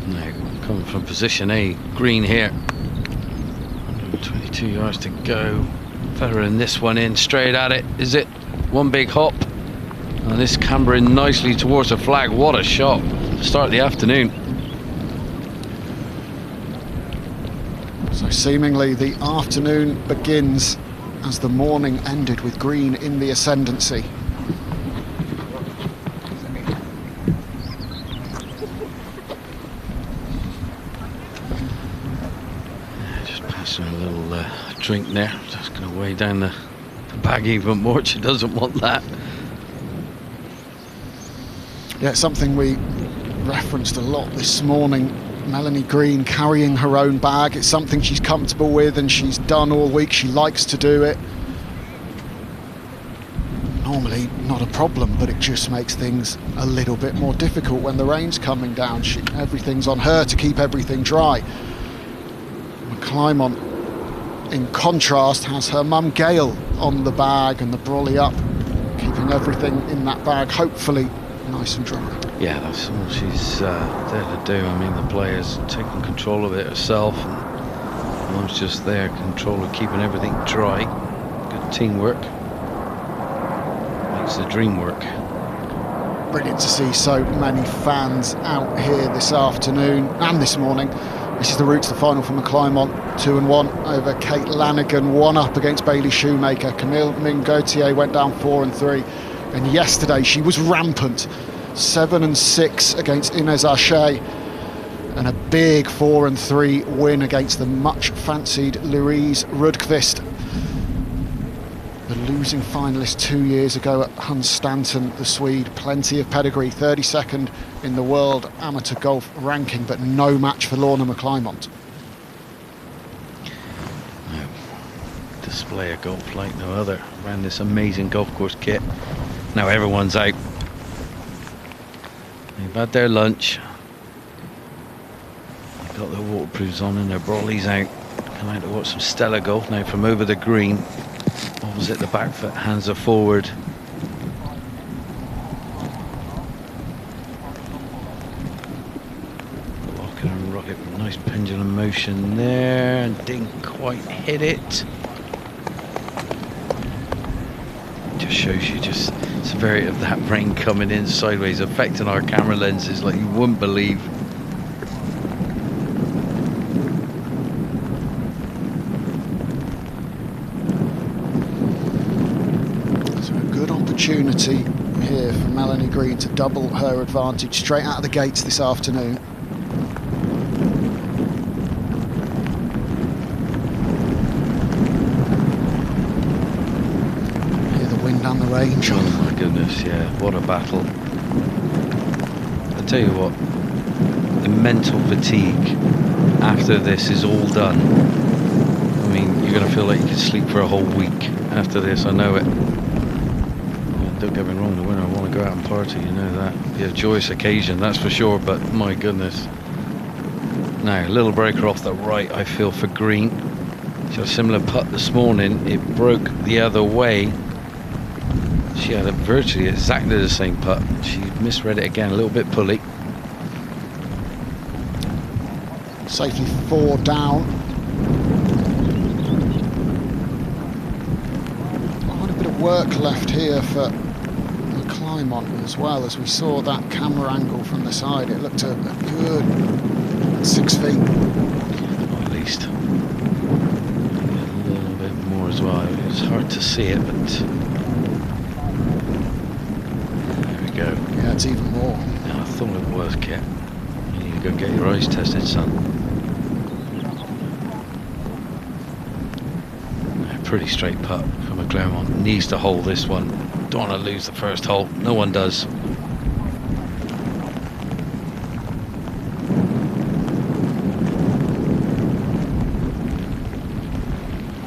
Now, coming from position A, green here. 122 yards to go. Feathering this one in, straight at it. Is it? One big hop. And this cambering nicely towards the flag. What a shot to start the afternoon. So seemingly the afternoon begins as the morning ended with green in the ascendancy. Just passing a little drink there. Just going to weigh down the bag even more. She doesn't want that. Yeah, it's something we referenced a lot this morning. Melanie Green carrying her own bag. It's something she's comfortable with and she's done all week. She likes to do it. Normally not a problem, but it just makes things a little bit more difficult when the rain's coming down. Everything's on her to keep everything dry. McClymont, in contrast, has her mum Gail on the bag and the brolly up, keeping everything in that bag hopefully nice and dry. Yeah, that's all she's there to do. I mean, the player's taking control of it herself, and Mum's just there, control of keeping everything dry. Good teamwork. Makes the dream work. Brilliant to see so many fans out here this afternoon and this morning. This is the route to the final for McClymont, 2-1 over Kate Lanigan, 1 up against Bailey Shoemaker. Camille Mingautier went down 4-3, and yesterday she was rampant. 7-6 against Inez Arche, and a big 4-3 win against the much fancied Louise Nordqvist, the losing finalist 2 years ago at Hunstanton, the Swede. Plenty of pedigree, 32nd in the world amateur golf ranking, but no match for Leona McClymont. No. Display a golf like no other around this amazing golf course kit. Now everyone's out. They've had their lunch. They've got their waterproofs on and their brollies out. Come out to watch some stellar golf now from over the green. Opposite the back foot, hands are forward. Rocket and rocket, nice pendulum motion there, and didn't quite hit it. Just shows you just severity of that rain coming in sideways, affecting our camera lenses like you wouldn't believe. So a good opportunity here for Melanie Green to double her advantage straight out of the gates this afternoon. Down the range. Oh my goodness, yeah, what a battle. I tell you what, the mental fatigue after this is all done. I mean, you're going to feel like you could sleep for a whole week after this, I know it. Don't get me wrong, the winner want to go out and party, you know that. It'll be a joyous occasion, that's for sure, but my goodness. Now, a little breaker off the right, I feel, for Green. She had a similar putt this morning, it broke the other way. She had virtually exactly the same putt. She misread it again, a little bit pulley. Safely 4 down. work left here for McClymont as well. As we saw that camera angle from the side, it looked a good 6 feet. Or at least a little bit more as well. It was hard to see it, but there we go. Yeah, it's even more. Yeah, I thought it was, Kit. You need to go get your eyes tested, son. Pretty straight putt from McClymont. Needs to hold this one. Don't want to lose the first hole. No one does.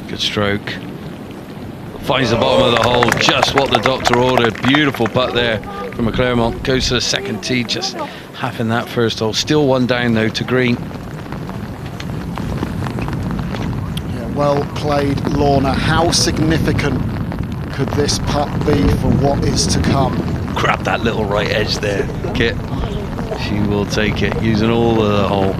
Good stroke. Finds the bottom of the hole. Just what the doctor ordered. Beautiful putt there from McClymont. Goes to the second tee. Just half in that first hole. Still one down though to green. Well played, Lorna. How significant could this putt be for what is to come? Grab that little right edge there, Kit. She will take it, using all of the hole.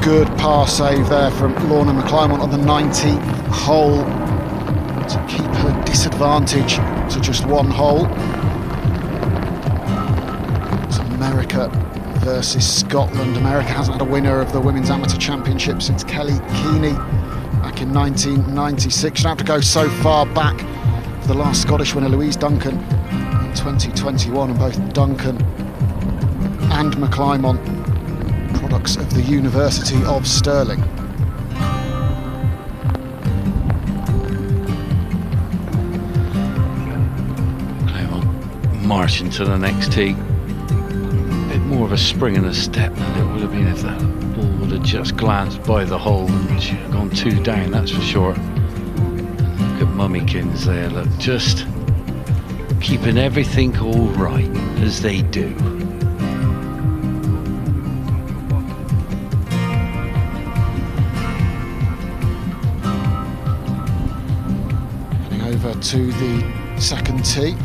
Good par save there from Lorna McClymont on the 19th hole to keep her disadvantage to just one hole. It's America versus Scotland. America hasn't had a winner of the Women's Amateur Championship since Kelly Keeney back in 1996. She'd have to go so far back for the last Scottish winner, Louise Duncan, in 2021, and both Duncan and McClymont products of the University of Stirling. Marching to the next tee. A bit more of a spring in the step than it would have been if that ball would have just glanced by the hole and she had gone 2 down, that's for sure. Look at Mummykins there, look, just keeping everything all right, as they do. Heading over to the second tee.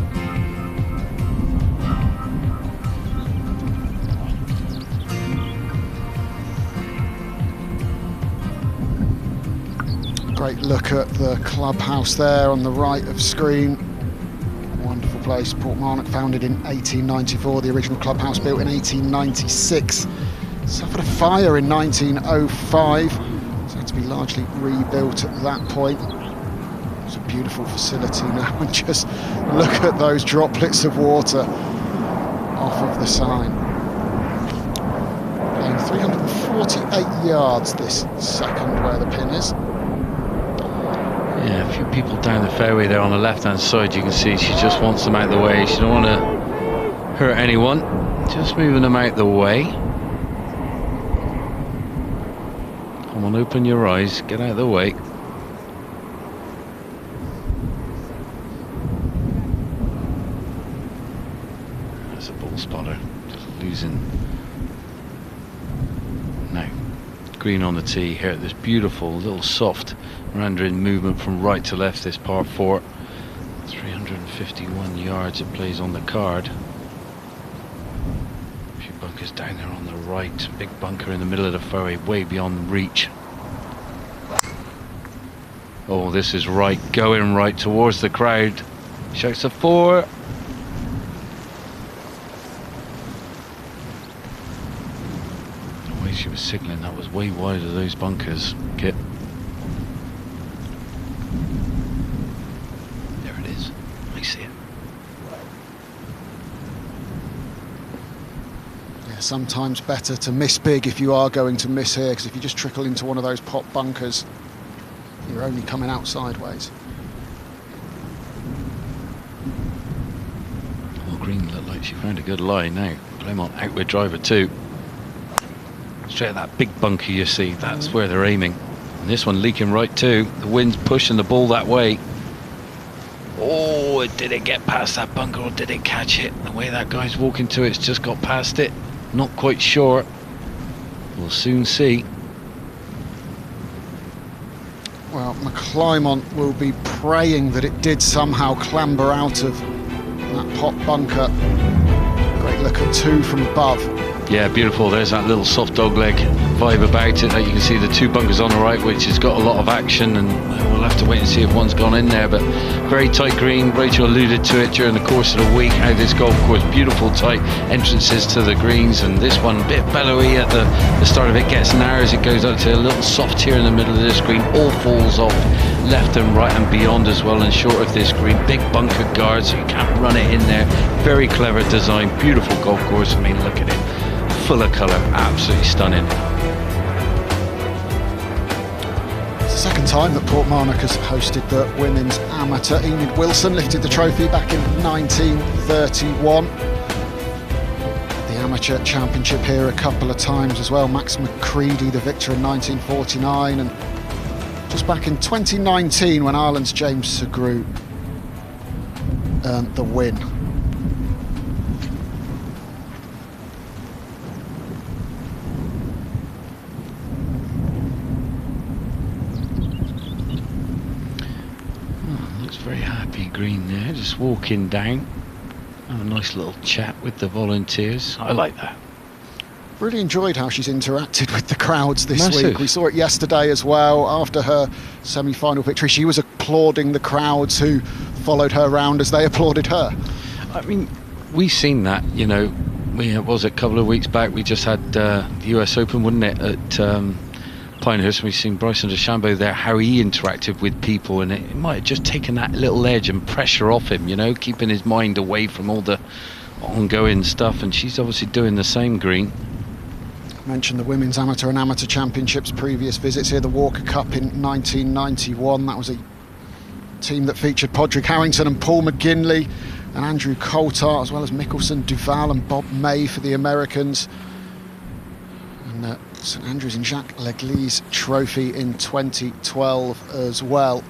Great look at the clubhouse there on the right of screen. Wonderful place. Portmarnock, founded in 1894. The original clubhouse built in 1896. Suffered a fire in 1905. So had to be largely rebuilt at that point. It's a beautiful facility now. And just look at those droplets of water off of the sign. Playing 348 yards this second where the pin is. Yeah, a few people down the fairway there on the left-hand side. You can see she just wants them out of the way. She don't want to hurt anyone. Just moving them out the way. Come on, open your eyes. Get out of the way. That's a ball spotter. Just losing. Now, green on the tee here. This beautiful little soft meandering movement from right to left, this par 4. 351 yards it plays on the card. A few bunkers down there on the right. Big bunker in the middle of the fairway, way beyond reach. Oh, this is right, going right towards the crowd. Shouts a 4. The way she was signalling, that was way wide of those bunkers, Kit. Sometimes better to miss big if you are going to miss here, because if you just trickle into one of those pot bunkers, you're only coming out sideways. Well, green looked like she found a good lie now. McClymont outward driver too. Straight at that big bunker you see, that's where they're aiming. And this one leaking right too. The wind's pushing the ball that way. Oh, did it get past that bunker or did it catch it? The way that guy's walking to it's just got past it. Not quite sure. We'll soon see. Well, McClymont will be praying that it did somehow clamber out of That pot bunker. Great look at 2 from above. Yeah, beautiful. There's that little soft dog leg vibe about it. You can see the 2 bunkers on the right, which has got a lot of action, and we'll have to wait and see if one's gone in there. But very tight green. Rachel alluded to it during the course of the week, how this golf course, beautiful tight entrances to the greens, and this one a bit bellowy at the start of it, gets narrow as it goes up to a little soft here in the middle of this green. All falls off left and right and beyond as well, and short of this green. Big bunker guard, so you can't run it in there. Very clever design, beautiful golf course. I mean, look at it. Full of colour, absolutely stunning. It's the second time that Portmarnock has hosted the Women's Amateur. Enid Wilson lifted the trophy back in 1931. The Amateur Championship here a couple of times as well. Max McCready, the victor in 1949, and just back in 2019 when Ireland's James Segru earned the win. Very happy green there, just walking down, have a nice little chat with the volunteers. I like that. Really enjoyed how she's interacted with the crowds this Massive. week. We saw it yesterday as well. After her semi-final victory, she was applauding the crowds who followed her around as they applauded her. I mean, we've seen that, you know. It was a couple of weeks back, we just had the US Open, wasn't it, at Pinehurst. We've seen Bryson DeChambeau there, how he interacted with people, and it might have just taken that little edge and pressure off him, you know, keeping his mind away from all the ongoing stuff, and she's obviously doing the same, Green. I mentioned the Women's Amateur and Amateur Championships previous visits here, the Walker Cup in 1991. That was a team that featured Podrick Harrington and Paul McGinley and Andrew Coulthard, as well as Mickelson, Duval and Bob May for the Americans. And St Andrews and Jacques Leglise trophy in 2012 as well.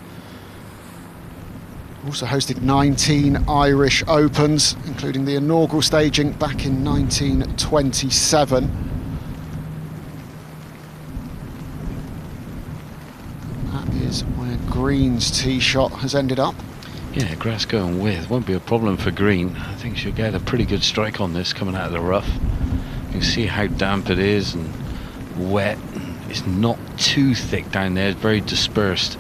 Also hosted 19 Irish Opens, including the inaugural staging back in 1927. That is where Green's tee shot has ended up. Yeah, grass going with, won't be a problem for Green. I think she'll get a pretty good strike on this coming out of the rough. You can see how damp it is and wet. It's not too thick down there, it's very dispersed.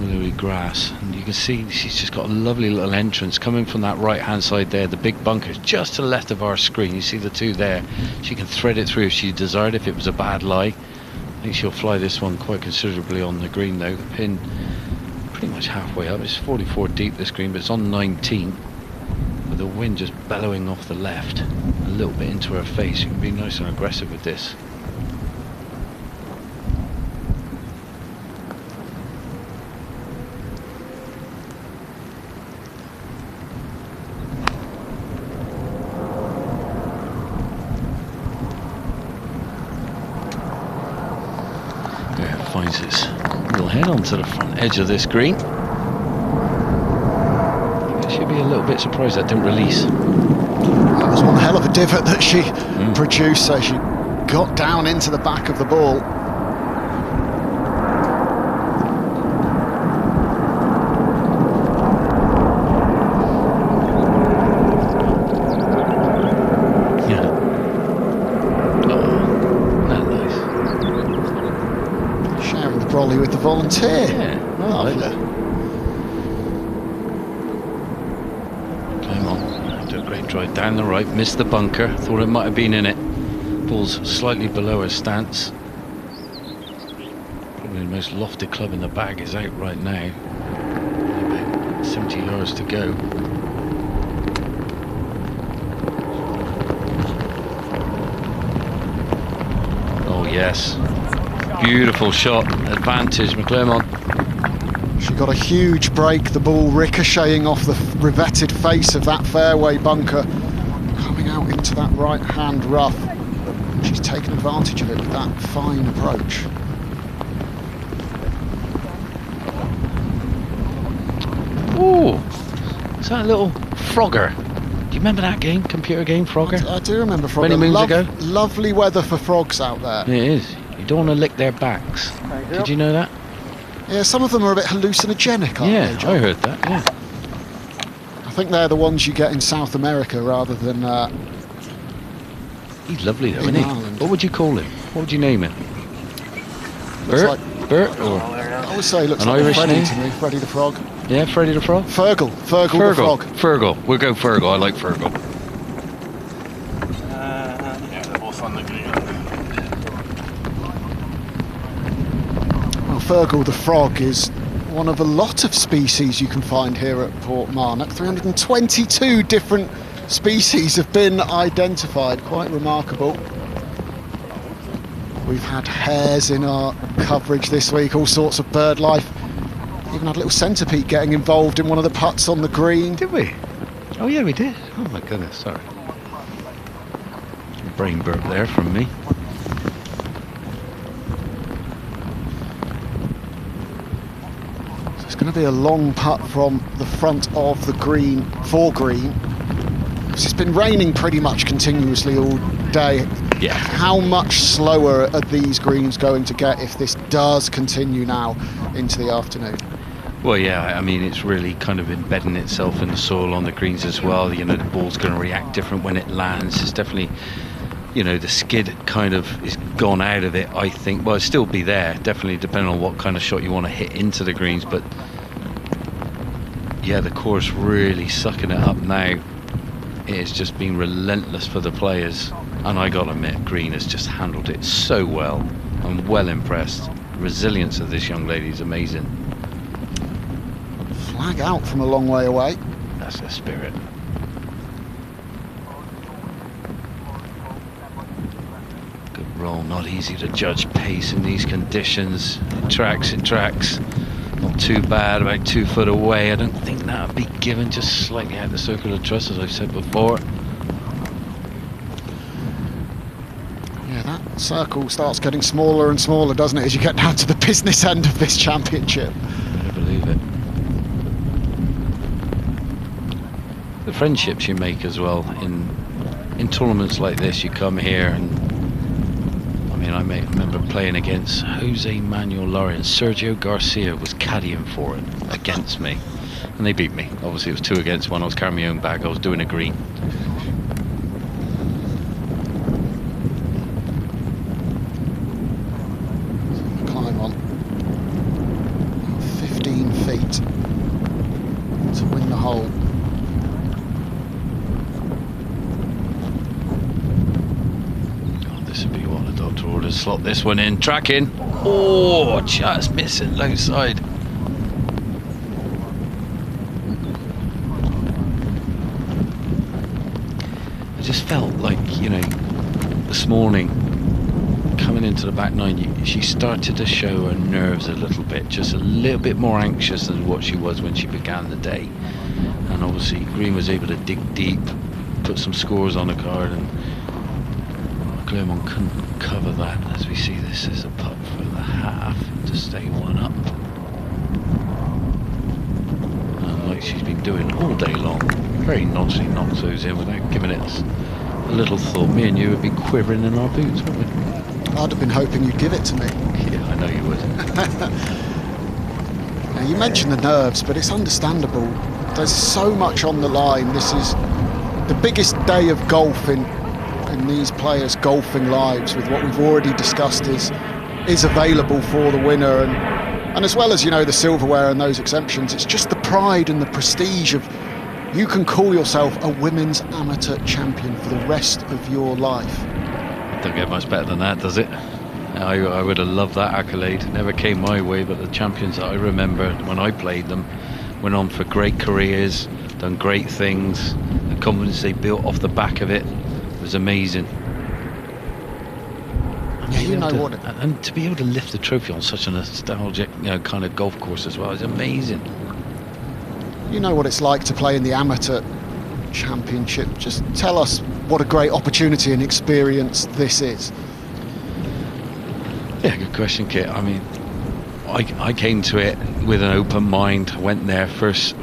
Willowy grass, and you can see she's just got a lovely little entrance coming from that right hand side there. The big bunkers just to the left of our screen, you see the 2 there. She can thread it through if she desired, if it was a bad lie. I think she'll fly this one quite considerably on the green though. The pin pretty much halfway up. It's 44 deep this green, but it's on 19 with the wind just bellowing off the left a little bit into her face. You can be nice and aggressive with this. Finds its little head onto the front edge of this green. I should be a little bit surprised that didn't release. That was one hell of a divot that she produced, so she got down into the back of the ball. With the volunteer. Yeah, I like that. Climb on. Do a great drive down the right, missed the bunker. Thought it might have been in it. Ball's slightly below her stance. Probably the most lofted club in the bag is out right now. About 70 yards to go. Oh yes. Beautiful shot, advantage McClymont. She got a huge break, the ball ricocheting off the revetted face of that fairway bunker, coming out into that right hand rough. She's taken advantage of it with that fine approach. Ooh, is that a little Frogger? Do you remember that game, computer game, Frogger? I do remember Frogger. Many moons ago. Lovely weather for frogs out there. It is. You don't want to lick their backs. Did you know that? Yeah, some of them are a bit hallucinogenic, aren't they, John? I heard that, yeah. I think they're the ones you get in South America rather than He's lovely though, in isn't he? Ireland. What would you call him? What would you name him? Looks Bert? like- Bert? Or I would say he looks An like Irish Freddy name? to me, Freddy the Frog. yeah, Freddie the Frog? Fergal the Frog. Fergal. We'll go Fergal. I like Fergal. Yeah, they're both on the green. Well, Fergal the Frog is one of a lot of species you can find here at Portmarnock. 322 different species have been identified. Quite remarkable. We've had hares in our coverage this week, all sorts of bird life. Even had a little centipede getting involved in one of the putts on the green. Did we? Oh yeah, we did. Oh my goodness, sorry. Brain burp there from me. So it's going to be a long putt from the front of the green, for green. It's been raining pretty much continuously all day. Yeah. How much slower are these greens going to get if this does continue now into the afternoon? Well, yeah, I mean, it's really kind of embedding itself in the soil on the greens as well. You know, the ball's going to react different when it lands. It's definitely, you know, the skid kind of is gone out of it, I think. Well, it'll still be there, definitely, depending on what kind of shot you want to hit into the greens. But, yeah, the course really sucking it up now. It's just been relentless for the players. And I got to admit, Green has just handled it so well. I'm well impressed. The resilience of this young lady is amazing. Flag out from a long way away. That's the spirit. Good roll. Not easy to judge pace in these conditions. It tracks. Not too bad, about 2 foot away. I don't think that would be given, just slightly out of the circle of trust, as I've said before. Yeah, that circle starts getting smaller and smaller, doesn't it, as you get down to the business end of this championship. I believe it. The friendships you make as well in tournaments like this. You come here and I remember playing against Jose Manuel Lawrence. Sergio Garcia was caddying for it against me, and they beat me. Obviously, it was 2 against 1. I was carrying my own bag. I was doing a green. Climb on 15 feet to win the hole. This would be what the doctor orders. Slot this one in. Tracking. Oh, just missing low side. I just felt like, you know, this morning coming into the back nine, she started to show her nerves a little bit, just a little bit more anxious than what she was when she began the day. And obviously Green was able to dig deep, put some scores on the card, and McClymont couldn't cover that. As we see, this is a putt for the half to stay 1 up. And like she's been doing all day long, very nodgily knocks those in without giving it a little thought. Me and you would be quivering in our boots, wouldn't we? I'd have been hoping you'd give it to me. Yeah, I know you would. Now, you mentioned the nerves, but it's understandable. There's so much on the line. This is the biggest day of golf in these players' golfing lives, with what we've already discussed is available for the winner, and as well as, you know, the silverware and those exemptions, it's just the pride and the prestige of, you can call yourself a women's amateur champion for the rest of your life. Don't get much better than that, does it? I would have loved that accolade. It never came my way, but the champions that I remember when I played them went on for great careers, done great things. The confidence they built off the back of it was amazing. Yeah, you know what? And to be able to lift the trophy on such a nostalgic, you know, kind of golf course as well is amazing. You know what it's like to play in the amateur championship. Just tell us what a great opportunity and experience this is. Yeah, good question, Kit. I mean, I came to it with an open mind. I went there first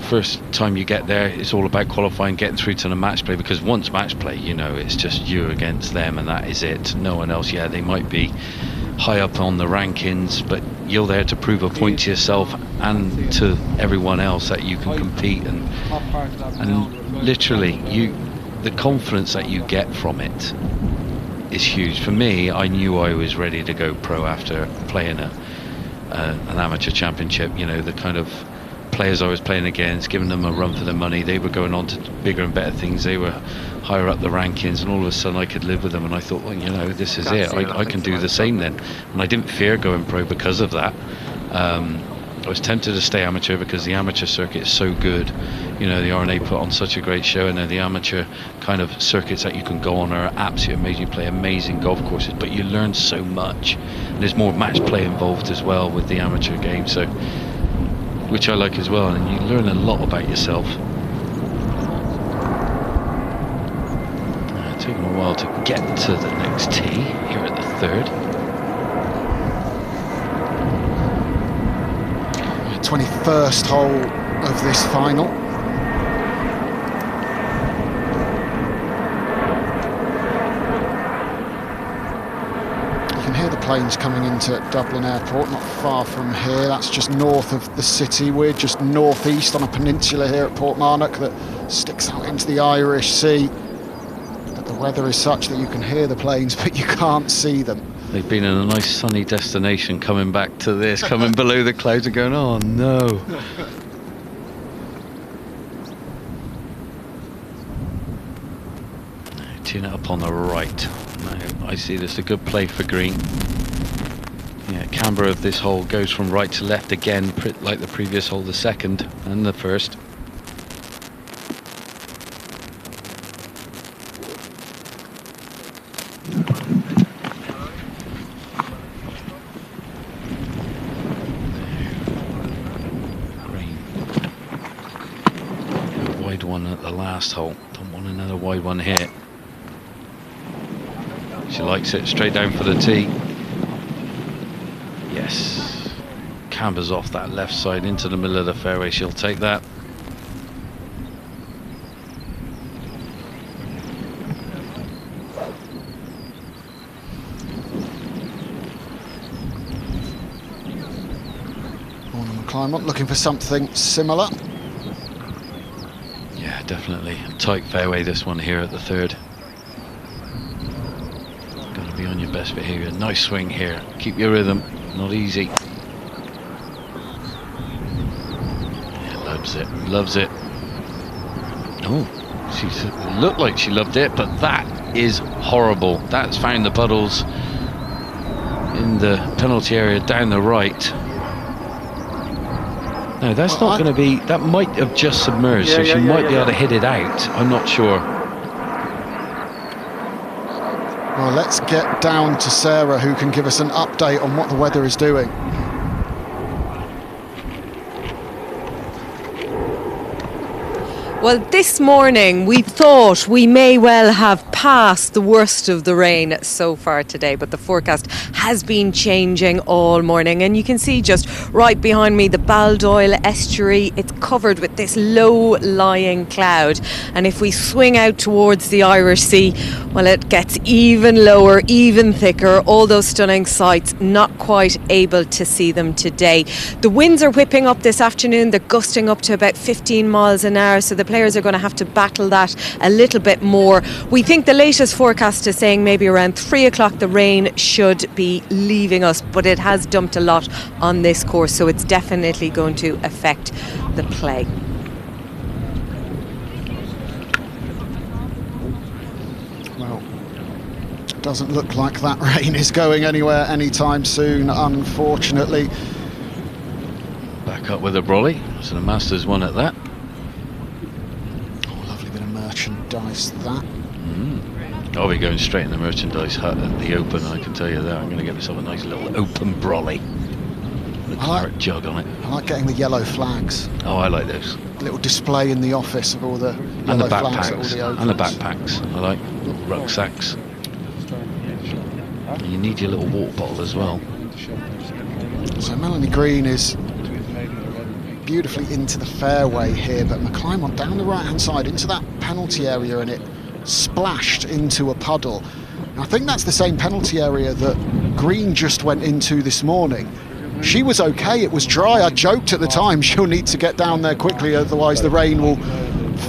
time you get there, it's all about qualifying, getting through to the match play, because once match play, you know, it's just you against them and that is it. No one else. Yeah, they might be high up on the rankings, but you're there to prove a point to yourself and to everyone else that you can compete, and literally the confidence that you get from it is huge. For me, I knew I was ready to go pro after playing an amateur championship. You know, the kind of players I was playing against, giving them a run for their money, they were going on to bigger and better things, they were higher up the rankings, and all of a sudden I could live with them, and I thought, well, you know, this is it, I can do the same then. And I didn't fear going pro because of that. I was tempted to stay amateur because the amateur circuit is so good. You know, the RNA put on such a great show, and then the amateur kind of circuits that you can go on are absolutely amazing. You play amazing golf courses, but you learn so much, and there's more match play involved as well with the amateur game, so which I like as well, and you learn a lot about yourself. It's taken a while to get to the next tee here at the third. 21st hole of this final. You can hear the planes coming into Dublin Airport, not far from here. That's just north of the city. We're just northeast on a peninsula here at Portmarnock that sticks out into the Irish Sea. But the weather is such that you can hear the planes, but you can't see them. They've been in a nice sunny destination, coming back to this, coming below the clouds and going, oh no. Tune it up on the right. Now, I see this a good play for green. Yeah, camber of this hole goes from right to left again, like the previous hole, the second and the first. Hole. Don't want another wide one here. She likes it, straight down for the tee. Yes. Cambers off that left side into the middle of the fairway. She'll take that. McClymont looking for something similar. Definitely a tight fairway, this one here at the third. Got to be on your best behaviour. Nice swing here. Keep your rhythm. Not easy. Yeah, loves it. Loves it. Oh, she looked like she loved it, but that is horrible. That's found the puddles in the penalty area down the right. No, that's not going to be... That might have just submerged, so she might be able to hit it out. I'm not sure. Well, let's get down to Sarah, who can give us an update on what the weather is doing. Well, this morning we thought we may well have passed the worst of the rain so far today, but the forecast has been changing all morning, and you can see just right behind me the Baldoyle estuary. It's covered with this low-lying cloud, and if we swing out towards the Irish Sea, well, it gets even lower, even thicker. All those stunning sights, not quite able to see them today. The winds are whipping up this afternoon. They're gusting up to about 15 miles an hour, so the players are going to have to battle that a little bit more. We think the latest forecast is saying maybe around 3 o'clock the rain should be leaving us, but it has dumped a lot on this course, so it's definitely going to affect the play. Well, doesn't look like that rain is going anywhere anytime soon, unfortunately. Back up with a brolly, so the Masters won at that. Merchandise that. I'll be going straight in the merchandise hut at the Open, I can tell you that. I'm going to get myself a nice little Open brolly with a claret jug on it. I like getting the yellow flags. Oh, I like those. A little display in the office of all the yellow flags at all the Opens. And the backpacks, I like. Rucksacks. And you need your little water bottle as well. So Melanie Green is beautifully into the fairway here, but McClymont down the right hand side into that penalty area, and it splashed into a puddle. And I think that's the same penalty area that Green just went into this morning, she was okay, it was dry. I joked at the time she'll need to get down there quickly, otherwise the rain will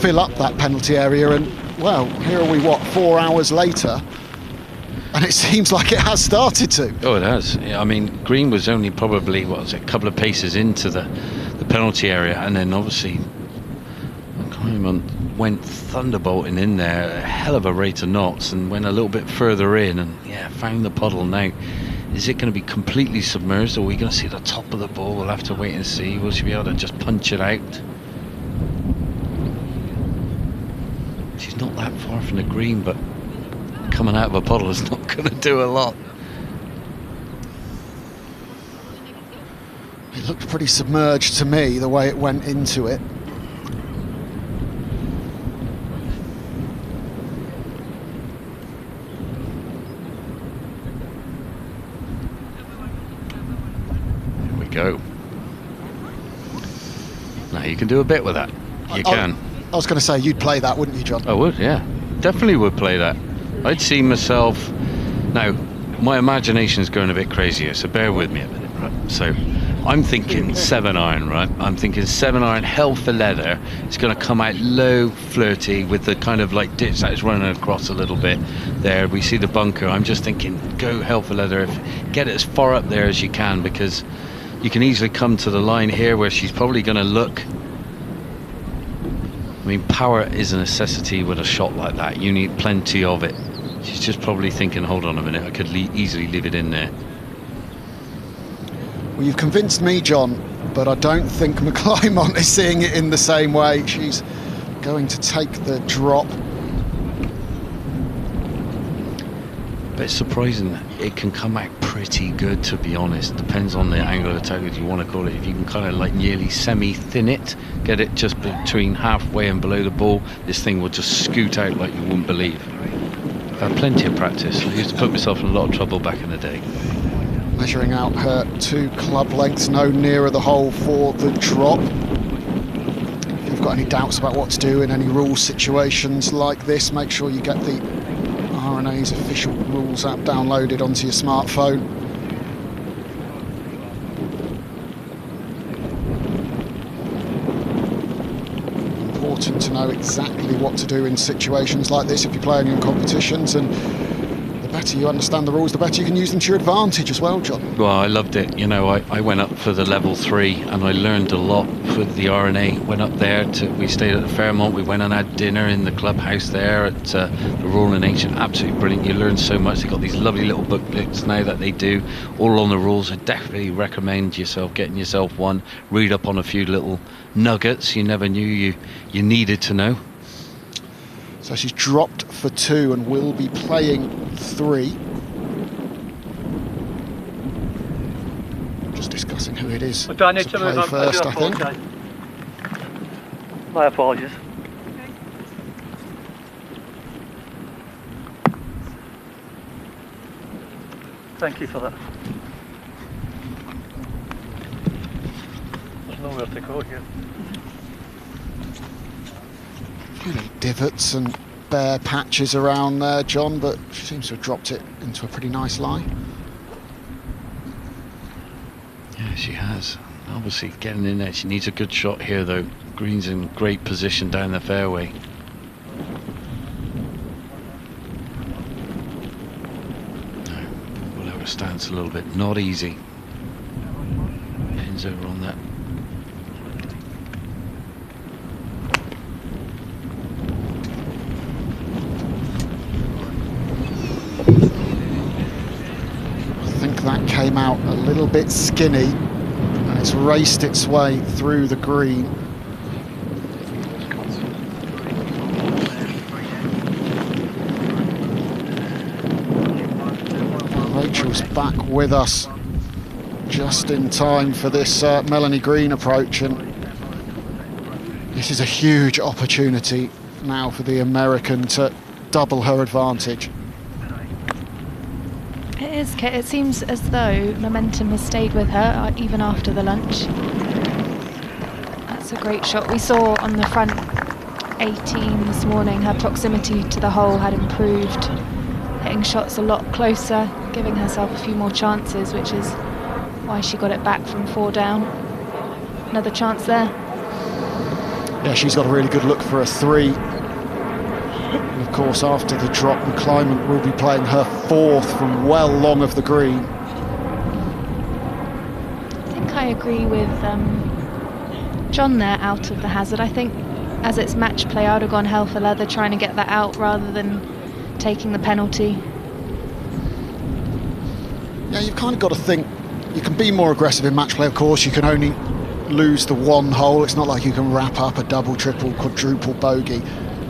fill up that penalty area. And well, here are we, what, 4 hours later, and it seems like it has started to. Oh, it has. I mean, Green was only probably, what was it, a couple of paces into the penalty area, and then obviously McClymont went thunderbolting in there, a hell of a rate of knots, and went a little bit further in, and yeah, found the puddle. Now, is it going to be completely submerged, or are we going to see the top of the ball? We'll have to wait and see. Will she be able to just punch it out? She's not that far from the green, but coming out of a puddle is not going to do a lot. It looked pretty submerged to me, the way it went into it. Here we go. Now you can do a bit with that. You can. I was going to say, you'd play that, wouldn't you, John? I would, yeah. Definitely would play that. I'd see myself... Now, my imagination's going a bit crazier, so bear with me a minute, right? So, I'm thinking 7-iron, right? I'm thinking 7-iron, hell for leather. It's going to come out low, flirty, with the kind of like ditch that is running across a little bit there. We see the bunker. I'm just thinking, go hell for leather. Get it as far up there as you can, because you can easily come to the line here where she's probably going to look... I mean, power is a necessity with a shot like that. You need plenty of it. She's just probably thinking, hold on a minute, I could easily leave it in there. Well, you've convinced me, John, but I don't think McClymont is seeing it in the same way. She's going to take the drop. But it's surprising that it can come out pretty good, to be honest. Depends on the angle of attack, if you want to call it. If you can kind of like nearly semi-thin it, get it just between halfway and below the ball, this thing will just scoot out like you wouldn't believe. I've had plenty of practice. I used to put myself in a lot of trouble back in the day. Measuring out her 2 club lengths, no nearer the hole for the drop. If you've got any doubts about what to do in any rule situations like this, make sure you get the RNA's official rules app downloaded onto your smartphone. Important to know exactly what to do in situations like this if you're playing in competitions, and the better you understand the rules, the better you can use them to your advantage as well, John. Well, I loved it. You know, I went up for the level 3 and I learned a lot with the RNA. Went up there, we stayed at the Fairmont, we went and had dinner in the clubhouse there at the Royal and Ancient. Absolutely brilliant. You learn so much. They've got these lovely little booklets now that they do, all on the rules. I definitely recommend getting yourself one. Read up on a few little nuggets you never knew you needed to know. So she's dropped for 2 and will be playing 3. Just discussing who it is to play first, I think. My apologies. Thank you for that. There's nowhere to go here. Divots and bare patches around there, John, but she seems to have dropped it into a pretty nice lie. Yeah, she has. Obviously getting in there. She needs a good shot here, though. Green's in great position down the fairway. Pull out her stance a little bit. Not easy. Pins over on that. That came out a little bit skinny and it's raced its way through the green. Rachel's back with us just in time for this Melanie Green approach, and this is a huge opportunity now for the American to double her advantage. It is, Kit. It seems as though momentum has stayed with her even after the lunch. That's a great shot. We saw on the front 18 this morning her proximity to the hole had improved, hitting shots a lot closer, giving herself a few more chances, which is why she got it back from 4 down. Another chance there. Yeah, she's got a really good look for a 3. And of course, after the drop, McClymont will be playing her 4th from well long of the green. I think I agree with John there out of the hazard. I think as it's match play, I would have gone hell for leather trying to get that out rather than taking the penalty. Yeah, you've kind of got to think, you can be more aggressive in match play, of course. You can only lose the 1 hole. It's not like you can wrap up a double, triple, quadruple bogey.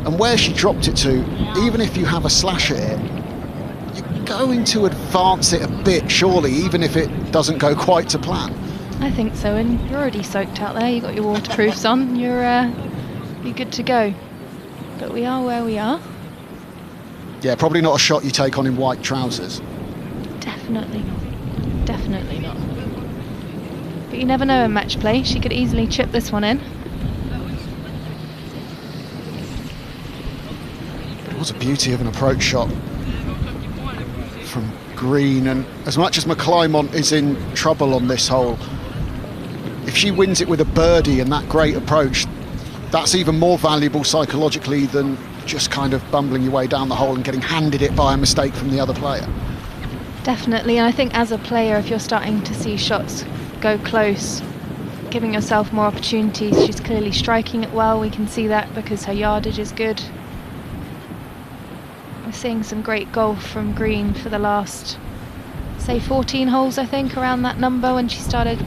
And where she dropped it to, even if you have a slash at it, you're going to advance it a bit, surely, even if it doesn't go quite to plan. I think so, and you're already soaked out there. You've got your waterproofs on. You're good to go. But we are where we are. Yeah, probably not a shot you take on in white trousers. Definitely not. Definitely not. But you never know in match play. She could easily chip this one in. It was a beauty of an approach shot from green, and as much as McClymont is in trouble on this hole, if she wins it with a birdie and that great approach, that's even more valuable psychologically than just kind of bumbling your way down the hole and getting handed it by a mistake from the other player. Definitely, and I think as a player, if you're starting to see shots go close, giving yourself more opportunities. She's clearly striking it well. We can see that because her yardage is good. We're seeing some great golf from green for the last, say, 14 holes, I think, around that number when she started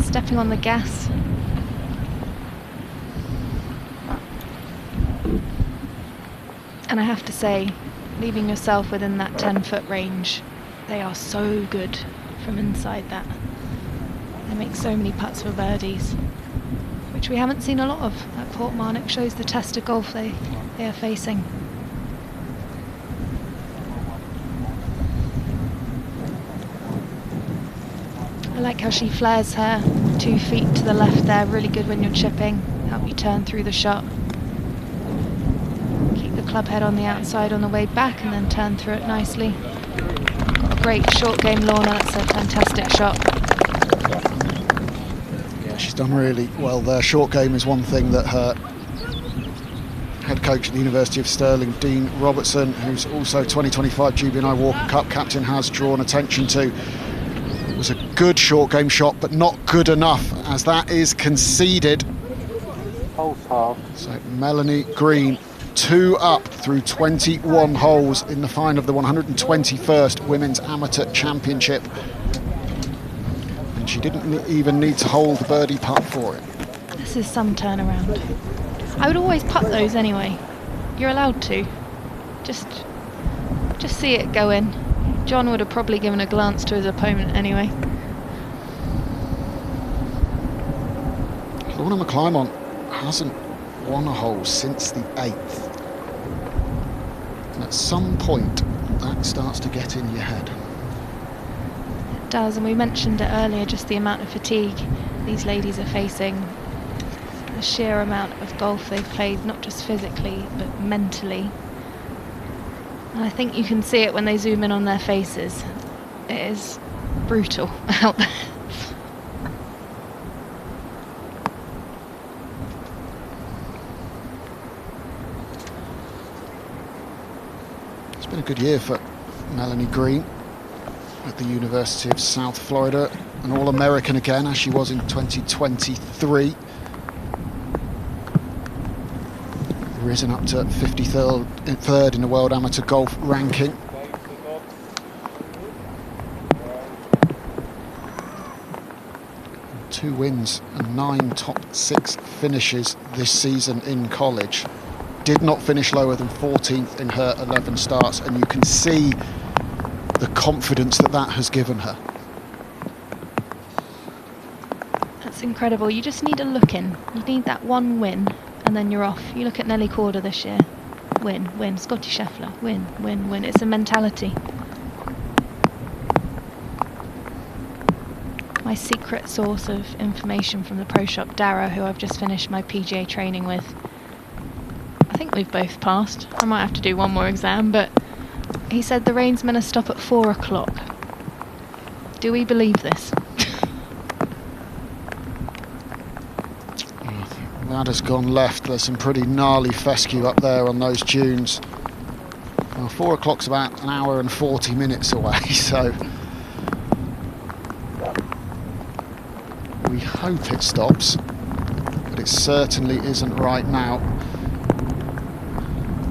stepping on the gas. And I have to say, leaving yourself within that 10-foot range, they are so good from inside that. They make so many putts for birdies, which we haven't seen a lot of at Portmarnock. Shows the test of golf they are facing. I like how she flares her 2 feet to the left there. Really good when you're chipping. Help you turn through the shot. Keep the club head on the outside on the way back and then turn through it nicely. Got a great short game, Lorna. That's a fantastic shot. Yeah, she's done really well there. Short game is one thing that her head coach at the University of Stirling, Dean Robertson, who's also 2025 GBNI Walker Cup captain, has drawn attention to. It was a good short game shot, but not good enough, as that is conceded. So Melanie Green, 2 up through 21 holes in the final of the 121st Women's Amateur Championship. And she didn't even need to hold the birdie putt for it. This is some turnaround. I would always putt those anyway. You're allowed to. Just see it go in. John would have probably given a glance to his opponent anyway. Leona McClymont hasn't won a hole since the 8th. And at some point, that starts to get in your head. It does, and we mentioned it earlier, just the amount of fatigue these ladies are facing. The sheer amount of golf they've played, not just physically, but mentally. And I think you can see it when they zoom in on their faces. It is brutal out there. It's been a good year for Melanie Green at the University of South Florida. An All-American again, as she was in 2023. Risen up to 53rd in the World Amateur Golf ranking. Two wins and 9 top 6 finishes this season in college. Did not finish lower than 14th in her 11 starts, and you can see the confidence that that has given her. That's incredible. You just need a look in. You need that one win. And then you're off. You look at Nelly Corder this year. Win, win. Scotty Scheffler. Win, win, win. It's a mentality. My secret source of information from the pro shop, Dara, who I've just finished my PGA training with. I think we've both passed. I might have to do one more exam, but he said the Rainsmen are stop at 4 o'clock. Do we believe this? That has gone left. There's some pretty gnarly fescue up there on those dunes. Well, 4 o'clock's about an hour and 40 minutes away, so we hope it stops, but it certainly isn't right now.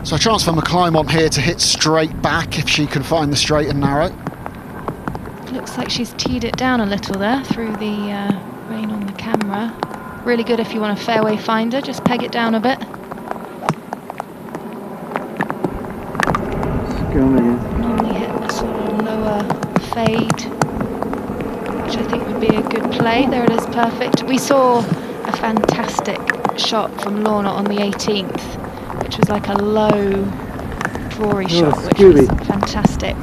So a chance for McClymont here to hit straight back if she can find the straight and narrow. Looks like she's teed it down a little there through the rain on the camera. Really good if you want a fairway finder, just peg it down a bit. Normally hit a sort of lower fade, which I think would be a good play. There it is, perfect. We saw a fantastic shot from Leona on the 18th, which was like a low drawy shot, which was fantastic.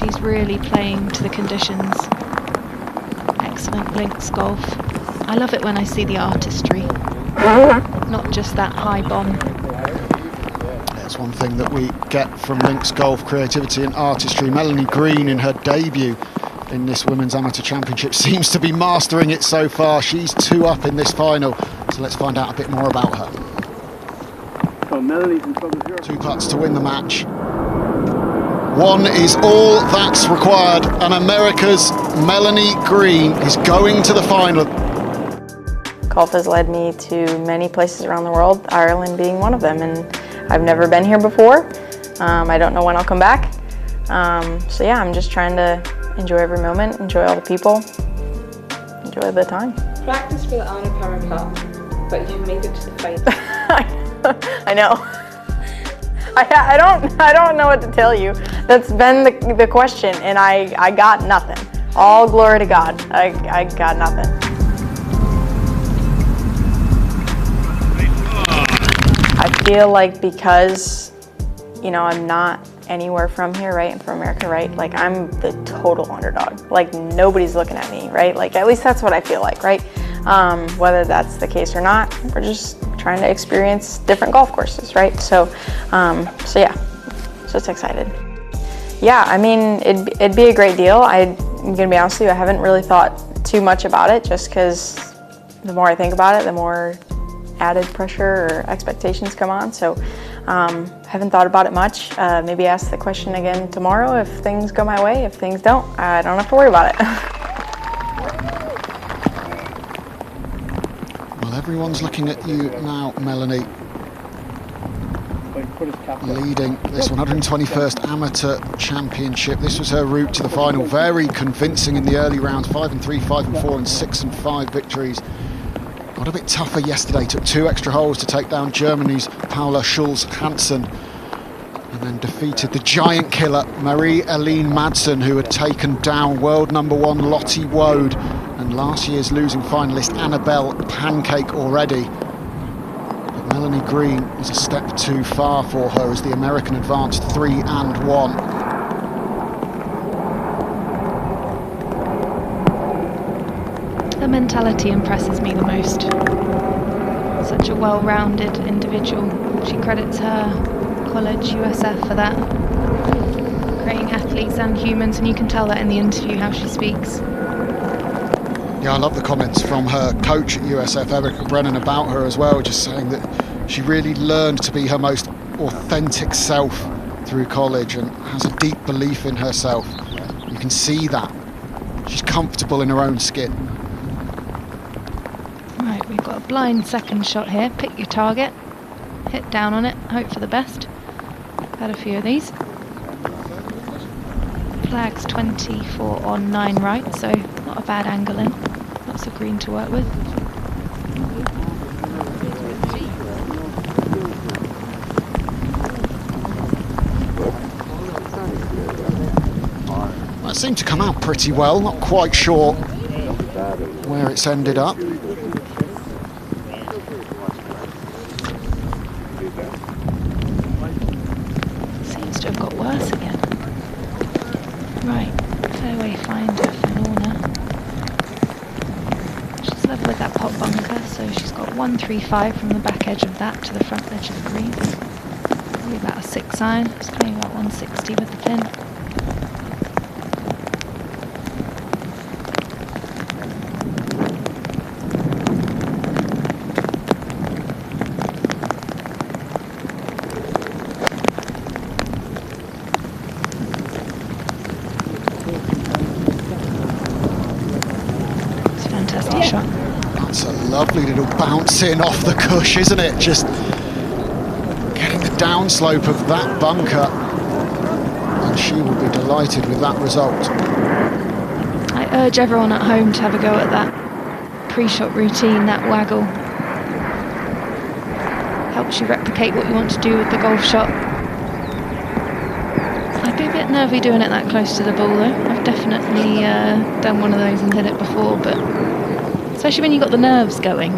She's really playing to the conditions. Excellent links golf. I love it when I see the artistry, not just that high bomb. That's one thing that we get from links golf, creativity and artistry. Melanie Green in her debut in this Women's Amateur Championship seems to be mastering it so far. She's 2 up in this final, so let's find out a bit more about her. 2 putts to win the match. 1 is all that's required, and America's Melanie Green is going to the final. Golf has led me to many places around the world, Ireland being one of them, and I've never been here before. I don't know when I'll come back. So yeah, I'm just trying to enjoy every moment, enjoy all the people, enjoy the time. Practice for the Eleventh Power Cup, but you made it to the fight. I know. I don't know what to tell you. That's been the question, and I got nothing. All glory to God. I got nothing. I feel like because, you know, I'm not anywhere from here, right? I'm from America, right? Like, I'm the total underdog. Like, nobody's looking at me, right? Like, at least that's what I feel like, right? Whether that's the case or not, we're just trying to experience different golf courses, right? So yeah, just excited. Yeah, I mean, it'd be a great deal. I'm gonna be honest with you, I haven't really thought too much about it, just because the more I think about it, the more added pressure or expectations come on. So haven't thought about it much. Maybe ask the question again tomorrow if things go my way. If things don't, I don't have to worry about it. Well, everyone's looking at you now, Melanie. Leading this 121st Amateur Championship. This was her route to the final. Very convincing in the early rounds. 5-3, 5-4 and 6-5 victories. Got a bit tougher yesterday, took 2 extra holes to take down Germany's Paula Schulz-Hansen, and then defeated the giant killer Marie-Eline Madsen, who had taken down world number 1 Lottie Woad and last year's losing finalist Annabelle Pancake already. But Melanie Green was a step too far for her as the American advanced 3-1. Her mentality impresses me the most. Such a well-rounded individual. She credits her college, USF, for that. Creating athletes and humans, and you can tell that in the interview how she speaks. Yeah, I love the comments from her coach at USF, Erica Brennan, about her as well, just saying that she really learned to be her most authentic self through college and has a deep belief in herself. You can see that. She's comfortable in her own skin. Right, we've got a blind second shot here. Pick your target, hit down on it, hope for the best. Had a few of these. Flag's 24 on 9 right, so not a bad angle in. Lots of green to work with. That seemed to come out pretty well, not quite sure where it's ended up. Seems to have got worse again. Right, fairway finder for Leona. She's level with that pot bunker, so she's got 135 from the back edge of that to the front edge of the green. Probably about a 6 iron. It's playing about 160 with the pin. Lovely little bounce in off the cush, isn't it? Just getting the downslope of that bunker. And she will be delighted with that result. I urge everyone at home to have a go at that pre-shot routine, that waggle. Helps you replicate what you want to do with the golf shot. I'd be a bit nervy doing it that close to the ball though. I've definitely done one of those and hit it before, but especially when you've got the nerves going.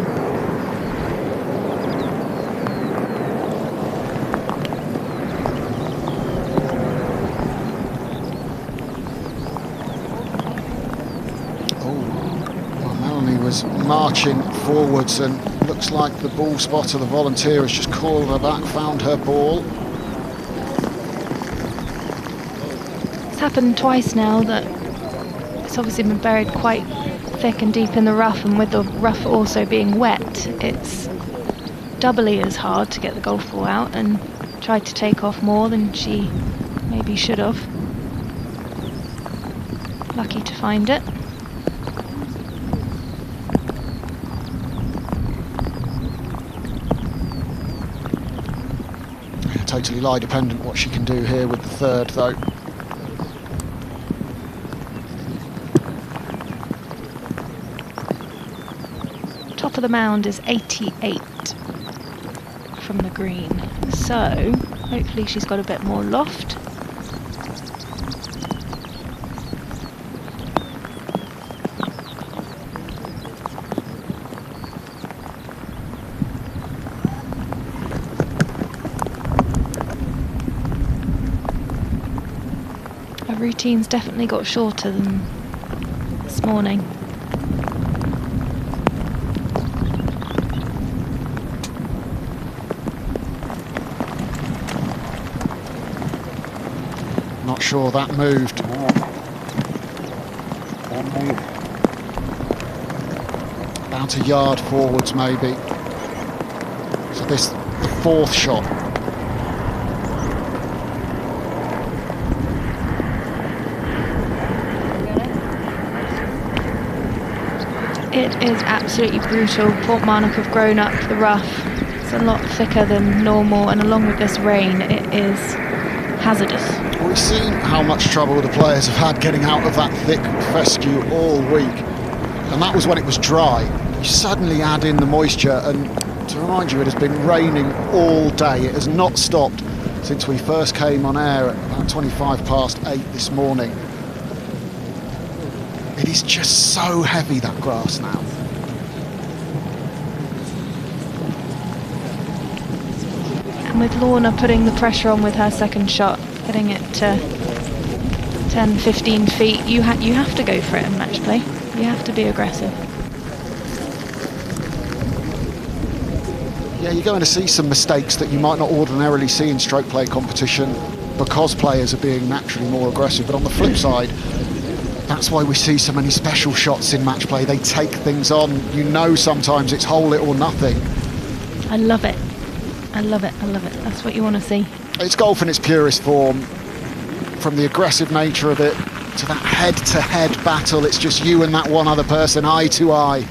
Was marching forwards and looks like the ball spotter, the volunteer, has just called her back, found her ball. It's happened twice now that it's obviously been buried quite thick and deep in the rough, and with the rough also being wet, it's doubly as hard to get the golf ball out, and tried to take off more than she maybe should have. Lucky to find it. Totally lie dependent what she can do here with the third though. Top of the mound is 88 from the green, so hopefully she's got a bit more loft. Routine's definitely got shorter than this morning. Not sure that moved. About a yard forwards maybe. So this, the fourth shot. It is absolutely brutal. Portmarnock have grown up the rough. It's a lot thicker than normal, and along with this rain, it is hazardous. We've seen how much trouble the players have had getting out of that thick fescue all week, and that was when it was dry. You suddenly add in the moisture, and to remind you, it has been raining all day. It has not stopped since we first came on air at about 8:25 this morning. It is just so heavy, that grass now. And with Lorna putting the pressure on with her second shot, getting it to 10, 15 feet, you have to go for it in match play. You have to be aggressive. Yeah, you're going to see some mistakes that you might not ordinarily see in stroke play competition because players are being naturally more aggressive. But on the flip side, that's why we see so many special shots in match play. They take things on. You know, sometimes it's hole it or nothing. I love it. I love it. I love it. That's what you want to see. It's golf in its purest form. From the aggressive nature of it to that head-to-head battle. It's just you and that one other person, eye to eye.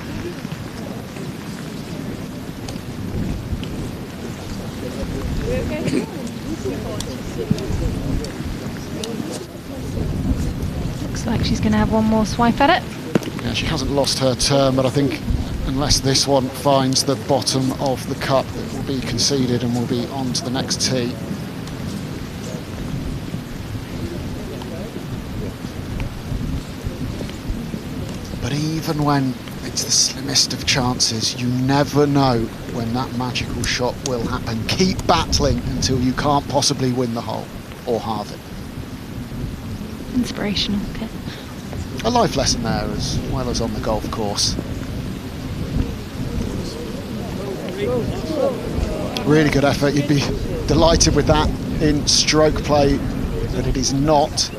Like she's going to have one more swipe at it. Yeah, she hasn't lost her turn, but I think unless this one finds the bottom of the cup, it will be conceded and will be on to the next tee. But even when it's the slimmest of chances, you never know when that magical shot will happen. Keep battling until you can't possibly win the hole or halve it. Inspirational, Kit. A life lesson there as well as on the golf course. Really good effort. You'd be delighted with that in stroke play, but it is not.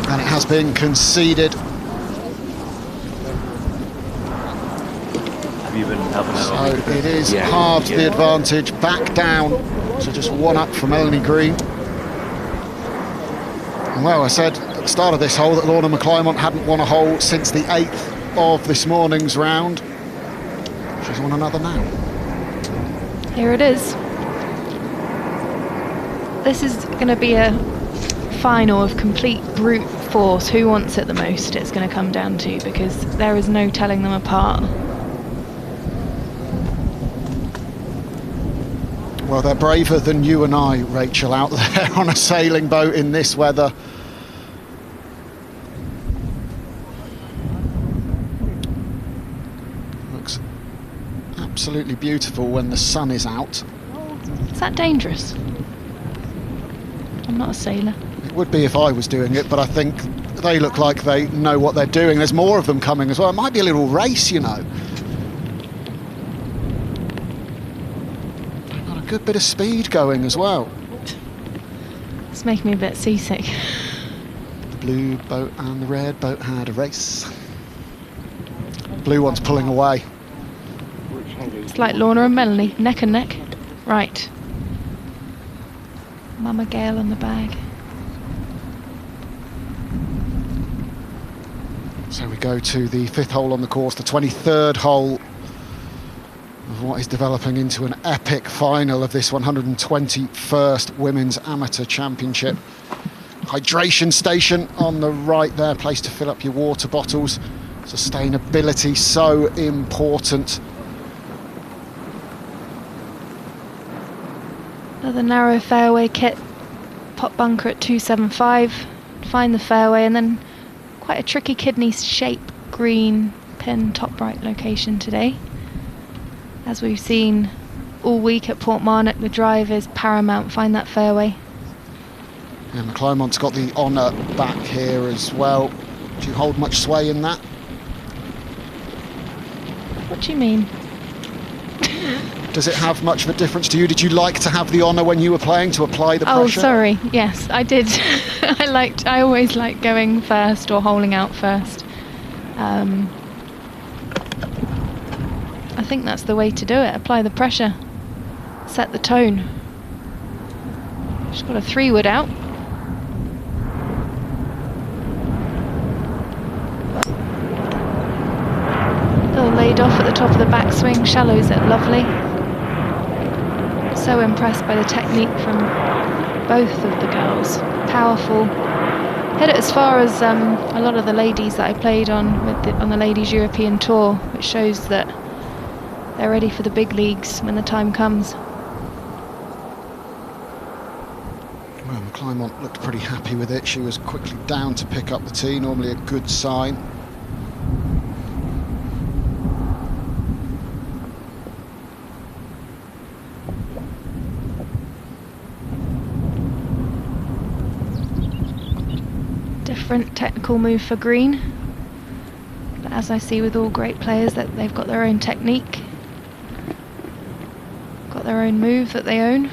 And it has been conceded. So it is halved the advantage, back down to just one up from Melanie Green. And well, I said at the the start of this hole that Leona McClymont hadn't won a hole since the 8th of this morning's round. She's won another now. Here it is. This is going to be a final of complete brute force. Who wants it the most, it's going to come down to, because there is no telling them apart. Well, they're braver than you and I, Rachel, out there on a sailing boat in this weather. Looks absolutely beautiful when the sun is out. Is that dangerous? I'm not a sailor. It would be if I was doing it, but I think they look like they know what they're doing. There's more of them coming as well. It might be a little race, you know. They've got a good bit of speed going as well. It's making me a bit seasick. The blue boat and the red boat had a race. Blue one's pulling away. It's like Lorna and Melanie, neck and neck. Right. Mama Gale on the bag. So we go to the 5th hole on the course, the 23rd hole of what is developing into an epic final of this 121st Women's Amateur Championship. Hydration station on the right there, place to fill up your water bottles. Sustainability so important. Another narrow fairway kit, pot bunker at 275, find the fairway, and then quite a tricky kidney shape green pin top right location today. As we've seen all week at Portmarnock, the drive is paramount, find that fairway. Yeah, McClymont's got the honour back here as well. Do you hold much sway in that? What do you mean? Does it have much of a difference to you? Did you like to have the honour when you were playing, to apply the pressure? Oh, sorry. Yes, I did. I always liked going first or holing out first. I think that's the way to do it. Apply the pressure. Set the tone. She's got a 3-wood out. Still laid off at the top of the backswing. Shallows it lovely. So impressed by the technique from both of the girls. Powerful. Hit it as far as a lot of the ladies that I played on on the Ladies European Tour, which shows that they're ready for the big leagues when the time comes. Well, McClymont looked pretty happy with it. She was quickly down to pick up the tee, normally a good sign. Different technical move for green, but as I see with all great players, that they've got their own technique, got their own move that they own.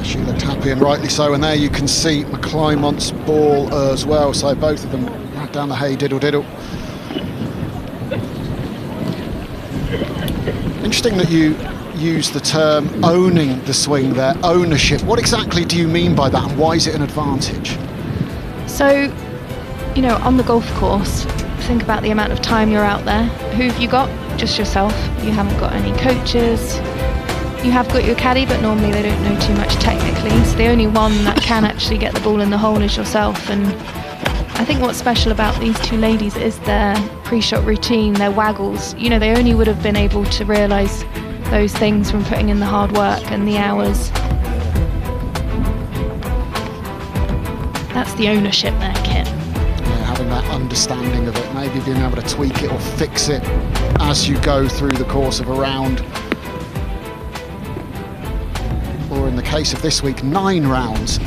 She looked happy, and rightly so, and there you can see McClymont's ball as well, so both of them right down the hay diddle diddle. Interesting that you use the term owning the swing there, ownership. What exactly do you mean by that, and why is it an advantage? So, you know, on the golf course, think about the amount of time you're out there. Who have you got? Just yourself. You haven't got any coaches. You have got your caddy, but normally they don't know too much technically. So the only one that can actually get the ball in the hole is yourself. And I think what's special about these two ladies is their pre-shot routine, their waggles. You know, they only would have been able to realise those things from putting in the hard work and the hours. That's the ownership there, Kit. Yeah, having that understanding of it, maybe being able to tweak it or fix it as you go through the course of a round. Or in the case of this week, 9 rounds.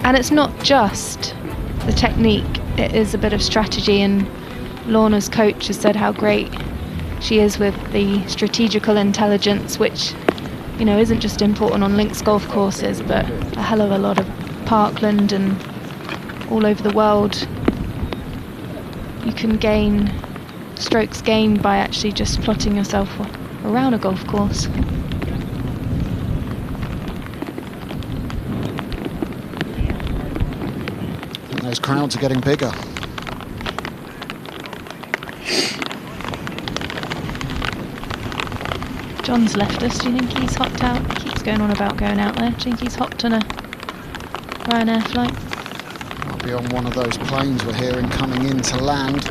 And it's not just the technique, it is a bit of strategy, and Lorna's coach has said how great she is with the strategical intelligence, which, you know, isn't just important on links golf courses, but a hell of a lot of parkland and all over the world. you can gain strokes gained by actually just plotting yourself around a golf course. And those crowds are getting bigger. John's left us. Do you think he's hopped out? He keeps going on about going out there. Do you think he's hopped on a Ryanair flight? I'll be on one of those planes we're hearing coming in to land.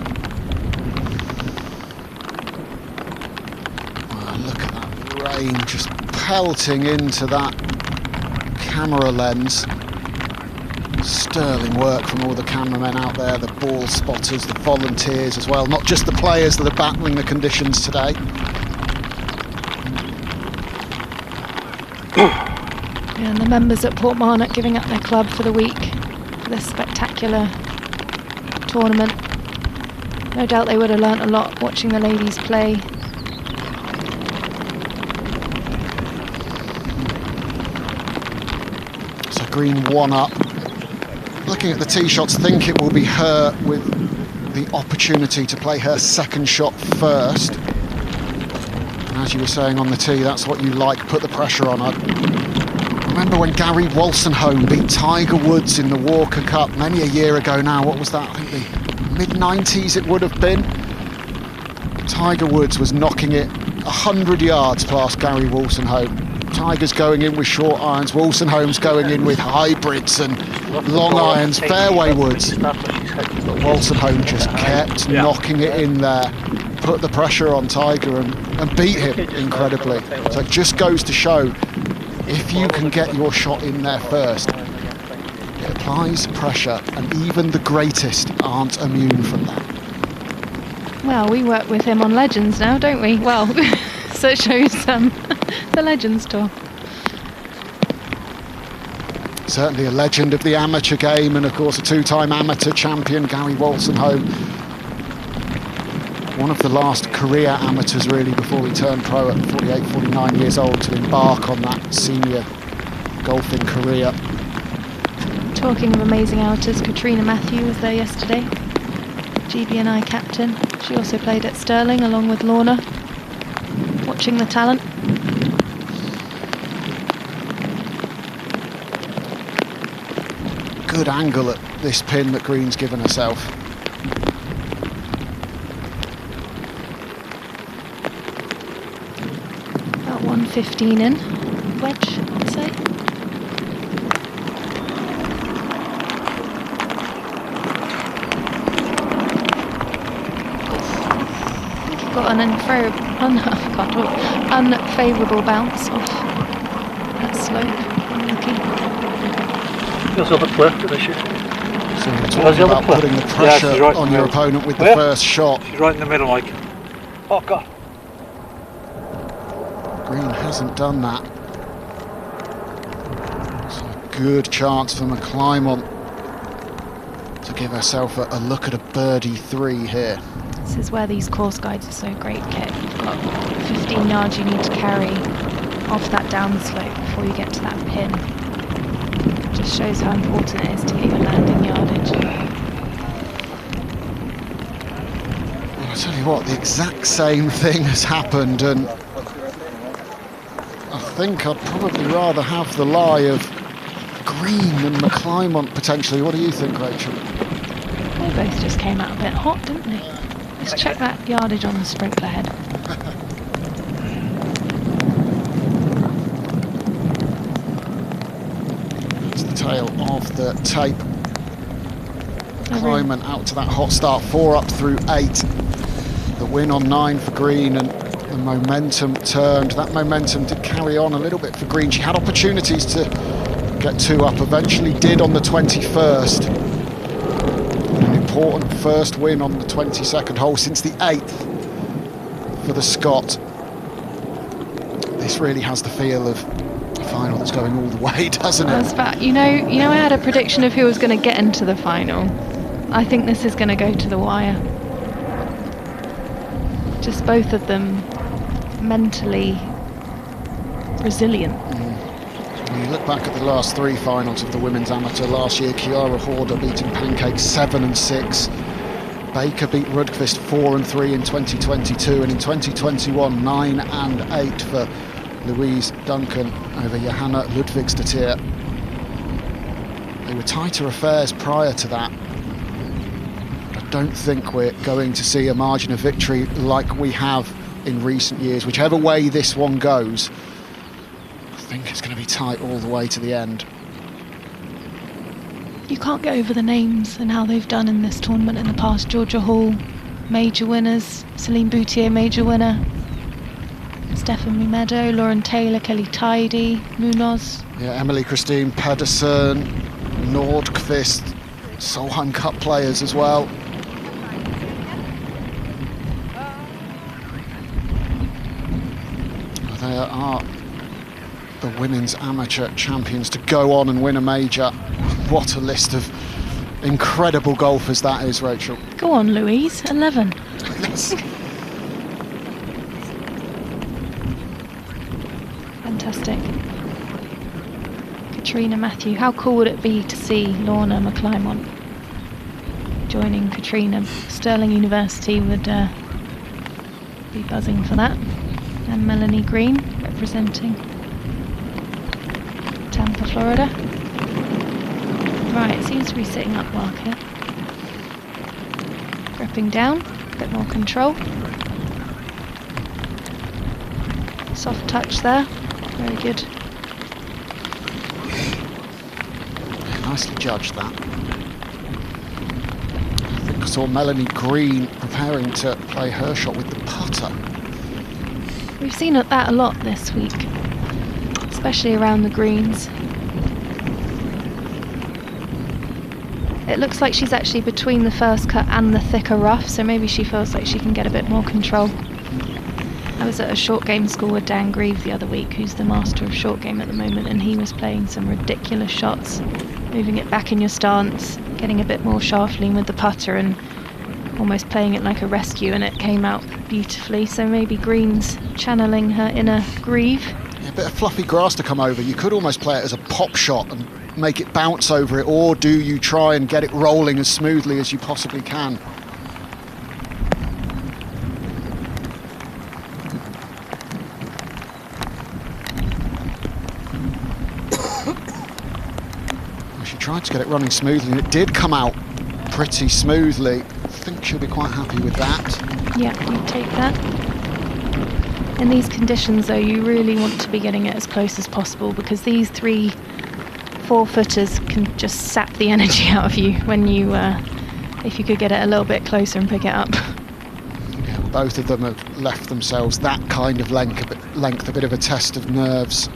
Oh, look at that rain just pelting into that camera lens. Sterling work from all the cameramen out there, the ball spotters, the volunteers as well, not just the players that are battling the conditions today. And the members at Portmarnock giving up their club for the week for this spectacular tournament. No doubt they would have learnt a lot watching the ladies play. So Green 1 up. Looking at the tee shots, think it will be her with the opportunity to play her second shot first. And as you were saying on the tee, that's what you like, put the pressure on her. Remember when Gary Wolstenholme beat Tiger Woods in the Walker Cup many a year ago now? What was that? I think the mid-90s it would have been. Tiger Woods was knocking it 100 yards past Gary Wolstenholme. Tiger's going in with short irons, Wolstenholme's going in with hybrids and long irons, fairway woods. But Wolstenholme just kept knocking it in there, put the pressure on Tiger and beat him incredibly. So it just goes to show, if you can get your shot in there first, it applies pressure, and even the greatest aren't immune from that. Well, we work with him on Legends now, don't we? Well, so it shows the Legends Tour. Certainly a legend of the amateur game, and of course a two-time amateur champion, Gary Wolstenholme. One of the last career amateurs really before he turned pro at 48, 49 years old to embark on that senior golfing career. Talking of amazing amateurs, Katrina Matthew was there yesterday, GB&I captain. She also played at Stirling along with Lorna, watching the talent. Good angle at this pin that Green's given herself. About 115 in, wedge, I'd say. Got an unfavourable bounce off that slope. Unlucky. Feels a bit clear to this year. So you're talking about putting the pressure on your opponent with the first shot. She's right in the middle, like. Oh God. Green hasn't done that. So a good chance for McClymont to give herself a look at a birdie 3 here. This is where these course guides are so great, Kit. You've got 15 yards you need to carry off that downslope before you get to that pin. It just shows how important it is to get your landing yardage. Well, I'll tell you what, the exact same thing has happened, and I think I'd probably rather have the lie of Green than McClymont potentially. What do you think, Rachel? They both just came out a bit hot, didn't they? Let's check that yardage on the sprinkler head. It's the tail of the tape. McClymont out to that hot start, 4 up through 8. The win on 9 for Green, and the momentum turned. That momentum did carry on a little bit for Green. She had opportunities to get 2 up, eventually did on the 21st. An important first win on the 22nd hole since the 8th for the Scot. This really has the feel of a final that's going all the way, doesn't it? That's about, you know, I had a prediction of who was going to get into the final. I think this is going to go to the wire. Just both of them mentally resilient. When you look back at the last 3 finals of the women's amateur last year, Kiara Horder beating Pancake 7 and 6, Baker beat Nordqvist 4-3 in 2022, and in 2021 9-8 for Louise Duncan over Johanna Ludvigsdottir. They were tighter affairs prior to that. I don't think we're going to see a margin of victory like we have in recent years. Whichever way this one goes, I think it's going to be tight all the way to the end. You can't get over the names and how they've done in this tournament in the past. Georgia Hall, major winners. Celine Boutier, major winner. Stephanie Meadow, Lauren Taylor, Kelly Tidy, Munoz. Yeah, Emily Christine Pedersen, Nordqvist, Solheim Cup players as well. They are the women's amateur champions to go on and win a major. What a list of incredible golfers that is, Rachel. Go on, Louise, 11. Fantastic. Katrina Matthew, how cool would it be to see Leona McClymont joining Katrina? Stirling University would be buzzing for that. And Melanie Green representing Tampa, Florida. Right, it seems to be sitting up well here. Gripping down, a bit more control. Soft touch there, very good. Nicely judged that. I think I saw Melanie Green preparing to play her shot with the putter. We've seen that a lot this week, especially around the greens. It looks like she's actually between the first cut and the thicker rough, so maybe she feels like she can get a bit more control. I was at a short game school with Dan Grieve the other week, who's the master of short game at the moment, and he was playing some ridiculous shots, moving it back in your stance, getting a bit more shaftling with the putter and almost playing it like a rescue, and it came out beautifully. So maybe Green's channeling her inner Grieve. Yeah, a bit of fluffy grass to come over. You could almost play it as a pop shot and make it bounce over it, or do you try and get it rolling as smoothly as you possibly can? Well, she tried to get it running smoothly, and it did come out pretty smoothly. I think she'll be quite happy with that. Yeah, you take that. In these conditions though, you really want to be getting it as close as possible, because these 3-4-footers can just sap the energy out of you when you, if you could get it a little bit closer and pick it up. Yeah, both of them have left themselves that kind of length, a bit of a test of nerves.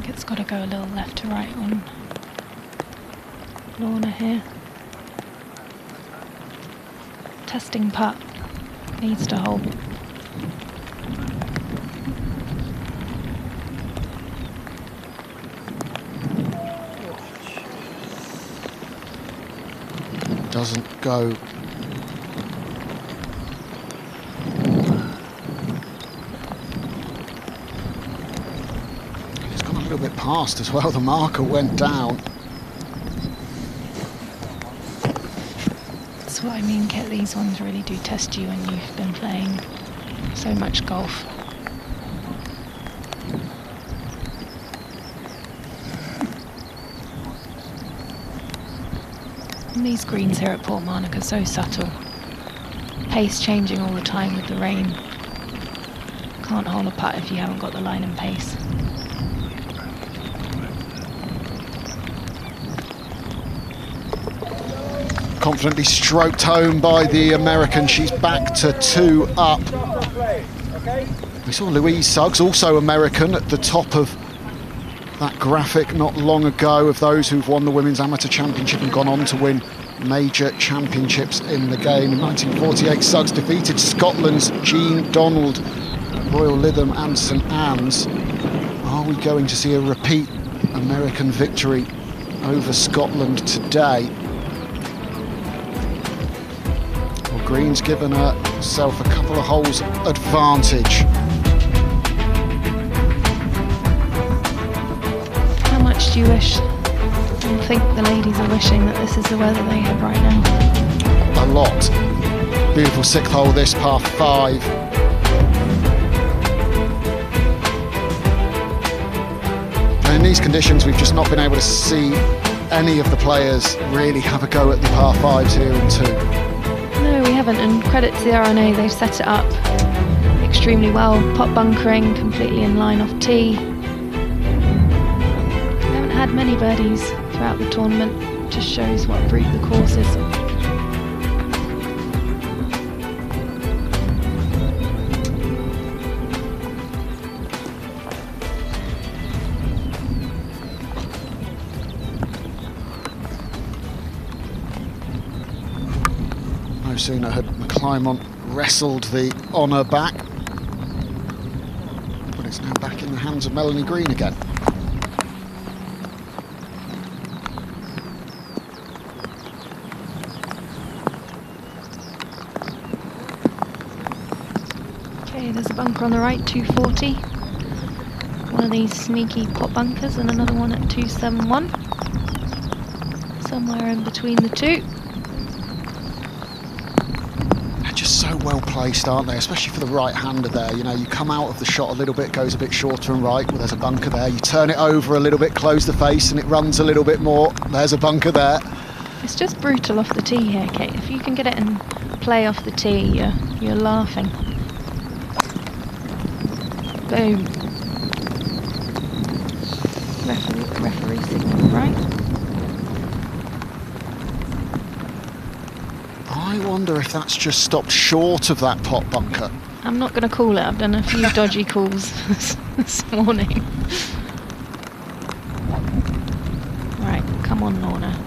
It's got to go a little left to right on Lorna here. Testing putt, needs to hold. Doesn't go. A little bit past as well, the marker went down. That's what I mean, Kit, these ones really do test you when you've been playing so much golf. And these greens here at Portmarnock are so subtle. Pace changing all the time with the rain. Can't hold a putt if you haven't got the line and pace. Confidently stroked home by the American. She's back to 2 up. We saw Louise Suggs, also American, at the top of that graphic not long ago of those who've won the Women's Amateur Championship and gone on to win major championships in the game. In 1948, Suggs defeated Scotland's Jean Donald, Royal Lytham and St Anne's. Are we going to see a repeat American victory over Scotland today? Well, Green's given herself a couple of holes advantage. How much do you wish? I think the ladies are wishing that this is the weather they have right now. A lot. Beautiful sixth hole, this par 5. And in these conditions, we've just not been able to see any of the players really have a go at the par 5s here in 2. No, we haven't, and credit to the R&A, they've set it up extremely well. Pot bunkering, completely in line off tee. We haven't had many birdies throughout the tournament. Just shows what breed the course is. No sooner had McClymont wrestled the honour back, but it's now back in the hands of Melanie Green again. There's a bunker on the right, 240. One of these sneaky pot bunkers and another one at 271. Somewhere in between the two. They're just so well placed, aren't they? Especially for the right-hander there. You know, you come out of the shot a little bit, goes a bit shorter and right. Well, there's a bunker there. You turn it over a little bit, close the face, and it runs a little bit more. There's a bunker there. It's just brutal off the tee here, Kate. If you can get it and play off the tee, you're laughing. Boom. Referee signal, right? I wonder if that's just stopped short of that pot bunker. I'm not going to call it. I've done a few dodgy calls this morning. Right, come on, Lorna.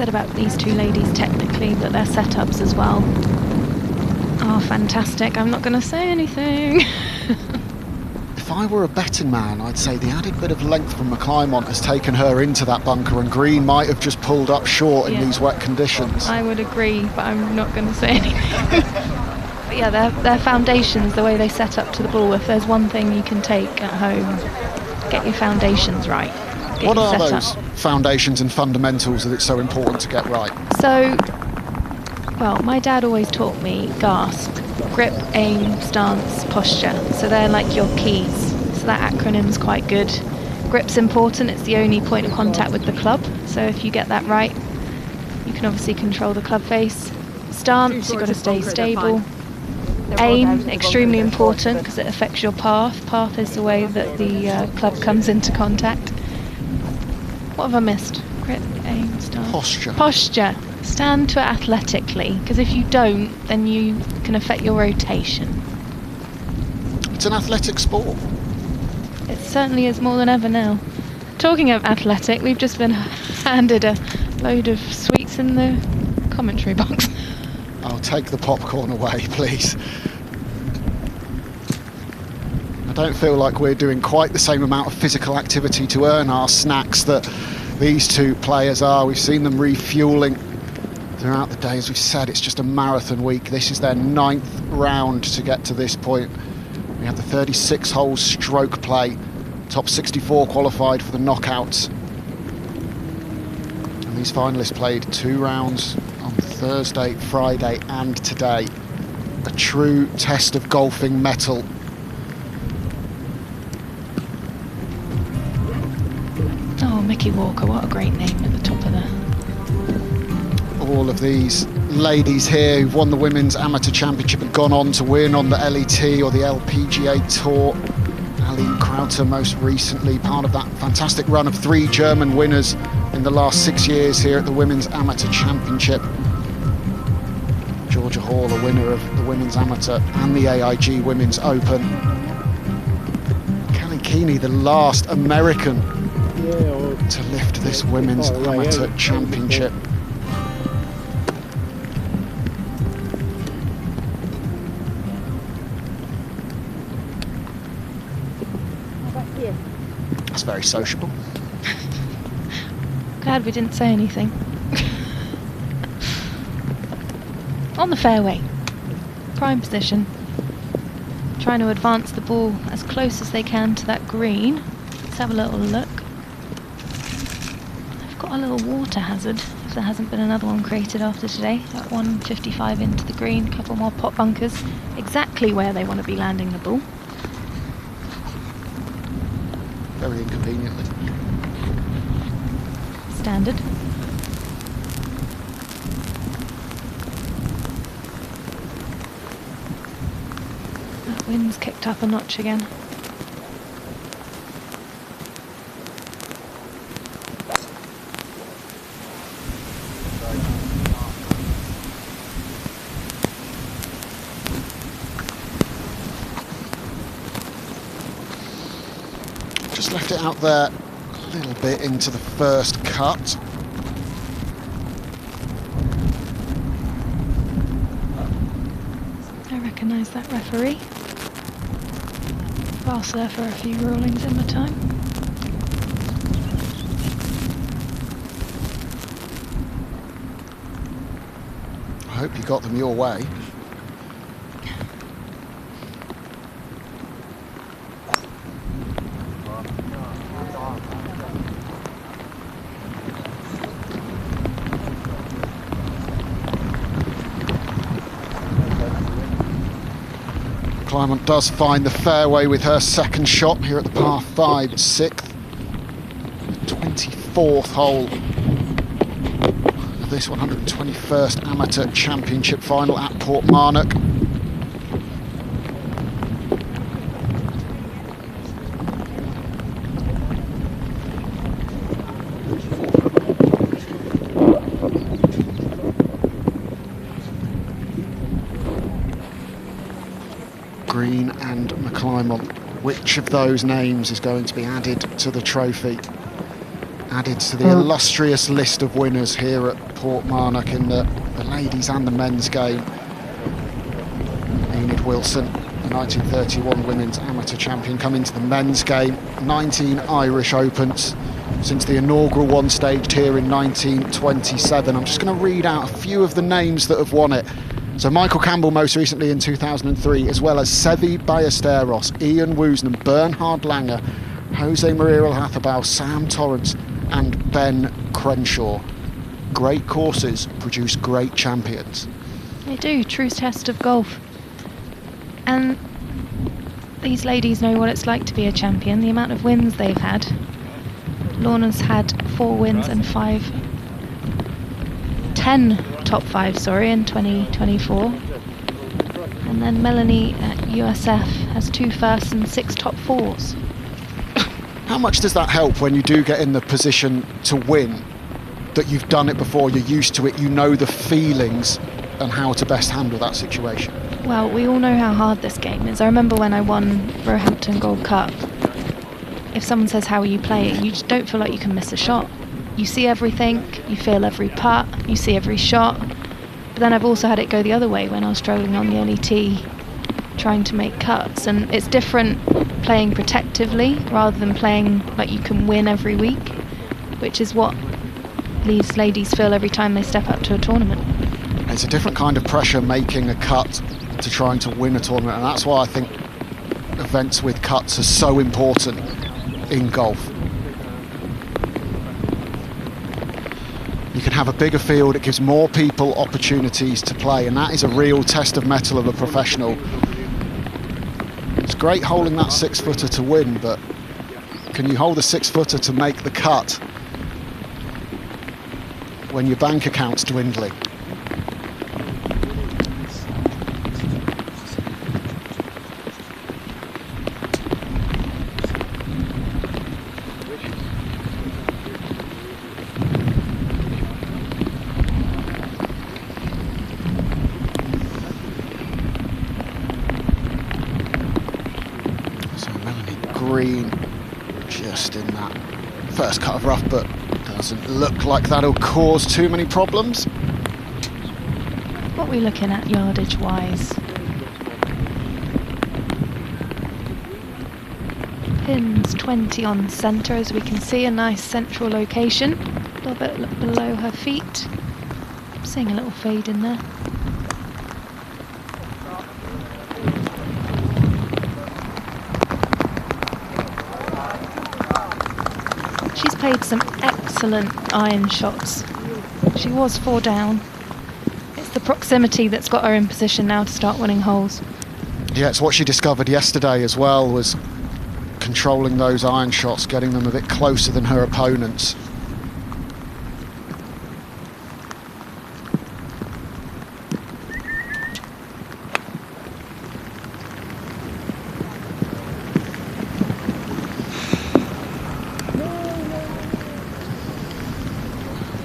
About these two ladies technically, but their setups as well are fantastic. I'm not going to say anything. If I were a betting man, I'd say the added bit of length from McClymont has taken her into that bunker, and Green might have just pulled up short in these wet conditions. I would agree, but I'm not going to say anything. But yeah, their foundations, the way they set up to the ball, if there's one thing you can take at home, get your foundations right. What are those foundations and fundamentals that it's so important to get right? So, well, my dad always taught me GASP, grip, aim, stance, posture. So they're like your keys. So that acronym's quite good. Grip's important, it's the only point of contact with the club. So if you get that right, you can obviously control the club face. Stance, you've got to stay stable. Aim, extremely important because it affects your path. Path is the way that the club comes into contact. What have I missed? Grip, aim, stance. Posture. Posture. Stand to it athletically, because if you don't, then you can affect your rotation. It's an athletic sport. It certainly is more than ever now. Talking of athletic, we've just been handed a load of sweets in the commentary box. I'll take the popcorn away, please. I don't feel like we're doing quite the same amount of physical activity to earn our snacks that these two players are. We've seen them refuelling throughout the day. As we've said, it's just a marathon week. This is their 9th round to get to this point. We have the 36-hole stroke play. Top 64 qualified for the knockouts. And these finalists played 2 rounds on Thursday, Friday and today. A true test of golfing mettle. Oh, Mickey Walker, what a great name at the top of there. All of these ladies here who've won the Women's Amateur Championship and gone on to win on the LET or the LPGA Tour. Aline Krauter most recently, part of that fantastic run of 3 German winners in the last 6 years here at the Women's Amateur Championship. Georgia Hall, a winner of the Women's Amateur and the AIG Women's Open. Kelly Keeney, the last American to lift this Women's Amateur Championship. That's very sociable. Glad we didn't say anything. On the fairway, prime position, trying to advance the ball as close as they can to that green. Let's have a little look. They've got a little water hazard, if there hasn't been another one created after today. At 155 into the green, a couple more pot bunkers, exactly where they want to be landing the ball. Very inconveniently. Standard. That wind's kicked up a notch again. Just left it out there a little bit into the first cut. I recognise that referee. Asked there for a few rulings in my time. I hope you got them your way. McClymont does find the fairway with her second shot here at the par 5, 6th, 24th hole of this 121st Amateur Championship final at Portmarnock. Green and McClymont. Which of those names is going to be added to the trophy? Added to the illustrious list of winners here at Portmarnock in the ladies and the men's game. Enid Wilson, the 1931 Women's Amateur Champion, coming to the men's game. 19 Irish Opens since the inaugural one staged here in 1927. I'm just going to read out a few of the names that have won it. So Michael Campbell most recently in 2003, as well as Sevi Ballesteros, Ian Woosnam, Bernhard Langer, Jose Maria Ilhathabal, Sam Torrance and Ben Crenshaw. Great courses produce great champions. They do, true test of golf. And these ladies know what it's like to be a champion, the amount of wins they've had. Lorna's had 4 wins and 10 top 5, in 2024. And then Melanie at USF has 2 firsts and 6 top 4s. How much does that help when you do get in the position to win, that you've done it before, you're used to it, you know the feelings and how to best handle that situation? Well, we all know how hard this game is. I remember when I won Roehampton Gold Cup, if someone says, how are you playing, you just don't feel like you can miss a shot. You see everything, you feel every putt, you see every shot. But then I've also had it go the other way when I was struggling on the LET, trying to make cuts. And it's different playing protectively rather than playing like you can win every week, which is what these ladies feel every time they step up to a tournament. It's a different kind of pressure making a cut to trying to win a tournament, and that's why I think events with cuts are so important in golf. You can have a bigger field, it gives more people opportunities to play, and that is a real test of mettle of a professional. It's great holding that 6-footer to win, but can you hold a 6-footer to make the cut when your bank account's dwindling? green, just in that first cut of rough, but doesn't look like that'll cause too many problems. What are we looking at yardage wise? Pins 20 on centre, as we can see, a nice central location. A little bit below her feet. I'm seeing a little fade in there. She's played some excellent iron shots. She was 4 down. It's the proximity that's got her in position now to start winning holes. Yeah, it's what she discovered yesterday as well, was controlling those iron shots, getting them a bit closer than her opponents.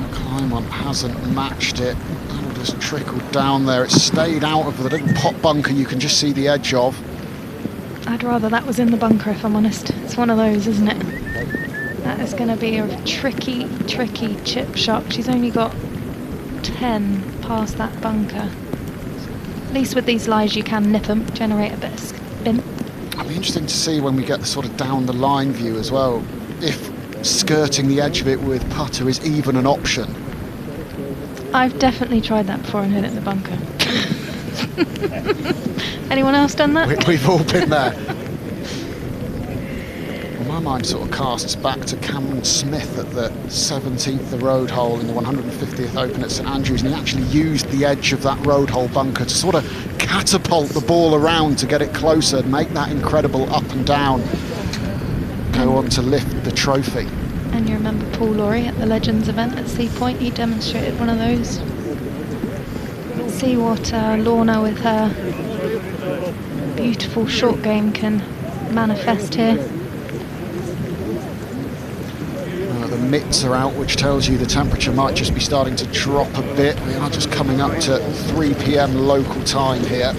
McClymont hasn't matched it. That'll just trickle down there. It's stayed out of the little pot bunker you can just see the edge of. I'd rather that was in the bunker, if I'm honest. It's one of those, isn't it? That is going to be a tricky, tricky chip shot. She's only got 10 past that bunker. At least with these lies you can nip them, generate a bit of spin. It'll be interesting to see when we get the sort of down the line view as well, if skirting the edge of it with putter is even an option. I've definitely tried that before and hit it in the bunker. Anyone else done that? We've all been there. Well, my mind sort of casts back to Cameron Smith at the 17th, the road hole in the 150th Open at St Andrews, and he actually used the edge of that road hole bunker to sort of catapult the ball around to get it closer, make that incredible up and down, go on to lift the trophy. And you remember Paul Laurie at the Legends event at Sea Point? He demonstrated one of those. See what Lorna with her beautiful short game can manifest here. The mitts are out, which tells you the temperature might just be starting to drop a bit. We are just coming up to 3 p.m. local time here.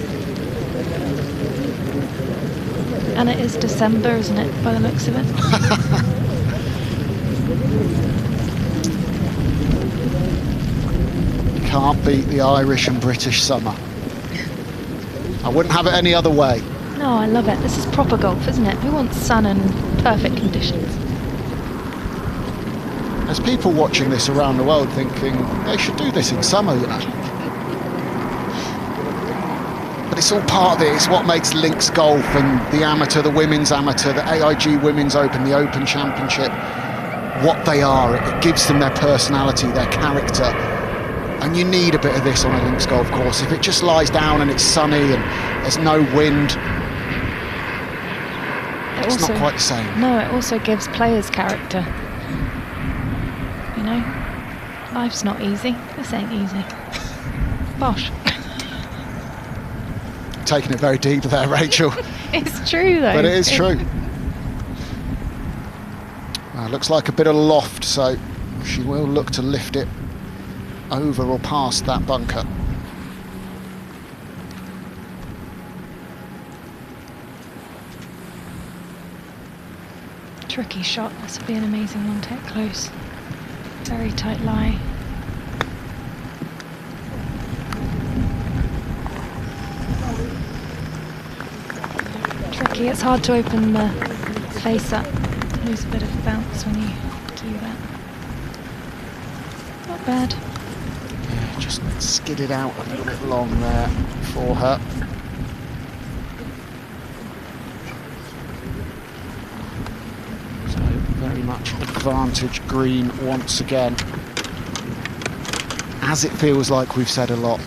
And it is December, isn't it, by the looks of it? Can't beat the Irish and British summer. I wouldn't have it any other way. No, I love it. This is proper golf, isn't it? Who wants sun and perfect conditions? There's people watching this around the world thinking they should do this in summer, you know. But it's all part of it. It's what makes links golf and the amateur, the women's amateur, the AIG Women's Open, the Open Championship, what they are. It gives them their personality, their character. And you need a bit of this on a links golf course. If it just lies down and it's sunny and there's no wind, it's not quite the same. No, it also gives players character. You know, life's not easy. This ain't easy. Bosh. Taking it very deep there, Rachel. It's true, though. But it is true. Looks like a bit of loft, so she will look to lift it over or past that bunker. Tricky shot. This would be an amazing one to hit close. Very tight lie. Tricky. It's hard to open the face up. Lose a bit of bounce when you do that. Not bad. Yeah, just skidded out a little bit long there for her. So very much advantage green once again. As it feels like we've said a lot.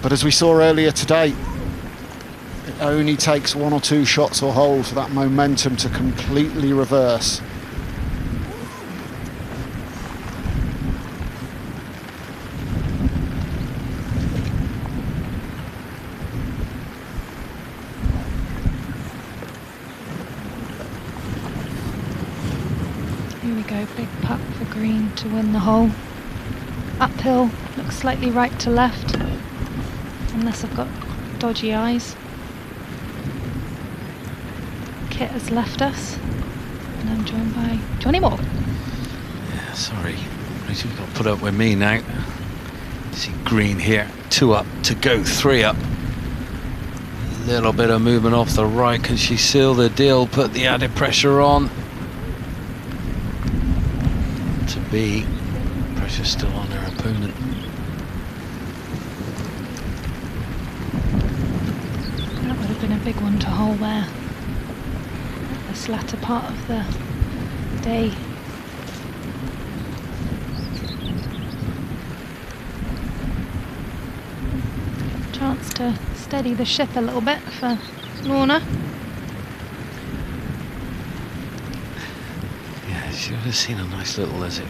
But as we saw earlier today, it only takes 1 or 2 shots or holes for that momentum to completely reverse. Here we go, big putt for green to win the hole. Uphill, looks slightly right to left, unless I've got dodgy eyes. Kit has left us, and I'm joined by Johnny Moore. Yeah, sorry. You've got to put up with me now. See green here, 2 up to go, 3 up. A little bit of movement off the right. Can she seal the deal? Put the added pressure on. To be. Pressure still on her opponent. That would have been a big one to hold there. This latter part of the day. Chance to steady the ship a little bit for Lorna. Yeah, she would have seen a nice little as it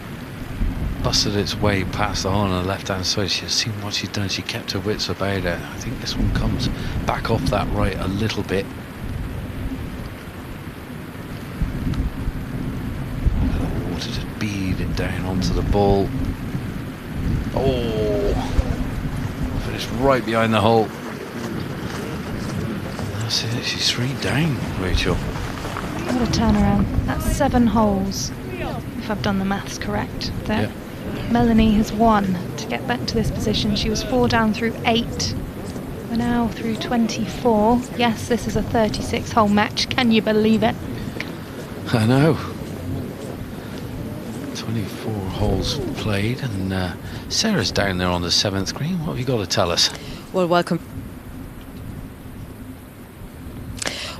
busted its way past the hole on the left hand side. She'd seen what she'd done. She kept her wits about her. I think this one comes back off that right a little bit. The water just beading down onto the ball. Oh! Finished right behind the hole. That's it. She's 3 down, Rachel. What a turnaround. That's 7 holes, if I've done the maths correct. That yeah. Melanie has won to get back to this position. She was 4 down through 8. We're now through 24. Yes, this is a 36-hole match. Can you believe it? I know. 24 holes played, and Sarah's down there on the 7th green. What have you got to tell us? Well, welcome.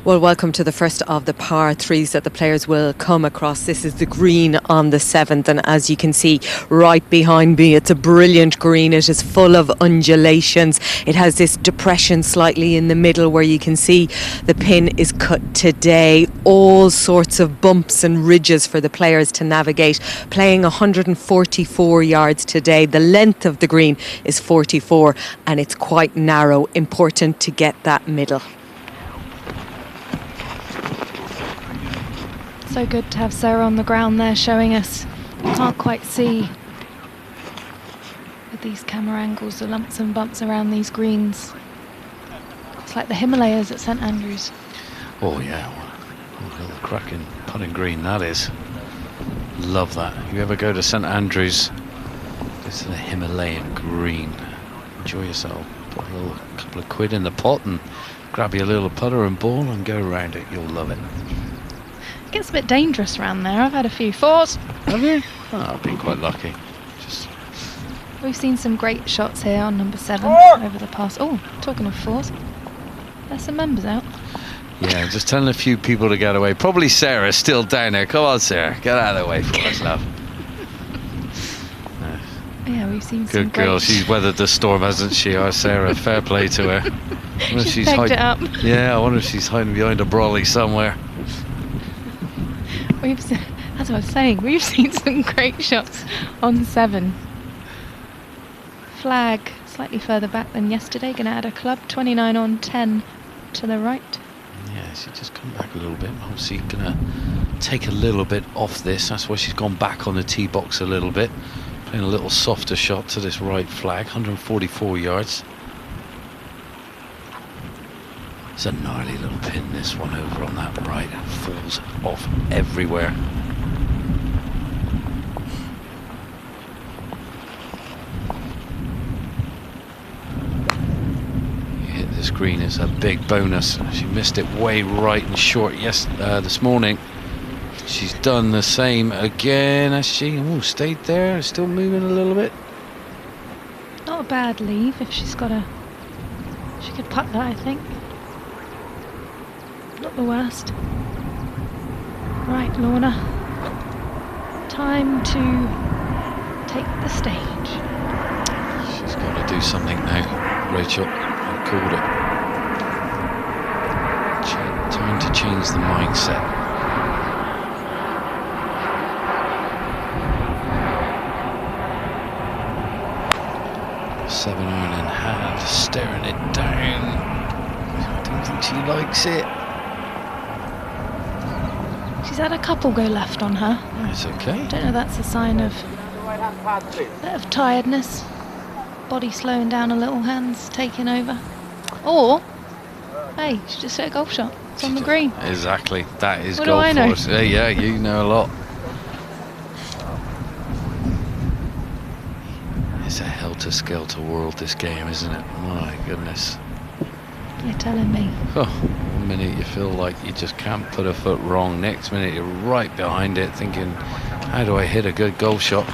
Well, welcome to the first of the par 3s that the players will come across. This is the green on the 7th, and as you can see right behind me, it's a brilliant green. It is full of undulations. It has this depression slightly in the middle where you can see the pin is cut today. All sorts of bumps and ridges for the players to navigate. Playing 144 yards today. The length of the green is 44, and it's quite narrow. Important to get that middle. So good to have Sarah on the ground there showing us. You can't quite see with these camera angles the lumps and bumps around these greens. It's like the Himalayas at St Andrews. Oh yeah, what a little cracking putting green that is. Love that. You ever go to St Andrews, it's a Himalayan green. Enjoy yourself. Put a little couple of quid in the pot and grab your little putter and ball and go around it. You'll love it. It gets a bit dangerous around there. I've had a few 4s. Have you? Oh, I've been quite lucky. We've seen some great shots here on number 7 over the past. Oh, talking of 4s, there's some members out. Yeah, just telling a few people to get away. Probably Sarah's still down there. Come on, Sarah, get out of the way for us, love. Yeah, we've seen Good some girl. great... She's weathered the storm, hasn't she? Our Sarah, fair play to her. I wonder if she's pegged it up. Yeah, I wonder if she's hiding behind a brolly somewhere. As I was saying, we've seen some great shots on 7. Flag slightly further back than yesterday, going to add a club. 29 on 10 to the right. Yeah, she's just come back a little bit. Obviously going to take a little bit off this. That's why she's gone back on the tee box a little bit. Playing a little softer shot to this right flag. 144 yards. It's a gnarly little pin, this one over on that right. It falls off everywhere. You hit this green, it's a big bonus. She missed it way right and short this morning. She's done the same again, has she? Oh, stayed there, still moving a little bit. Not a bad leave if she's got a... She could putt that, I think. Not the worst. Right, Lorna. Time to take the stage. She's got to do something now, Rachel. I called it. Time to change the mindset. 7 iron in hand, staring it down. I don't think she likes it. She's had a couple go left on her. That's okay. I don't know if that's a sign of a bit of tiredness. Body slowing down a little, hands taking over. Or, hey, she just hit a golf shot. It's on the green. Exactly. That is What golf do I know? course. Yeah, you know a lot. It's a helter-skelter world, this game, isn't it? My goodness. You're telling me. Oh, one minute you feel like you just can't put a foot wrong. Next minute you're right behind it thinking, how do I hit a good golf shot?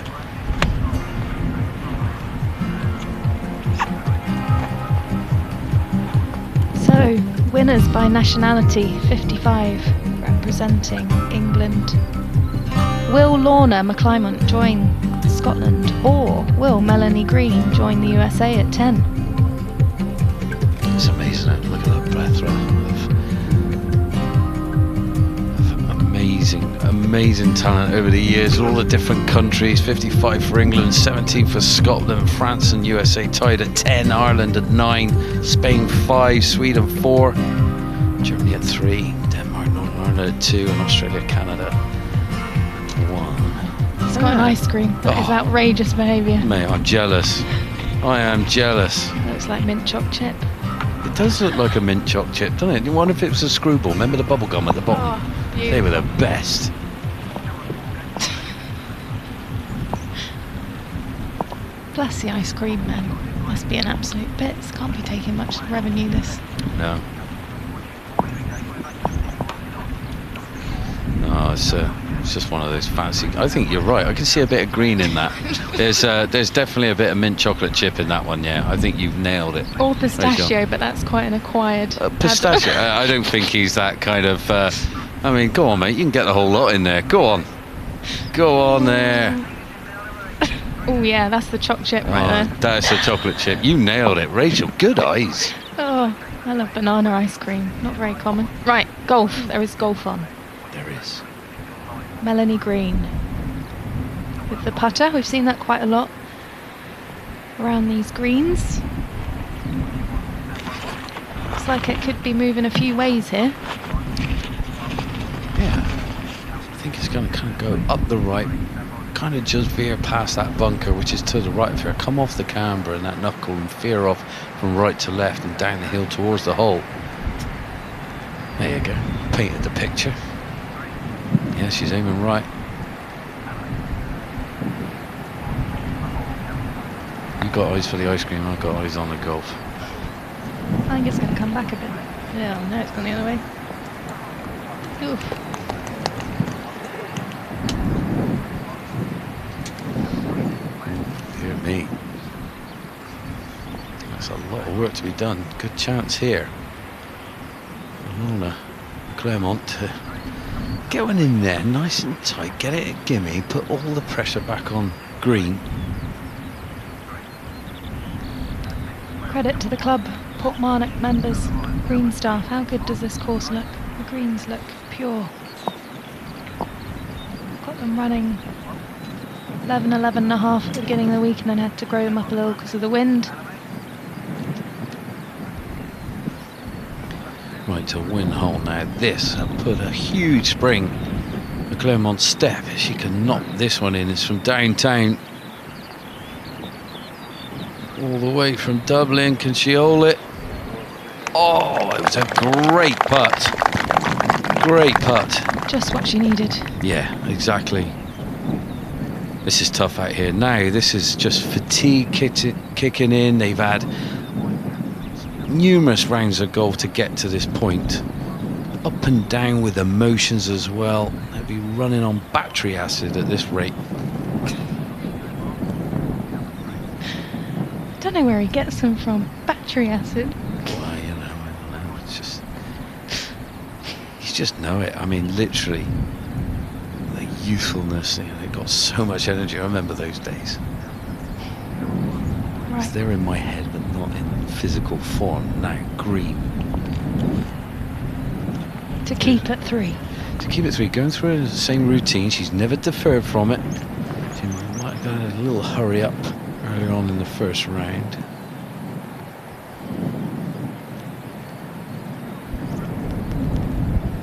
So, winners by nationality, 55, representing England. Will Leona McClymont join Scotland, or will Melanie Green join the USA at 10? It's amazing. Look at that plethora of amazing talent over the years. All the different countries. 55 for England, 17 for Scotland, France and USA tied at 10, Ireland at 9, Spain 5, Sweden 4, Germany at 3, Denmark, Northern Ireland at 2, and Australia, Canada 1. It's got an ice cream. That is outrageous behaviour. Mate, I'm jealous. I am jealous. Looks like mint choc chip. It does look like a mint choc chip, doesn't it? You wonder if it was a screwball. Remember the bubble gum at the bottom? Oh, they were the best. Bless the ice cream man. Must be an absolute bits. Can't be taking much revenue this. No. No, it's just one of those fancy. I think you're right. I can see a bit of green in that. There's definitely a bit of mint chocolate chip in that one. Yeah, I think you've nailed it. Or pistachio, but that's quite an acquired. Pistachio. I don't think he's that kind of. I mean, go on, mate. You can get the whole lot in there. Go on. Go on there. Oh yeah, that's the choc chip right there. That's the chocolate chip. You nailed it, Rachel. Good eyes. Oh, I love banana ice cream. Not very common. Right, golf. There is golf on. There is. Melanie Green with the putter. We've seen that quite a lot around these greens. Looks like it could be moving a few ways here. Yeah, I think it's going to kind of go up the right, kind of just veer past that bunker, which is to the right of her, come off the camber and that knuckle and veer off from right to left and down the hill towards the hole. There you go, painted the picture. Yeah, she's aiming right. You've got eyes for the ice cream, I've got eyes on the golf. I think it's going to come back a bit. Yeah, no, it's gone the other way. Oof. Dear me. That's a lot of work to be done. Good chance here. Leona McClymont to get one in there, nice and tight, get it at gimme, put all the pressure back on green. Credit to the club, Portmarnock members, green staff. How good does this course look? The greens look pure. Got them running 11 and a half at the beginning of the week and then had to grow them up a little because of the wind. Right to win hole now. This put a huge spring. McClymont step. She can knock this one in. It's from downtown. All the way from Dublin. Can she hole it? Oh, it was a great putt. Great putt. Just what she needed. Yeah, exactly. This is tough out here. Now, this is just fatigue kicking in. They've had numerous rounds of golf to get to this point. Up and down with emotions as well. They'll be running on battery acid at this rate. Don't know where he gets them from. Battery acid. Well, you know, I don't know. It's just, you just know it. I mean, literally, the youthfulness. You know, they've got so much energy. I remember those days. Right. They're in my head, but not in physical form. Now, green. To keep at 3. To keep it 3, going through the same routine. She's never deferred from it. She might have got a little hurry up earlier on in the first round.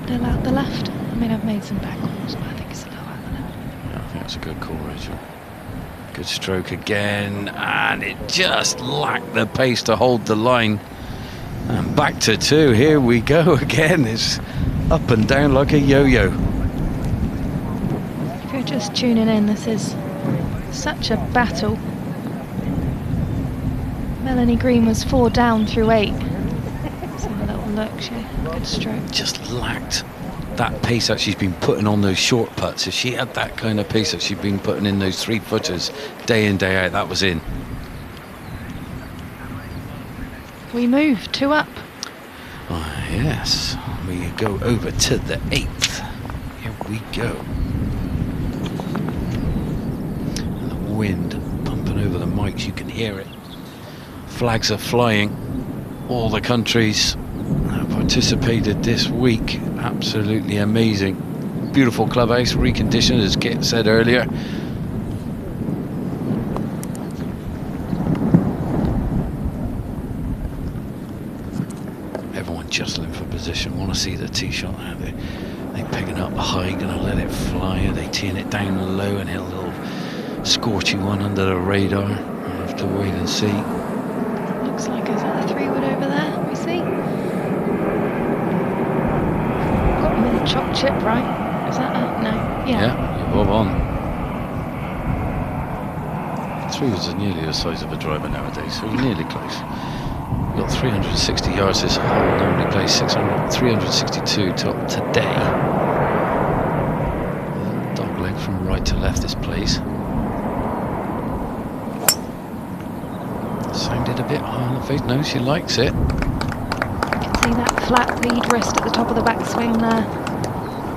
Little out the left. I mean, I've made some back calls, but I think it's a little out the left. Yeah, I think that's a good call, Rachel. Good stroke again, and it just lacked the pace to hold the line. And back to 2. Here we go again. It's up and down like a yo-yo. If you're just tuning in, this is such a battle. Melanie Green was 4 down through 8. Let's have a little look. She had a good stroke. Just lacked that pace that she's been putting on those short putts. If she had that kind of pace that she's been putting in those 3-footers day in, day out, that was in. We move 2 up. Oh, yes, we go over to the 8th. Here we go. And the wind pumping over the mics, you can hear it. Flags are flying. All the countries that participated this week. Absolutely amazing. Beautiful clubhouse, reconditioned, as Kit said earlier. Everyone jostling for position. Want to see the tee shot. They picking up the high, gonna let it fly. Are they teeing it down low and hit a little scorchy one under the radar? We'll have to wait and see. Looks like there's a 3-wood over there. We see. Got me the chop chip right. Is that no? Yeah, you're bob on. 3-woods are nearly the size of a driver nowadays, so nearly close. We've got 360 yards this hole, normally plays 362 today. Dog leg from right to left this plays. Sounded a bit high on the face. No, she likes it. You can see that flat lead wrist at the top of the backswing there.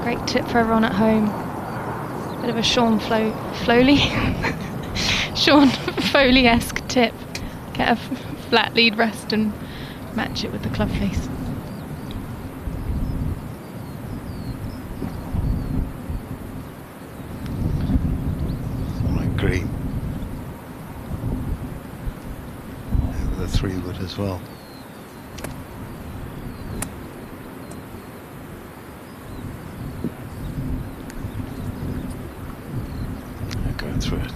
Great tip for everyone at home. Bit of a Sean Foley-esque tip. Get a flat lead rest and match it with the club face. I agree. The 3-wood as well. Going through it.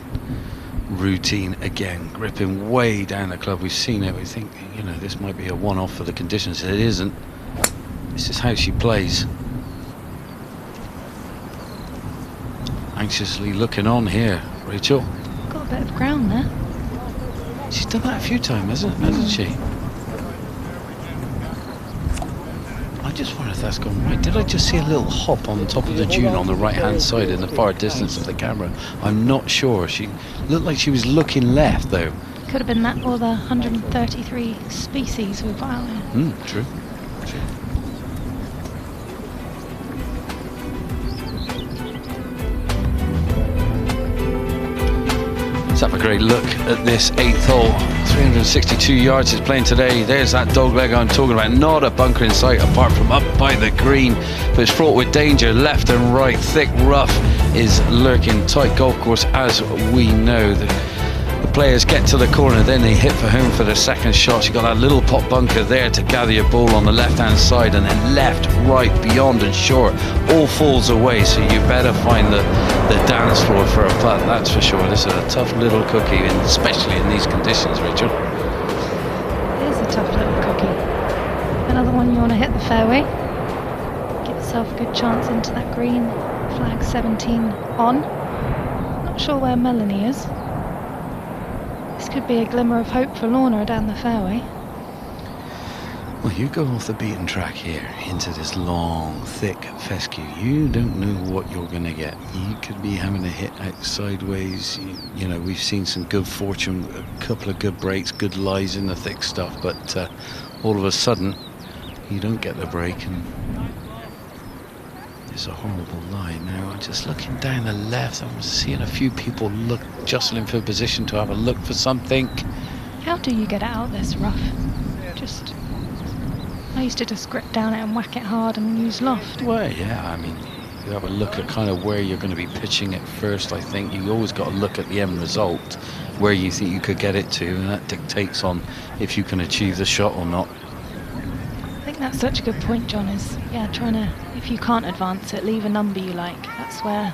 Routine again, gripping way down the club. We've seen it. We think, you know, this might be a one-off for the conditions. It isn't. This is how she plays. Anxiously looking on here, Rachel. Got a bit of ground there. She's done that a few times, hasn't she? I just wonder if that's gone right. Did I just see a little hop on top of the dune on the right-hand side in the far distance of the camera? I'm not sure. She looked like she was looking left, though. Could have been that or the 133 species we've got out there. True. Let's have a great look at this 8th hole. 362 yards is playing today. There's that dog leg I'm talking about. Not a bunker in sight apart from up by the green, but it's fraught with danger left and right. Thick rough is lurking. Tight golf course, as we know. The players get to the corner, then they hit for home for the second shot. You got that little pot bunker there to gather your ball on the left-hand side, and then left, right, beyond and short, all falls away. So you better find the dance floor for a putt. That's for sure. This is a tough little cookie, and especially in these conditions, Rachel. It is a tough little cookie. Another one you want to hit the fairway. Give yourself a good chance into that green. Flag 17 on. Not sure where Melanie is. This could be a glimmer of hope for Lorna down the fairway. Well, you go off the beaten track here into this long, thick fescue. You don't know what you're going to get. You could be having a hit out sideways. You know, we've seen some good fortune, a couple of good breaks, good lies in the thick stuff, but all of a sudden, you don't get the break, and it's a horrible lie. Now, I'm just looking down the left. I'm seeing a few people jostling for position to have a look for something. How do you get out this rough? I used to just grip down it and whack it hard and use loft. Well, yeah, I mean, you have a look at kind of where you're going to be pitching it first. I think you always got to look at the end result, where you think you could get it to, and that dictates on if you can achieve the shot or not. I think that's such a good point, John, is, trying to, if you can't advance it, leave a number you like. That's where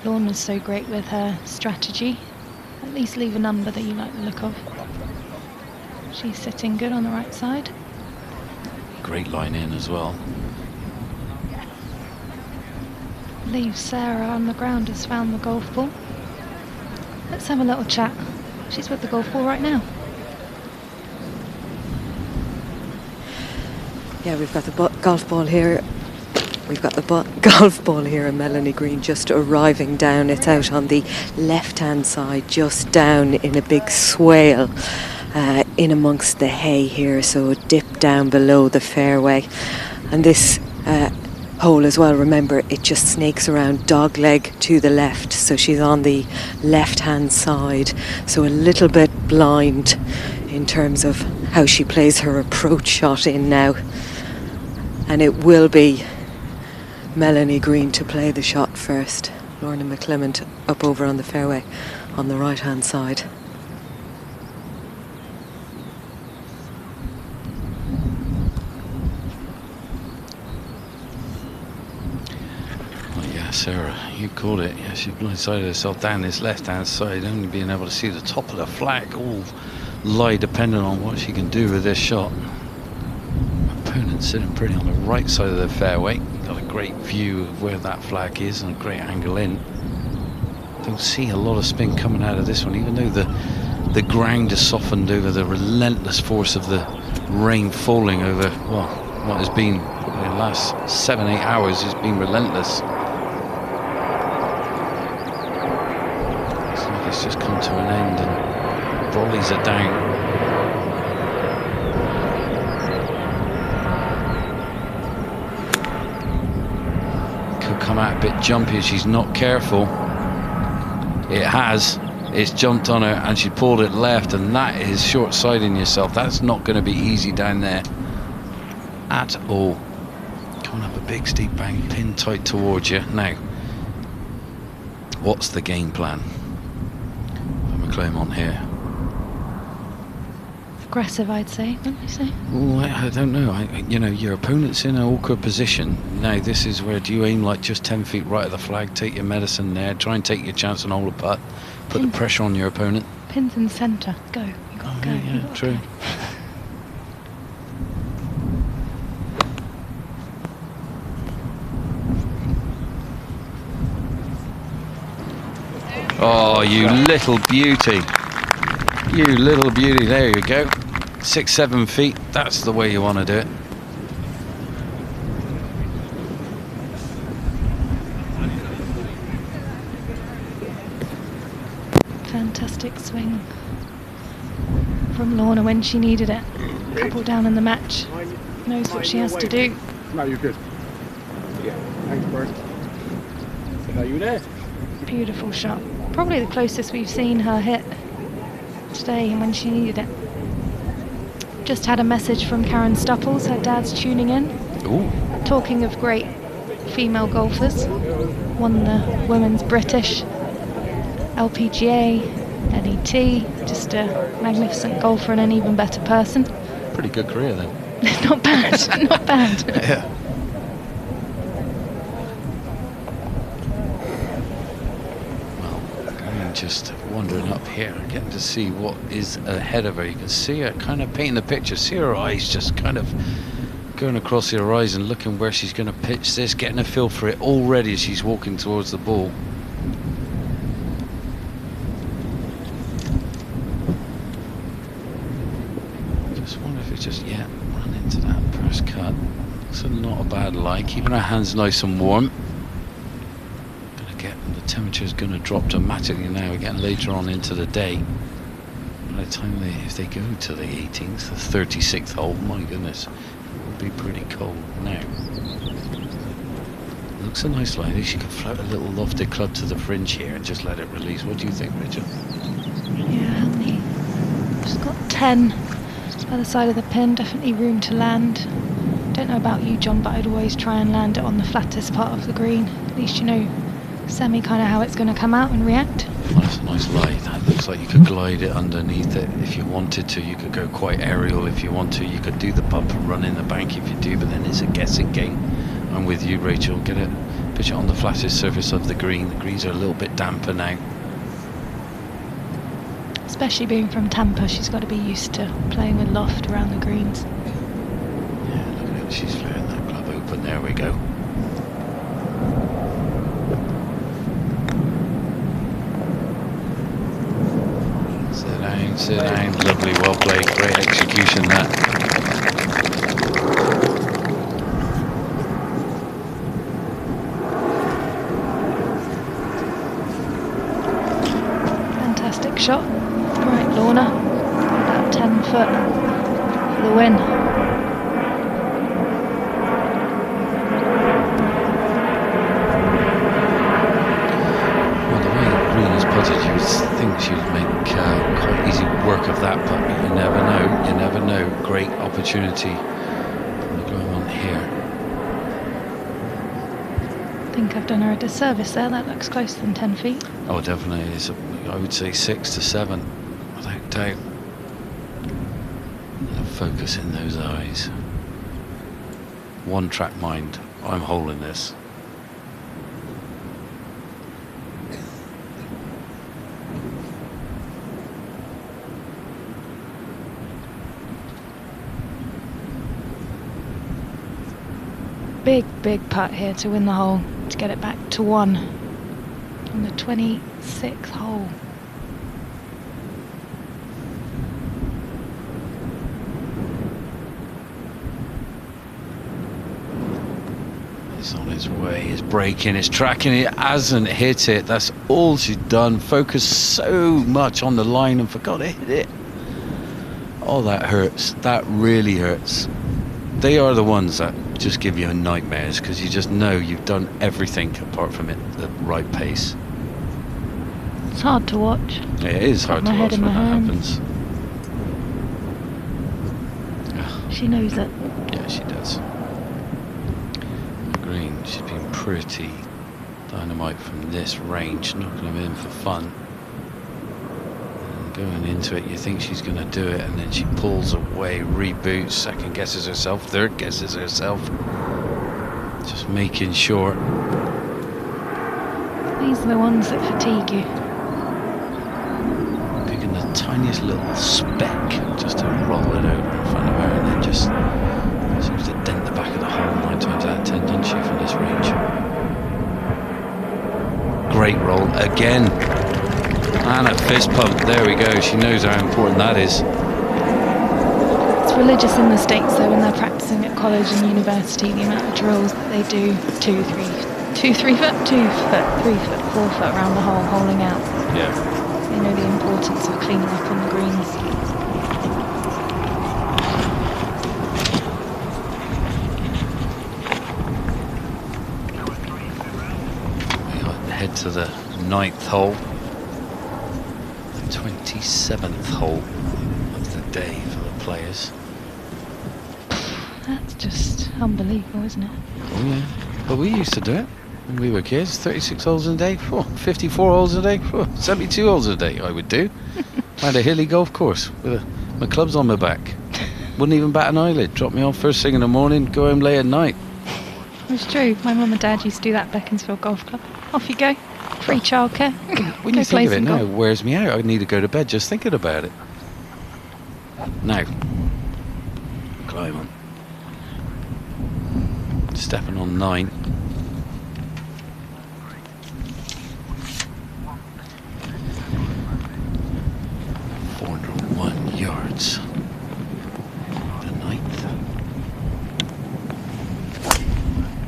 Lorna's so great with her strategy. At least leave a number that you like the look of. She's sitting good on the right side. Great line in as well. I believe Sarah on the ground has found the golf ball. Let's have a little chat. She's with the golf ball right now. Yeah, we've got the golf ball here. We've got the golf ball here, and Melanie Green just arriving down. It's out on the left-hand side, just down in a big swale in amongst the hay here, so a dip down below the fairway. And this hole as well, remember, it just snakes around dogleg to the left, so she's on the left-hand side, so a little bit blind in terms of how she plays her approach shot in now. And it will be Melanie Green to play the shot first. Lorna McClymont up over on the fairway on the right hand side. Well, yeah, Sarah, you called it. Yeah, she blindsided herself down this left hand side, only being able to see the top of the flag. All lie dependent on what she can do with this shot. Opponent sitting pretty on the right side of the fairway. Got a great view of where that flag is and a great angle in. Don't see a lot of spin coming out of this one, even though the ground is softened over the relentless force of the rain falling over, well, what has been probably the last 7-8 hours has been relentless. Looks like it's just come to an end and volleys are down. Come out a bit jumpy if she's not careful. It has. It's jumped on her and she pulled it left, and that is short-siding yourself. That's not going to be easy down there at all. Coming up a big steep bank, pinned tight towards you. Now, what's the game plan for McClymont here? Aggressive, I'd say, wouldn't you say? Oh, I don't know. You know, your opponent's in an awkward position. Now, this is where, do you aim like just 10 feet right of the flag, take your medicine there, try and take your chance and hold a putt, put the pressure on your opponent? Pins in the centre. Go. You got to go. Yeah, true. Oh, you little beauty. You little beauty. There you go. 6-7 feet. That's the way you want to do it. Fantastic swing from Lorna when she needed it. Couple down in the match. Knows what she has to do. No, you're good. Yeah, thanks, Bert. Are you there? Beautiful shot. Probably the closest we've seen her hit today when she needed it. Just had a message from Karen Stupples, her dad's tuning in. Ooh. Talking of great female golfers. Won the Women's British LPGA, NET, just a magnificent golfer and an even better person. Pretty good career then. Not bad, not bad. Yeah. Just wandering up here, getting to see what is ahead of her. You can see her kind of painting the picture. See her eyes just kind of going across the horizon, looking where she's going to pitch this, getting a feel for it already as she's walking towards the ball. Just wonder if it's just yet run into that first cut. So not a bad lie. Keeping her hands nice and warm. The temperature is going to drop dramatically now. We're getting later on into the day. By the time if they go to the 18th, the 36th hole, my goodness, it will be pretty cold now. Looks a nice line. She could float a little lofted club to the fringe here and just let it release. What do you think, Richard? Yeah, she's got 10 by the side of the pin. Definitely room to land. Don't know about you, John, but I'd always try and land it on the flattest part of the green. At least you know semi kind of how it's going to come out and react. Well, that's a nice lie. That looks like you could glide it underneath it if you wanted to. You could go quite aerial if you want to. You could do the putt and run in the bank if you do, but then it's a guessing game. I'm with you, Rachel. Get it, pitch it on the flattest surface of the green. The greens are a little bit damper now. Especially being from Tampa, she's got to be used to playing with loft around the greens. Yeah, look at She's flaring that club open. There we go. Sit down. Lovely, well played. Great execution that. Fantastic shot. Right, Lorna. About 10 foot for the win. Well, the way that Green has putted, you would think she'd make quite easy work of that, but you never know. You never know. Great opportunity going on here. I think I've done her a disservice there. That looks closer than 10 feet. Oh, definitely. I would say 6 to 7, without doubt. The focus in those eyes. One track mind. I'm holding this. Big putt here to win the hole, to get it back to 1 on the 26th hole. It's on its way, it's braking, it's tracking, it hasn't hit it. That's all she's done. Focused so much on the line and forgot to hit it. Oh, that hurts. That really hurts. They are the ones that just give you nightmares, because you just know you've done everything apart from it the right pace. It's hard to watch. It is hard to watch when that happens. She knows it. Yeah, she does. Green, she's been pretty dynamite from this range, knocking them in for fun. And going into it, you think she's going to do it, and then she pulls away, reboots, second guesses herself, third guesses herself. Just making sure. These are the ones that fatigue you. Picking the tiniest little speck just to roll it over in front of her, and then just seems to dent the back of the hole 9 times out of 10, doesn't she, from this range? Great roll again. And a fist pump. There we go. She knows how important that is. It's religious in the States, though, when they're practicing at college and university, the amount of drills that they do 2, 3 foot, 2 foot, 3 foot, 4 foot around the hole, holing out. Yeah. They know the importance of cleaning up on the greens. We head to the 9th hole. 27th hole of the day for the players. That's just unbelievable, isn't it? Oh yeah, but we used to do it when we were kids. 36 holes a day, 54 holes a day, 72 holes a day I would do. I had a hilly golf course with my clubs on my back. Wouldn't even bat an eyelid. Drop me off first thing in the morning, go home late at night. It's true. My mum and dad used to do that at Beaconsfield Golf Club. Off you go. Free childcare. When you think of it now, it wears me out. I need to go to bed just thinking about it. Now, McClymont. Stepping on 9. .401 yards. The 9th.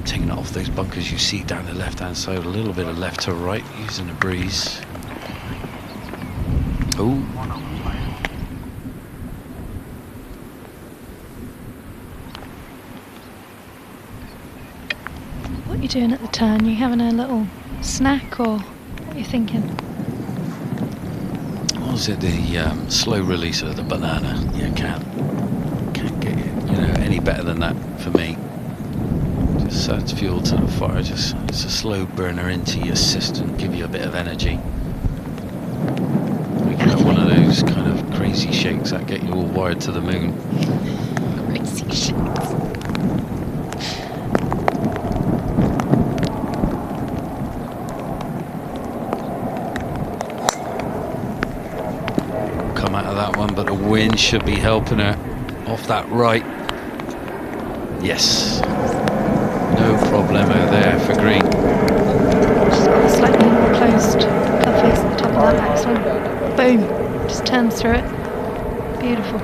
Taking it off those bunkers you see down the left-hand side, a little bit of left to right, using the breeze. Oh. What are you doing at the turn? You having a little snack, or what are you thinking? What was it? The slow release of the banana. You can't get any better than that for me. Just adds fuel to the fire. Just it's a slow burner into your system, give you a bit of energy. We can have one of those kind of crazy shakes that get you all wired to the moon. Crazy shakes. Come out of that one, but the wind should be helping her off that right. Yes. No problemo there for green. She's got a slightly more closed club face at the top of that backswing. Boom. Just turns through it. Beautiful.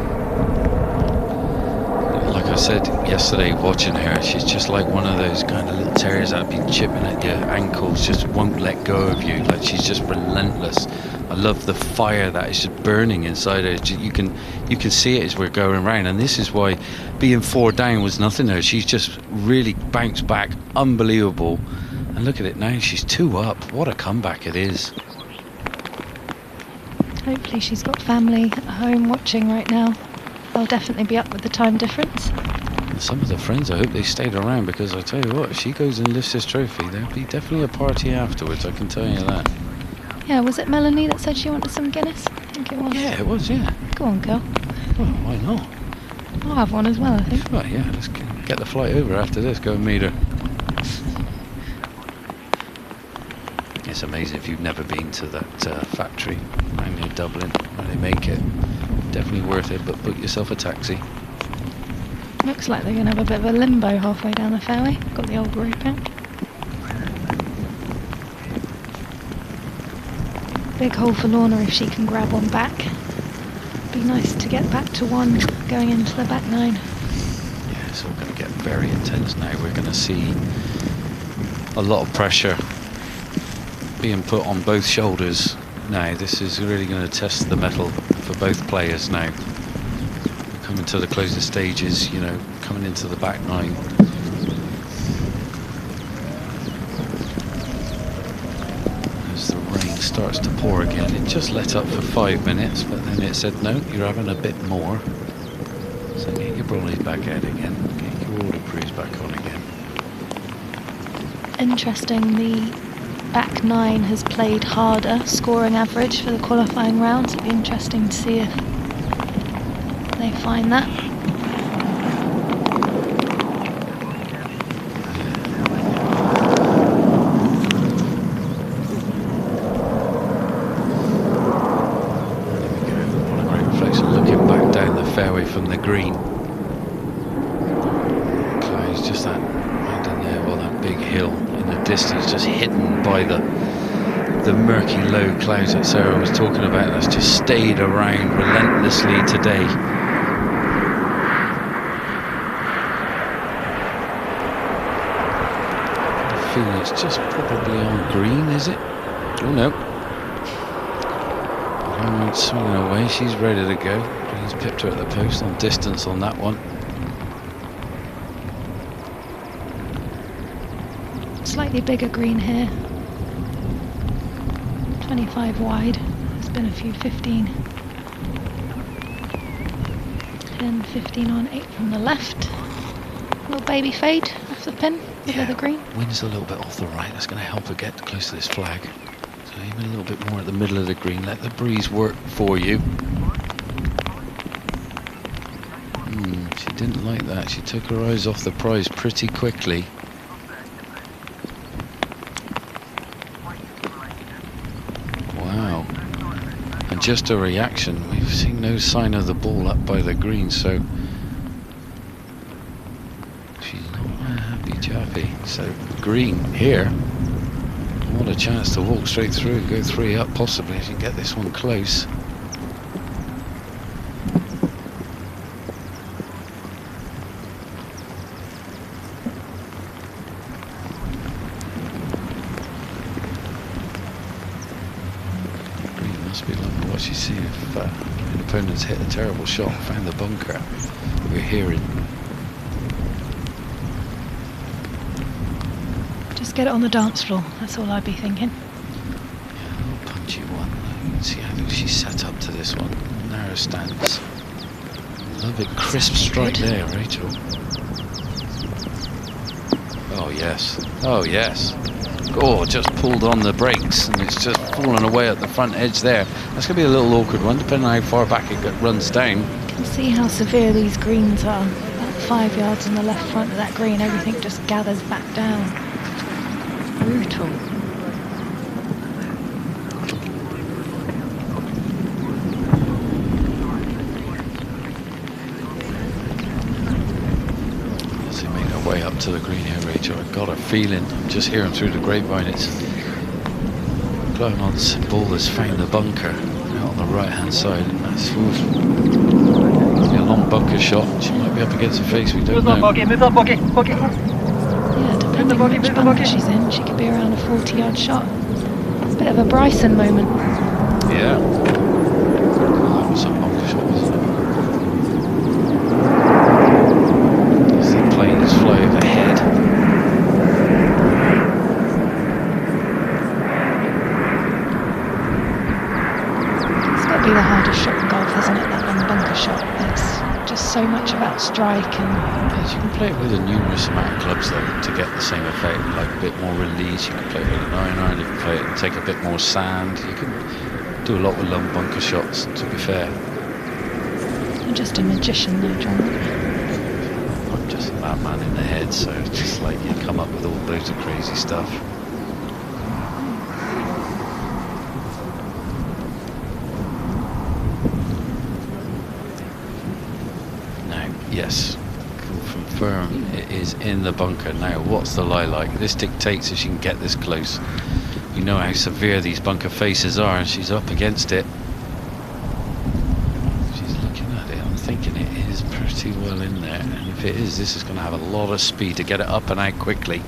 Like I said yesterday, watching her, she's just like one of those kind of little terriers that have been chipping at your ankles, just won't let go of you. Like, she's just relentless. I love the fire that is just burning inside her. You can see it as we're going around, and this is why being 4 down was nothing there. She's just really bounced back, unbelievable. And look at it now, she's 2 up. What a comeback it is. Hopefully she's got family at home watching right now. They'll definitely be up with the time difference. And some of the friends, I hope they stayed around, because I tell you what, if she goes and lifts this trophy, there'll be definitely a party afterwards, I can tell you that. Yeah, was it Melanie that said she wanted some Guinness? I think it was. Yeah, it was, yeah. Go on, girl. Well, why not? I'll have one as well, I think. Right, yeah, let's get the flight over after this, go and meet her. It's amazing if you've never been to that factory around near Dublin where they make it. Definitely worth it, but book yourself a taxi. Looks like they're going to have a bit of a limbo halfway down the fairway. Got the old rope out. Big hole for Lorna if she can grab one back. Be nice to get back to 1 going into the back 9. Yeah, it's all going to get very intense now. We're going to see a lot of pressure being put on both shoulders now. This is really going to test the mettle for both players now. Coming to the closing stages, you know, coming into the back 9. As the rain starts to pour again, it just let up for 5 minutes, but then it said, no, you're having a bit more. So get your brollies back out again, get your waterproofs back on again. Interesting, the back 9 has played harder scoring average for the qualifying rounds. It'll be interesting to see if they find that. What a great reflection looking back down the fairway from the green. Clouds just that right down there, well, that big hill in the distance, just hidden by the murky low clouds that Sarah was talking about. That's just stayed around relentlessly today. I feel it's just probably on green, is it? Oh no. Alright, swinging away, she's ready to go. He's pipped her at the post on distance on that one. Slightly bigger green here. 25 wide. There's been a few 15. 10, 15 on 8 from the left. Little baby fade off the pin, middle of the green. Wind's a little bit off the right. That's going to help her get close to this flag. So even a little bit more at the middle of the green. Let the breeze work for you. She didn't like that. She took her eyes off the prize pretty quickly. Wow. And just a reaction. We've seen no sign of the ball up by the green, so she's not a happy chappy. So green here. What a chance to walk straight through and go 3 up possibly if you can get this one close. Green must be loving what she's seeing if an opponent's hit a terrible shot, found the bunker. We're hearing. Just get it on the dance floor, that's all I'd be thinking. Yeah, a little punchy one. You can see how she's set up to this one. Narrow stance. Love it, crisp strike there, Rachel. Oh yes, oh yes. Oh, just pulled on the brakes and it's just fallen away at the front edge there. That's going to be a little awkward one, depending on how far back it runs down. You can see how severe these greens are. About 5 yards on the left front of that green, everything just gathers back down. Brutal. to the green here, Rachel. I've got a feeling, I'm just hearing through the grapevine, it's McClymont's ball has found the bunker out on the right hand side, and that's a long bunker shot. She might be up against the face, we don't know. Move that buggy. Yeah, depending on which bunker she's in, she could be around a 40-yard shot. Bit of a Bryson moment. Yeah. That was a bunker shot, wasn't it? As the planes fly overhead. It's got to be the hardest shot in golf, isn't it? That long bunker shot. It's just so much about strike and... You can play it with a numerous amount of clubs though to get the same effect, like a bit more release. You can play it with an iron, you can play it and take a bit more sand. You can do a lot with long bunker shots, to be fair. You're just a magician though, John. I'm just a madman in the head, so it's just like you come up with all loads of crazy stuff. Now, yes. Confirm it is in the bunker. Now what's the lie like? This dictates if she can get this close. You know how severe these bunker faces are, and she's up against it. She's looking at it. I'm thinking it is pretty well in there, and if it is, this is going to have a lot of speed to get it up and out quickly. I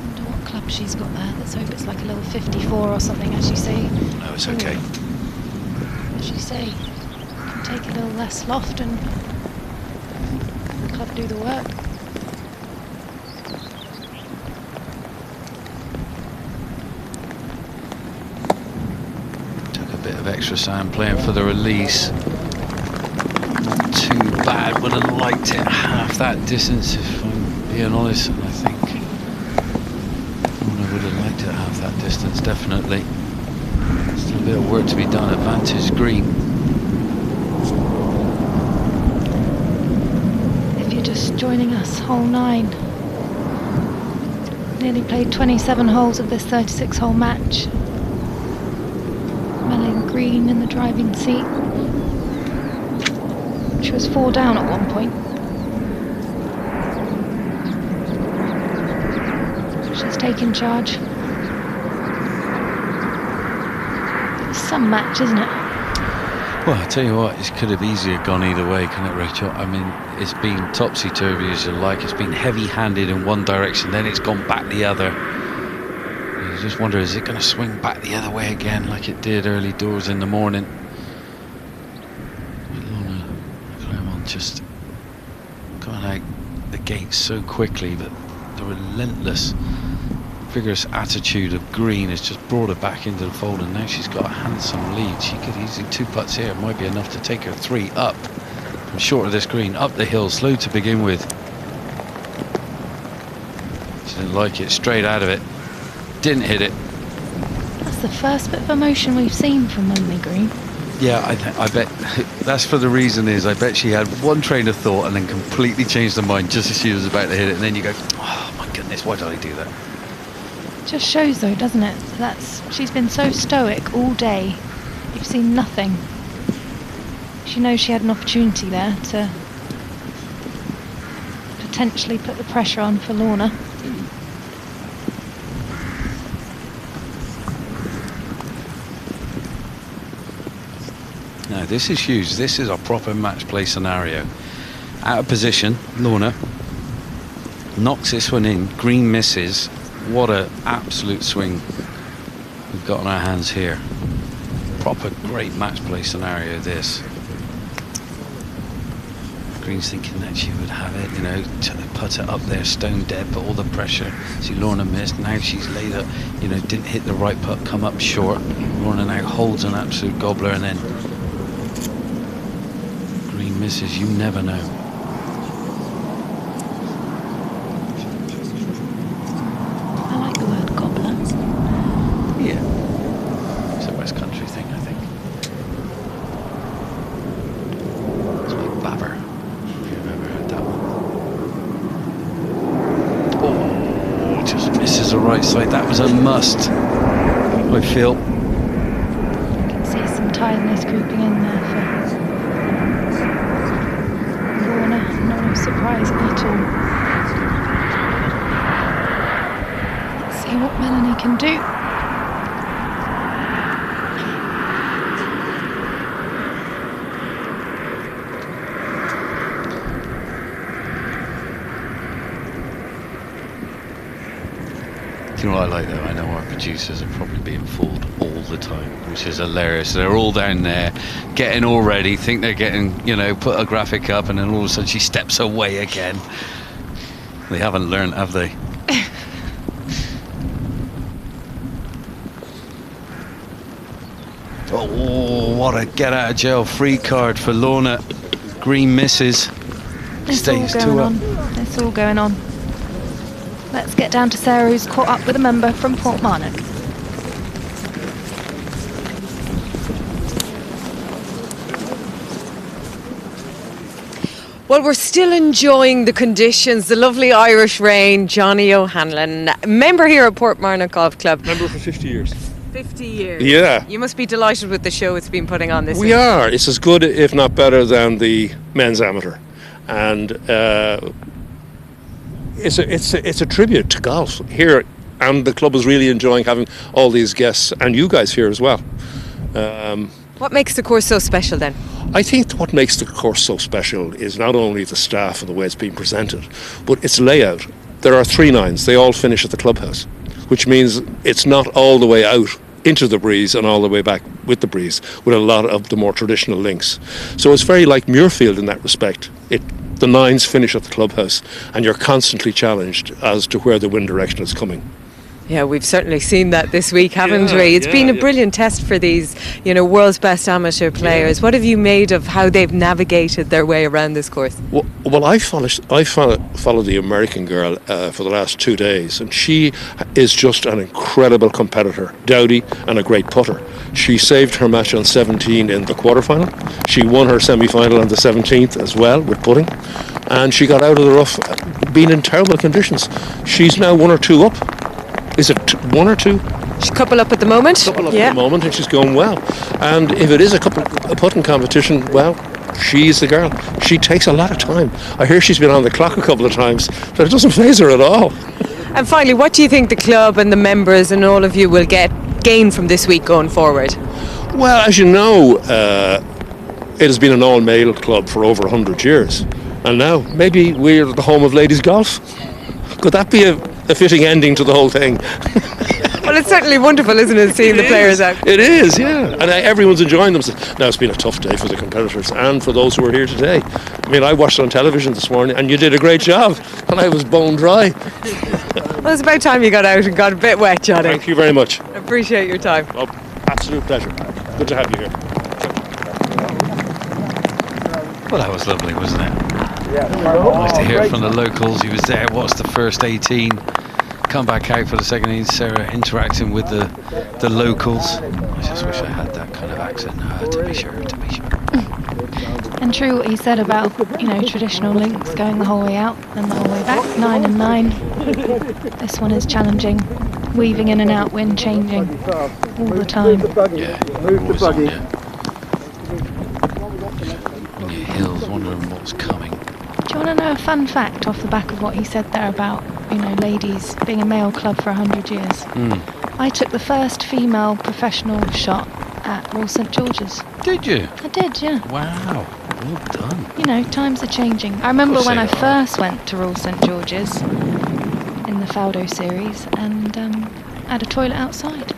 wonder what club she's got there. Let's hope it's like a little 54 or something, as you say. No, it's okay. As you say, take a little less loft and the club do the work. Took a bit of extra sand playing for the release. Not too bad. Would have liked it half that distance, if I'm being honest. And I think I would have liked it half that distance, definitely. Still a bit of work to be done. Advantage green. Just joining us, hole 9. Nearly played 27 holes of this 36-hole match. Melanie Green in the driving seat. She was 4 down at one point. She's taking charge. It's some match, isn't it? Well, I tell you what, it could have easier gone either way, couldn't it, Rachel? I mean, it's been topsy-turvy as you like. It's been heavy-handed in one direction, then it's gone back the other. You just wonder, is it going to swing back the other way again like it did early doors in the morning? Leona Maguire just going out the gate so quickly, but the relentless, vigorous attitude of Green has just brought her back into the fold, and now she's got a handsome lead. She could easily 2 putts here, might be enough to take her 3 up from short of this green, up the hill, slow to begin with. She didn't like it, straight out of it, didn't hit it. That's the first bit of emotion we've seen from Melanie Green. Yeah, I bet that's for the reason is I bet she had one train of thought and then completely changed her mind just as she was about to hit it, and then you go, oh my goodness, why did I do that? Just shows though, doesn't it? She's been so stoic all day. You've seen nothing. She knows she had an opportunity there to potentially put the pressure on for Lorna. No, this is huge. This is a proper match play scenario. Out of position, Lorna knocks this one in. Green misses. What an absolute swing we've got on our hands here. Proper great match play scenario, this. Green's thinking that she would have it, you know, put it up there, stone dead, but all the pressure. See, Lorna missed. Now she's laid up, you know, didn't hit the right putt, come up short. Lorna now holds an absolute gobbler, and then Green misses. You never know. Side. That was a must, I feel. You can see some tiredness creeping in there for Lorna. Not a surprising at all. Let's see what Melanie can do. Do you know what I like though? I know our producers are probably being fooled all the time, which is hilarious. They're all down there getting all ready, think they're getting, you know, put a graphic up, and then all of a sudden she steps away again. They haven't learned, have they? Oh, what a get out of jail free card for Lorna. Green misses. Stays 2 up. It's all going on. Let's get down to Sarah, who's caught up with a member from Portmarnock. Well, we're still enjoying the conditions, the lovely Irish rain. Johnny O'Hanlon, member here at Portmarnock Golf Club. Member for 50 years. 50 years. Yeah. You must be delighted with the show it's been putting on this We week. are. It's as good, if not better, than the men's amateur. And it's a tribute to golf here. And the club is really enjoying having all these guests and you guys here as well. What makes the course so special then? I think what makes the course so special is not only the staff and the way it's being presented, but its layout. There are 3 nines. They all finish at the clubhouse, which means it's not all the way out into the breeze and all the way back with the breeze, with a lot of the more traditional links. So it's very like Muirfield in that respect. The nines finish at the clubhouse, and you're constantly challenged as to where the wind direction is coming. Yeah, we've certainly seen that this week, haven't we? It's been a brilliant test for these, you know, world's best amateur players. What have you made of how they've navigated their way around this course? Well, I followed the American girl for the last 2 days, and she is just an incredible competitor, dowdy and a great putter. She saved her match on 17 in the quarterfinal. She won her semi-final on the 17th as well with putting, and she got out of the rough, being in terrible conditions. She's now 1 or 2 up. Is it 1 or 2? She's a couple up at the moment. Couple up at the moment, and she's going well. And if it is a putting competition, well, she's the girl. She takes a lot of time. I hear she's been on the clock a couple of times, but it doesn't faze her at all. And finally, what do you think the club and the members and all of you will gain from this week going forward? Well, as you know, it has been an all-male club for over 100 years. And now, maybe we're the home of ladies' golf. Could that be a fitting ending to the whole thing? Well, it's certainly wonderful, isn't it, seeing the players out? It is, yeah. And everyone's enjoying themselves. Now, it's been a tough day for the competitors and for those who are here today. I mean, I watched on television this morning and you did a great job, and I was bone dry. Well, it's about time you got out and got a bit wet, Johnny. Thank you very much. Appreciate your time. Oh, absolute pleasure. Good to have you here. Well, that was lovely, wasn't it? Nice to hear from the locals. He was there, watched the first 18, come back out for the second 18. Sarah interacting with the locals. I just wish I had that kind of accent, to be sure. And true what he said about, you know, traditional links going the whole way out and the whole way back, 9 and 9. This one is challenging, weaving in and out, wind changing all the time. Yeah, always on, yeah. On your heels, wondering what's coming. Do you want to know a fun fact off the back of what he said there about, you know, ladies being a male club for 100 years? I took the first female professional shot at Royal St George's. Did you? I did, yeah. Wow, well done. You know, times are changing. I remember when I first went to Royal St George's in the Faldo series and had a toilet outside.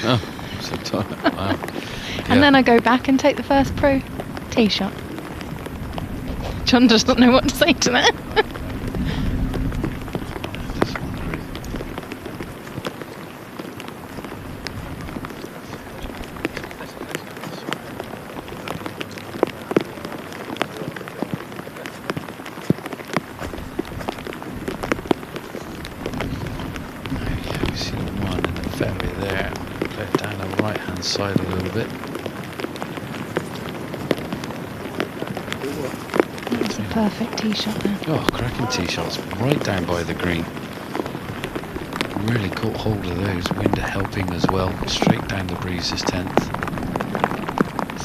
Oh, it's a toilet, wow. And then I go back and take the first pro tee shot. John doesn't know what to say to that. We see one in the fairway there. Play it down the right hand side a little bit. That's a perfect tee shot there. Oh, cracking tee shots right down by the green. Really caught hold of those. Wind helping as well. Straight down the breeze is 10th.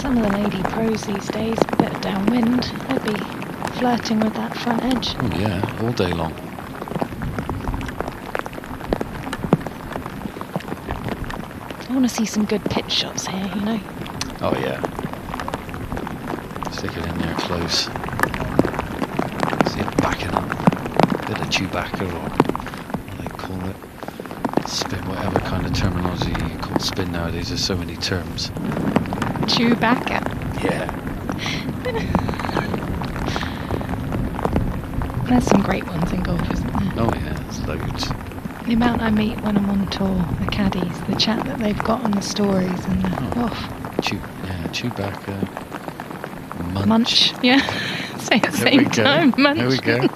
Some of the lady pros these days, a bit of downwind, they'd be flirting with that front edge. Oh yeah, all day long. I want to see some good pitch shots here, you know. Oh yeah. Stick it in there close. See it backing up. Bit of Chewbacca or what they call it. Spin, whatever kind of terminology you call spin nowadays. There's so many terms. Chewbacca. Yeah. There's some great ones in golf, isn't there? Oh yeah, there's loads. The amount I meet when I'm on tour, the caddies, the chat that they've got on the stories and the Chewbacca. Munch. Yeah. Say at the same time. Munch. There we go.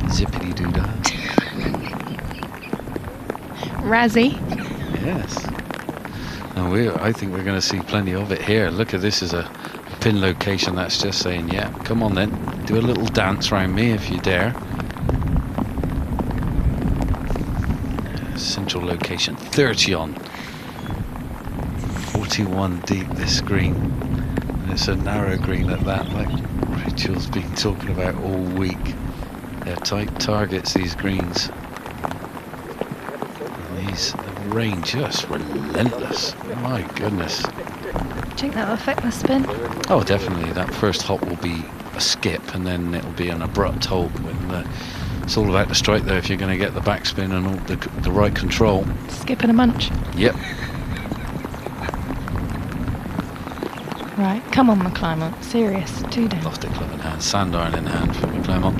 Zippity doo dah. Razzie. Yes. And I think we're going to see plenty of it here. Look at this as a pin location that's just saying, yeah, come on then. Do a little dance around me if you dare. Central location, 30 on. 41 deep this green. And it's a narrow green at that, like Rachel's been talking about all week. They're tight targets, these greens. And the rain just relentless. My goodness. Do you think that'll affect the spin? Oh, definitely. That first hop will be a skip, and then it'll be an abrupt halt. It's all about the strike, though, if you're going to get the backspin and all the right control. Skip and a munch. Yep. Right, come on, McClymont. Serious. 2 down. Lost it, club in hand. Sand iron in hand for McClymont.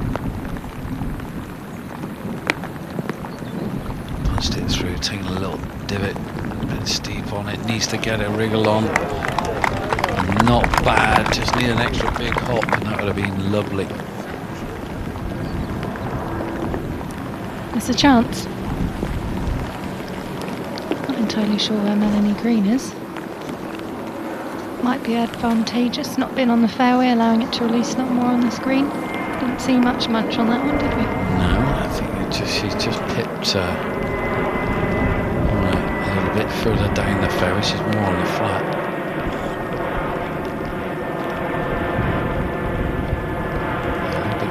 Punched it through, taking a little divot. A bit steep on it. Needs to get a wriggle on. Not bad. Just need an extra big hop, and that would have been lovely. There's a chance. Not entirely sure where Melanie Green is. Might be advantageous not being on the fairway, allowing it to release a lot more on the screen. Didn't see much munch on that one, did we? No, I think she's just pipped a little bit further down the fairway. She's more on the flat.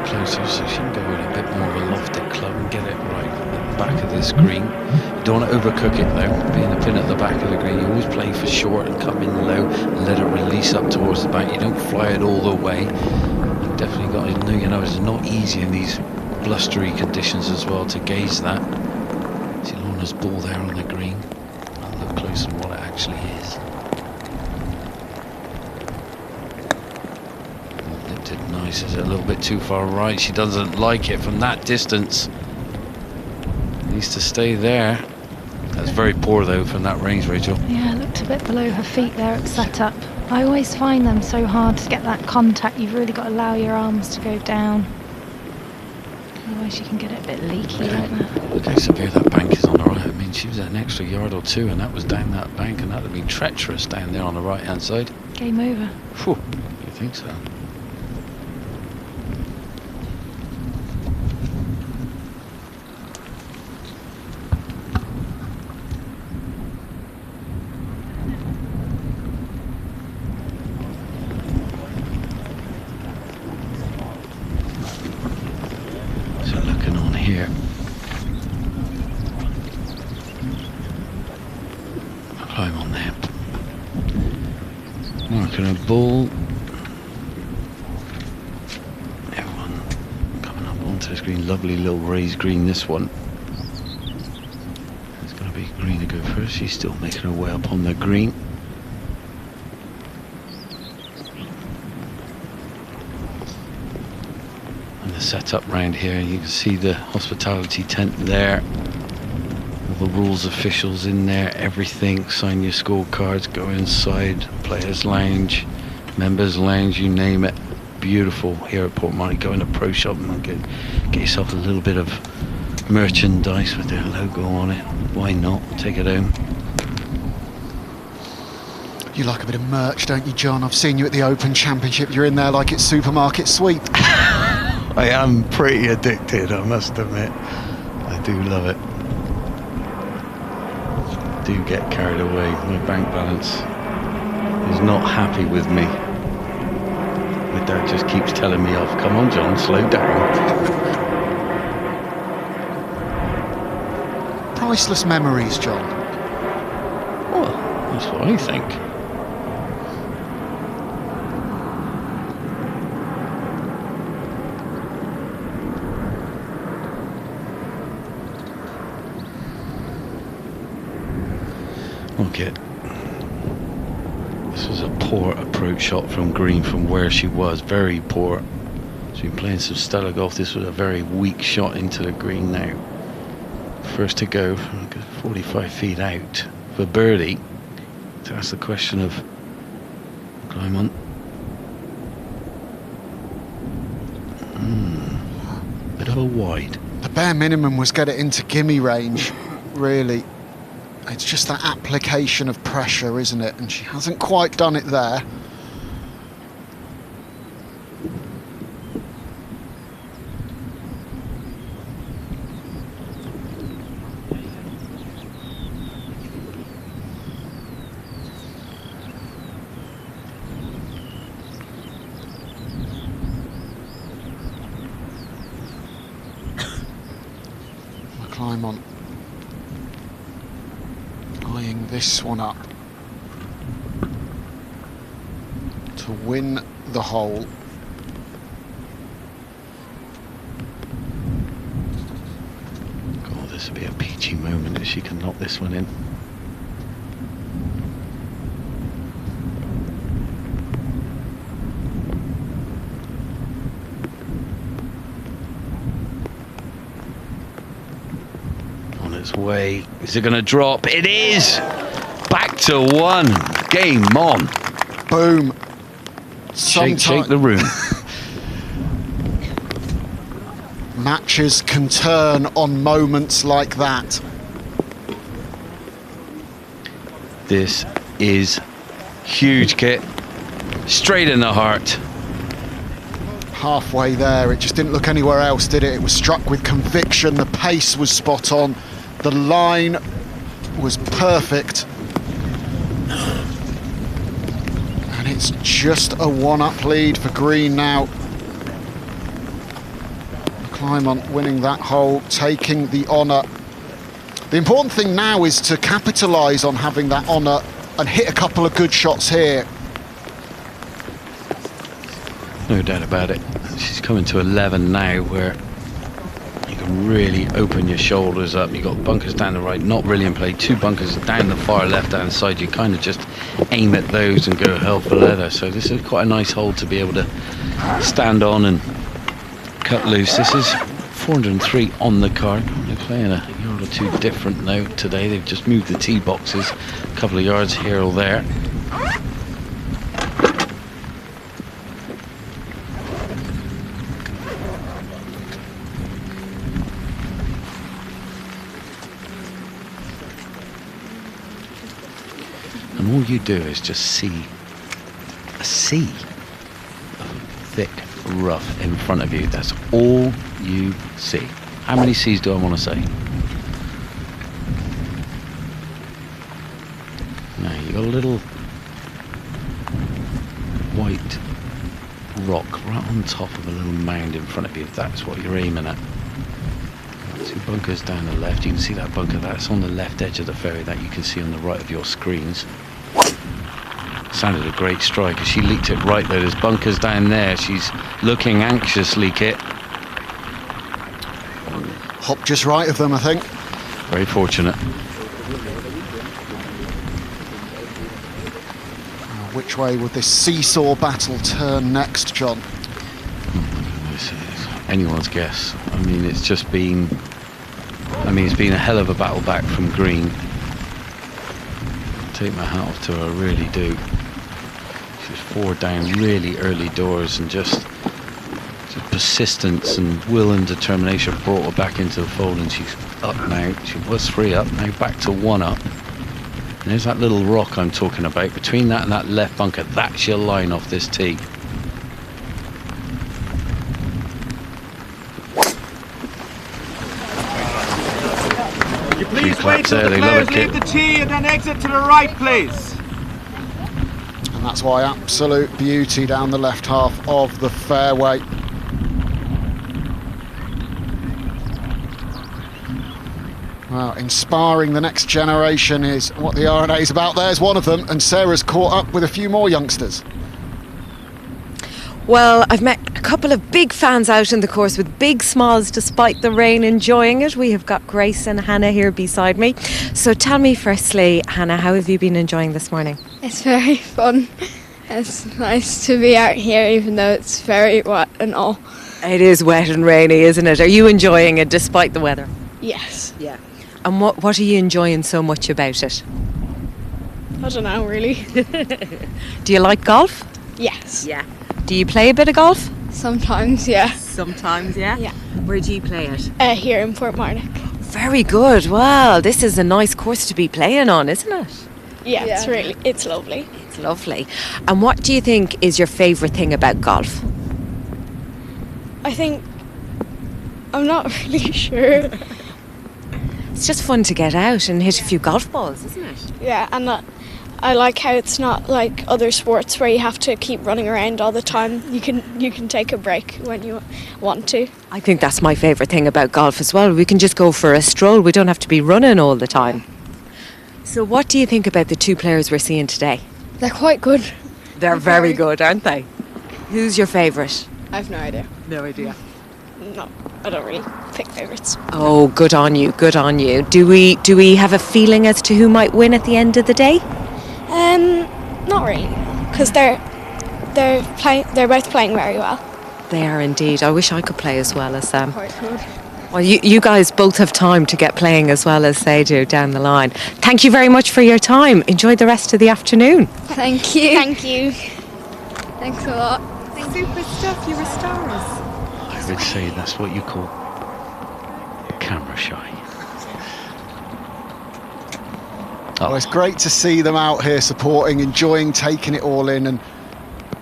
Closer, so she can go with a bit more of a lofted club and get it right at the back of this green. You don't want to overcook it though. Being a pin at the back of the green, you always play for short and come in low and let it release up towards the bank. You don't fly it all the way. You've definitely got to know, it's not easy in these blustery conditions as well to gauge that. See Lorna's ball there on the green. I'll look closer at what it actually is. Nice, is it a little bit too far right? She doesn't like it from that distance. Needs to stay there. That's very poor though from that range, Rachel. Yeah, it looked a bit below her feet there at setup. I always find them so hard to get that contact. You've really got to allow your arms to go down. Otherwise you can get it a bit leaky like that. Look how severe that bank is on the right. I mean, she was an extra yard or two and that was down that bank, and that would have been treacherous down there on the right hand side. Game over. Phew, you think so? Ball. Everyone coming up onto this green. Lovely little raised green, this one. It's going to be green to go first. She's still making her way up on the green. And the setup round here, you can see the hospitality tent there. All the rules officials in there, everything. Sign your scorecards, go inside. Players lounge, members lounge, you name it. Beautiful here at Portmarnock. Go in a pro shop and get yourself a little bit of merchandise with their logo on it. Why not? Take it home. You like a bit of merch, don't you, John? I've seen you at the Open Championship. You're in there like it's supermarket sweep. I am pretty addicted, I must admit. I do love it. Do get carried away. My bank balance is not happy with me. Dad just keeps telling me off. Come on, John, slow down. Priceless memories, John. Well, that's what I think. Okay. This was a poor approach shot from Green from where she was. Very poor. She's been playing some stellar golf. This was a very weak shot into the green now. First to go, 45 feet out for birdie. To ask the question of McClymont. Bit of a wide. The bare minimum was get it into gimme range, really. It's just that application of pressure, isn't it? And she hasn't quite done it there. McClymont eyeing this one up to win the hole. God, this would be a peachy moment if she can knock this one in. Way. Is it going to drop? It is! Back to one. Game on. Boom. Shake the room. Matches can turn on moments like that. This is huge, Kit. Straight in the heart. Halfway there, it just didn't look anywhere else, did it? It was struck with conviction. The pace was spot on. The line was perfect. And it's just a one-up lead for Green now. McClymont winning that hole, taking the honour. The important thing now is to capitalise on having that honour and hit a couple of good shots here. No doubt about it. She's coming to 11 now, where you can really open your shoulders up. You've got bunkers down the right, not really in play. Two bunkers down the far left-hand side. You kind of just aim at those and go hell for leather. So this is quite a nice hole to be able to stand on and cut loose. This is 403 on the card. They're playing a yard or two different now today. They've just moved the tee boxes a couple of yards here or there. And all you do is just see a sea of thick rough in front of you. That's all you see. How many seas do I want to say? Now you got a little white rock right on top of a little mound in front of you. That's what you're aiming at. Two bunkers down the left. You can see that bunker that's on the left edge of the fairway that you can see on the right of your screens. Sounded a great strike as she leaked it right there. There's bunkers down there. She's looking anxiously, Kit. Hop just right of them, I think. Very fortunate. Which way would this seesaw battle turn next, John? It's anyone's guess. I mean, it's just been... it's been a hell of a battle back from Green. Take my hat off to her, I really do. She's 4 down really early doors, and just persistence and will and determination brought her back into the fold, and she's up now. She was 3 up, now back to 1 up. And there's that little rock I'm talking about. Between that and that left bunker, that's your line off this tee. Please wait till the players leave the tee and then exit to the right, please. And That's why absolute beauty down the left half of the fairway. Well, inspiring the next generation is what the R&A is about. There's one of them, and Sarah's caught up with a few more youngsters. Well, I've met a couple of big fans out in the course with big smiles despite the rain, enjoying it. We have got Grace and Hannah here beside me. So tell me firstly, Hannah, how have you been enjoying this morning? It's very fun. It's nice to be out here even though it's very wet and all. It is wet and rainy, isn't it? Are you enjoying it despite the weather? Yes. Yeah. And what are you enjoying so much about it? I don't know really. Do you like golf? Yes. Yeah. Do you play a bit of golf? Sometimes, yeah. Sometimes, yeah? Yeah. Where do you play it? Here in Portmarnock. Very good. Well, this is a nice course to be playing on, isn't it? Yeah, it's lovely. It's lovely. And what do you think is your favourite thing about golf? I think I'm not really sure. It's just fun to get out and hit a few golf balls, isn't it? Yeah, and I like how it's not like other sports where you have to keep running around all the time. You can take a break when you want to. I think that's my favourite thing about golf as well. We can just go for a stroll. We don't have to be running all the time. So what do you think about the two players we're seeing today? They're quite good. They're very good, aren't they? Who's your favourite? I have no idea. No idea. No, I don't really pick favourites. Oh, good on you, good on you. Do we have a feeling as to who might win at the end of the day? Not really, because they're both playing very well. They are indeed. I wish I could play as well as them. Quite good. Well, you guys both have time to get playing as well as they do down the line. Thank you very much for your time. Enjoy the rest of the afternoon. Thank you. Thank you. Thanks a lot. Super stuff. You were stars. I would say that's what you call camera shy. Well, it's great to see them out here supporting, enjoying, taking it all in, and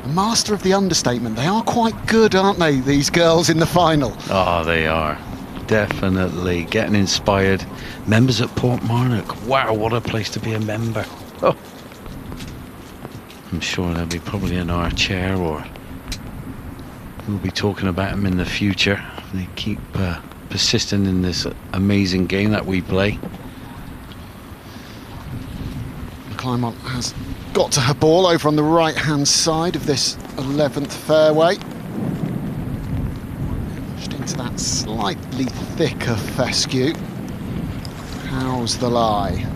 a master of the understatement. They are quite good, aren't they, these girls in the final? Oh, they are. Definitely getting inspired. Members at Portmarnock. Wow, what a place to be a member. Oh. I'm sure they'll be probably in our chair, or we'll be talking about them in the future. They keep persisting in this amazing game that we play. McClymont has got to her ball over on the right-hand side of this 11th fairway. Pushed into that slightly thicker fescue. How's the lie?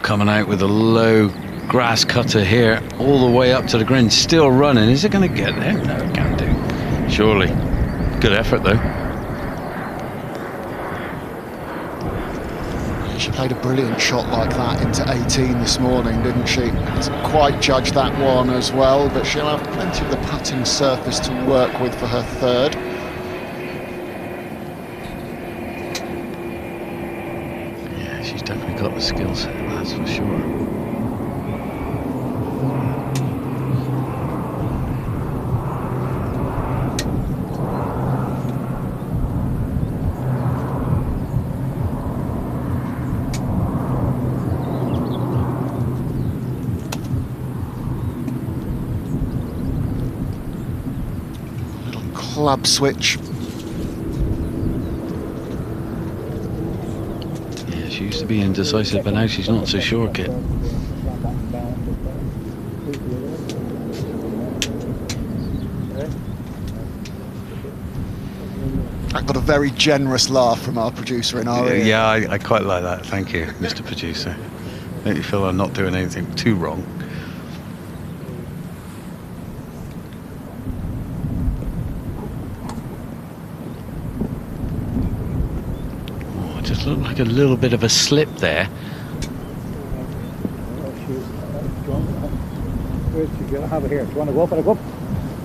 Coming out with a low grass cutter here, all the way up to the green, still running. Is it going to get there? No, it can't do. Surely. Good effort, though. She played a brilliant shot like that into 18 this morning, didn't she? Hasn't quite judged that one as well, but she'll have plenty of the putting surface to work with for her third. She's definitely got the skill set, that's for sure. Little club switch. She used to be indecisive, but now she's not so sure, Kit. I got a very generous laugh from our producer in our ear. Yeah, I quite like that. Thank you, Mr. Producer. Make me feel I'm not doing anything too wrong. Just looked like a little bit of a slip there. You're have it here. Do you want to go up?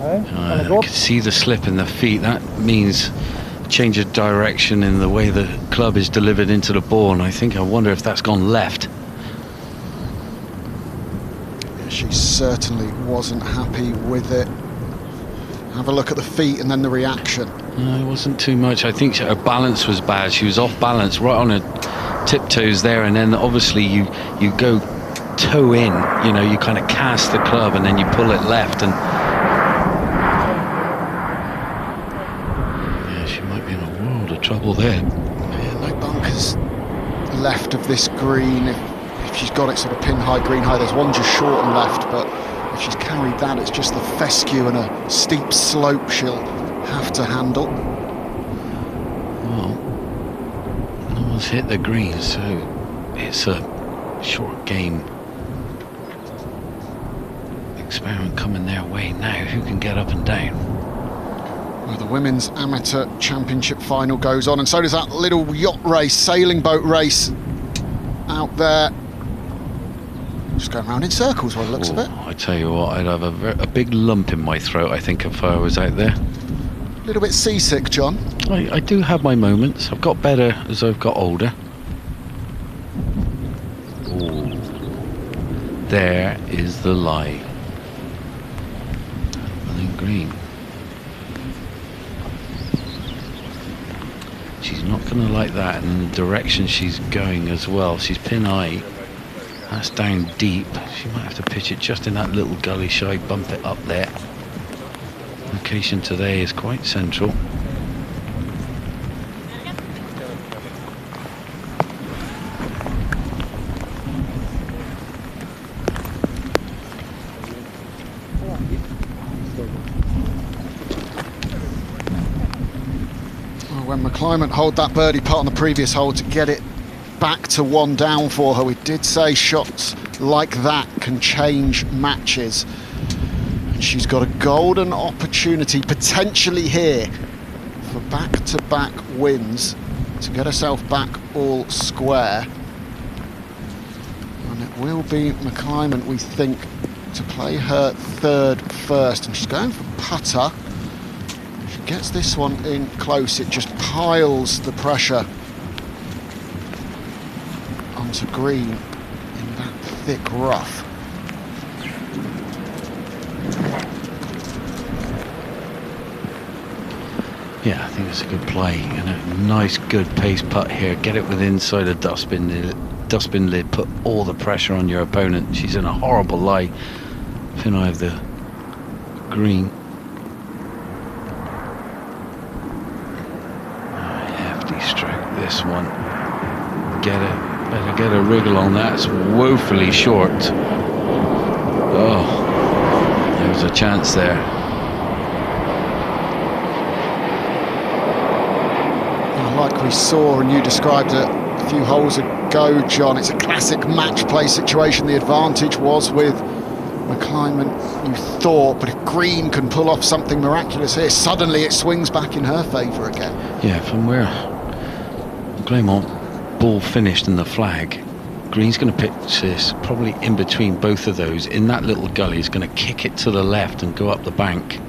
I can see the slip in the feet. That means change of direction in the way the club is delivered into the ball, and I wonder if that's gone left. She certainly wasn't happy with it. Have a look at the feet and then the reaction. No, it wasn't too much. I think her balance was bad. She was off balance right on her tiptoes there, and then obviously you go toe in, you know, you kind of cast the club and then you pull it left, and yeah, she might be in a world of trouble there. Yeah, no bunkers left of this green. If she's got it sort of pin high, green high, there's one just short and left, but if she's carried that, it's just the fescue and a steep slope she'll have to handle. Well, no one's hit the green, so it's a short game experiment coming their way now. Who can get up and down? Well, the Women's Amateur Championship final goes on, and so does that little yacht race, sailing boat race out there. Just going around in circles by the looks of it. I tell you what, I'd have a big lump in my throat, I think, if I was out there. A little bit seasick, John. I do have my moments. I've got better as I've got older. Ooh. There is the lie. Evelyn Green. She's not going to like that, and the direction she's going as well. She's pin eye. That's down deep. She might have to pitch it just in that little gully side, bump it up there. Location today is quite central. Well, when McClymont hold that birdie putt on the previous hole to get it back to one down for her, we did say shots like that can change matches, and she's got a golden opportunity potentially here for back-to-back wins to get herself back all square, and it will be McClymont, we think, to play her third first, and she's going for putter. If she gets this one in close, it just piles the pressure onto green in that thick rough. Yeah, I think it's a good play and a nice good pace putt here. Get it with inside a dustbin lid, put all the pressure on your opponent. She's in a horrible lie. Pin eye of the green. Hefty stroke this one. Better get a wriggle on that. It's woefully short. Oh, there was a chance there. Like we saw and you described it a few holes ago, John, it's a classic match play situation. The advantage was with McClymont, you thought, but if green can pull off something miraculous here, suddenly it swings back in her favour again. Yeah, from where McClymont ball finished in the flag, green's going to pitch this probably in between both of those in that little gully. Is going to kick it to the left and go up the bank.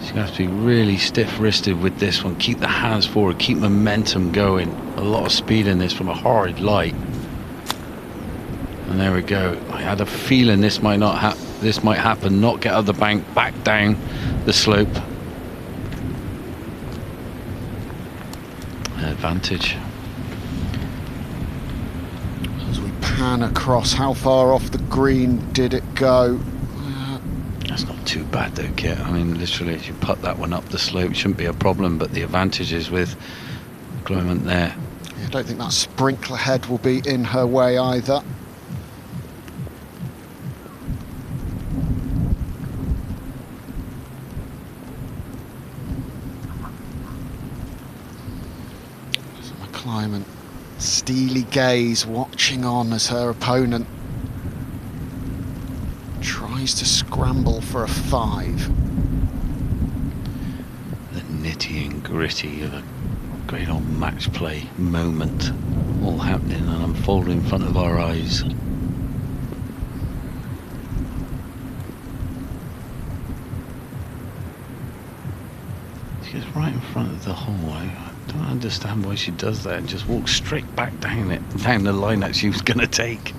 She's going to have to be really stiff-wristed with this one. Keep the hands forward, keep momentum going. A lot of speed in this from a horrid light. And there we go. I had a feeling this might happen. Not get out of the bank, back down the slope. Advantage. As we pan across, how far off the green did it go? That's not too bad though, Kit. I mean, literally, if you put that one up the slope, shouldn't be a problem, but the advantage is with McClymont there. Yeah, I don't think that sprinkler head will be in her way either. So McClymont, steely gaze, watching on as her opponent tries to scramble for a 5. The nitty and gritty of a great old match play moment, all happening and unfolding in front of our eyes. right in front of the hole. I don't understand why she does that and just walks straight back down the line that she was going to take.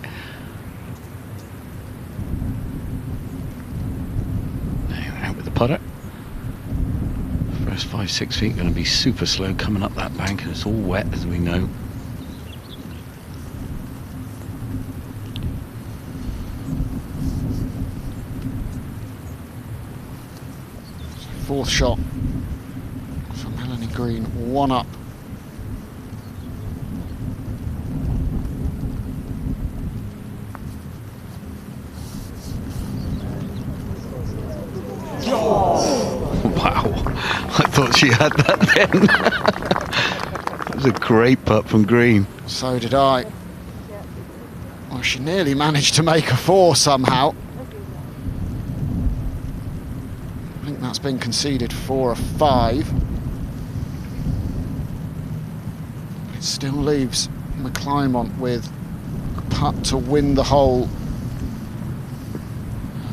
Now out with the putter. First 5-6 feet going to be super slow coming up that bank, and it's all wet as we know. Fourth shot for Melanie Green, 1 up. Wow, I thought she had that then. That was a great putt from Green. So did I. Well, she nearly managed to make a 4 somehow. I think that's been conceded for a 5. It still leaves McClymont with a putt to win the hole.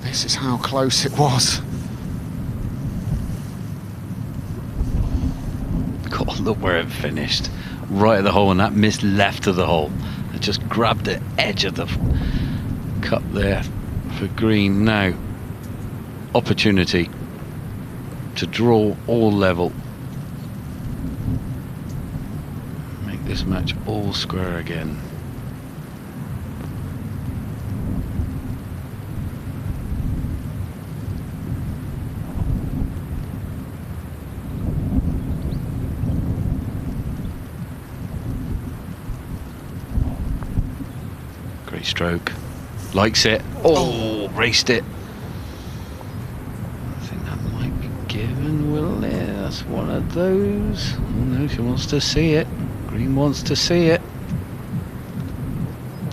This is how close it was. God, look where it finished. Right at the hole, and that missed left of the hole. It just grabbed the edge of the cup there for Green. Now, opportunity to draw all level. Make this match all square again. Great stroke. Likes it. Oh, raced it. I think that might be given, will it? That's one of those. Oh no, she wants to see it. Green wants to see it.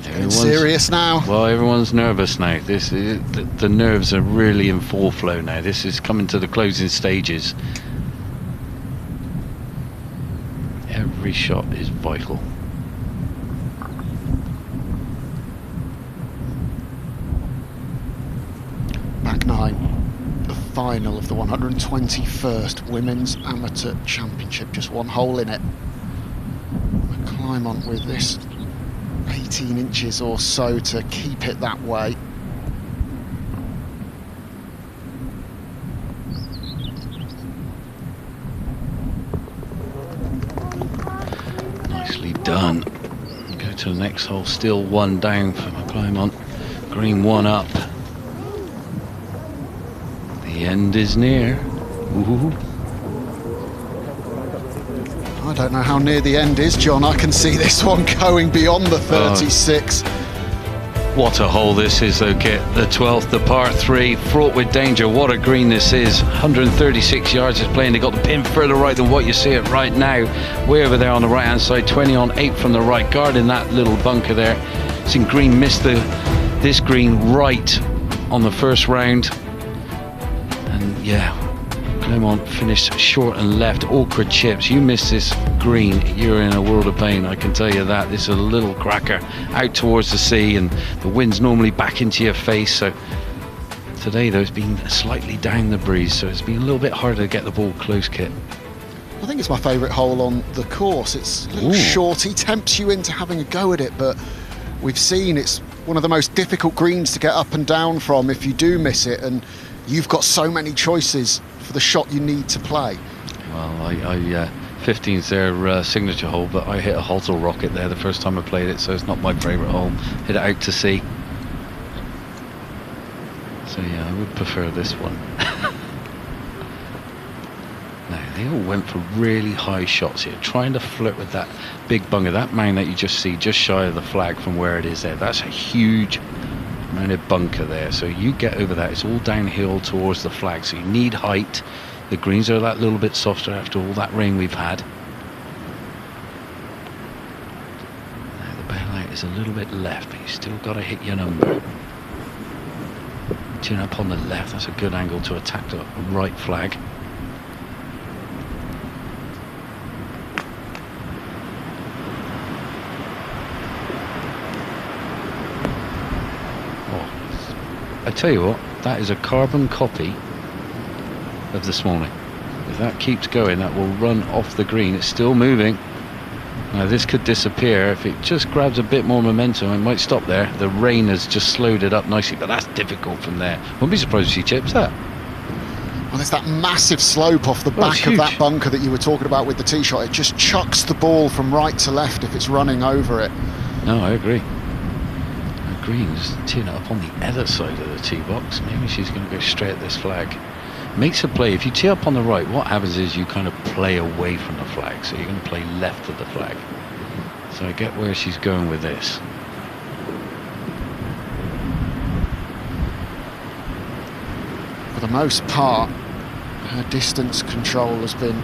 Everyone's serious now. Well, everyone's nervous now. This is, the nerves are really in full flow now. This is coming to the closing stages. Every shot is vital. Back 9, the final of the 121st Women's Amateur Championship. Just one hole in it. McClymont with this 18 inches or so to keep it that way. Nicely done. Go to the next hole. Still 1 down for McClymont. Green 1 up. The end is near. Ooh. I don't know how near the end is, John. I can see this one going beyond the 36. What a hole this is, though, Kit. The 12th, the par 3, fraught with danger. What a green this is. 136 yards is playing. They got the pin further right than what you see it right now. Way over there on the right-hand side. 20 on 8 from the right, guarding that little bunker there. Seen Green miss this green right on the first round. And yeah, Clermont finished short and left. Awkward chips. You miss this green, you're in a world of pain, I can tell you that. This is a little cracker out towards the sea, and the wind's normally back into your face. So today, though, it's been slightly down the breeze, so it's been a little bit harder to get the ball close, Kit. I think it's my favourite hole on the course. It's a little shorty, tempts you into having a go at it, but we've seen it's one of the most difficult greens to get up and down from if you do miss it, and you've got so many choices for the shot you need to play. Well, 15's their signature hole, but I hit a Halter rocket there the first time I played it, so it's not my favourite hole. Hit it out to sea. So yeah, I would prefer this one. Now, they all went for really high shots here, trying to flirt with that big bunker, that mound that you just see just shy of the flag from where it is there. That's a huge mounted bunker there, so you get over that. It's all downhill towards the flag, so you need height. The greens are that little bit softer after all that rain we've had. Now the bailout is a little bit left, but you still got to hit your number. Chin up on the left, that's a good angle to attack the right flag. I tell you what, that is a carbon copy of this morning. If that keeps going, that will run off the green. It's still moving. Now this could disappear. If it just grabs a bit more momentum, it might stop there. The rain has just slowed it up nicely, but that's difficult from there. Wouldn't be surprised if she chips that. Well, there's that massive slope off the back of that bunker that you were talking about with the tee shot. It just chucks the ball from right to left if it's running over it. No, I agree. The green's teeing it up on the other side of the tee box. Maybe she's going to go straight at this flag. Makes a play. If you tee up on the right, what happens is you kind of play away from the flag. So you're going to play left of the flag. So I get where she's going with this. For the most part, her distance control has been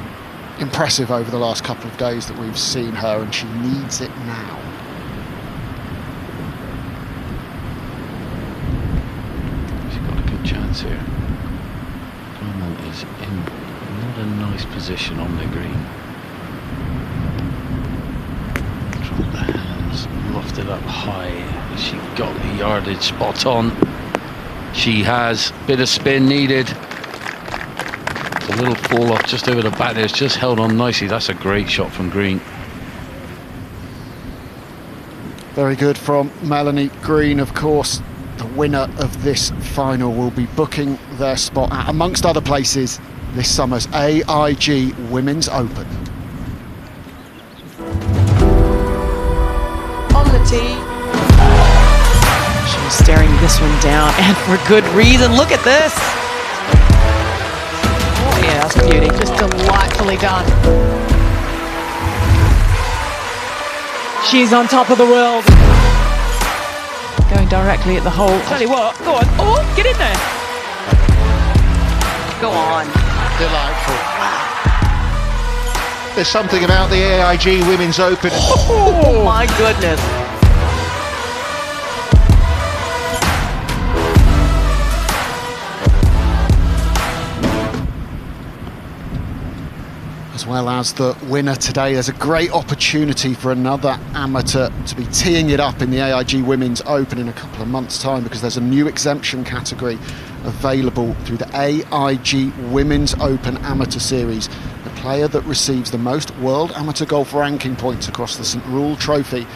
impressive over the last couple of days that we've seen her, and she needs it now. She's got a good chance here. McClymont is in not a nice position on the green. Drop the hands, lofted up high. Has she got the yardage spot on? She has. Bit of spin needed. It's a little fall off just over the back there. It's just held on nicely. That's a great shot from green. Very good from Melanie Green, of course. The winner of this final will be booking their spot at, amongst other places, this summer's AIG Women's Open. On the tee. She's staring this one down, and for good reason. Look at this. Oh yeah, that's a beauty. Just delightfully done. She's on top of the world. Going directly at the hole. Tell you what, go on. Oh, get in there. Go on. Delightful. There's something about the AIG Women's Open. Oh my goodness. As well as the winner today, there's a great opportunity for another amateur to be teeing it up in the AIG Women's Open in a couple of months' time, because there's a new exemption category available through the AIG Women's Open Amateur Series. The player that receives the most World Amateur Golf ranking points across the St. Roule Trophy,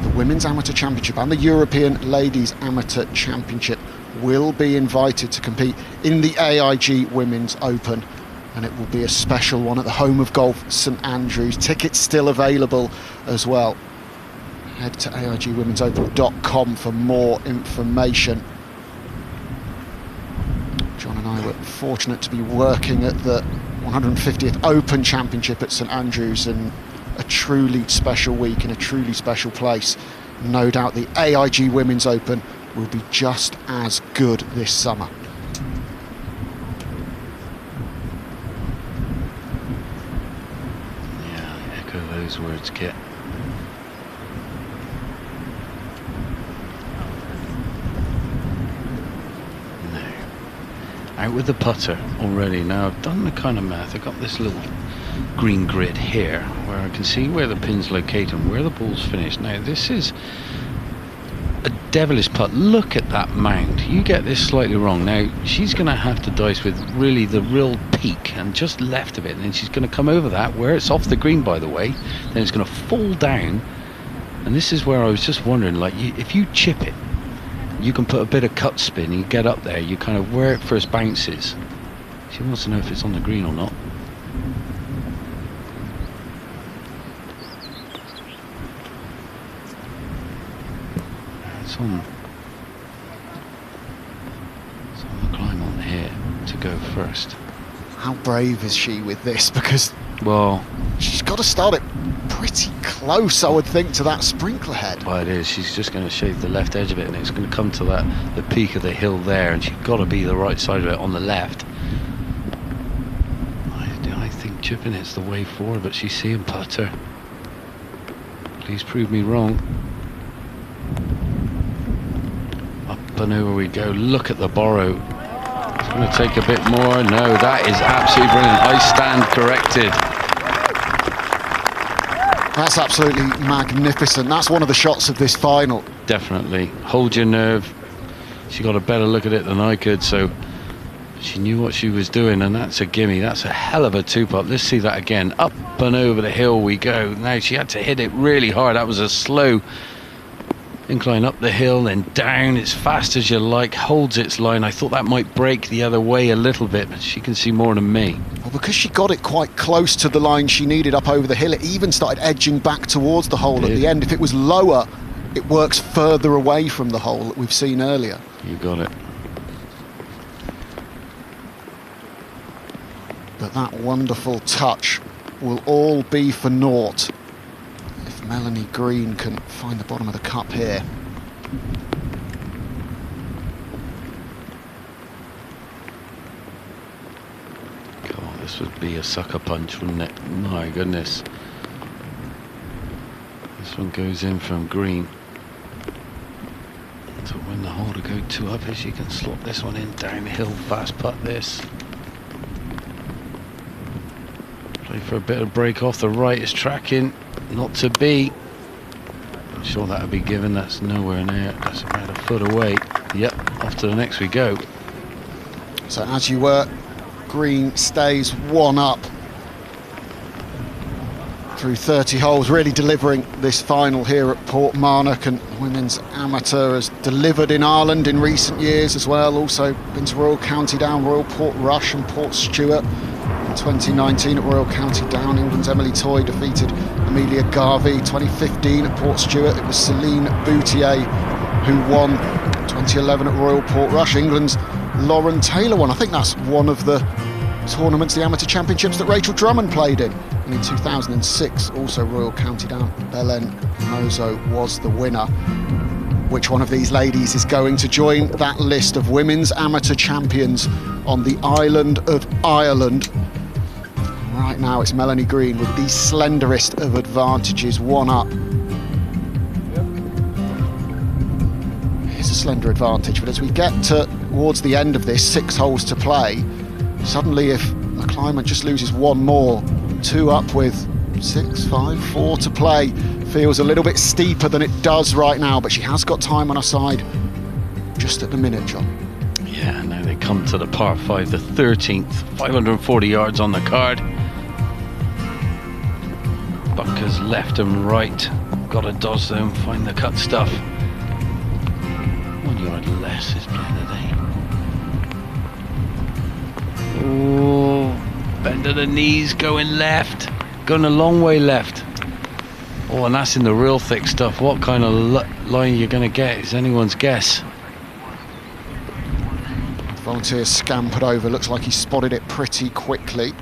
the Women's Amateur Championship and the European Ladies Amateur Championship will be invited to compete in the AIG Women's Open. And it will be a special one at the home of golf, St Andrews. Tickets still available as well. Head to AIGWomen'sOpen.com for more information. John and I were fortunate to be working at the 150th Open Championship at St Andrews in a truly special week, in a truly special place. No doubt the AIG Women's Open will be just as good this summer. Words, Kit. No. Out with the putter already. Now I've done the kind of math. I've got this little green grid here where I can see where the pin's located and where the ball's finished. Now this is a devilish putt. Look at that mound. You get this slightly wrong. Now she's going to have to dice with really the real peak and just left of it, and then she's going to come over that where it's off the green, by the way. Then it's going to fall down, and this is where I was just wondering, like, if you chip it, you can put a bit of cut spin, you get up there, you kind of where it first bounces. She wants to know if it's on the green or not. It's on McClymont here to go first. How brave is she with this? Because, well, she's got to start it pretty close, I would think, to that sprinkler head. Well, it is. She's just going to shave the left edge of it, and it's going to come to the peak of the hill there, and she's got to be the right side of it on the left. I think chipping it's the way forward, but she's seeing putter. Please prove me wrong. Up and over we go. Look at the borrow. It's going to take a bit more. No, that is absolutely brilliant. I stand corrected. That's absolutely magnificent. That's one of the shots of this final. Definitely. Hold your nerve. She got a better look at it than I could, so She knew what she was doing, and that's a gimme. That's a hell of a two-putt. Let's see that again. Up and over the hill we go. Now she had to hit it really hard. That was a slow incline up the hill, then down as fast as you like. Holds its line. I thought that might break the other way a little bit, but she can see more than me. Well, because she got it quite close to the line she needed up over the hill, it even started edging back towards the hole at the end. If it was lower, it works further away from the hole that we've seen earlier. You got it. But that wonderful touch will all be for naught if Melanie Green can find the bottom of the cup here. God, this would be a sucker punch, wouldn't it? My goodness. This one goes in from Green. To win the hole to go 2 up, if she can slot this one in downhill, fast putt this. Play for a bit of break off the right, is tracking, not to be. I'm sure that'll be given, that's nowhere near, that's about a foot away. Yep, off to the next we go. So as you were, Green stays 1 up through 30 holes, really delivering this final here at Portmarnock, and women's amateur has delivered in Ireland in recent years as well. Also been to Royal County Down, Royal Portrush and Portstewart. In 2019 at Royal County Down, England's Emily Toy defeated Amelia Garvey. 2015 at Portstewart, it was Celine Boutier who won. 2011 at Royal Portrush, England's Lauren Taylor won. I think that's one of the tournaments, the amateur championships, that Rachel Drummond played in. And in 2006, also Royal County Down, Belen Mozo was the winner. Which one of these ladies is going to join that list of women's amateur champions on the island of Ireland? Right now it's Melanie Green with the slenderest of advantages, 1 up. Here's a slender advantage, but as we get towards the end of this, 6 holes to play, suddenly if McClymont just loses 1 more, 2 up with 6, 5, 4 to play, feels a little bit steeper than it does right now, but she has got time on her side just at the minute, John. Yeah, now they come to the par 5, the 13th, 540 yards on the card. Bunkers left and right, got a dodge zone, find the cut stuff. 1 yard less is playing today. Oh, bend of the knees, going left, going a long way left. Oh, and that's in the real thick stuff. What kind of line you're going to get is anyone's guess. Volunteer scampered over, looks like he spotted it pretty quickly.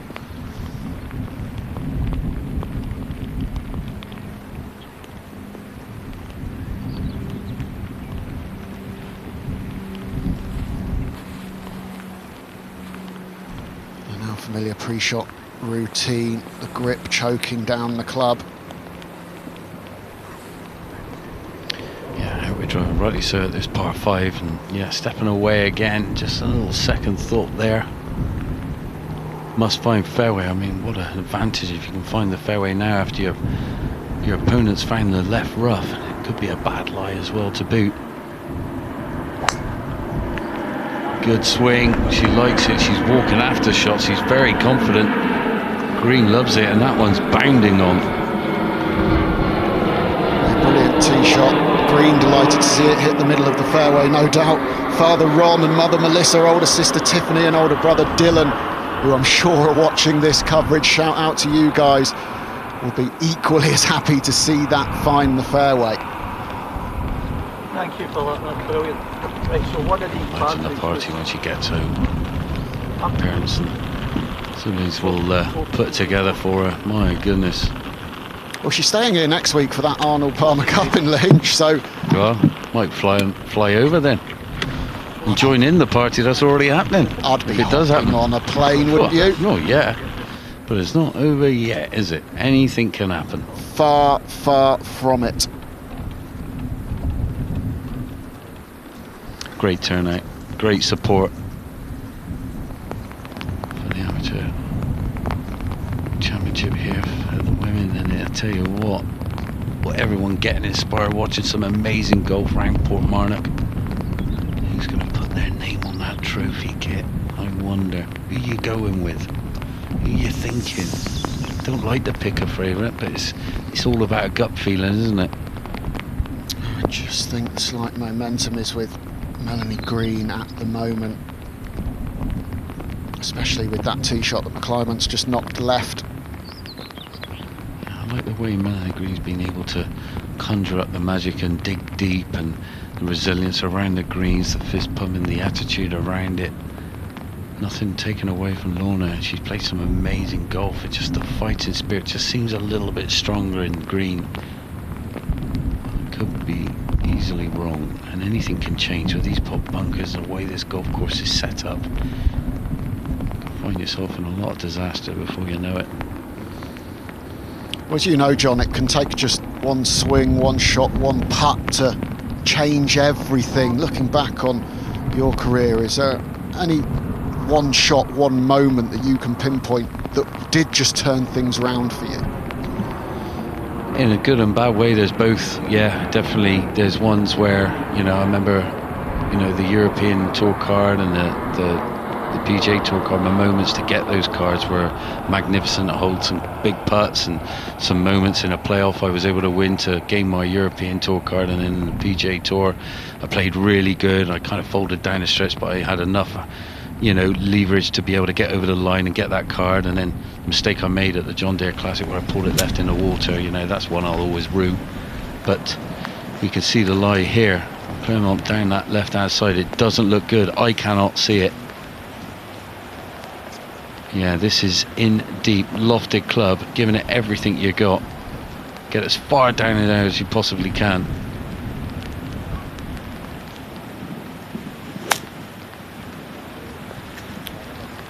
The now familiar pre-shot routine, the grip choking down the club. We're driving rightly so at this par 5, and yeah, stepping away again, just a little second thought there. Must find fairway. I mean, what an advantage if you can find the fairway now after your opponent's found the left rough. It could be a bad lie as well to boot. Good swing, she likes it, she's walking after shots, she's very confident. Green loves it, and that one's bounding on. Brilliant tee shot. Green delighted to see it hit the middle of the fairway, no doubt. Father Ron and Mother Melissa, older sister Tiffany and older brother Dylan, who I'm sure are watching this coverage, shout out to you guys, will be equally as happy to see that find the fairway. Thank you for that, that's brilliant. Right, so one of these Imagine the party when she gets home. Parents and siblings will put it together for her, my goodness. Well, she's staying here next week for that Arnold Palmer Cup in Lynch, so... Well, might fly over then and join in the party that's already happening. I'd be if it does happen on a plane, wouldn't you? Oh, yeah. But it's not over yet, is it? Anything can happen. Far, far from it. Great turnout, great support for the amateur championship here for the women, and I tell you what everyone getting inspired watching some amazing golf around Portmarnock. Who's going to put their name on that trophy kit? I wonder who you going with, who you thinking. Don't like to pick a favourite, but it's all about a gut feeling, isn't it? I just think the slight momentum is with Melanie Green at the moment, especially with that tee shot that McClymont's just knocked left. I like the way Melanie Green's been able to conjure up the magic and dig deep, and the resilience around the greens, the fist pumping, the attitude around it. Nothing taken away from Lorna. She's played some amazing golf. It's just the fighting spirit just seems a little bit stronger in green. I could be easily wrong, and anything can change with these pop bunkers and the way this golf course is set up. You can find yourself in a lot of disaster before you know it. Well, as you know, John, it can take just one swing, one shot, one putt to change everything. Looking back on your career, is there any one shot, one moment that you can pinpoint that did just turn things around for you? In a good and bad way, there's both. Yeah, definitely. There's ones where, you know, I remember, you know, the European Tour card and the PGA Tour card. My moments to get those cards were magnificent. I hold some big putts and some moments in a playoff I was able to win to gain my European Tour card, and then in the PGA Tour I played really good. I kind of folded down the stretch, but I had enough, you know, leverage to be able to get over the line and get that card. And then the mistake I made at the John Deere Classic where I pulled it left in the water, you know, that's one I'll always rue. But you can see the lie here. Claremont down that left hand side, it doesn't look good. I cannot see it. Yeah, this is in deep, lofted club, giving it everything you got. Get as far down in there as you possibly can.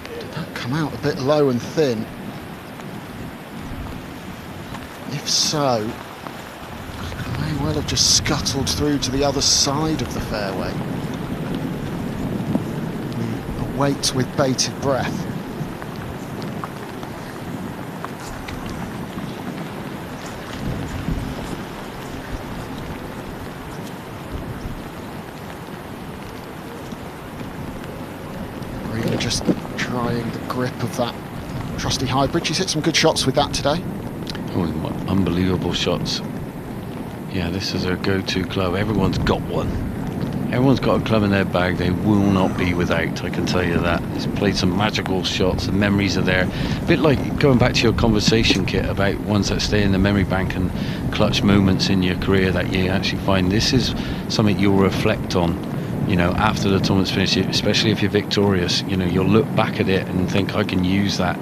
Did that come out a bit low and thin? If so, it may well have just scuttled through to the other side of the fairway. We await with bated breath. Just trying the grip of that trusty hybrid. She's hit some good shots with that today. Oh, unbelievable shots. Yeah, this is her go-to club. Everyone's got one. Everyone's got a club in their bag they will not be without, I can tell you that. He's played some magical shots, the memories are there. A bit like going back to your conversation, Kit, about ones that stay in the memory bank and clutch moments in your career that you actually find. This is something you'll reflect on, you know, after the tournament's finished, especially if you're victorious. You know, you'll look back at it and think, I can use that,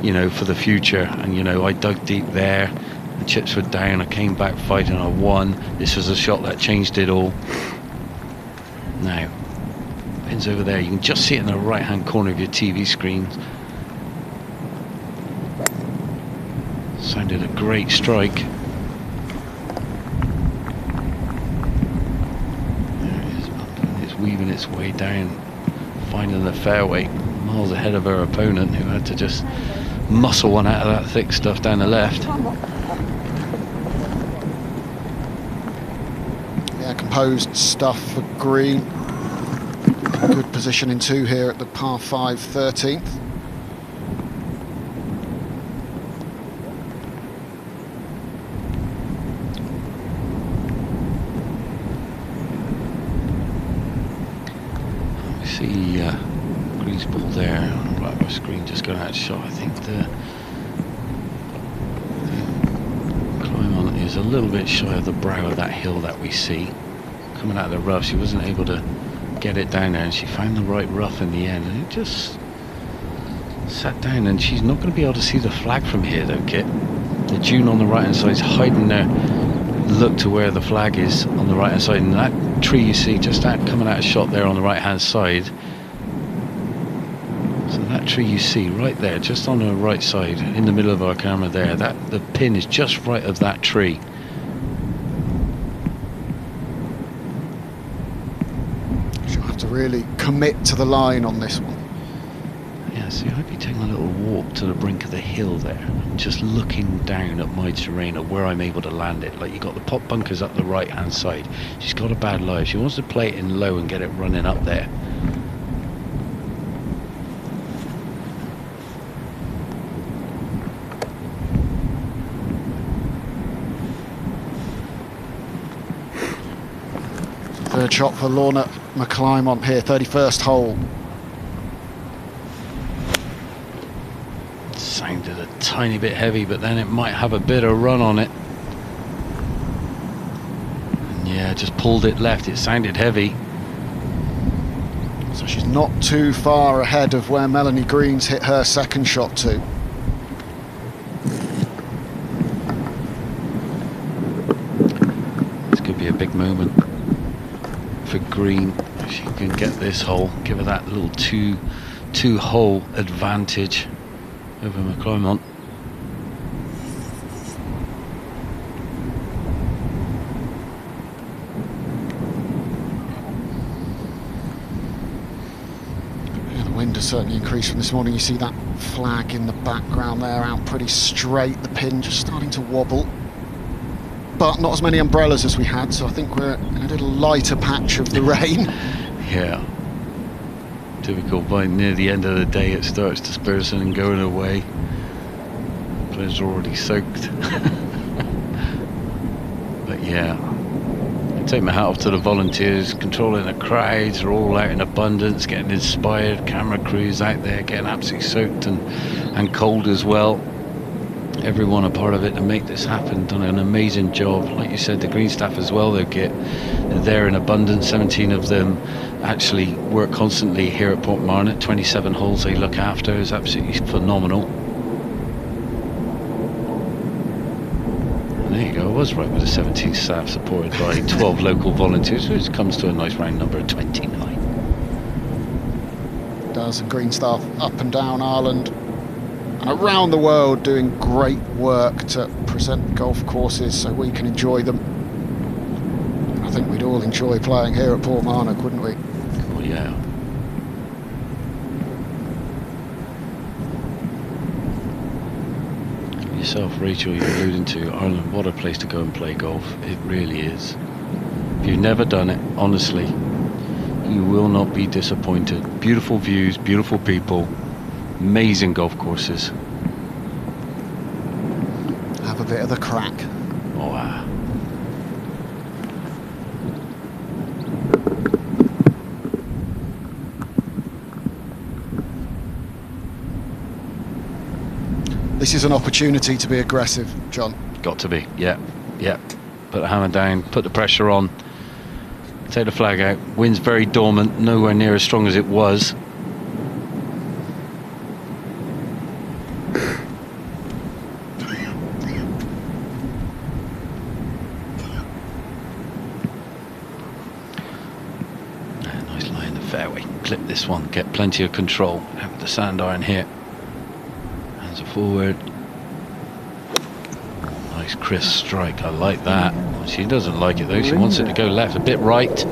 you know, for the future. And, you know, I dug deep there, the chips were down, I came back fighting, I won. This was a shot that changed it all. Now, pin's over there, you can just see it in the right hand corner of your TV screen. Sounded a great strike. Weaving its way down, finding the fairway, miles ahead of her opponent, who had to just muscle one out of that thick stuff down the left. Yeah, composed stuff for Green. Good position in two here at the par 5 13th. See Green's ball there, right by screen, just going out of shot. I think the McClymont is a little bit shy of the brow of that hill that we see. Coming out of the rough, she wasn't able to get it down there, and she found the right rough in the end, and it just sat down. And she's not going to be able to see the flag from here though, Kit. The dune on the right hand side is hiding there. Look to where the flag is on the right hand side, and that tree you see just out coming out of shot there on the right hand side. So that tree you see right there, just on the right side, in the middle of our camera there, that the pin is just right of that tree. She'll have to really commit to the line on this one. Yeah, see, I'd be taking a little walk to the brink of the hill there, just looking down at my terrain, at where I'm able to land it. Like, you got the pop bunkers up the right hand side. She's got a bad lie. She wants to play it in low and get it running up there. third shot for Leona McClymont here, 31st hole. Sounded a tiny bit heavy, but then it might have a bit of run on it. And yeah, just pulled it left. It sounded heavy. So she's not too far ahead of where Melanie Green's hit her second shot to. This could be a big moment for Green if she can get this hole, give her that little two hole advantage over McClymont. Yeah, the wind has certainly increased from this morning. You see that flag in the background there, out pretty straight. The pin just starting to wobble, but not as many umbrellas as we had, so I think we're in a little lighter patch of the rain. Yeah. Typical. By near the end of the day it starts dispersing and going away. Players are already soaked. But yeah, I take my hat off to the volunteers controlling the crowds. They're all out in abundance, getting inspired. Camera crews out there getting absolutely soaked and cold as well. Everyone a part of it to make this happen, done an amazing job. Like you said, the green staff as well, they're there in abundance. 17 of them actually work constantly here at Portmarnock. 27 holes they look after is absolutely phenomenal. And there you go, I was right with the 17 staff supported by 12 local volunteers, which comes to a nice round number of 29. Does, and green staff up and down Ireland and around the world doing great work to present golf courses so we can enjoy them. I think we'd all enjoy playing here at Portmarnock, wouldn't we? Oh yeah. Yourself, Rachel, you're alluding to Ireland, what a place to go and play golf. It really is. If you've never done it, honestly, you will not be disappointed. Beautiful views, beautiful people, amazing golf courses. Have a bit of the crack. Oh, wow. This is an opportunity to be aggressive, John. Got to be, yeah. Put the hammer down, put the pressure on, take the flag out. Wind's very dormant, nowhere near as strong as it was. Nice lie in the fairway. Clip this one, get plenty of control. Have the sand iron here. Hands are forward. Nice crisp strike, I like that. She doesn't like it though, she wants it to go left, a bit right.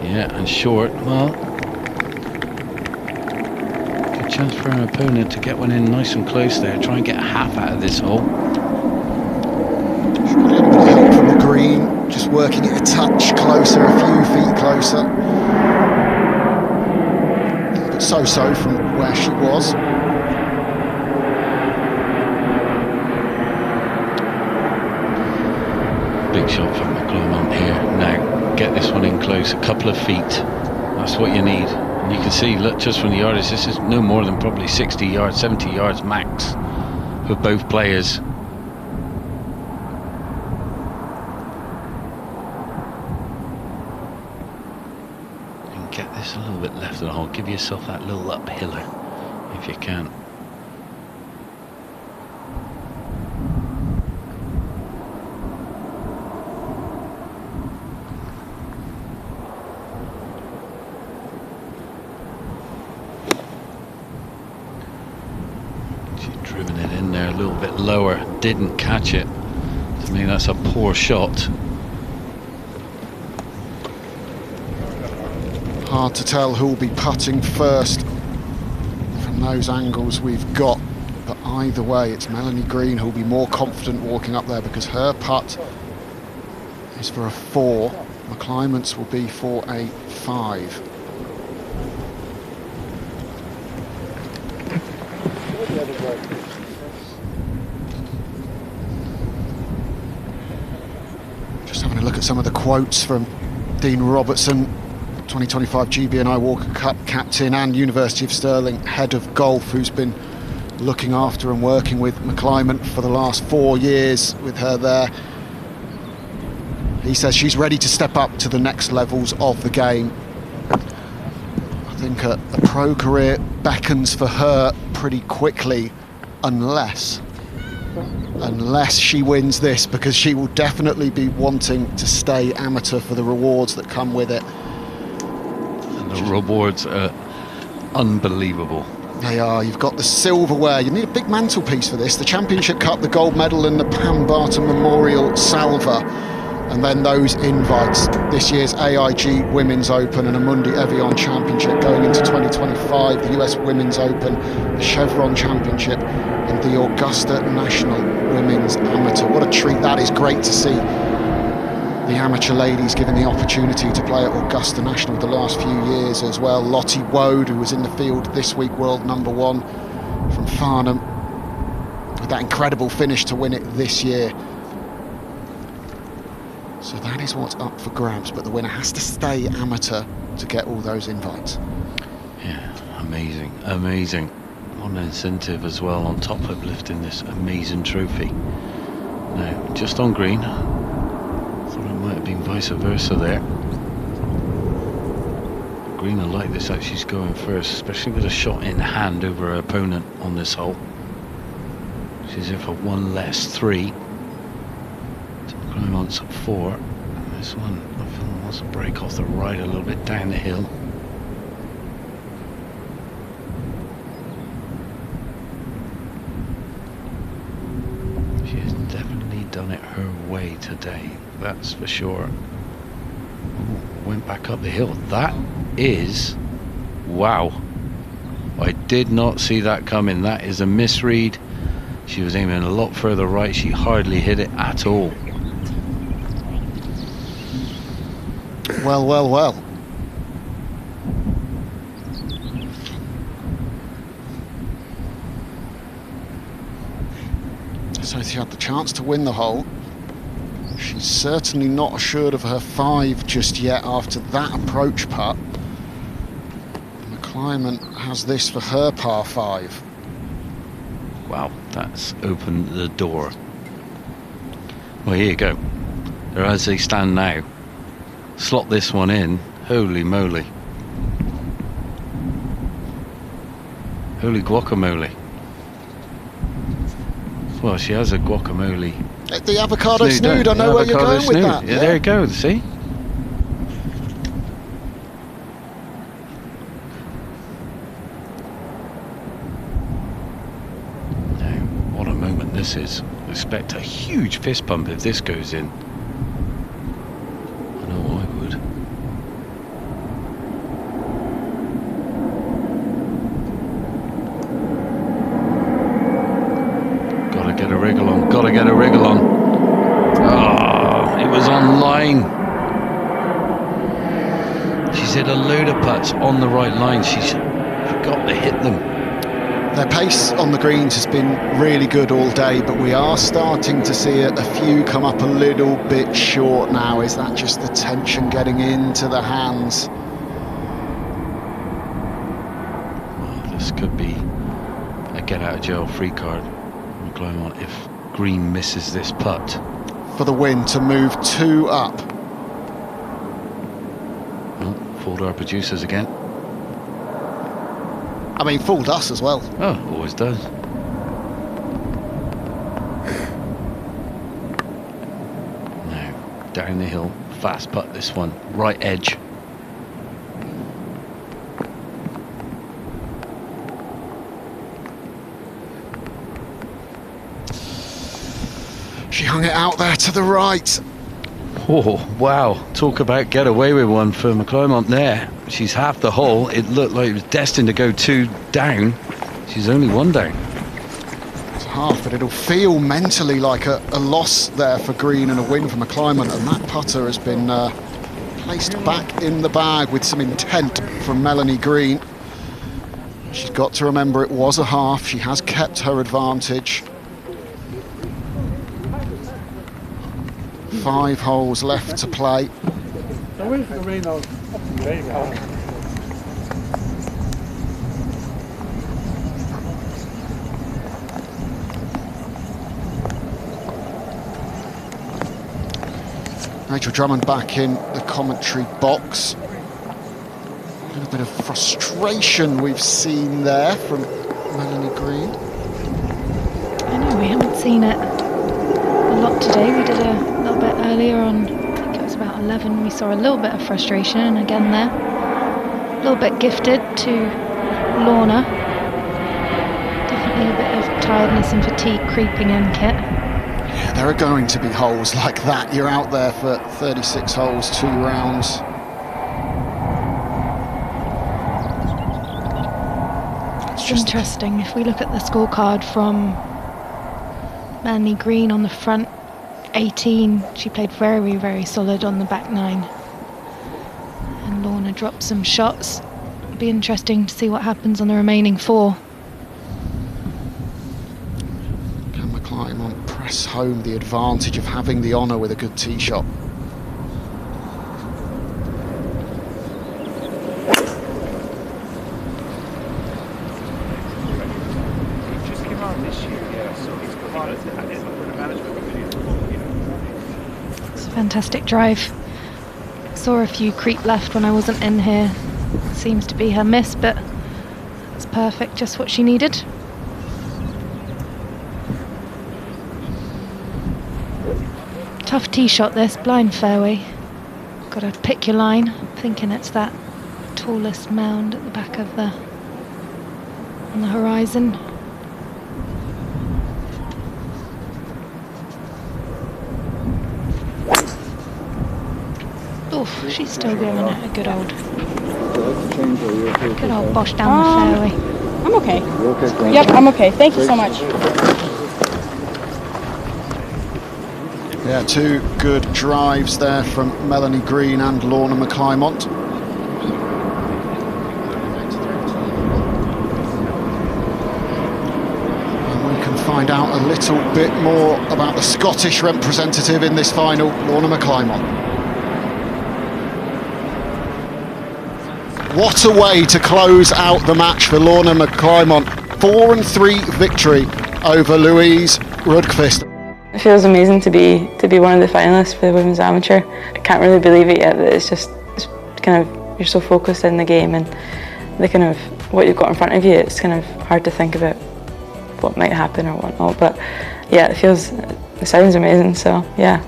Yeah, and short. Well, good chance for her opponent to get one in nice and close there. Try and get a half out of this hole. She's got a little bit of help from the green, just working it a touch closer, a few feet closer. But so-so from where she was. Big shot from McClymont here. Now, get this one in close, a couple of feet. That's what you need. And you can see, look, just from the yardage, this is no more than probably 60 yards, 70 yards max for both players. And get this a little bit left of the hole. Give yourself that little uphiller if you can. Lower, didn't catch it. To me, that's a poor shot. Hard to tell who'll be putting first from those angles we've got, but either way, it's Melanie Green who'll be more confident walking up there because her putt is for a 4. McClymont's will be for a 5. Just having a look at some of the quotes from Dean Robertson, 2025 GB&I Walker Cup captain and University of Stirling head of golf, who's been looking after and working with McClymont for the last 4 years with her there. He says she's ready to step up to the next levels of the game. I think a pro career beckons for her pretty quickly, unless she wins this, because she will definitely be wanting to stay amateur for the rewards that come with it. And the rewards are unbelievable. They are. You've got the silverware. You need a big mantelpiece for this. The Championship Cup, the gold medal and the Pam Barton Memorial Salver. And then those invites, this year's AIG Women's Open and Amundi Evian Championship going into 2025, the US Women's Open, the Chevron Championship and the Augusta National Women's Amateur. What a treat that is. Great to see the amateur ladies given the opportunity to play at Augusta National the last few years as well. Lottie Wode, who was in the field this week, world #1 from Farnham, with that incredible finish to win it this year. So that is what's up for grabs, but the winner has to stay amateur to get all those invites. Yeah, amazing, amazing. What an incentive as well, on top of lifting this amazing trophy. Now, just on green. Thought it might have been vice versa there. Green, I like this out, she's going first, especially with a shot in hand over her opponent on this hole. She's in for one less, 3. McClymont's 4. This one, I feel, wants to break off the right a little bit down the hill. She has definitely done it her way today, that's for sure. Ooh, went back up the hill. That is, wow. I did not see that coming. That is a misread. She was aiming a lot further right. She hardly hit it at all. Well, well, well. So she had the chance to win the hole. She's certainly not assured of her 5 just yet after that approach putt. McClymont has this for her par 5. Wow, that's opened the door. Well, here you go. There as they stand now. Slot this one in. Holy moly. Holy guacamole. Well, she has a guacamole. The avocado snood, I know where you're going with that. Yeah, there you go, see? Now, what a moment this is. Expect a huge fist pump if this goes in. I know I would. Gotta get a wriggle on, gotta get a wriggle on. Oh, it was on line. She's hit a load of putts on the right line. She's forgot to hit them. Their pace on the greens has been really good all day, but we are starting to see a few come up a little bit short now. Is that just the tension getting into the hands? Well, this could be a get out of jail free card. McClymont if Green misses this putt. For the win to move 2 up. Well, fooled our producers again. I mean, fooled us as well. Oh, always does. Now, down the hill, fast putt this one, right edge. She hung it out there to the right. Oh, wow. Talk about get away with one for McClymont there. She's half the hole. It looked like it was destined to go 2 down. She's only 1 down. It's half, but it'll feel mentally like a loss there for Green and a win for McClymont. And that putter has been placed back in the bag with some intent from Melanie Green. She's got to remember it was a half. She has kept her advantage. 5 holes left to play. So where's the rain out? There you go. Rachel Drummond back in the commentary box. A little bit of frustration we've seen there from Melanie Green. I know, we haven't seen it a lot today. We did a little bit earlier on, I think it was about 11, we saw a little bit of frustration, and again there, a little bit gifted to Lorna. Definitely a bit of tiredness and fatigue creeping in, Kit. Yeah, there are going to be holes like that. You're out there for 36 holes, 2 rounds. It's interesting, if we look at the scorecard from Melanie Green on the front 18, she played very, very solid on the back 9. And Lorna dropped some shots. It'll be interesting to see what happens on the remaining 4. Can McClymont press home the advantage of having the honour with a good tee shot? It's a fantastic drive. Saw a few creep left when I wasn't in here. Seems to be her miss, but it's perfect, just what she needed. Tough tee shot this, blind fairway. Gotta pick your line. I'm thinking it's that tallest mound at the back of the on the horizon. Oof, she's still going at a good old bosh down the fairway. I'm okay. Yep, I'm okay. Thank you so much. Yeah, 2 good drives there from Melanie Green and Lorna McClymont. And we can find out a little bit more about the Scottish representative in this final, Lorna McClymont. What a way to close out the match for Leona Maguire. 4-3 victory over Louise Nordqvist. It feels amazing to be one of the finalists for the women's amateur. I can't really believe it yet. That it's kind of, you're so focused in the game and the kind of what you've got in front of you. It's kind of hard to think about what might happen or whatnot. But yeah, it sounds amazing. So yeah.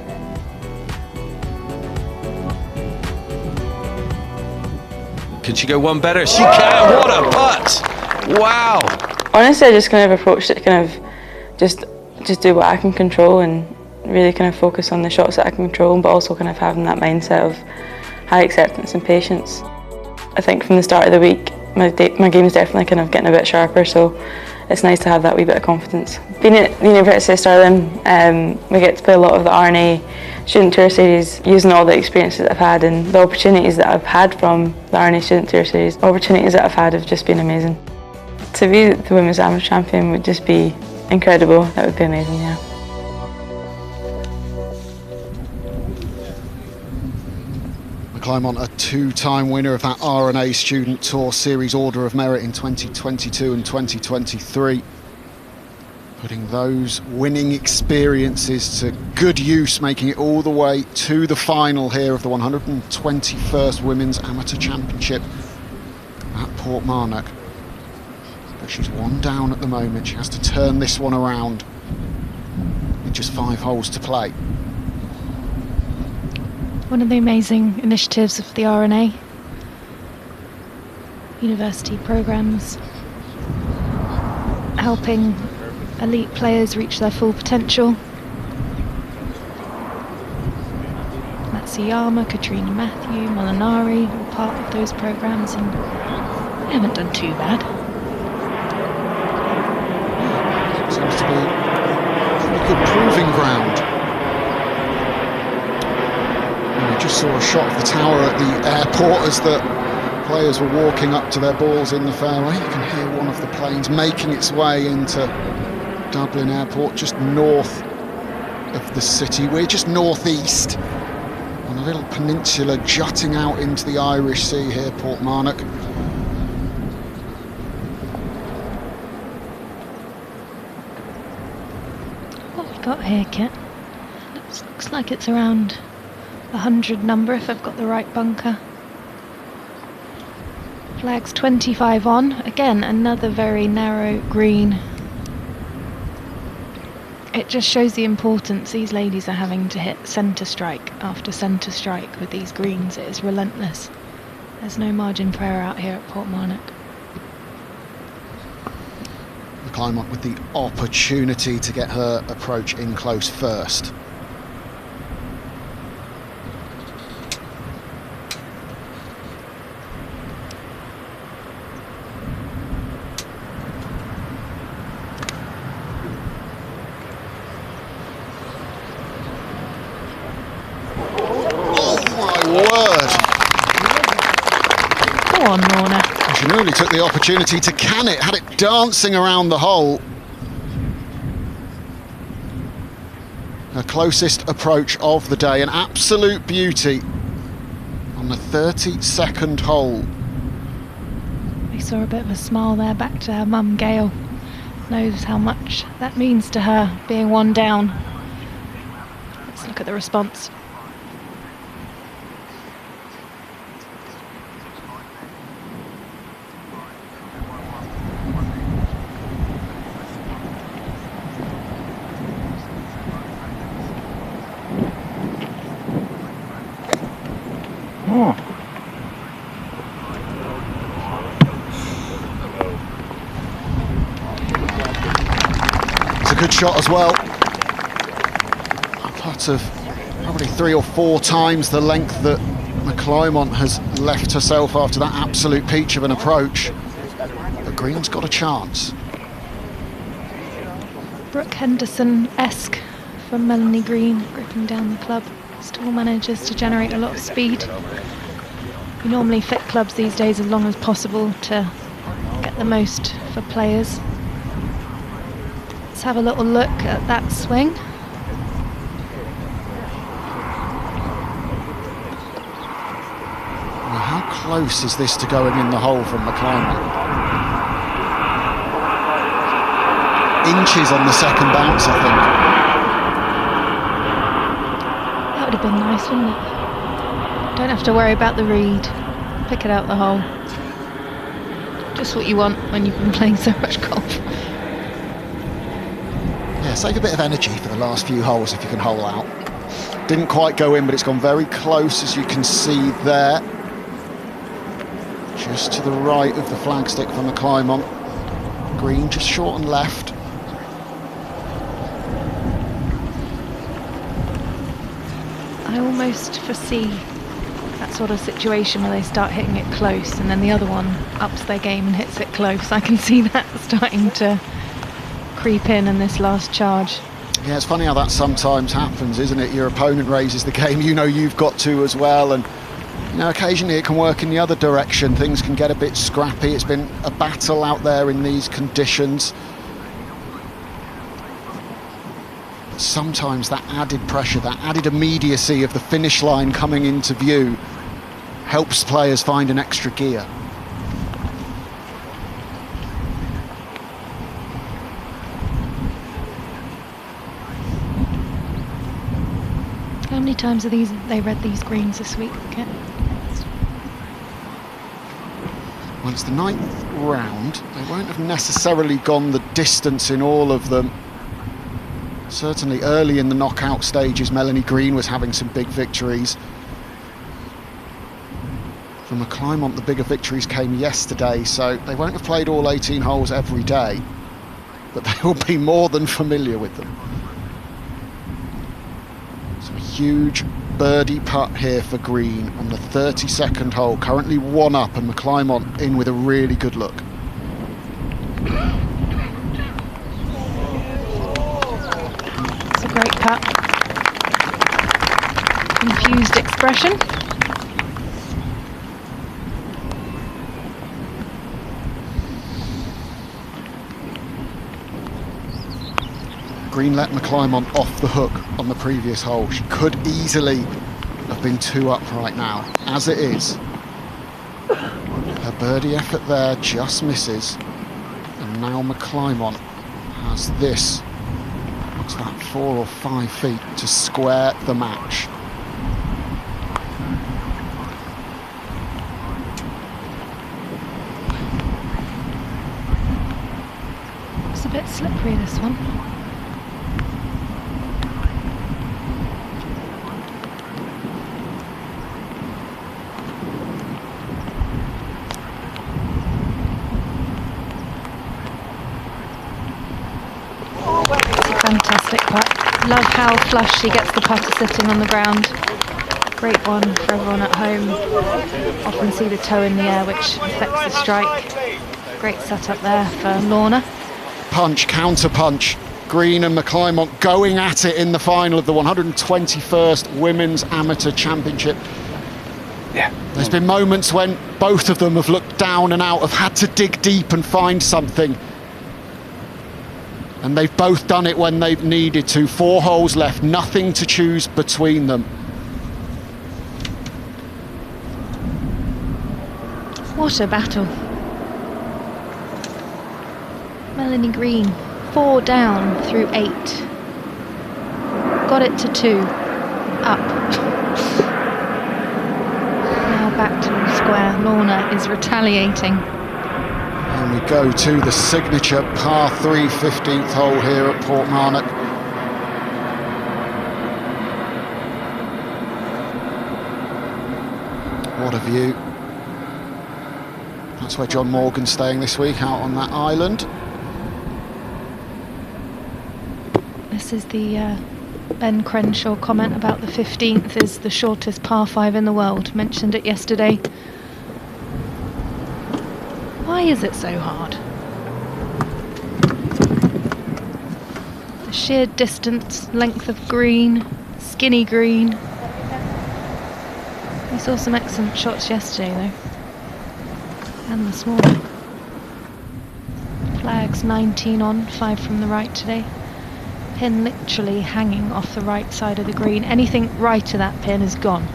Can she go one better? She can. What a putt! Wow. Honestly, I just kind of approached it kind of just do what I can control and really kind of focus on the shots that I can control, but also kind of having that mindset of high acceptance and patience. I think from the start of the week, my game is definitely kind of getting a bit sharper, so it's nice to have that wee bit of confidence. Being at the University of Stirling, we get to play a lot of the R&A Student Tour Series, using all the experiences I've had and the opportunities that I've had from the R&A Student Tour Series. The opportunities that I've had have just been amazing. To be the Women's Amateur Champion would just be incredible. That would be amazing, yeah. McClymont, a 2-time winner of that R&A Student Tour Series Order of Merit in 2022 and 2023. Putting those winning experiences to good use, making it all the way to the final here of the 121st Women's Amateur Championship at Portmarnock. But she's 1 down at the moment. She has to turn this one around with just 5 holes to play. One of the amazing initiatives of the R&A university programs, helping elite players reach their full potential. Matsuyama, Katrina Matthew, Molinari, all part of those programs, and they haven't done too bad. Seems to be a pretty good proving ground. And we just saw a shot of the tower at the airport as the players were walking up to their balls in the fairway. You can hear one of the planes making its way into Dublin Airport, just north of the city. We're just northeast on A little peninsula jutting out into the Irish Sea here, Portmarnock. What have we got here, Kit? Looks like it's around 100 number if I've got the right bunker. Flag's 25 on. Again, another very narrow green. It just shows the importance these ladies are having to hit centre strike after centre strike with these greens. It is relentless. There's no margin for error out here at Portmarnock. McClymont with the opportunity to get her approach in close first. Go on, Lorna. She nearly took the opportunity to can it, had it dancing around the hole. Her closest approach of the day, an absolute beauty on the 32nd hole. We saw a bit of a smile there back to her mum, Gail. Knows how much that means to her, being one down. Let's look at the response. Good shot as well. A putt of probably 3 or 4 times the length that McClymont has left herself after that absolute peach of an approach. But Green's got a chance. Brooke Henderson-esque from Melanie Green, gripping down the club. Still manages to generate a lot of speed. You normally fit clubs these days as long as possible to get the most for players. Let's have a little look at that swing. Well, how close is this to going in the hole from McClymont? Inches on the second bounce, I think. That would have been nice, wouldn't it? Don't have to worry about the reed. Pick it out the hole. Just what you want when you've been playing so much golf. Yeah, save a bit of energy for the last few holes if you can hole out. Didn't quite go in, but it's gone very close, as you can see there. Just to the right of the flagstick from McClymont. Green just short and left. I almost foresee that sort of situation where they start hitting it close and then the other one ups their game and hits it close. I can see that starting to creep in this last charge. Yeah, it's funny how that sometimes happens, isn't it? Your opponent raises the game, you know you've got to as well, and you know, occasionally it can work in the other direction. Things can get a bit scrappy. It's been a battle out there in these conditions. But sometimes that added pressure, that added immediacy of the finish line coming into view helps players find an extra gear. How many times have they read these greens this week, Kit? Well, it's the 9th round. They won't have necessarily gone the distance in all of them. Certainly early in the knockout stages, Melanie Green was having some big victories. For McClymont, the bigger victories came yesterday, so they won't have played all 18 holes every day, but they will be more than familiar with them. So a huge birdie putt here for Green on the 32nd hole, currently 1 up, and McClymont in with a really good look. It's a great putt. Infused expression. Green let McClymont off the hook on the previous hole. She could easily have been 2 up right now. As it is, her birdie effort there just misses, and now McClymont has this. What's that, 4 or 5 feet to square the match. It's a bit slippery, this one. Fantastic putt. Love how flush she gets the putter sitting on the ground. Great one for everyone at home. Often see the toe in the air, which affects the strike. Great setup there for Lorna. Punch, counter punch. Green and McClymont going at it in the final of the 121st Women's Amateur Championship. Yeah. There's been moments when both of them have looked down and out, have had to dig deep and find something. And they've both done it when they've needed to. 4 holes left, nothing to choose between them. What a battle. Melanie Green, 4 down through 8. Got it to 2. Up. Now back to square. Lorna is retaliating. And we go to the signature par 3 15th hole here at Portmarnock. What a view. That's where John Morgan's staying this week, out on that island. This is the Ben Crenshaw comment about the 15th is the shortest par 5 in the world. Mentioned it yesterday. Why is it so hard? The sheer distance, length of green, skinny green. We saw some excellent shots yesterday though. And this morning. Flags 19 on, 5 from the right today. Pin literally hanging off the right side of the green. Anything right of that pin is gone.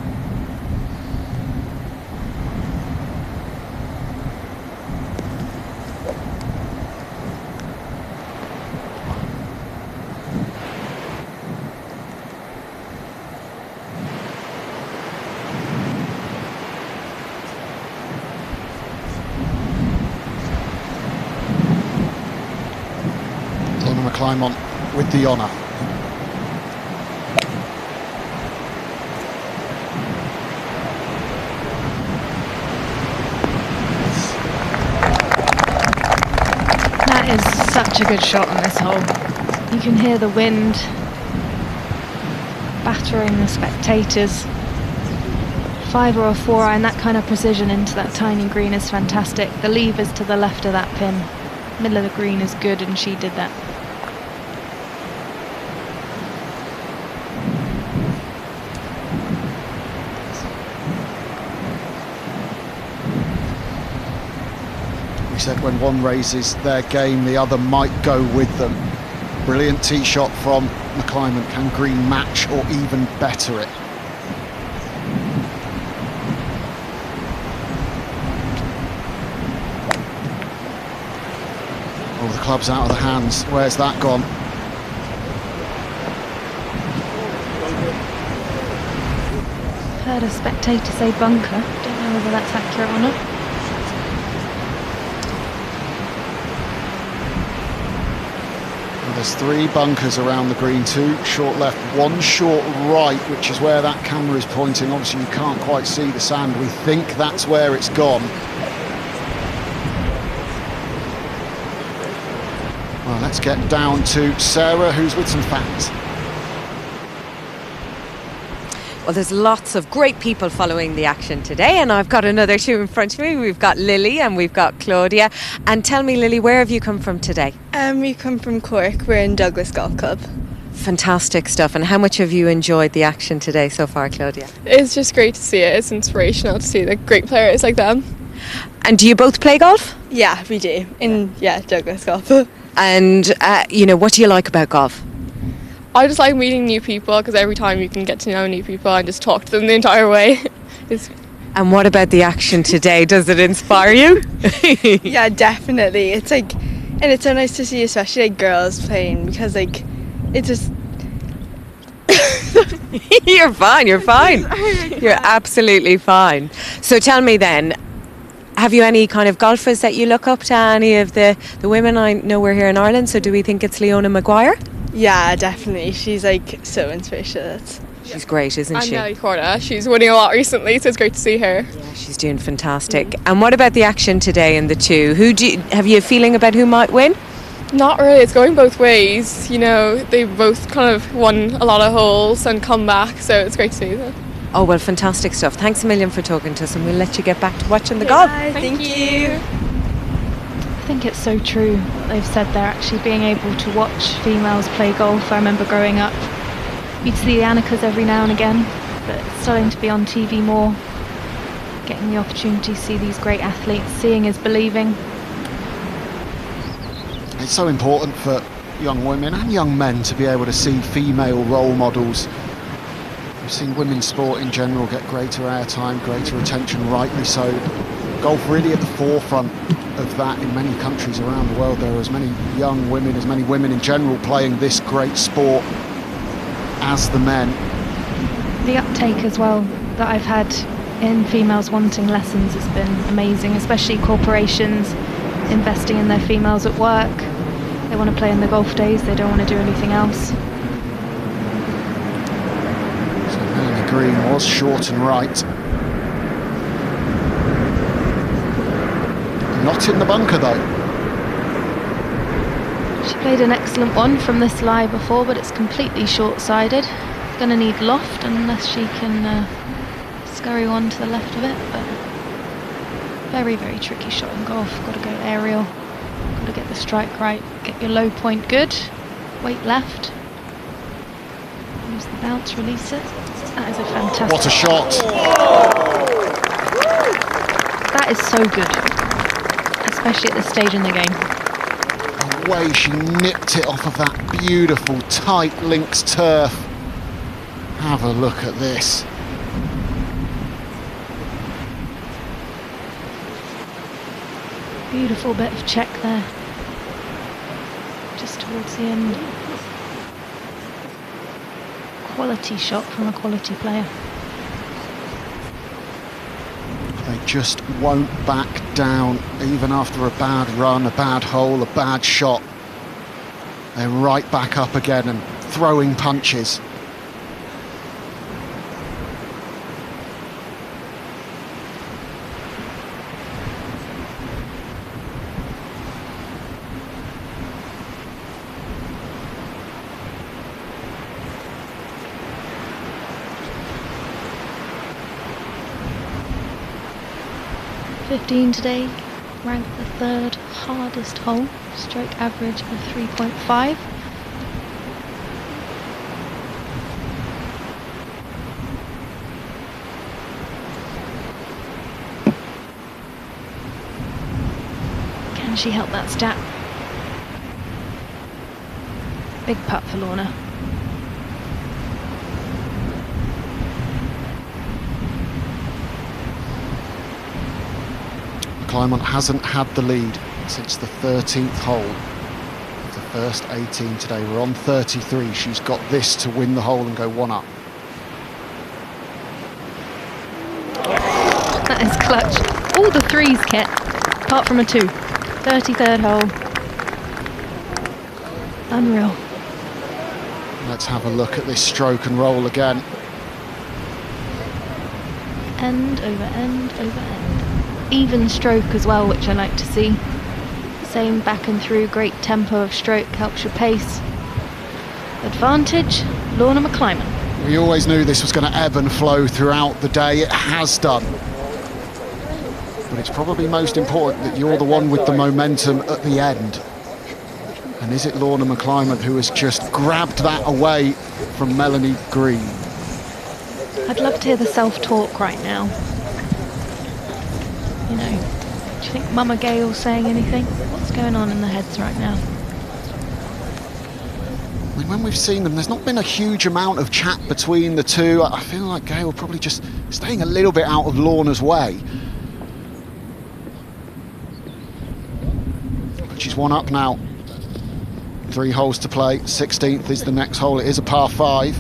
McClymont with the honour. That is such a good shot on this hole. You can hear the wind battering the spectators. 5 or a 4 iron, that kind of precision into that tiny green is fantastic. The lever's to the left of that pin. Middle of the green is good, and she did that. We said when one raises their game, the other might go with them. Brilliant tee shot from McClymont. Can Green match or even better it? Oh, the club's out of the hands. Where's that gone? Heard a spectator say bunker. Don't know whether that's accurate or not. There's 3 bunkers around the green, 2 short left, 1 short right, which is where that camera is pointing. Obviously you can't quite see the sand. We think that's where it's gone. Well, let's get down to Sarah, who's with some facts. Well, there's lots of great people following the action today, and I've got another 2 in front of me. We've got Lily and we've got Claudia. And tell me, Lily, where have you come from today? We come from Cork. We're in Douglas Golf Club. Fantastic stuff. And how much have you enjoyed the action today so far, Claudia? It's just great to see it. It's inspirational to see the great players like them. And do you both play golf? Yeah, we do. In Douglas Golf. And, what do you like about golf? I just like meeting new people because every time you can get to know new people and just talk to them the entire way. And what about the action today? Does it inspire you? Yeah, definitely. It's like, and it's so nice to see, especially like girls playing, because like, it's just. You're fine. You're absolutely fine. So tell me then, have you any kind of golfers that you look up to? Any of the women? I know we're here in Ireland, so do we think it's Leona Maguire? Yeah, definitely. She's like so inspirational. She's great, isn't she? And Nelly Corda, she's winning a lot recently, so it's great to see her. Yeah, she's doing fantastic. And what about the action today in the two? Have you a feeling about who might win? Not really, it's going both ways. You know, they both kind of won a lot of holes and come back, so it's great to see them. Oh, well, fantastic stuff. Thanks a million for talking to us, and we'll let you get back to watching the golf. Thank you. I think it's so true what they've said there, actually being able to watch females play golf. I remember growing up, you'd see the Annikas every now and again, but it's starting to be on TV more, getting the opportunity to see these great athletes. Seeing is believing. It's so important for young women and young men to be able to see female role models. We've seen women's sport in general get greater airtime, greater attention, rightly so. Golf really at the forefront of that in many countries around the world. There are as many young women, as many women in general playing this great sport as the men. The uptake as well that I've had in females wanting lessons has been amazing, especially corporations investing in their females at work. They want to play in the golf days, they don't want to do anything else. So Melanie Green was short and right. Not in the bunker though. She played an excellent one from this lie before, but it's completely short-sided. Going to need loft unless she can scurry one to the left of it, but very, very tricky shot in golf. Got to go aerial, got to get the strike right, get your low point good, weight left, use the bounce, release it. That is a fantastic. What a shot! That is so good, especially at this stage in the game. The way she nipped it off of that beautiful tight links turf. Have a look at this. Beautiful bit of check there, just towards the end. Quality shot from a quality player. They just won't back down, even after a bad run, a bad hole, a bad shot. They're right back up again and throwing punches. Today, ranked the third hardest hole, stroke average of 3.5. Can she help that stat? Big putt for Lorna. McClymont hasn't had the lead since the 13th hole of the first 18 today. We're on 33. She's got this to win the hole and go one up. That is clutch. All the threes, Kit, apart from a 2. 33rd hole. Unreal. Let's have a look at this stroke and roll again. End over end over end. Even stroke as well, which I like to see. Same back and through, great tempo of stroke, helps your pace. Advantage, Leona McClymont. We always knew this was going to ebb and flow throughout the day. It has done. But it's probably most important that you're the one with the momentum at the end. And is it Leona McClymont who has just grabbed that away from Melanie Green? I'd love to hear the self-talk right now. You know, do you think Mama Gail's saying anything? What's going on in the heads right now? I mean, when we've seen them, there's not been a huge amount of chat between the two. I feel like Gail probably just staying a little bit out of Lorna's way. But she's one up now. 3 holes to play. 16th is the next hole. It is a par 5.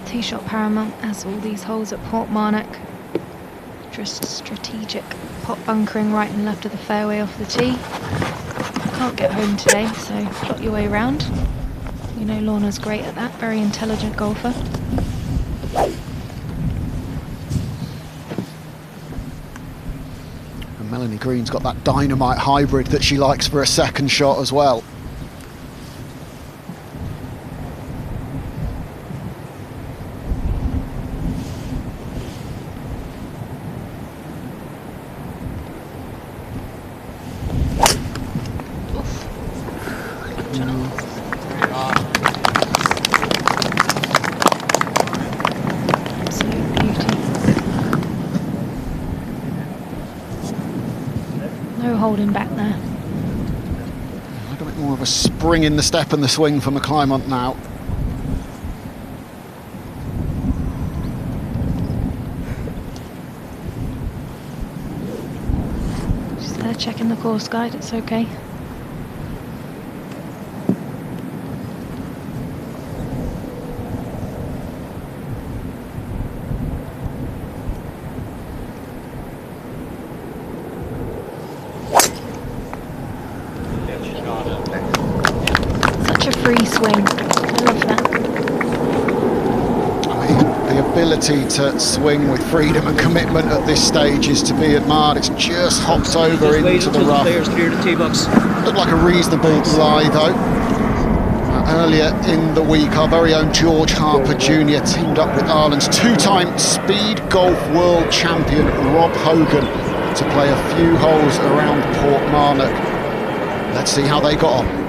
Tee shot paramount as all these holes at Portmarnock. Just strategic pot bunkering right and left of the fairway off the tee. Can't get home today, so plot your way round. You know Lorna's great at that, very intelligent golfer. And Melanie Green's got that dynamite hybrid that she likes for a second shot as well. Holding back there. A little bit more of a spring in the step and the swing for McClymont now. Just there checking the course guide, it's okay. Free swing. I love that. I mean, the ability to swing with freedom and commitment at this stage is to be admired. It's just hopped over into the rough. Looked like a reasonable lie though. Earlier in the week, our very own George Harper Jr. teamed up with Ireland's 2-time Speed Golf World Champion Rob Hogan to play a few holes around Portmarnock. Let's see how they got on.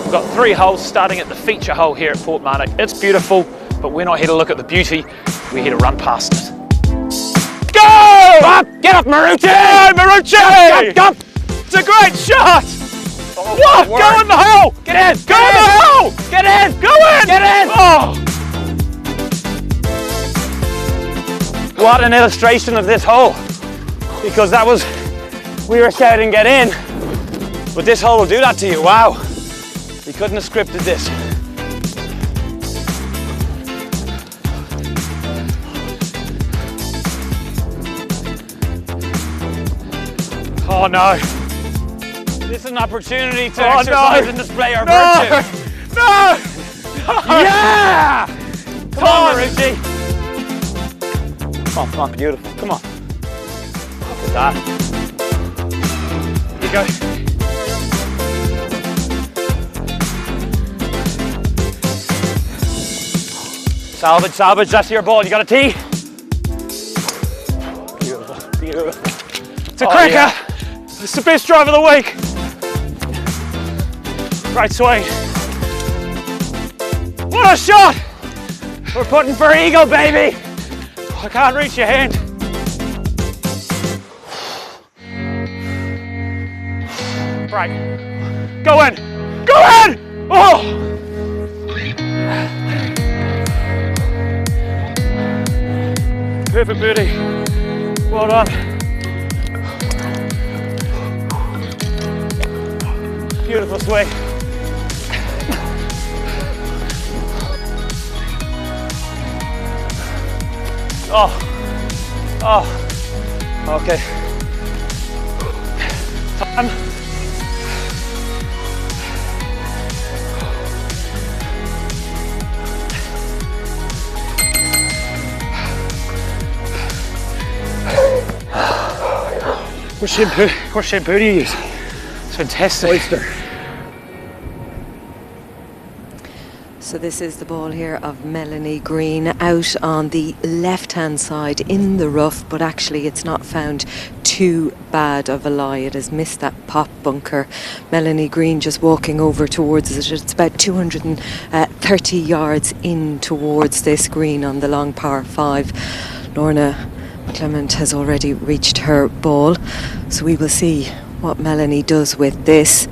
We've got 3 holes starting at the feature hole here at Portmarnock. It's beautiful, but we're not here to look at the beauty, we're here to run past it. Go! Up! Get up, Marucci! Go, Marucci! Go! It's a great shot! Oh, what? Go in the hole! Get in! Go in the hole! Get in! Go in! Get in! Oh! What an illustration of this hole. Because that was, we were shouting get in, but this hole will do that to you, wow. We couldn't have scripted this. Oh no. This is an opportunity to exercise and display our virtue. No! Yeah! Come on, Marucci. Come on, beautiful. Come on. Look at that. Here you go. Salvage, that's your ball. You got a tee? Beautiful. It's a cracker. Yeah. It's the best drive of the week. Right swing. What a shot! We're putting for eagle, baby. I can't reach your hand. Right. Go in. Go in! Oh! Perfect birdie. Well done. Beautiful swing. Oh, okay. Time. What shampoo do you use? It's fantastic. Oyster. So this is the ball here of Melanie Green out on the left-hand side in the rough, but actually it's not found too bad of a lie. It has missed that pop bunker. Melanie Green just walking over towards it. It's about 230 yards in towards this green on the long par 5. Lorna McClymont has already reached her ball, so we will see what Melanie does with this.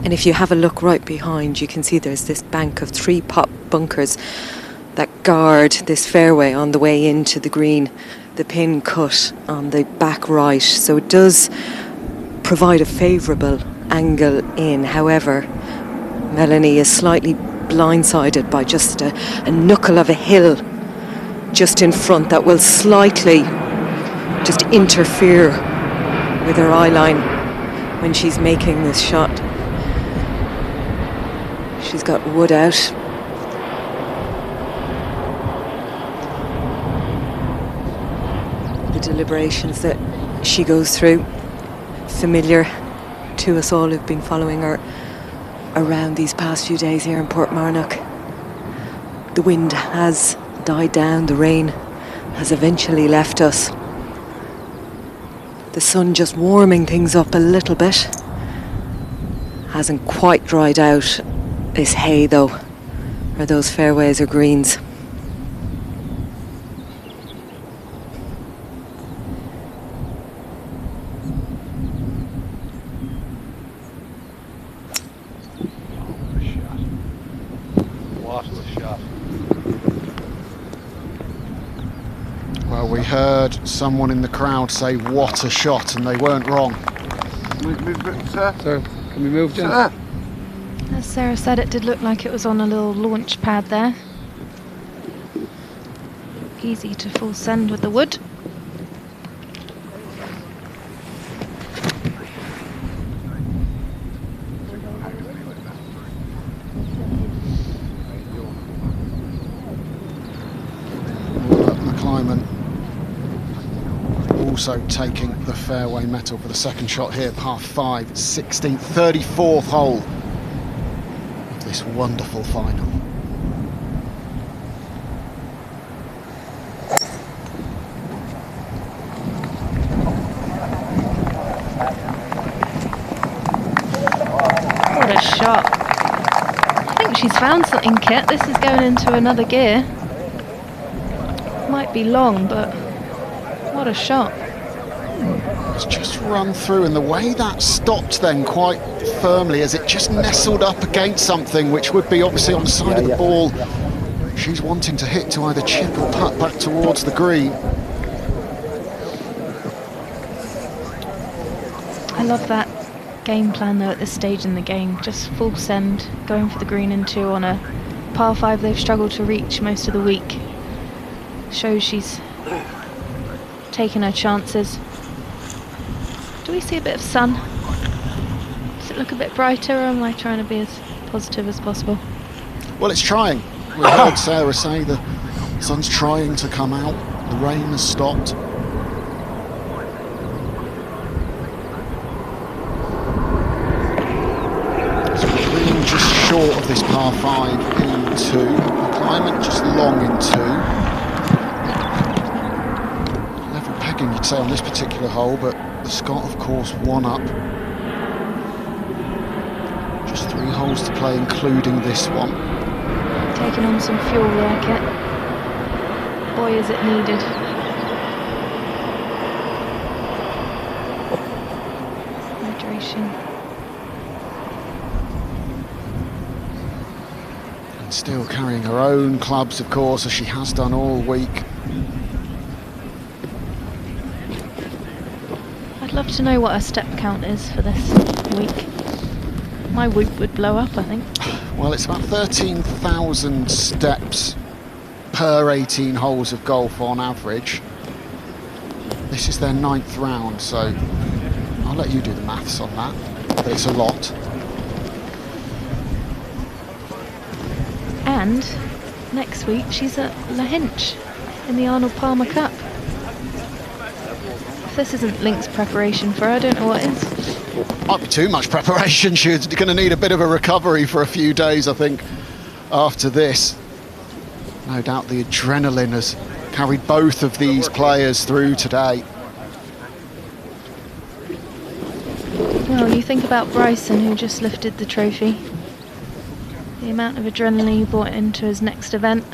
And if you have a look right behind, you can see there's this bank of 3 pop bunkers that guard this fairway on the way into the green, the pin cut on the back right, so it does provide a favourable angle in. However, Melanie is slightly blindsided by just a knuckle of a hill just in front that will slightly just interfere with her eye line when she's making this shot. She's got wood out. The deliberations that she goes through, familiar to us all who've been following her around these past few days here in Portmarnock. The wind has died down, the rain has eventually left us. The sun just warming things up a little bit. Hasn't quite dried out this hay though, or those fairways or greens. What a shot. Well, we heard someone in the crowd say, "What a shot," and they weren't wrong. Sir, can we move, Jen? As Sarah said, it did look like it was on a little launch pad there. Easy to full send with the wood. McClymont also taking the fairway medal for the second shot here, par 5, 16th, 34th hole of this wonderful final. What a shot. I think she's found something, Kit. This is going into another gear. Might be long, but what a shot. It's just run through, and the way that stopped then quite firmly as it just nestled up against something which would be obviously on the side of the ball she's wanting to hit to either chip or putt back towards the green. I love that game plan though at this stage in the game. Just full send, going for the green in 2 on a par 5 they've struggled to reach most of the week. Shows she's taking her chances. Do we see a bit of sun? Does it look a bit brighter, or am I trying to be as positive as possible? Well, it's trying. We heard Sarah say the sun's trying to come out. The rain has stopped. So we're green just short of this par 5 in 2. McClymont just long in 2. Level pegging, you'd say, on this particular hole, but the Scot, of course, 1 up. Just 3 holes to play, including this one. Taking on some fuel there, Kit. Boy, is it needed. Hydration. And still carrying her own clubs, of course, as she has done all week. I'd love to know what her step count is for this week. My whoop would blow up, I think. Well, it's about 13,000 steps per 18 holes of golf on average. This is their 9th round, so I'll let you do the maths on that, but it's a lot. And next week she's at La Hinch in the Arnold Palmer Cup. If this isn't links preparation for her, I don't know what is. Might be too much preparation. She's going to need a bit of a recovery for a few days, I think, after this. No doubt the adrenaline has carried both of these players through today. Well, you think about Bryson, who just lifted the trophy. The amount of adrenaline he brought into his next event.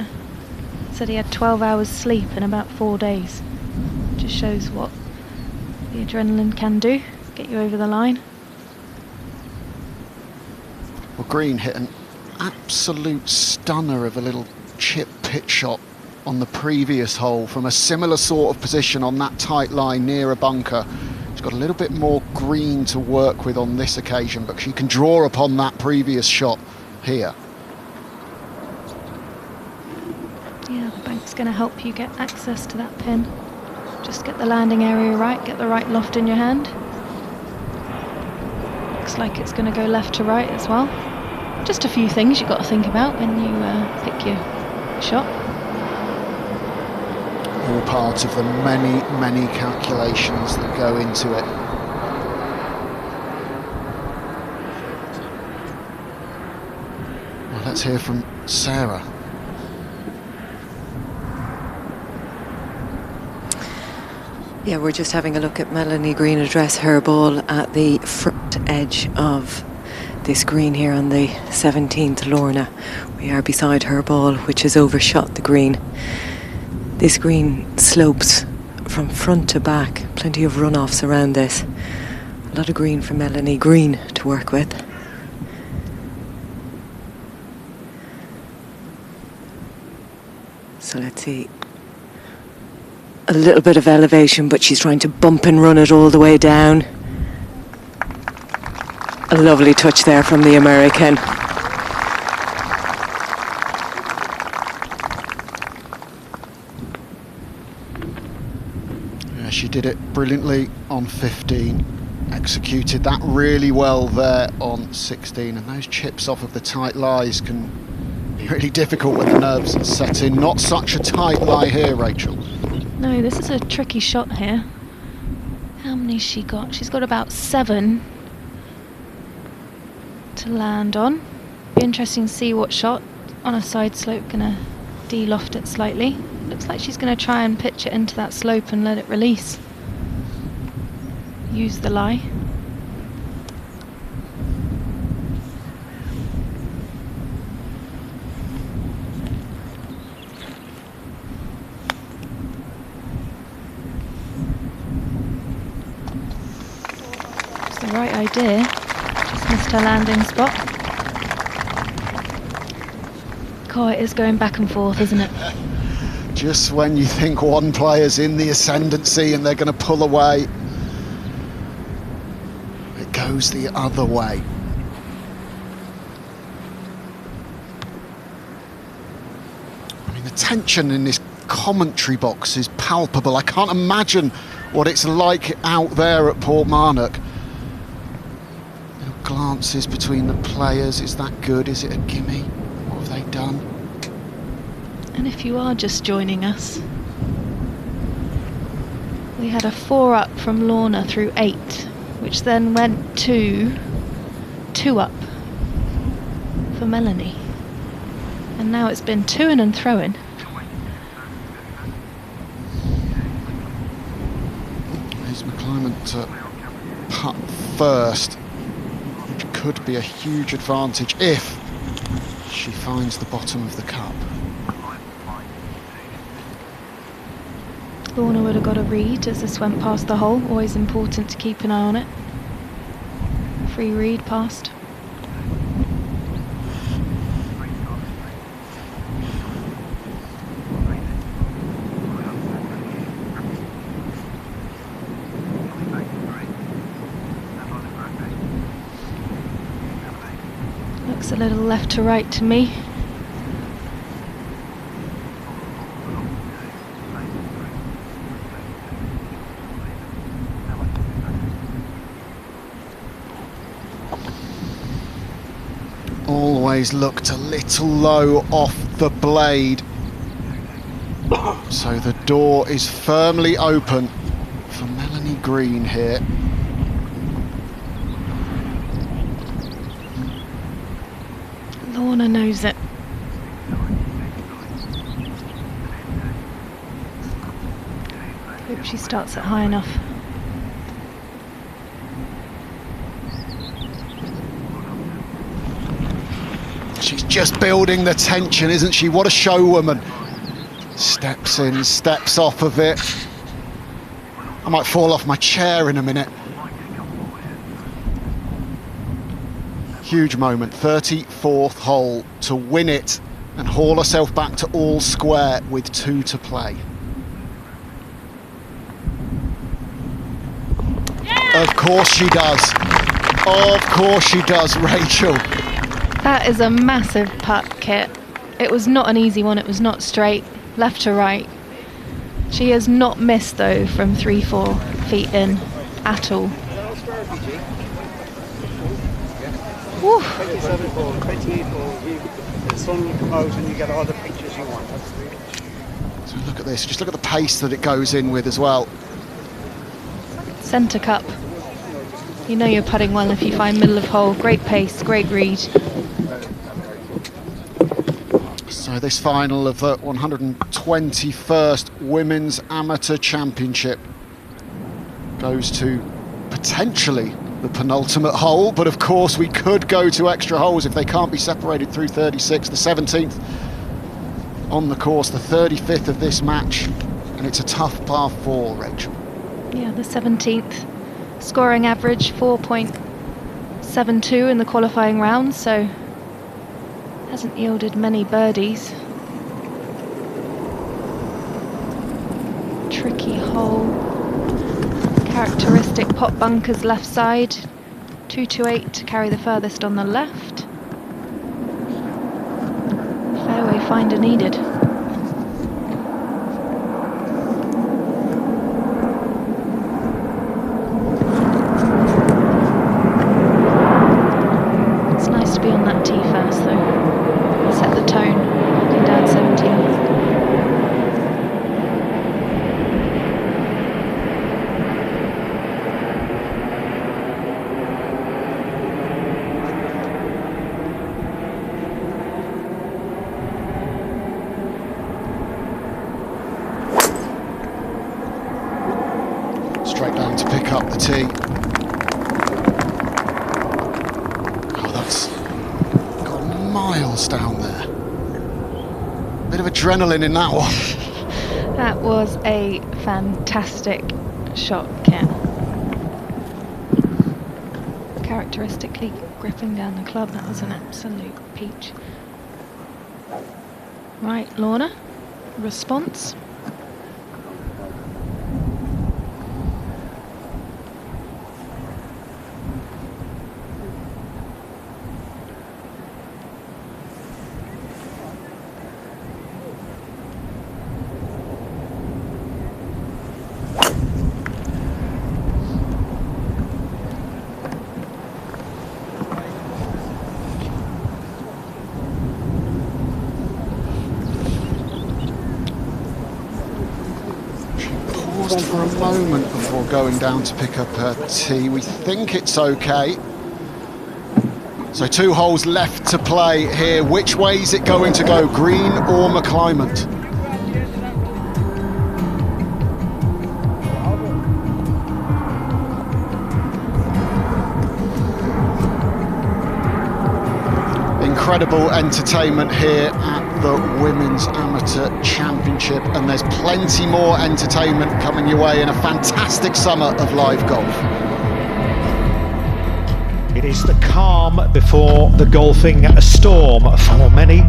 Said he had 12 hours sleep in about 4 days. Just shows what the adrenaline can do, get you over the line. Well, Green hit an absolute stunner of a little chip pit shot on the previous hole from a similar sort of position on that tight line near a bunker. She's got a little bit more green to work with on this occasion, but she can draw upon that previous shot here. Yeah, the bank's going to help you get access to that pin. Just get the landing area right, get the right loft in your hand. Looks like it's going to go left to right as well. Just a few things you've got to think about when you pick your shot. All part of the many, many calculations that go into it. Well, let's hear from Sarah. Yeah, we're just having a look at Melanie Green address her ball at the front edge of this green here on the 17th Lorna. We are beside her ball, which has overshot the green. This green slopes from front to back, plenty of runoffs around this. A lot of green for Melanie Green to work with. So let's see. A little bit of elevation, but she's trying to bump and run it all the way down. A lovely touch there from the American. Yeah, she did it brilliantly on 15. Executed that really well there on 16. And those chips off of the tight lies can be really difficult when the nerves set in. Not such a tight lie here, Rachel. No, this is a tricky shot here. How many's she got? She's got about 7 to land on. Be interesting to see what shot on a side slope gonna de-loft it slightly. Looks like she's gonna try and pitch it into that slope and let it release. Use the lie. It's the right idea. Just missed her landing spot. God, it is going back and forth, isn't it? Just when you think one player's in the ascendancy and they're going to pull away, it goes the other way. I mean, the tension in this commentary box is palpable. I can't imagine what it's like out there at Portmarnock. Glances between the players. Is that good? Is it a gimme? What have they done? And if you are just joining us, we had a 4 up from Lorna through 8, which then went to 2 up for Melanie. And now it's been 2-in and throw-in. Here's McClymont to putt first. Could be a huge advantage if she finds the bottom of the cup. Lorna would have got a read as this went past the hole. Always important to keep an eye on it. Free read past. Looks a little left to right to me. Always looked a little low off the blade. So the door is firmly open for Melanie Green here. Lorna knows it. Hope she starts it high enough. She's just building the tension, isn't she? What a showwoman. Steps in, steps off of it. I might fall off my chair in a minute. Huge moment, 34th hole to win it and haul herself back to all square with 2 to play. Of course she does. Of course she does, Rachel. That is a massive putt, Kit. It was not an easy one, it was not straight, left to right. She has not missed though from 3-4 feet in at all. 27 ball, 28 ball, the sun will come out and you get all the pictures you want. So look at this, just look at the pace that it goes in with as well. Centre cup. You know you're putting well if you find middle of hole. Great pace, great read. So this final of the 121st Women's Amateur Championship goes to potentially the penultimate hole, but of course we could go to extra holes if they can't be separated through 36. The 17th on the course, the 35th of this match, and it's a tough par 4, Rachel. Yeah, the 17th. Scoring average 4.72 in the qualifying round, so hasn't yielded many birdies. Tricky hole. Characteristic pot bunkers left side. 228 to carry the furthest on the left. Fairway finder needed. It's nice to be on that tee first though. Set the tone, walking down 17th. Straight down to pick up the tee. Oh, that's got miles down there. Bit of adrenaline in that one. That was a fantastic shot, Ken. Characteristically gripping down the club, that was an absolute peach. Right, Lorna, response? For a moment before going down to pick up her tee. We think it's okay. So 2 holes left to play here. Which way is it going to go, green or McClymont? Incredible entertainment here at the Women's Amateur Championship, and there's plenty more entertainment coming your way in a fantastic summer of live golf. It is the calm before the golfing storm for many.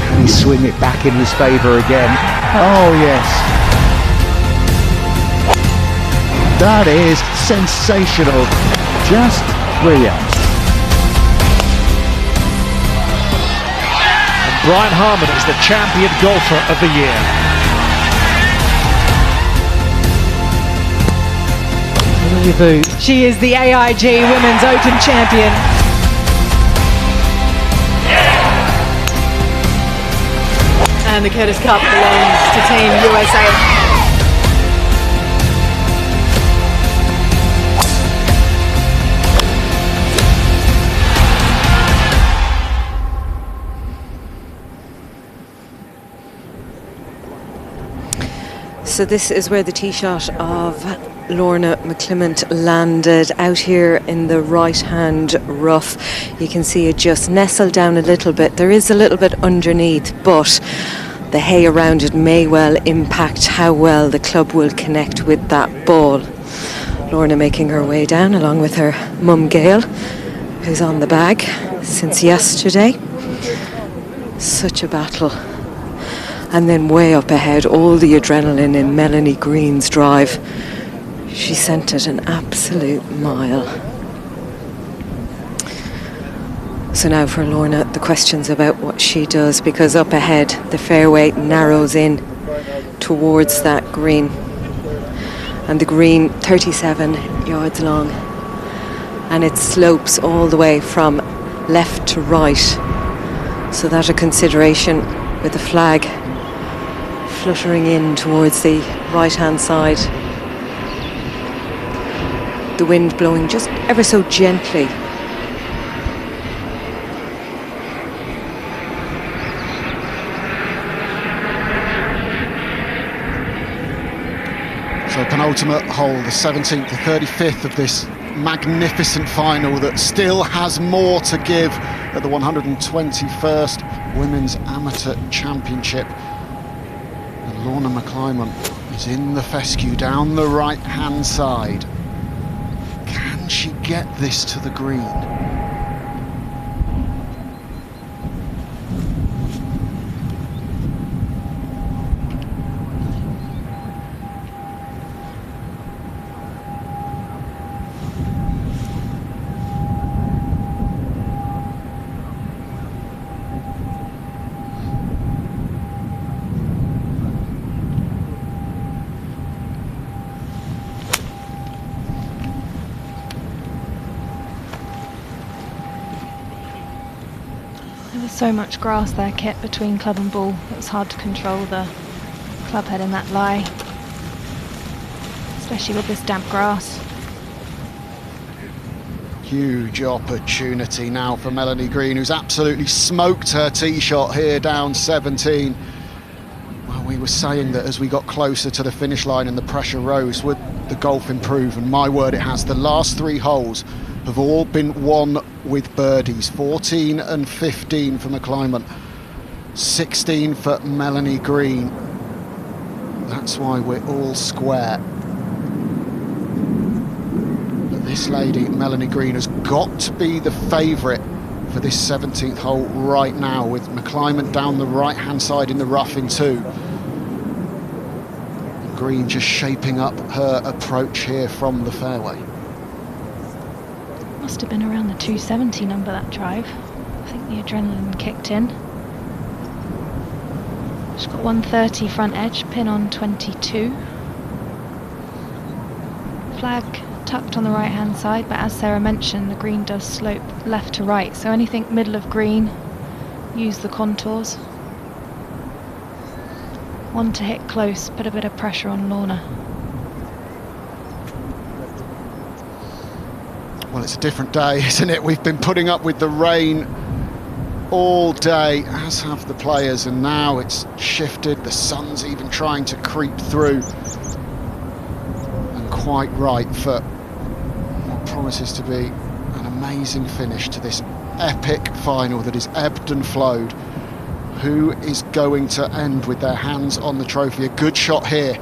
Can he swing it back in his favour again? Oh yes. That is sensational, just brilliant. And Brian Harman is the champion golfer of the year. She is the AIG Women's Open champion. And the Curtis Cup belongs to Team USA. So this is where the tee shot of Lorna McClymont landed out here in the right-hand rough. You can see it just nestled down a little bit. There is a little bit underneath, but the hay around it may well impact how well the club will connect with that ball. Lorna making her way down along with her mum Gail, who's on the bag since yesterday. Such a battle. And then way up ahead, all the adrenaline in Melanie Green's drive. She sent it an absolute mile. So now for Lorna, the questions about what she does, because up ahead the fairway narrows in towards that green. And the green, 37 yards long. And it slopes all the way from left to right. So that's a consideration with the flag fluttering in towards the right-hand side. The wind blowing just ever so gently. So penultimate hole, the 17th, the 35th of this magnificent final that still has more to give at the 121st Women's Amateur Championship. And Leona McClymont is in the fescue down the right-hand side. Can she get this to the green? So much grass there, Kit, between club and ball. It was hard to control the club head in that lie, especially with this damp grass. Huge opportunity now for Melanie Green, who's absolutely smoked her tee shot here down 17. Well, we were saying that as we got closer to the finish line and the pressure rose, would the golf improve? And my word, it has. The last three holes have all been won with birdies. 14 and 15 for McClymont, 16 for Melanie Green. That's why we're all square. But this lady, Melanie Green, has got to be the favourite for this 17th hole right now, with McClymont down the right-hand side in the rough in two. And Green just shaping up her approach here from the fairway. Must have been around the 270 number, that drive. I think the adrenaline kicked in. She's got 130 front edge, pin on 22. Flag tucked on the right hand side, but as Sarah mentioned, the green does slope left to right, so anything middle of green, use the contours. One to hit close, put a bit of pressure on Lorna. Well, it's a different day, isn't it? We've been putting up with the rain all day, as have the players, and now it's shifted. The sun's even trying to creep through. And quite right for what promises to be an amazing finish to this epic final that is ebbed and flowed. Who is going to end with their hands on the trophy? A good shot here.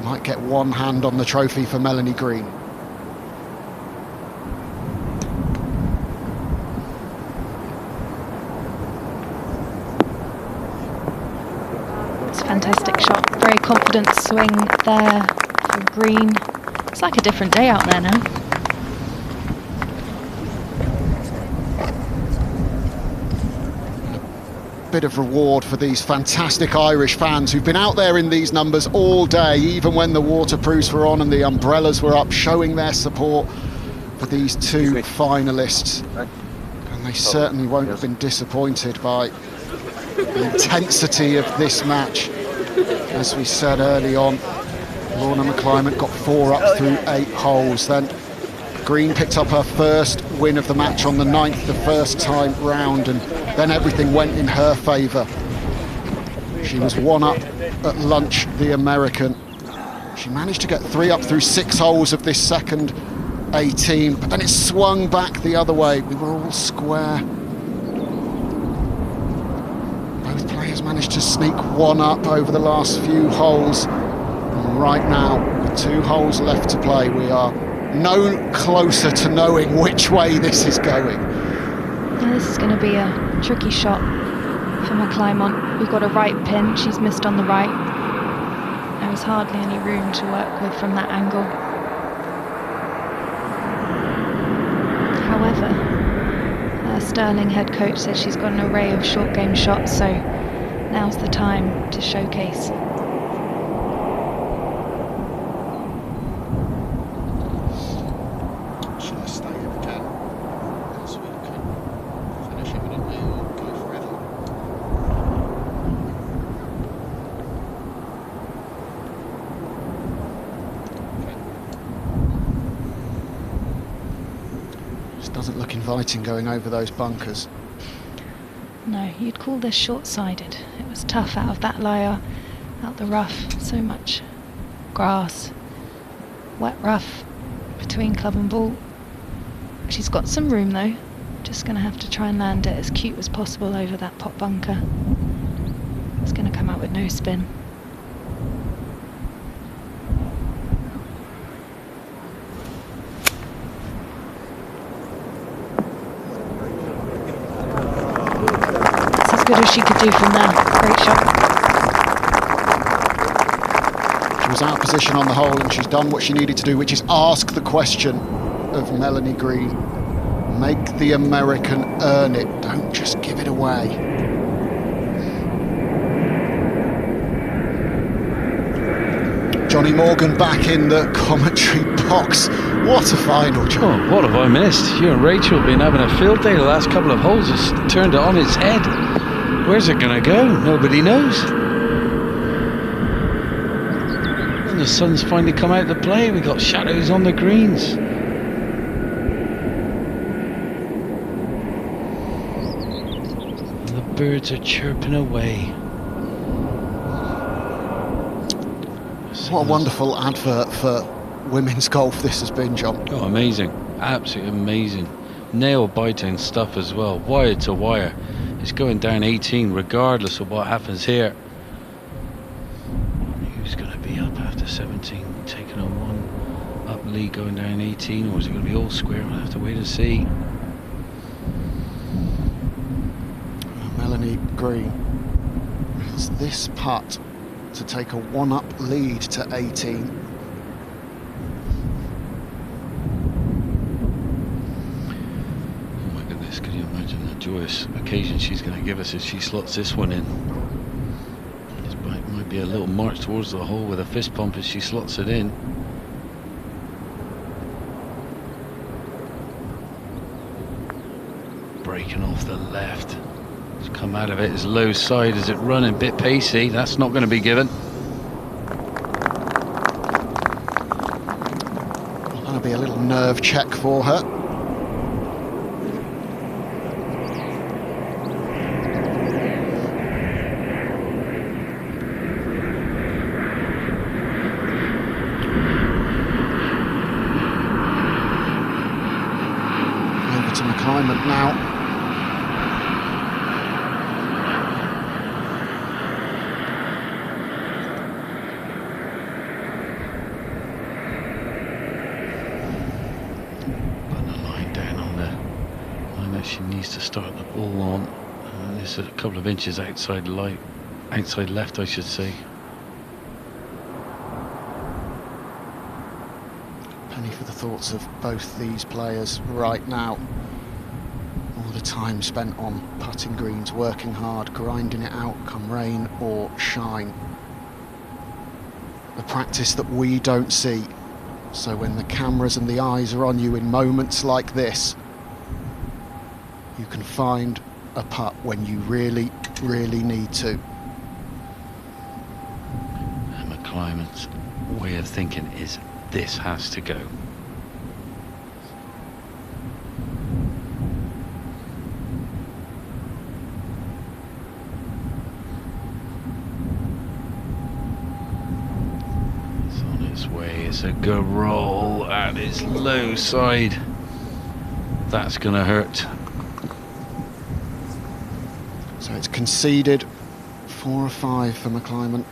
Might get one hand on the trophy for Melanie Green. Fantastic shot, very confident swing there from Green. It's like a different day out there now. Bit of reward for these fantastic Irish fans who've been out there in these numbers all day, even when the waterproofs were on and the umbrellas were up, showing their support for these two finalists. And they certainly won't have been disappointed by the intensity of this match. As we said early on, Leona McClymont got 4 up through 8 holes. Then Green picked up her first win of the match on the 9th, the first time round, and then everything went in her favour. She was 1 up at lunch, the American. She managed to get 3 up through 6 holes of this second 18, but then it swung back the other way. We were all square. Both players managed to sneak 1 up over the last few holes. And right now, with 2 holes left to play, we are no closer to knowing which way this is going. Yeah, this is going to be a tricky shot for McClymont. We've got a right pin, she's missed on the right. There was hardly any room to work with from that angle. However, Sterling head coach said she's got an array of short game shots, so now's the time to showcase. Should I stay if I can? So we can finish imminently or go forever? Just doesn't look inviting going over those bunkers. No, you'd call this short-sided. It was tough out of that layer, out the rough. So much grass, wet rough between club and ball. She's got some room though. Just going to have to try and land it as cute as possible over that pot bunker. It's going to come out with no spin. As good as she could do from there. Great shot. She was out of position on the hole and she's done what she needed to do, which is ask the question of Melanie Green. Make the American earn it. Don't just give it away. Johnny Morgan back in the commentary box. What a final, John. Oh, what have I missed? You and Rachel have been having a field day the last couple of holes. It's turned it on its head. Where's it going to go? Nobody knows. And the sun's finally come out to play. We got shadows on the greens. And the birds are chirping away. What a wonderful advert for women's golf this has been, John. Oh, amazing. Absolutely amazing. Nail-biting stuff as well. Wire to wire. It's going down 18 regardless of what happens here. Who's going to be up after 17? Taking a 1 up lead going down 18, or is it going to be all square? We'll have to wait and see. Melanie Green has this putt to take a 1 up lead to 18. Oh my goodness, could you imagine the joyous occasion she's going to give us if she slots this one in? This might be a little march towards the hole with a fist pump as she slots it in. Breaking off the left. It's come out of it as low side as it running, bit pacey. That's not going to be given. That'll be a little nerve check for her. Over to McClymont now. She needs to start the ball on. It's a couple of inches outside left, I should say. Penny for the thoughts of both these players right now. All the time spent on putting greens, working hard, grinding it out, come rain or shine. The practice that we don't see. So when the cameras and the eyes are on you in moments like this, you can find a putt when you really, really need to. And McClymont's way of thinking is this has to go. It's on its way. It's a good roll and it's low side. That's going to hurt. So it's conceded 4 or 5 for McClymont.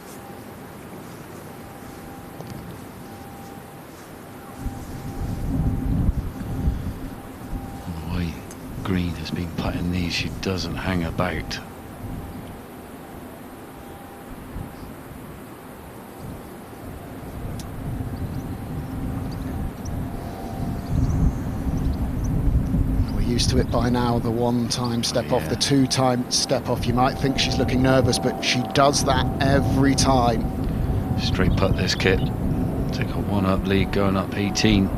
The way Green has been putting these, she doesn't hang about. To it by now, the 1-time step off, the 2-time step off. You might think she's looking nervous, but she does that every time. Straight putt this kit. Take a 1-up lead going up 18.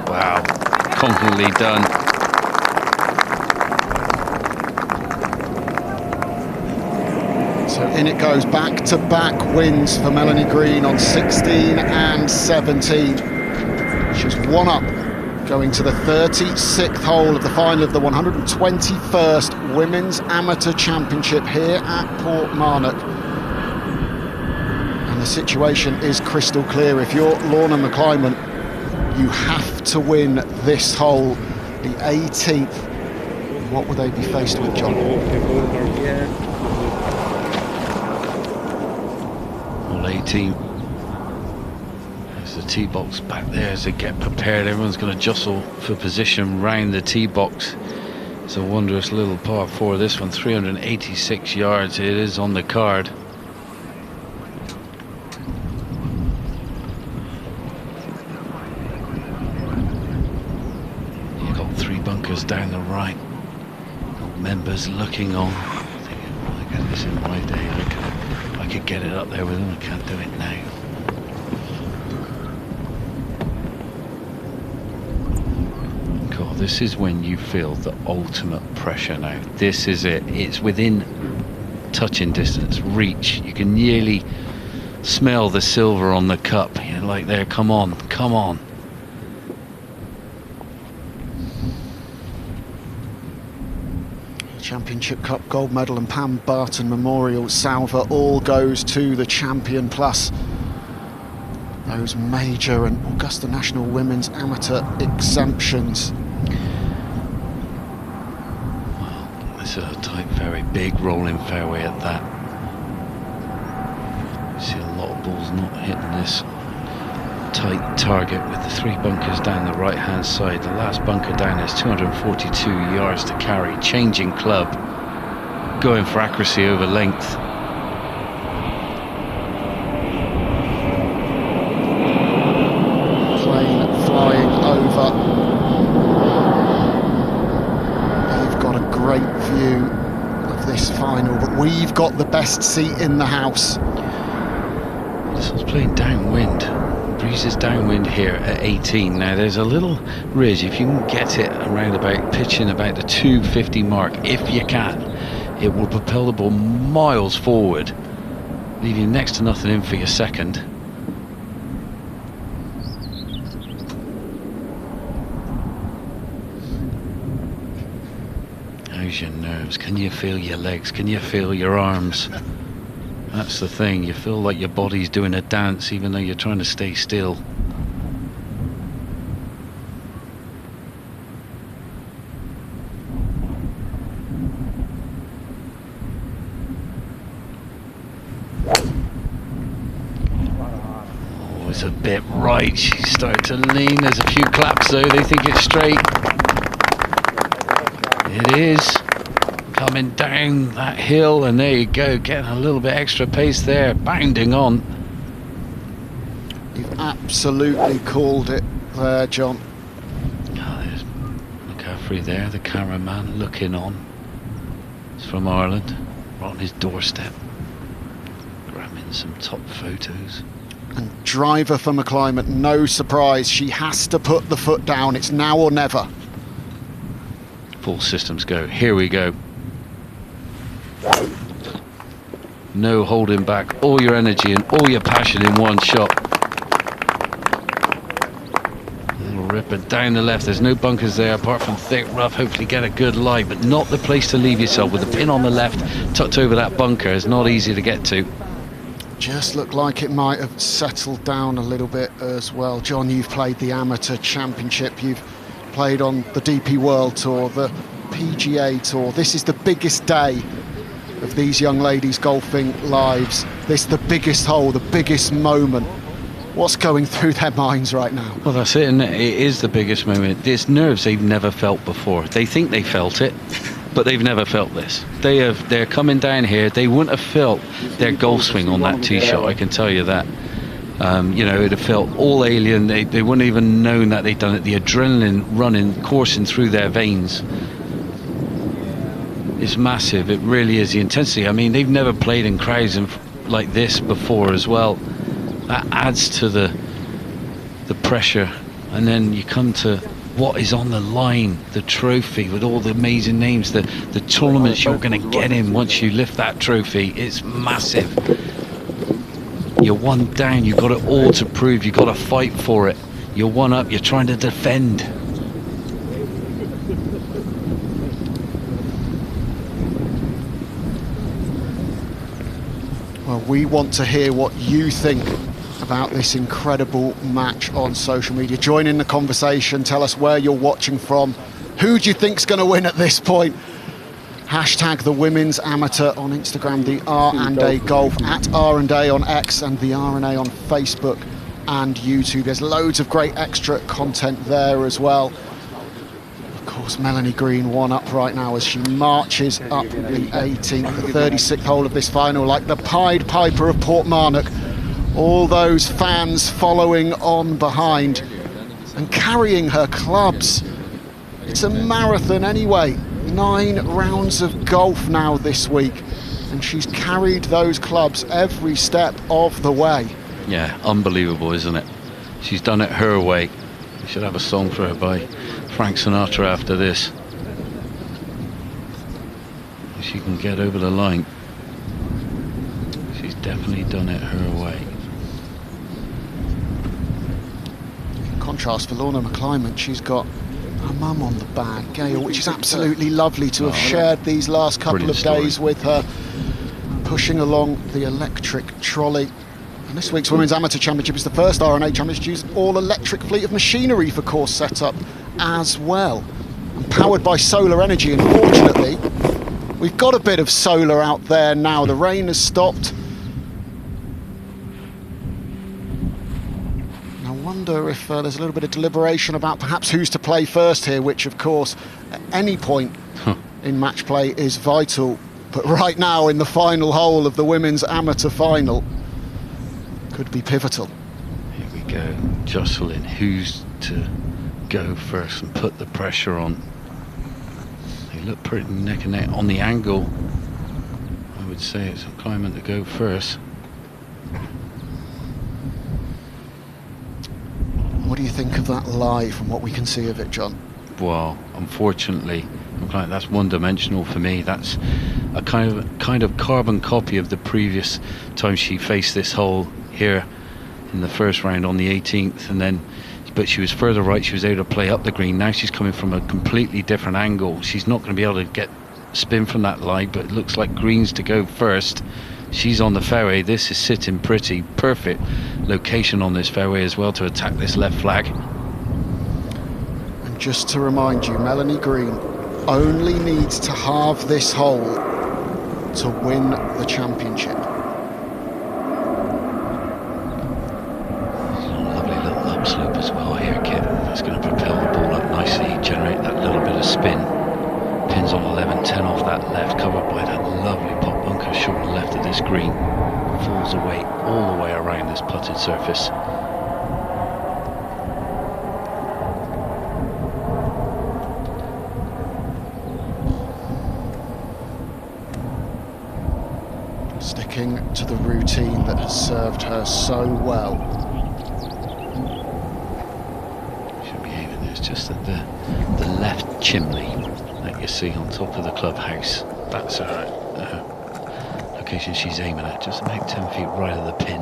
Wow, confidently done. So in it goes, back-to-back wins for Melanie Green on 16 and 17. She's 1 up, going to the 36th hole of the final of the 121st Women's Amateur Championship here at Portmarnock. And the situation is crystal clear. If you're Leona McClymont, you have to win this hole, the 18th. What will they be faced with, John? Hole 18. The tee box back there as they get prepared. Everyone's going to jostle for position round the tee box. It's a wondrous little par 4. This one, 386 yards. It is on the card. You've got 3 bunkers down the right. Got members looking on. Thinking, oh my goodness, in my day I could get it up there with them. I can't do it now. This is when you feel the ultimate pressure now. This is it. It's within touching distance, reach. You can nearly smell the silver on the cup. You're like, there, come on, come on. Championship Cup gold medal and Pam Barton Memorial salver all goes to the champion, plus those major and Augusta National Women's Amateur exemptions. It's a tight, very big rolling fairway at that. You see a lot of balls not hitting this tight target with the 3 bunkers down the right hand side. The last bunker down is 242 yards to carry. Changing club, going for accuracy over length. Plane flying over. Great view of this final, but we've got the best seat in the house. This one's playing downwind. Breeze is downwind here at 18. Now there's a little ridge. If you can get it around about pitching about the 250 mark, if you can, it will propel the ball miles forward, leaving next to nothing in for your second. How's your nerves? Can you feel your legs? Can you feel your arms? That's the thing. You feel like your body's doing a dance even though you're trying to stay still. Oh, it's a bit right. She's starting to lean. There's a few claps though. They think it's straight. It is coming down that hill, and there you go, getting a little bit extra pace there, bounding on. You've absolutely called it there, John. Oh, there's McCaffrey there, the cameraman looking on. It's from Ireland, right on his doorstep, grabbing some top photos. And driver for McClymont, no surprise, she has to put the foot down. It's now or never. Full systems go. Here we go. No holding back. All your energy and all your passion in one shot. A little rip but down the left, there's no bunkers there apart from thick rough. Hopefully get a good lie, but not the place to leave yourself. With the pin on the left, tucked over that bunker, is not easy to get to. Just looked like it might have settled down a little bit as well. John, you've played the Amateur Championship, you've played on the DP World Tour, the PGA Tour. This is the biggest day of these young ladies' golfing lives. This is the biggest hole, the biggest moment. What's going through their minds right now? Well, that's it, and it is the biggest moment. There's nerves they've never felt before. They think they felt it, but they've never felt this. They're coming down here. They wouldn't have felt their golf swing on that tee shot, I can tell you that. You know, it'd have felt all alien. They wouldn't even known that they'd done it. The adrenaline running, coursing through their veins. It's massive. It really is. The intensity. I mean, they've never played in crowds like this before as well. That adds to the pressure. And then you come to what is on the line, the trophy with all the amazing names, the tournaments you're going to get in once you lift that trophy. It's massive. You're one down. You've got it all to prove. You've got to fight for it. You're one up. You're trying to defend. Well, we want to hear what you think about this incredible match on social media. Join in the conversation. Tell us where you're watching from. Who do you think's going to win at this point? Hashtag the Women's Amateur on Instagram, the R&A Golf, at R&A on X, and the R&A on Facebook and YouTube. There's loads of great extra content there as well. Of course, Melanie Green one up right now as she marches up the 18th, the 36th hole of this final, like the Pied Piper of Portmarnock. All those fans following on behind and carrying her clubs. It's a marathon anyway. 9 rounds of golf now this week, and she's carried those clubs every step of the way. Yeah, unbelievable, isn't it? She's done it her way. We should have a song for her by Frank Sinatra after this. If she can get over the line. She's definitely done it her way. In contrast, for Leona McClymont, she's got her mum on the bag, Gail, which is absolutely lovely to have shared these last couple of days with her, pushing along the electric trolley. And this week's Women's Amateur Championship is the first R&A Championship to use an all-electric fleet of machinery for course setup as well. And powered by solar energy, and fortunately, we've got a bit of solar out there now. The rain has stopped. And I wonder if there's a little bit of deliberation about perhaps who's to play first here, which, of course, at any point in match play is vital. But right now, in the final hole of the Women's Amateur Final, could be pivotal. Here we go, Jocelyn, who's to go first and put the pressure on. They look pretty neck and neck on the angle. I would say it's McClymont to go first. What do you think of that lie from what we can see of it, John? Well, unfortunately, that's one-dimensional for me. That's a kind of carbon copy of the previous time she faced this hole here in the first round on the 18th, and then but she was further right. She was able to play up the green. Now she's coming from a completely different angle. She's not going to be able to get spin from that lie, but it looks like green's to go first. She's on the fairway. This is sitting pretty. Perfect location on this fairway as well to attack this left flag. And just to remind you, Melanie Green only needs to halve this hole to win the championship. Slope as well here, Kit. That's going to propel the ball up nicely, generate that little bit of spin. Pins on 11, 10 off that left, covered by that lovely pop bunker short and left of this green. Falls away all the way around this putted surface. Sticking to the routine that has served her so well. Just at the left chimney that you see on top of the clubhouse. That's her location she's aiming at, just about 10 feet right of the pin.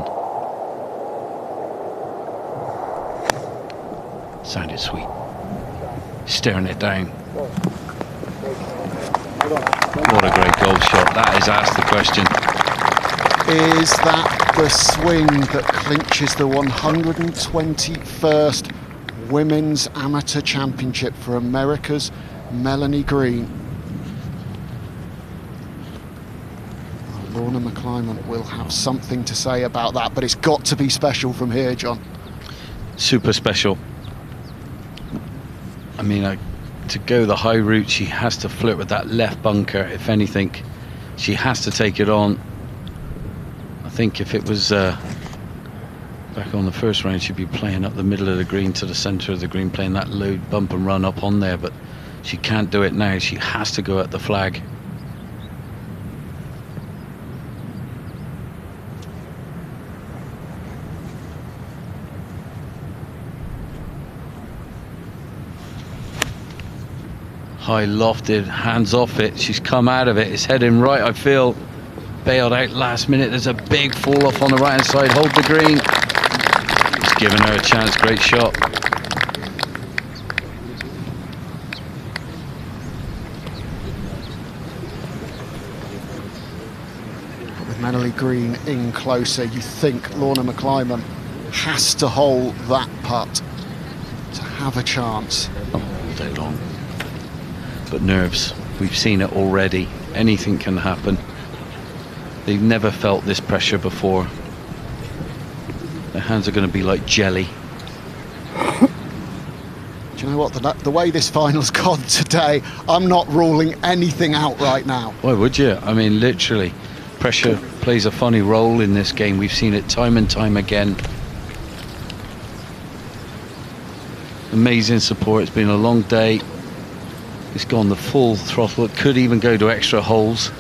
Sounded sweet. Staring it down. What a great golf shot. That is asked the question. Is that the swing that clinches the 121st Women's Amateur Championship for America's Melanie Green? Leona McClymont will have something to say about that, but it's got to be special from here, John. Super special. I mean, to go the high route, she has to flirt with that left bunker. If anything, she has to take it on. I think if it was back on the first round, she'd be playing up the middle of the green to the centre of the green, playing that low bump and run up on there, but she can't do it now. She has to go at the flag. High lofted, hands off it. She's come out of it. It's heading right, I feel. Bailed out last minute. There's a big fall off on the right hand side. Hold the green. It's giving her a chance. Great shot. With Melanie Green in closer, you think Leona McClymont has to hold that putt to have a chance. All day long. But nerves, we've seen it already. Anything can happen. They've never felt this pressure before. Their hands are going to be like jelly. Do you know what, the way this final's gone today, I'm not ruling anything out right now. Why would you? I mean, literally, pressure plays a funny role in this game. We've seen it time and time again. Amazing support. It's been a long day. It's gone the full throttle. It could even go to extra holes.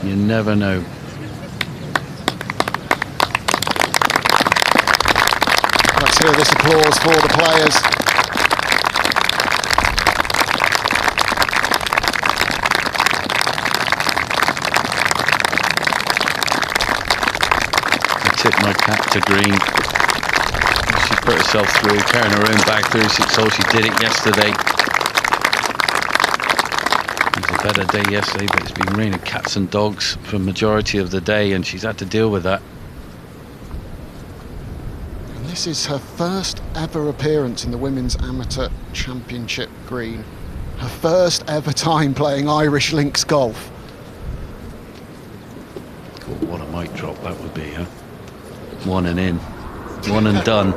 You never know. Let's hear this applause for the players. I tip my cap to Green. She's put herself through, carrying her own bag through 6 holes. She did it yesterday. Better day yesterday, but it's been raining cats and dogs for the majority of the day, and she's had to deal with that. And this is her first ever appearance in the Women's Amateur Championship green. Her first ever time playing Irish links golf. God, what a mic drop that would be, huh? One and in. One and done.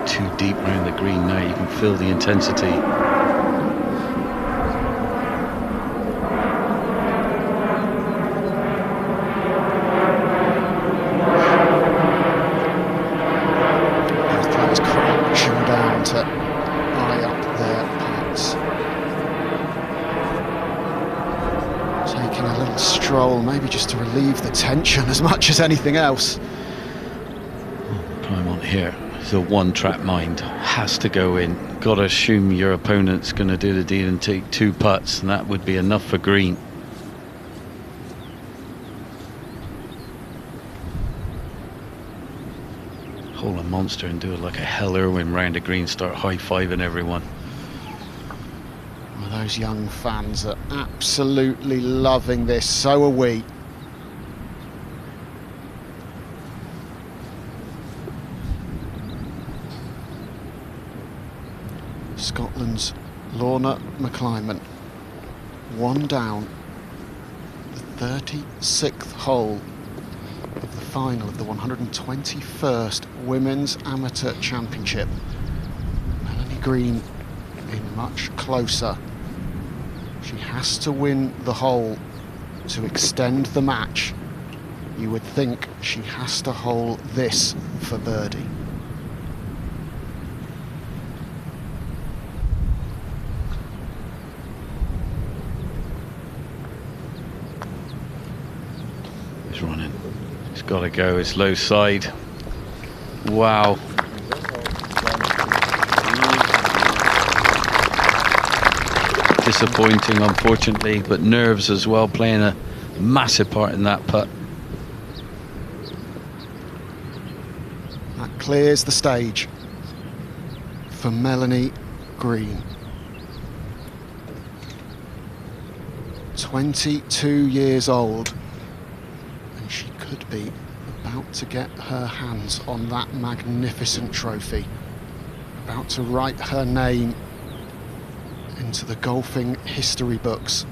Too deep around the green now, you can feel the intensity. Both players crunching down to eye up their putts. Taking a little stroll, maybe just to relieve the tension as much as anything else. Climb on here. The one-track mind has to go in. Got to assume your opponent's going to do the deed and take 2 putts, and that would be enough for Green. Hole a monster and do it like a Hell Irwin round the green, start high-fiving everyone. Well, those young fans are absolutely loving this, so are we. Scotland's Leona McClymont, one down, the 36th hole of the final of the 121st Women's Amateur Championship. Melanie Green in much closer. She has to win the hole to extend the match. You would think she has to hole this for birdie. Running. It's got to go. It's low side. Wow. disappointing, unfortunately, but nerves as well playing a massive part in that putt. That clears the stage for Melanie Green. 22 years old, and she could be about to get her hands on that magnificent trophy, about to write her name into the golfing history books.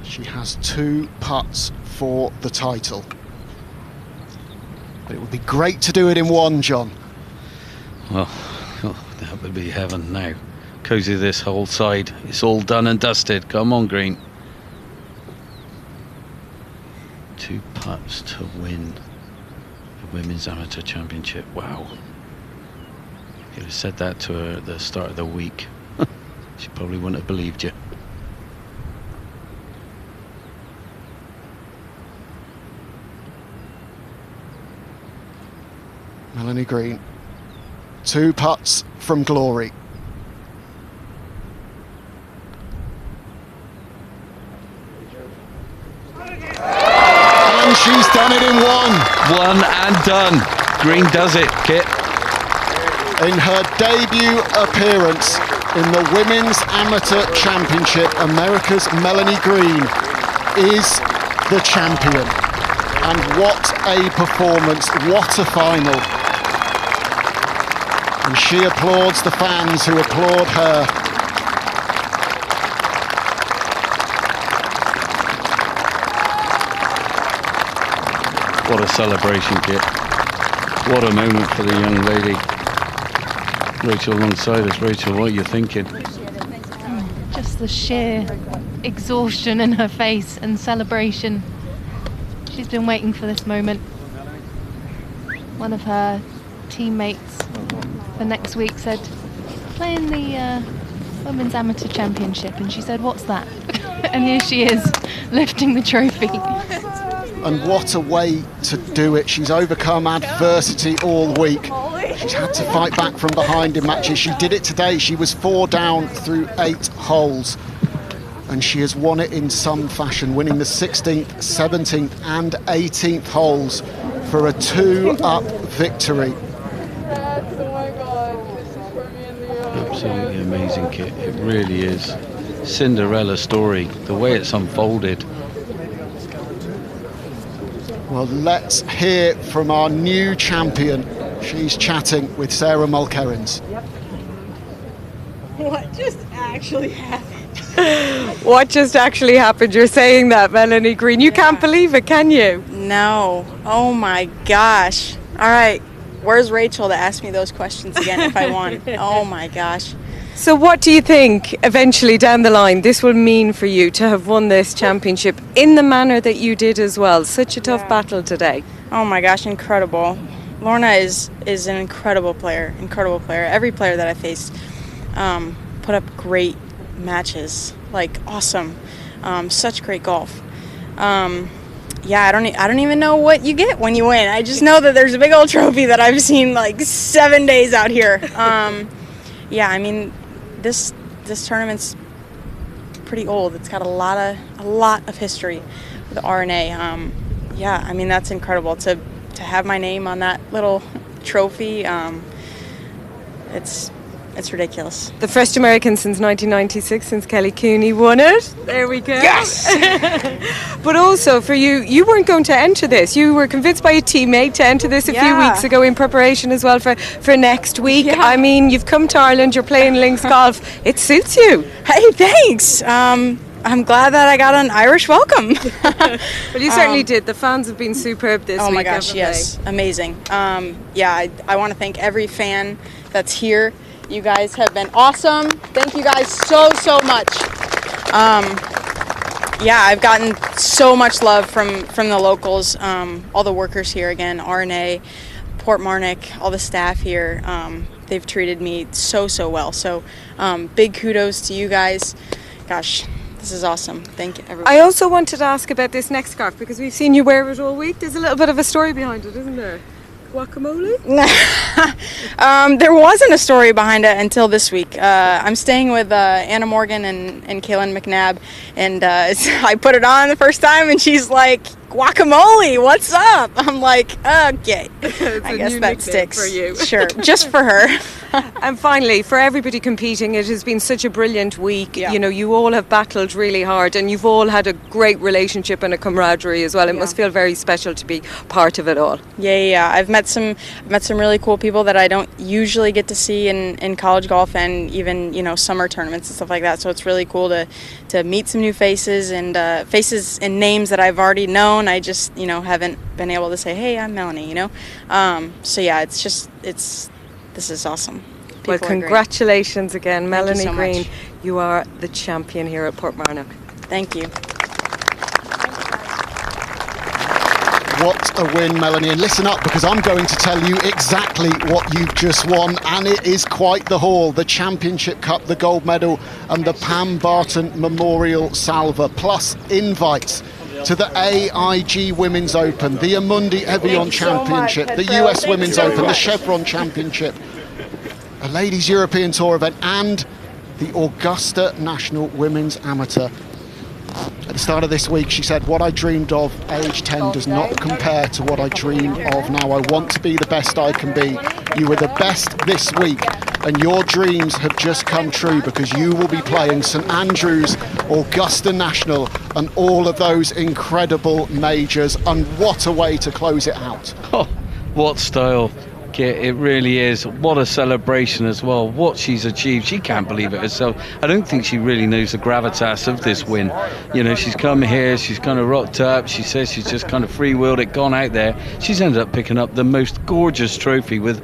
She has 2 putts for the title. But it would be great to do it in one, John. Well, that would be heaven now. Cozy this whole side. It's all done and dusted. Come on, Green. 2 putts to win the Women's Amateur Championship. Wow. If you'd have said that to her at the start of the week, she probably wouldn't have believed you. Melanie Green, 2 putts from glory. And she's done it in one. One and done. Green does it, Kit. In her debut appearance in the Women's Amateur Championship, America's Melanie Green is the champion. And what a performance, what a final. And she applauds the fans who applaud her. What a celebration, Kit. What a moment for the young lady. Rachel alongside us. Rachel, what are you thinking? Just the sheer exhaustion in her face and celebration. She's been waiting for this moment. One of her teammates for next week said, playing the Women's Amateur Championship, and she said, what's that? And here she is, lifting the trophy. And what a way to do it. She's overcome adversity all week. She's had to fight back from behind in matches. She did it today. She was 4 down through 8 holes. And she has won it in some fashion, winning the 16th, 17th and 18th holes for a 2-up victory. Absolutely amazing, Kit. It really is. Cinderella story, the way it's unfolded. Well, let's hear from our new champion. She's chatting with Sarah Mulkerrins. What just actually happened? What just actually happened? You're saying that, Melanie Green. You can't believe it, can you? No. Oh my gosh. All right. Where's Rachel to ask me those questions again if I won? Oh my gosh. So what do you think eventually down the line this will mean for you to have won this championship in the manner that you did as well? Such a tough battle today. Oh my gosh, incredible. Lorna is an incredible player. Every player that I faced put up great matches, like awesome, such great golf. Yeah, I don't even know what you get when you win. I just know that there's a big old trophy that I've seen like 7 days out here. Yeah, I mean, this tournament's pretty old. It's got a lot of history with RNA. Yeah, I mean, that's incredible to have my name on that little trophy. It's ridiculous. The first American since 1996, since Kelly Cooney won it. There we go. Yes! But also for you, you weren't going to enter this. You were convinced by a teammate to enter this a few weeks ago in preparation as well for next week. Yeah. I mean, you've come to Ireland, you're playing links golf. It suits you. Hey, thanks. I'm glad that I got an Irish welcome. Well, you certainly did. The fans have been superb this week. Oh my gosh, yes. Amazing. Yeah, I want to thank every fan that's here. You guys have been awesome. Thank you guys so much. Yeah, I've gotten so much love from the locals, all the workers here again, RNA, Port Marnock, all the staff here. They've treated me so well. So big kudos to you guys. Gosh, this is awesome. Thank you, everyone. I also wanted to ask about this next scarf because we've seen you wear it all week. There's a little bit of a story behind it, isn't there? guacamole? There wasn't a story behind it until this week. I'm staying with Anna Morgan and Kaylin McNabb, and I put it on the first time, and she's like, "Guacamole, what's up?" I'm like, "Okay, I guess that sticks for you." Sure, just for her. And finally, for everybody competing, it has been such a brilliant week. Yeah. You know, you all have battled really hard, and you've all had a great relationship and a camaraderie as well. It must feel very special to be part of it all. Yeah. I've met some really cool people that I don't usually get to see in college golf, and even, you know, summer tournaments and stuff like that. So it's really cool to meet some new faces and names that I've already known. I just, you know, haven't been able to say, "Hey, I'm Melanie," you know. So yeah, this is awesome. Well, congratulations again, Melanie so Green. much. You are the champion here at Portmarnock. Thank you. What a win, Melanie. And listen up, because I'm going to tell you exactly what you've just won, and it is quite the haul. The Championship Cup, the gold medal, and the Pam Barton Memorial Salver, plus invites to the AIG Women's Open, the Amundi Evian Championship, the US Women's Open, the Chevron Championship, a Ladies European Tour event, and the Augusta National Women's Amateur. At the start of this week, she said, "What I dreamed of age 10 does not compare to what I dream of now. I want to be the best I can be. You were the best this week, and your dreams have just come true, because you will be playing St Andrews, Augusta National, and all of those incredible majors." And what a way to close it out. Oh, what style. It really is. What a celebration as well. What she's achieved. She can't believe it herself. I don't think she really knows the gravitas of this win. You know, she's come here, she's kind of rocked up. She says she's just kind of free-wheeled it, gone out there. She's ended up picking up the most gorgeous trophy with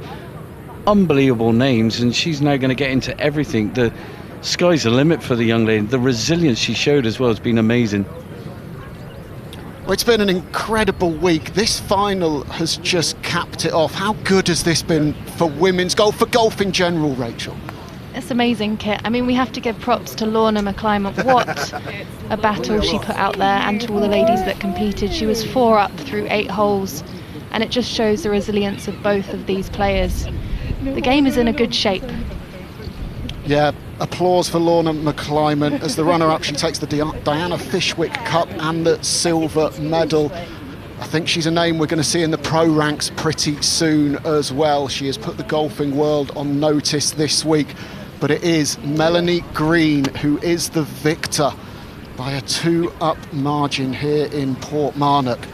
unbelievable names, and she's now going to get into everything. The sky's the limit for the young lady. The resilience she showed as well has been amazing. Well, it's been an incredible week. This final has just capped it off. How good has this been for women's golf, for golf in general, Rachel? It's amazing, Kit. I mean, we have to give props to Leona McClymont. What a battle she put out there, and to all the ladies that competed. She was 4 up through 8 holes, and it just shows the resilience of both of these players. The game is in a good shape. Yeah, applause for Leona McClymont. As the runner-up, she takes the Diana Fishwick Cup and the silver medal. I think she's a name we're going to see in the pro ranks pretty soon as well. She has put the golfing world on notice this week. But it is Melanie Green who is the victor by a 2-up margin here in Portmarnock.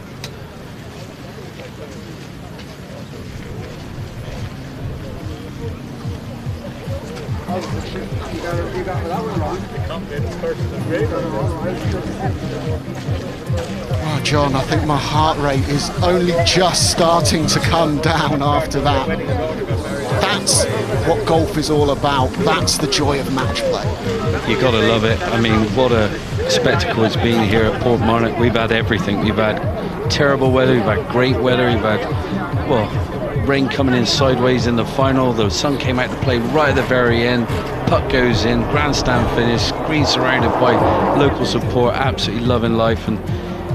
Oh, John, I think my heart rate is only just starting to come down after that. That's what golf is all about. That's the joy of match play. You got to love it. I mean, what a spectacle it's been here at Portmarnock. We've had everything. We've had terrible weather, we've had great weather, we've had, well, rain coming in sideways in the final. The sun came out to play right at the very end. Putt goes in, grandstand finish, green surrounded by local support, absolutely loving life. And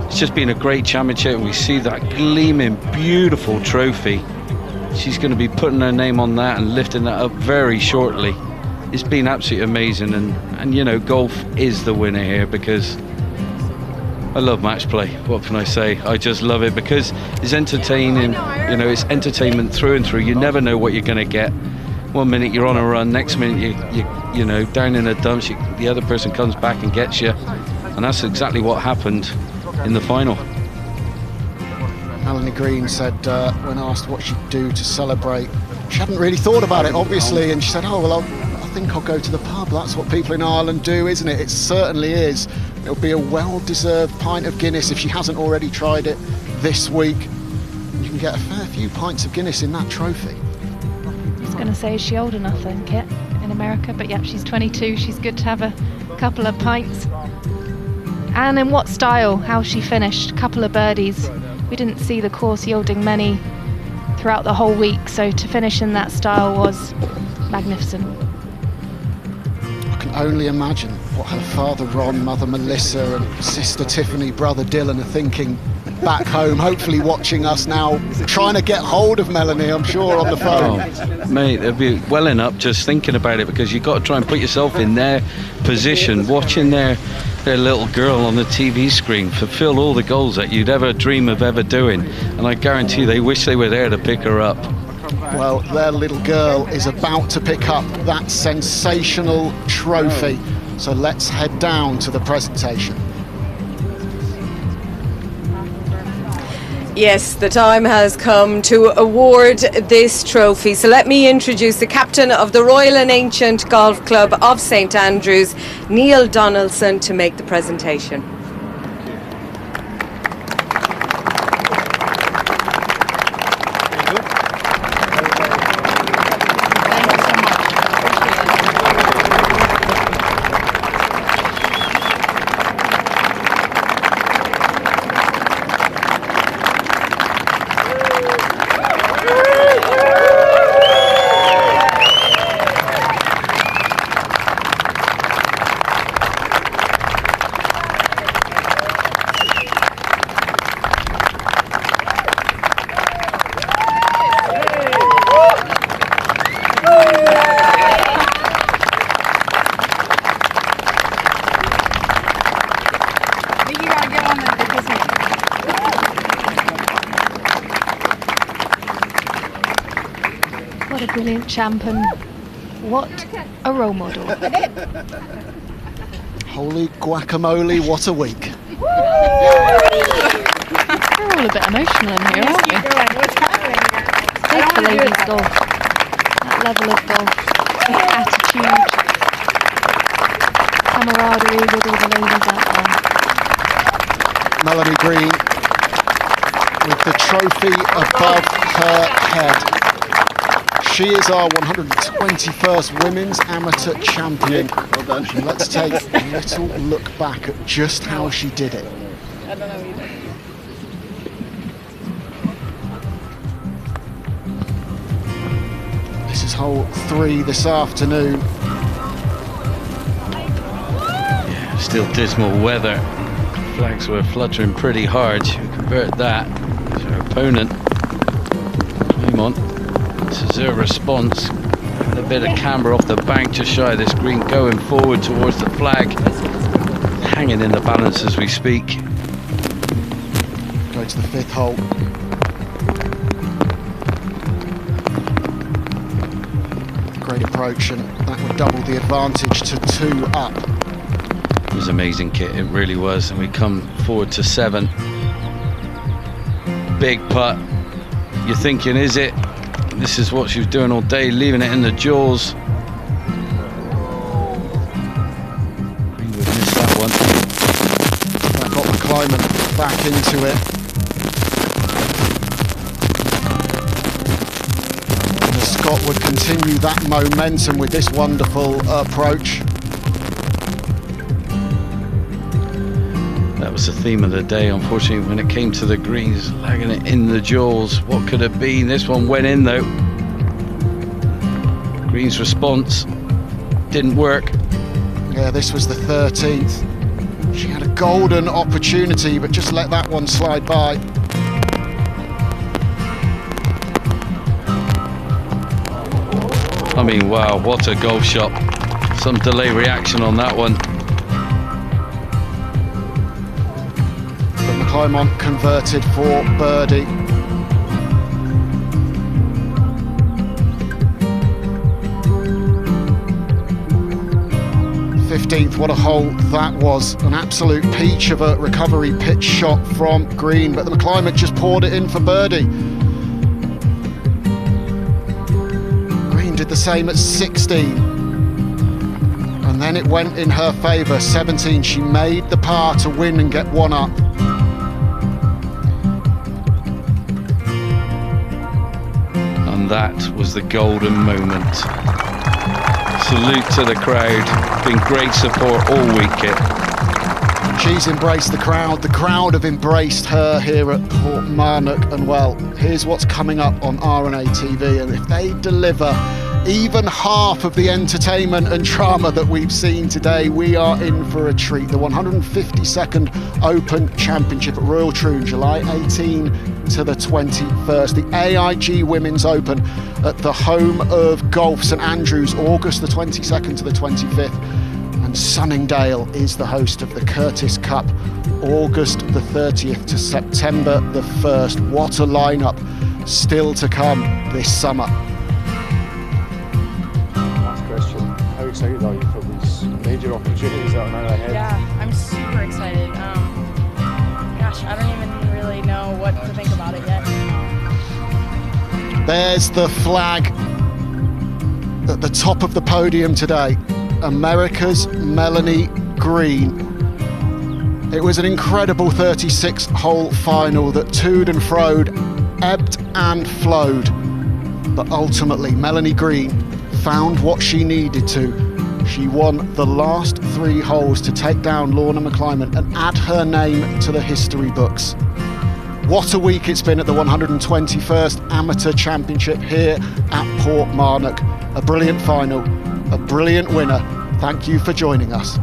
it's just been a great championship. We see that gleaming, beautiful trophy. She's going to be putting her name on that and lifting that up very shortly. It's been absolutely amazing, and you know, golf is the winner here, because I love match play. What can I say? I just love it because it's entertaining. You know, it's entertainment through and through. You never know what you're going to get. One minute you're on a run, next minute you know, down in the dumps. The other person comes back and gets you, and that's exactly what happened in the final. Melanie Green said when asked what she'd do to celebrate, she hadn't really thought about it, obviously, and she said, "Oh well, I think I'll go to the pub. That's what people in Ireland do, isn't it?" It certainly is. It'll be a well-deserved pint of Guinness if she hasn't already tried it this week. You can get a fair few pints of Guinness in that trophy. I was going to say, is she old enough then, Kit, in America? But yeah, she's 22. She's good to have a couple of pints. And in what style? How she finished? A couple of birdies. We didn't see the course yielding many throughout the whole week, so to finish in that style was magnificent. I can only imagine what her father Ron, mother Melissa and sister Tiffany, brother Dylan are thinking back home, hopefully watching us now, trying to get hold of Melanie, I'm sure, on the phone. Oh, mate, they'll be welling up just thinking about it, because you've got to try and put yourself in their position, watching their little girl on the TV screen fulfill all the goals that you'd ever dream of ever doing. And I guarantee they wish they were there to pick her up. Well, their little girl is about to pick up that sensational trophy. So let's head down to the presentation. Yes, the time has come to award this trophy. So let me introduce the captain of the Royal and Ancient Golf Club of St Andrews, Neil Donaldson, to make the presentation. What a brilliant champ, and what a role model. Holy guacamole, what a week. We're all a bit emotional in here, aren't we? What's happening here? Take the ladies' golf. That level of golf, attitude, camaraderie with all the ladies out there. Melanie Green with the trophy above her head. She is our 121st Women's Amateur Champion. Well done. And let's take a little look back at just how she did it. I don't know either. This is hole 3 this afternoon. Yeah, still dismal weather. Flags were fluttering pretty hard. She converted that to her opponent. Climax. This is her response. A bit of camber off the bank just shy of this green, going forward towards the flag. Hanging in the balance as we speak. Go to the 5th hole. Great approach, and that would double the advantage to 2 up. It was amazing, Kit, it really was. And we come forward to 7. Big putt. You're thinking, is it? This is what she was doing all day, leaving it in the jaws. We would miss that one. That got McClymont back into it. And the Scot would continue that momentum with this wonderful approach. That was the theme of the day, unfortunately, when it came to the greens, lagging it in the jaws. What could it be? This one went in, though. Green's response didn't work. Yeah, this was the 13th. She had a golden opportunity, but just let that one slide by. I mean, wow, what a golf shot. Some delay reaction on that one. McClymont converted for birdie. Fifteenth, what a hole that was. An absolute peach of a recovery pitch shot from Green, but the McClymont just poured it in for birdie. Green did the same at 16. And then it went in her favour. 17, she made the par to win and get 1 up. And that was the golden moment. Salute to the crowd. Been great support all week, Kit. She's embraced the crowd have embraced her here at Portmarnock, and well, here's what's coming up on R&A TV, and if they deliver even half of the entertainment and drama that we've seen today, we are in for a treat. The 152nd Open Championship at Royal Troon, July 18 to the 21st. The AIG Women's Open at the home of golf, St Andrews, August the 22nd to the 25th. And Sunningdale is the host of the Curtis Cup, August the 30th to September the 1st. What a lineup still to come this summer. How excited are you for these major opportunities that are now ahead? Yeah, I'm super excited. Gosh, I don't even really know what to think about it yet. There's the flag at the top of the podium today. America's Melanie Green. It was an incredible 36-hole final that toed and froed, ebbed and flowed. But ultimately, Melanie Green found what she needed to. She won the last 3 holes to take down Leona McClymont and add her name to the history books. What a week it's been at the 121st Amateur Championship here at Portmarnock. A brilliant final, a brilliant winner. Thank you for joining us.